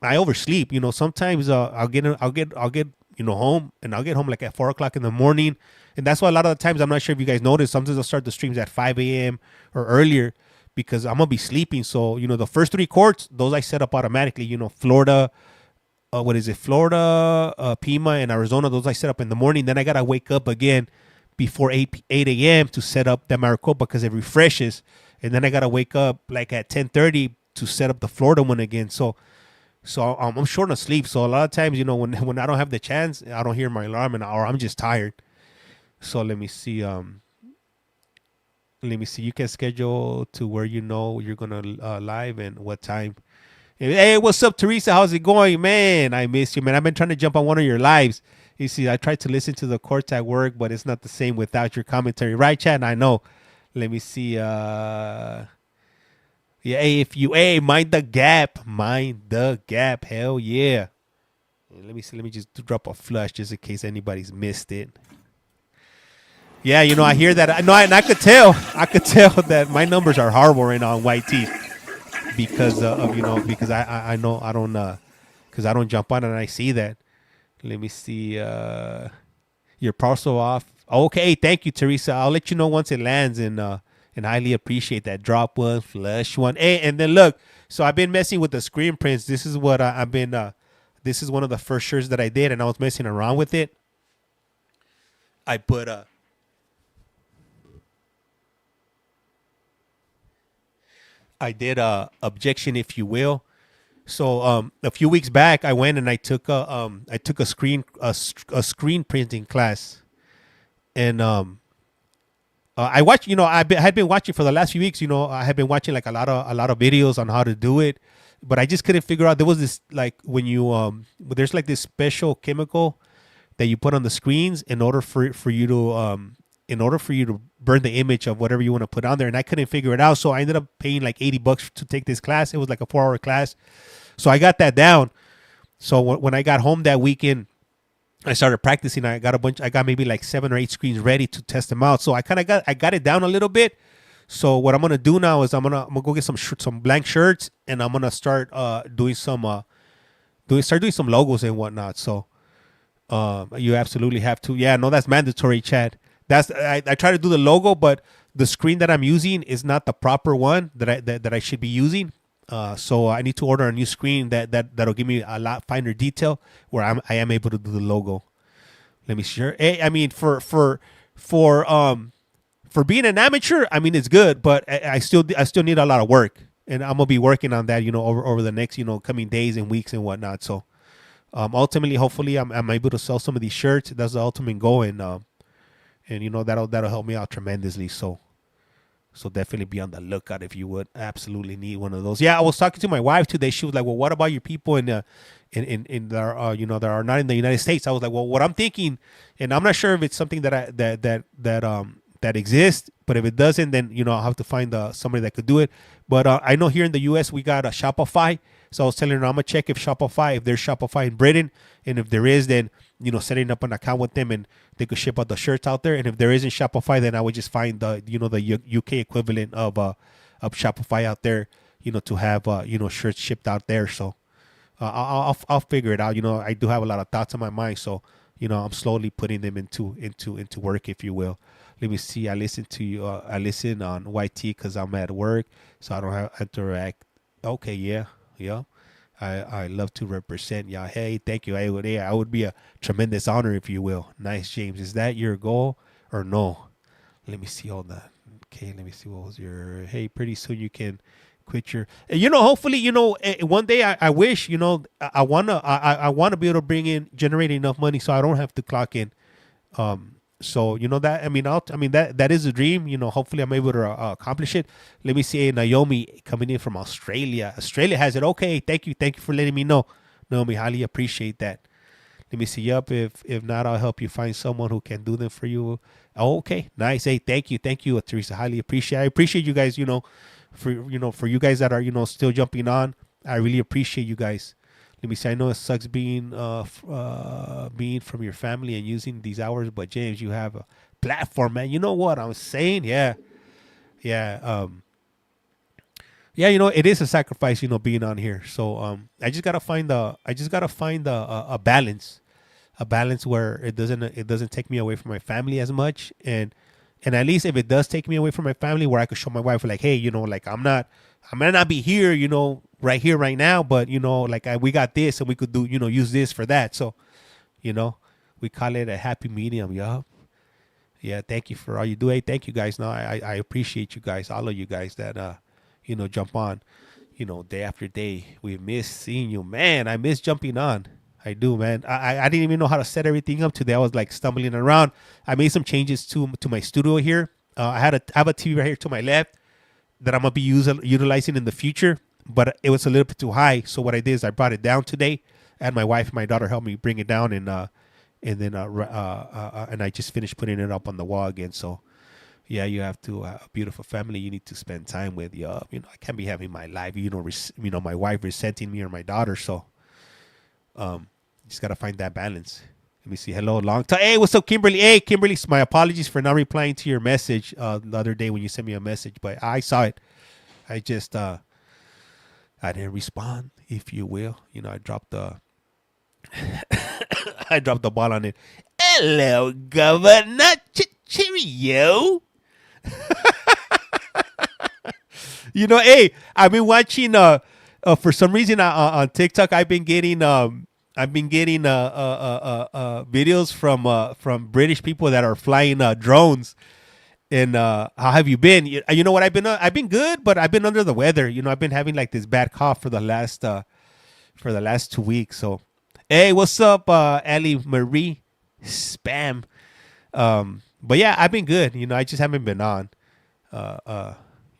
Speaker 11: I oversleep. Sometimes I'll get home, and I'll get home like at 4 o'clock in the morning, and that's why a lot of the times, I'm not sure if you guys notice, sometimes I'll start the streams at 5 a.m. or earlier because I'm gonna be sleeping. So the first 3 courts, those I set up automatically. Florida. Florida, Pima, and Arizona. Those I set up in the morning. Then I gotta wake up again before 8 a.m. to set up the Maricopa because it refreshes. And then I gotta wake up like at 10:30 to set up the Florida one again. So I'm short on sleep. So a lot of times, when I don't have the chance, I don't hear my alarm, or I'm just tired. So let me see. You can schedule to where you're gonna live and what time. Hey, what's up, Teresa? How's it going, man? I miss you, man. I've been trying to jump on one of your lives. You see, I tried to listen to the courts at work, but it's not the same without your commentary, right, Chad? I know. Let me see. Yeah, hey, mind the gap, hell yeah. Let me just drop a flush just in case anybody's missed it. Yeah, you know, I hear that. And I could tell that my numbers are horrible right now on YT because of, you know, because I know I don't, because I don't jump on it and I see that. Let me see. Your parcel off. Okay, thank you, Teresa. I'll let you know once it lands, and highly appreciate that. Drop one, flush one. Hey, and then look. So I've been messing with the screen prints. This is what I've been. This is one of the first shirts that I did, and I was messing around with it. I put I did a objection, if you will. So a few weeks back, I went and I took a screen printing class, and I watched. You know, I had been watching for the last few weeks. You know, I had been watching like a lot of videos on how to do it, but I just couldn't figure out. There was this, like, when you there's like this special chemical that you put on the screens in order for you to burn the image of whatever you want to put on there, and I couldn't figure it out. So I ended up paying like $80 to take this class. It was like a 4-hour class. So I got that down. So when I got home that weekend, I started practicing. I got maybe like 7 or 8 screens ready to test them out. So I got it down a little bit. So what I'm gonna do now is I'm gonna go get some blank shirts, and I'm gonna start doing some logos and whatnot. So you absolutely have to. Yeah, no, that's mandatory, Chad. I try to do the logo, but the screen that I'm using is not the proper one that I should be using. So I need to order a new screen that'll give me a lot finer detail where I am able to do the logo. Let me see. Hey, I mean, for being an amateur, I mean, it's good, but I still need a lot of work, and I'm gonna be working on that, you know, over the next, you know, coming days and weeks and whatnot. So ultimately, hopefully, I'm able to sell some of these shirts. That's the ultimate goal, and you know, that'll help me out tremendously. So definitely be on the lookout if you would absolutely need one of those. Yeah, I was talking to my wife today. She was like, "Well, what about your people in that are not in the United States?" I was like, "Well, what I'm thinking, and I'm not sure if it's something that exists, but if it doesn't, then, you know, I'll have to find somebody that could do it. But I know here in the U.S. we got a Shopify. So I was telling her I'm gonna check if there's Shopify in Britain, and if there is, then, you know, setting up an account with them, and they could ship out the shirts out there. And if there isn't Shopify, then I would just find the UK equivalent of Shopify out there, you know, to have shirts shipped out there. So I'll figure it out. You know, I do have a lot of thoughts in my mind, so, you know, I'm slowly putting them into work, if you will. Let me see. I listen to you. I listen on YT because I'm at work, so I don't have to interact. Okay, yeah. I love to represent y'all. Hey, thank you. I would be a tremendous honor, if you will. Nice, James. Is that your goal or no? Let me see all that. Okay, let me see what was your. Hey, pretty soon you can quit your. You know, hopefully, you know, one day I wish, you know, I wanna be able to generate enough money so I don't have to clock in. So, you know, that, that is a dream. You know, hopefully I'm able to accomplish it. Let me see. Naomi coming in from Australia. Australia has it. Okay, thank you for letting me know. Naomi, highly appreciate that. Let me see. Yup, if not, I'll help you find someone who can do them for you. Oh, okay, nice. Hey, thank you, Teresa. Highly appreciate. I appreciate you guys. You know, for you guys that are, you know, still jumping on. I really appreciate you guys. Let me see. I know it sucks being from your family and using these hours, but James, you have a platform, man. You know what I'm saying? Yeah. You know, it is a sacrifice, you know, being on here. So I just gotta find a balance where it doesn't take me away from my family as much, and at least if it does take me away from my family, where I could show my wife, like, hey, you know, like I might not be here, you know, right here, right now, but, you know, like we got this, and we could do, you know, use this for that. So, you know, we call it a happy medium, y'all. Yeah, thank you for all you do. Hey, thank you guys. No, I appreciate you guys, all of you guys that you know, jump on, you know, day after day. We miss seeing you, man. I miss jumping on. I do, man. I didn't even know how to set everything up today. I was like stumbling around. I made some changes to my studio here. I have a TV right here to my left that I'm gonna be utilizing in the future, but it was a little bit too high. So what I did is I brought it down today, and my wife and my daughter helped me bring it down, and I just finished putting it up on the wall again. So yeah, you have to a beautiful family you need to spend time with. You know, I can't be having my life, you know, my wife resenting me or my daughter. So just gotta find that balance. Let me see. Hello, long time. Hey, what's up, Kimberly? Hey, Kimberly, my apologies for not replying to your message the other day when you sent me a message, but I saw it. I just, I didn't respond, if you will. You know, I dropped the, I dropped the ball on it. Hello, Governor Cheerio. You know, hey, I've been watching, for some reason on TikTok, I've been getting videos from British people that are flying drones. And how have you been? You know what, I've been good, but I've been under the weather. You know, I've been having like this bad cough for the last 2 weeks. So, hey, what's up, Ellie Marie Spam? But yeah, I've been good. You know, I just haven't been on.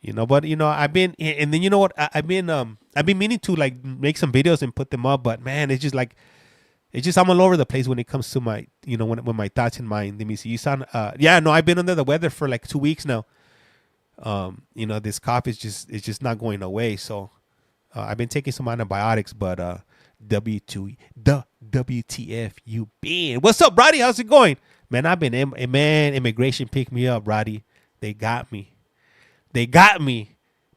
Speaker 11: You know, but you know, I've been, and then you know what, I've been meaning to like make some videos and put them up, but man, it's just I'm all over the place when it comes to my, you know, when my thoughts in mind. Let me see. You sound, yeah, no, I've been under the weather for like 2 weeks now. You know, this cough is just not going away. So, I've been taking some antibiotics, but WTF you been? What's up, Roddy? How's it going? Man, immigration picked me up, Roddy. They got me,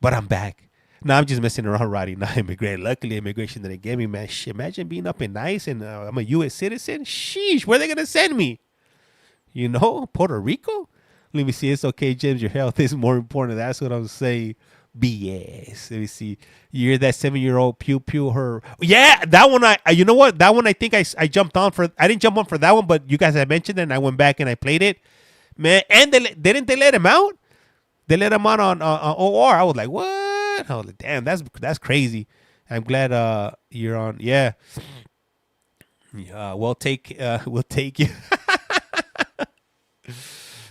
Speaker 11: but I'm back. No, I'm just messing around, Roddy. Not immigration. Luckily, immigration didn't get me, man. Shit, imagine being up in ICE and I'm a U.S. citizen. Sheesh, where are they going to send me? You know, Puerto Rico? Let me see. It's okay, James. Your health is more important. That's what I'm saying. BS. Let me see. You hear that 7-year-old pew her. Yeah, that one. You know what? That one I think I jumped on for. I didn't jump on for that one, but you guys had mentioned it and I went back and I played it. Man, and didn't they let him out? They let him out on OR. I was like, what? I was like, damn, that's crazy. I'm glad you're on. Yeah. We'll take you.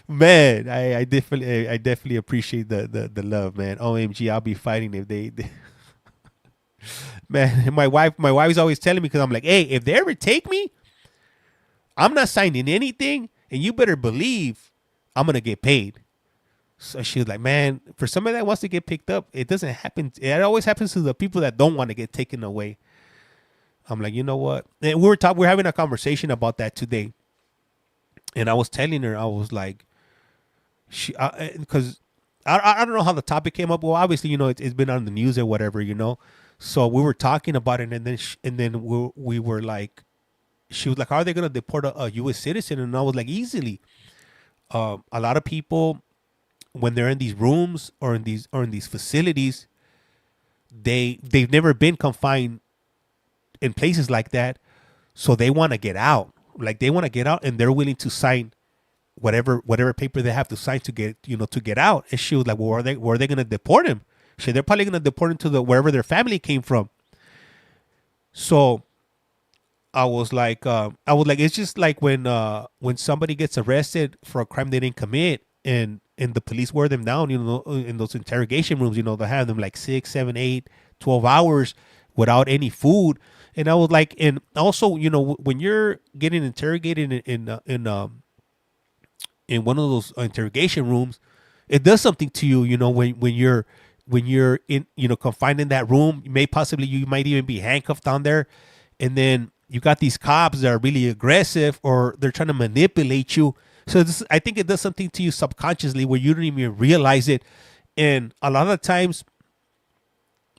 Speaker 11: Man, I definitely appreciate the love, man. OMG, I'll be fighting if they man, my wife's always telling me, because I'm like, hey, if they ever take me, I'm not signing anything, and you better believe I'm gonna get paid. So she was like, man, for somebody that wants to get picked up, it doesn't happen. It always happens to the people that don't want to get taken away. I'm like, you know what? And we were having a conversation about that today. And I was telling her, I was like, because I don't know how the topic came up. Well, obviously, you know, it's been on the news or whatever, you know. So we were talking about it, and then we were like, she was like, are they going to deport a U.S. citizen? And I was like, easily. A lot of people, when they're in these rooms or in these facilities, they've never been confined in places like that, so they want to get out. Like, they want to get out, and they're willing to sign whatever paper they have to sign to get out. And she was like, well, where are they going to deport him? She, they're probably going to deport him to wherever their family came from. So I was like, it's just like when somebody gets arrested for a crime they didn't commit, and the police wear them down, you know, in those interrogation rooms, you know, they have them like 6, 7, 8, 12 hours without any food. And I was like, and also, you know, when you're getting interrogated in one of those interrogation rooms, it does something to you, you know, when you're in, you know, confined in that room. You might even be handcuffed down there, and then you got these cops that are really aggressive, or they're trying to manipulate you. So I think it does something to you subconsciously where you don't even realize it. And a lot of times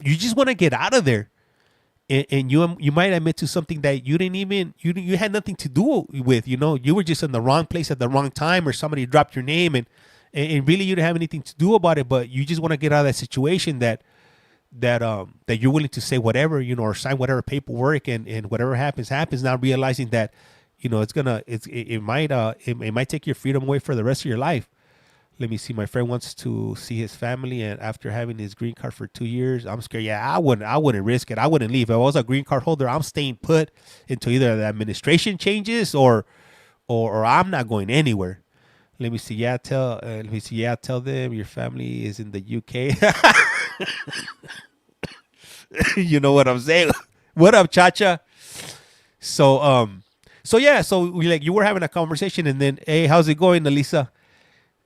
Speaker 11: you just want to get out of there. And you might admit to something that you had nothing to do with, you know, you were just in the wrong place at the wrong time, or somebody dropped your name and really you didn't have anything to do about it, but you just want to get out of that situation that you're willing to say whatever, you know, or sign whatever paperwork, and whatever happens, not realizing that, you know, it might take your freedom away for the rest of your life. Let me see. My friend wants to see his family, and after having his green card for 2 years, I'm scared. Yeah, I wouldn't risk it. I wouldn't leave. If I was a green card holder, I'm staying put until either the administration changes or I'm not going anywhere. Let me see. Yeah, tell them your family is in the UK. You know what I'm saying? What up, Chacha? So you were having a conversation, and then, hey, how's it going, Elisa?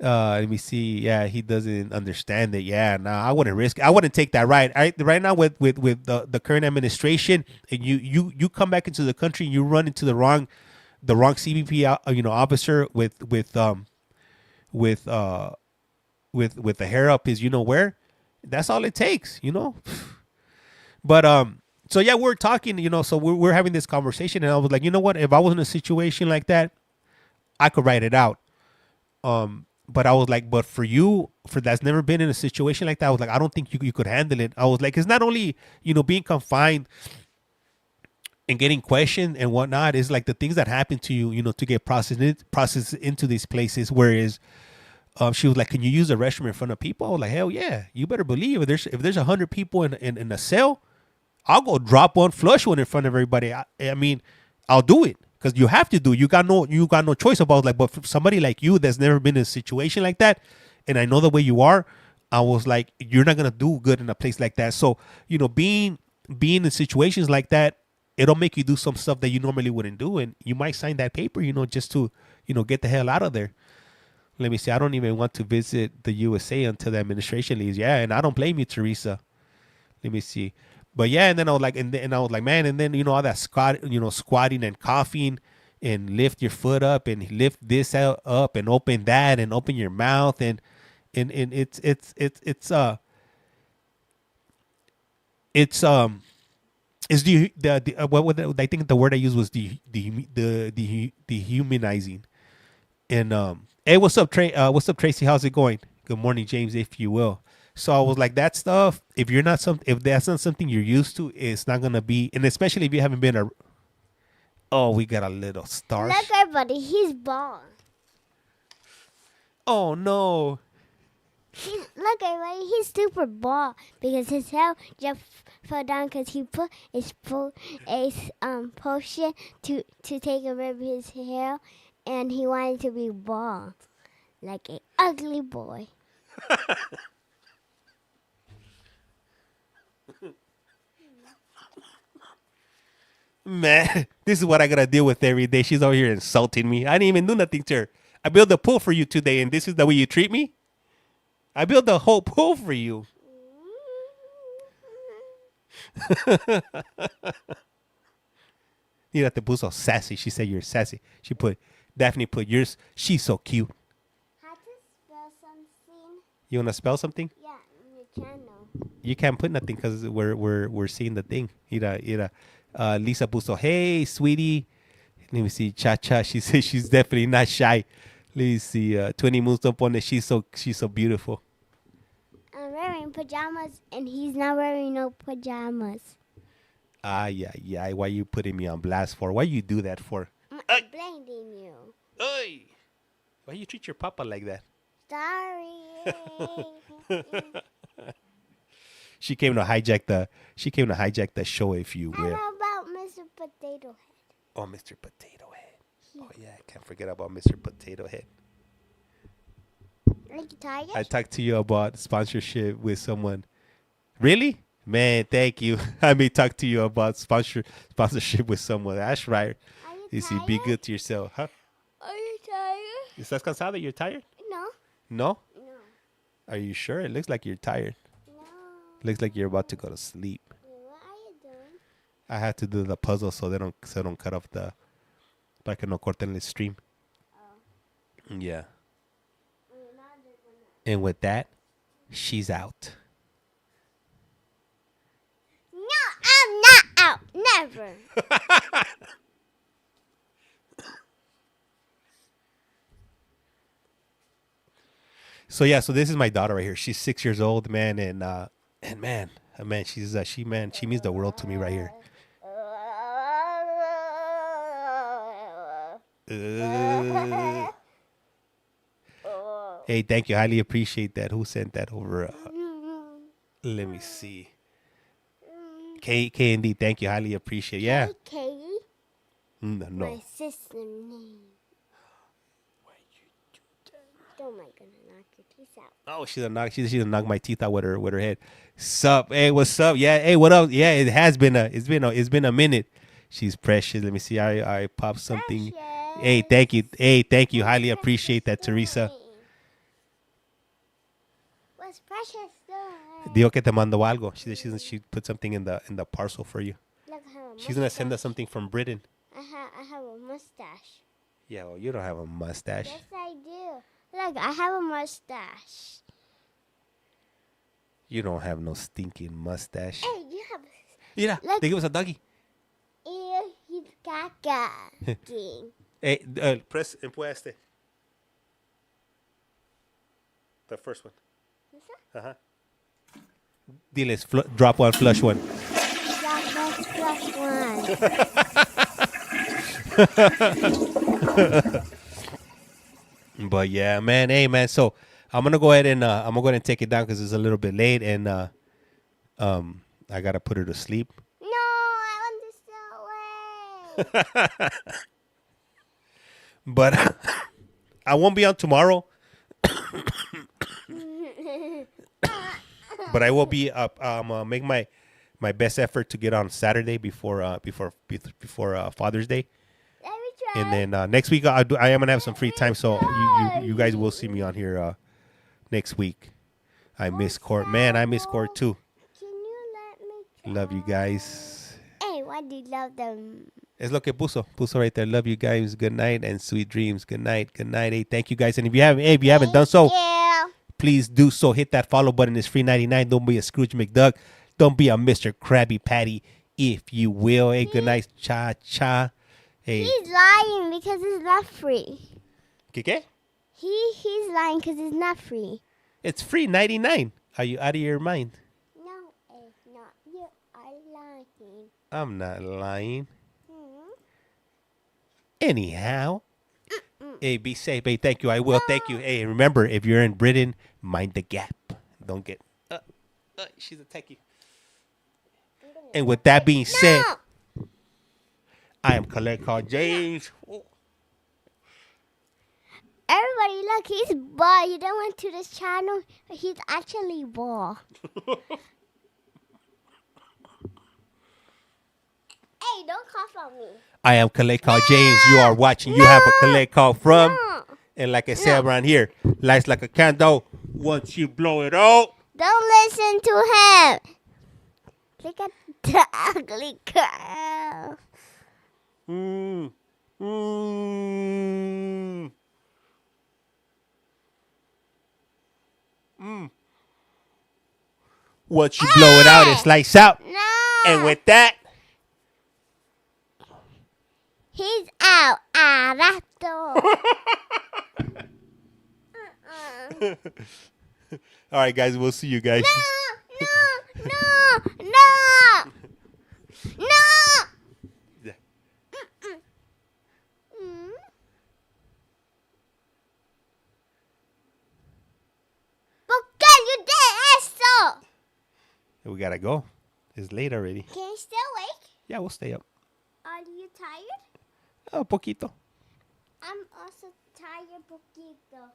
Speaker 11: Let me see. Yeah, he doesn't understand it. Yeah, no, I wouldn't risk it. I wouldn't take that ride. Right now with the current administration, and you come back into the country and you run into the wrong the wrong CBP, officer with the hair up his, where. That's all it takes, But so yeah, we're talking, so we're having this conversation, and I was like, you know what? If I was in a situation like that, I could write it out. But I was like, but for you, that's never been in a situation like that, I was like, I don't think you could handle it. I was like, it's not only being confined and getting questioned and whatnot, is like the things that happen to you, to get processed into these places. Whereas she was like, can you use the restroom in front of people? I was like, hell yeah, you better believe if there's 100 people in a cell, I'll go drop one, flush one in front of everybody. I mean, I'll do it because you have to do. You got no choice about like. But for somebody like you that's never been in a situation like that, and I know the way you are, I was like, you're not gonna do good in a place like that. So being in situations like that, it'll make you do some stuff that you normally wouldn't do, and you might sign that paper, just to get the hell out of there. Let me see. I don't even want to visit the USA until the administration leaves. Yeah, and I don't blame you, Teresa. Let me see. But yeah, and then I was like, and I was like, man, and then all that squatting and coughing, and lift your foot up and lift this out up and open that and open your mouth and it's I think the word I used was dehumanizing. And hey, what's up, Tracy? How's it going? Good morning, James, if you will. So I was like, that stuff, if that's not something you're used to, it's not gonna be, and especially if you haven't been we got a little star.
Speaker 5: Look, everybody, he's bald.
Speaker 11: Oh no.
Speaker 5: Look, everybody, he's super bald because his hair just fell down because he put a potion to take rid of his hair, and he wanted to be bald, like an ugly boy.
Speaker 11: Man, this is what I gotta deal with every day. She's over here insulting me. I didn't even do nothing to her. I built a pool for you today, and this is the way you treat me? I built the whole pool for you. You have to put so sassy. She said you're sassy. Daphne put yours. She's so cute.
Speaker 5: How to spell something?
Speaker 11: You wanna spell something?
Speaker 5: Yeah, in your channel.
Speaker 11: You can't put nothing because we're seeing the thing. Lisa puso, hey, sweetie. Let me see. Cha-cha. She says she's definitely not shy. Let me see. 20 moons up on it. She's so beautiful.
Speaker 5: I'm wearing pajamas, and he's not wearing no pajamas.
Speaker 11: Yeah. Why you putting me on blast for? Why you do that for?
Speaker 5: I'm blaming you.
Speaker 11: Hey! Why you treat your papa like that?
Speaker 5: Sorry.
Speaker 11: She came to hijack the show, if you will.
Speaker 5: How about Mr. Potato Head?
Speaker 11: Oh, Mr. Potato Head. Oh yeah, I can't forget about Mr. Potato Head.
Speaker 5: Are you tired?
Speaker 11: I talked to you about sponsorship with someone. Really? Man, thank you. I may talk to you about sponsorship with someone. That's right.
Speaker 5: Are you
Speaker 11: tired? Be good to yourself, huh?
Speaker 5: Are you tired?
Speaker 11: ¿Estás cansado? You're tired?
Speaker 5: No.
Speaker 11: No?
Speaker 5: No.
Speaker 11: Are you sure? It looks like you're tired.
Speaker 5: No.
Speaker 11: Looks like you're about to go to sleep.
Speaker 5: What are you doing?
Speaker 11: I had to do the puzzle so they don't cut off para que no corten el stream.
Speaker 5: Oh.
Speaker 11: Yeah. And with that, she's out.
Speaker 5: No, I'm not out. Never.
Speaker 11: So yeah, so this is my daughter right here. She's 6 years old, man, and man, she means the world to me right here. Hey, thank you. Highly appreciate that. Who sent that over? Let me see. K and D. Thank you. Highly appreciate. Yeah.
Speaker 5: K.
Speaker 11: No.
Speaker 5: My sister's name. Why you do that? Oh my goodness, knock your teeth out.
Speaker 11: Oh, she's gonna knock my teeth out with her head. Sup? Hey, what's up? Yeah. Hey, what up? Yeah, it's been a minute. She's precious. Let me see. I popped something. Precious. Hey, thank you. Hey, thank you. Highly appreciate that, Teresa.
Speaker 5: What's Precious doing?
Speaker 11: Dijo que te mandó algo. She put something in the parcel for you.
Speaker 5: Look how
Speaker 11: she's gonna send us something from Britain.
Speaker 5: I I have a mustache.
Speaker 11: Yeah, well, you don't have a mustache.
Speaker 5: Yes, I do. Look, I have a mustache.
Speaker 11: You don't have no stinking mustache.
Speaker 5: Hey, you have.
Speaker 11: Mira, te give us a doggy.
Speaker 5: Ew, he's caca.
Speaker 11: Hey, press empuje este. The first one. Uh-huh. Diles, drop one, flush one.
Speaker 5: Flush one.
Speaker 11: But yeah, man. Hey, man. So I'm gonna go ahead and take it down because it's a little bit late, and I gotta put her to sleep.
Speaker 5: No, I want to stay away.
Speaker 11: But I won't be on tomorrow. But I will be up. Make my best effort to get on Saturday before Father's Day. And then next week I am gonna have some free time, so you guys will see me on here next week. I miss Court, man. I miss Court too.
Speaker 5: Can you let me?
Speaker 11: Love you guys.
Speaker 5: Hey, why do you love them?
Speaker 11: Es lo que puso right there. Love you guys. Good night and sweet dreams. Good night. Hey, thank you guys. And if you haven't done so, please do so. Hit that follow button. It's free 99. Don't be a Scrooge McDuck. Don't be a Mr. Krabby Patty, if you will. Hey, good night. Cha. Hey.
Speaker 5: He's lying because it's not free.
Speaker 11: ¿Qué?
Speaker 5: He's lying because it's not free.
Speaker 11: It's free 99. Are you out of your mind?
Speaker 5: No, it's not. You are lying.
Speaker 11: I'm not lying. Anyhow. Hey, be safe. Hey, thank you. I will. Thank you. Hey, remember, if you're in Britain, mind the gap. Don't get... she's a techie. And with that being said, I am Collect Call James.
Speaker 5: Everybody, look, he's bald. You don't went to this channel. He's actually bald. Hey, don't cough on me.
Speaker 11: I am Collect Call James. You are watching. You have a Collect Call From. And like I said around here, lights like a candle. Once you blow it out.
Speaker 5: Don't listen to him. Look at the ugly girl.
Speaker 11: Once you blow it out, it's lights out.
Speaker 5: No.
Speaker 11: And with that,
Speaker 5: he's out. Arato.
Speaker 11: all right, guys, we'll see you guys.
Speaker 5: No.
Speaker 11: Yeah.
Speaker 5: ¿Por qué you did eso?
Speaker 11: We gotta go. It's late already.
Speaker 5: Can you stay awake?
Speaker 11: Yeah, we'll stay up.
Speaker 5: Are you tired?
Speaker 11: Oh, poquito.
Speaker 5: I'm also tired, poquito.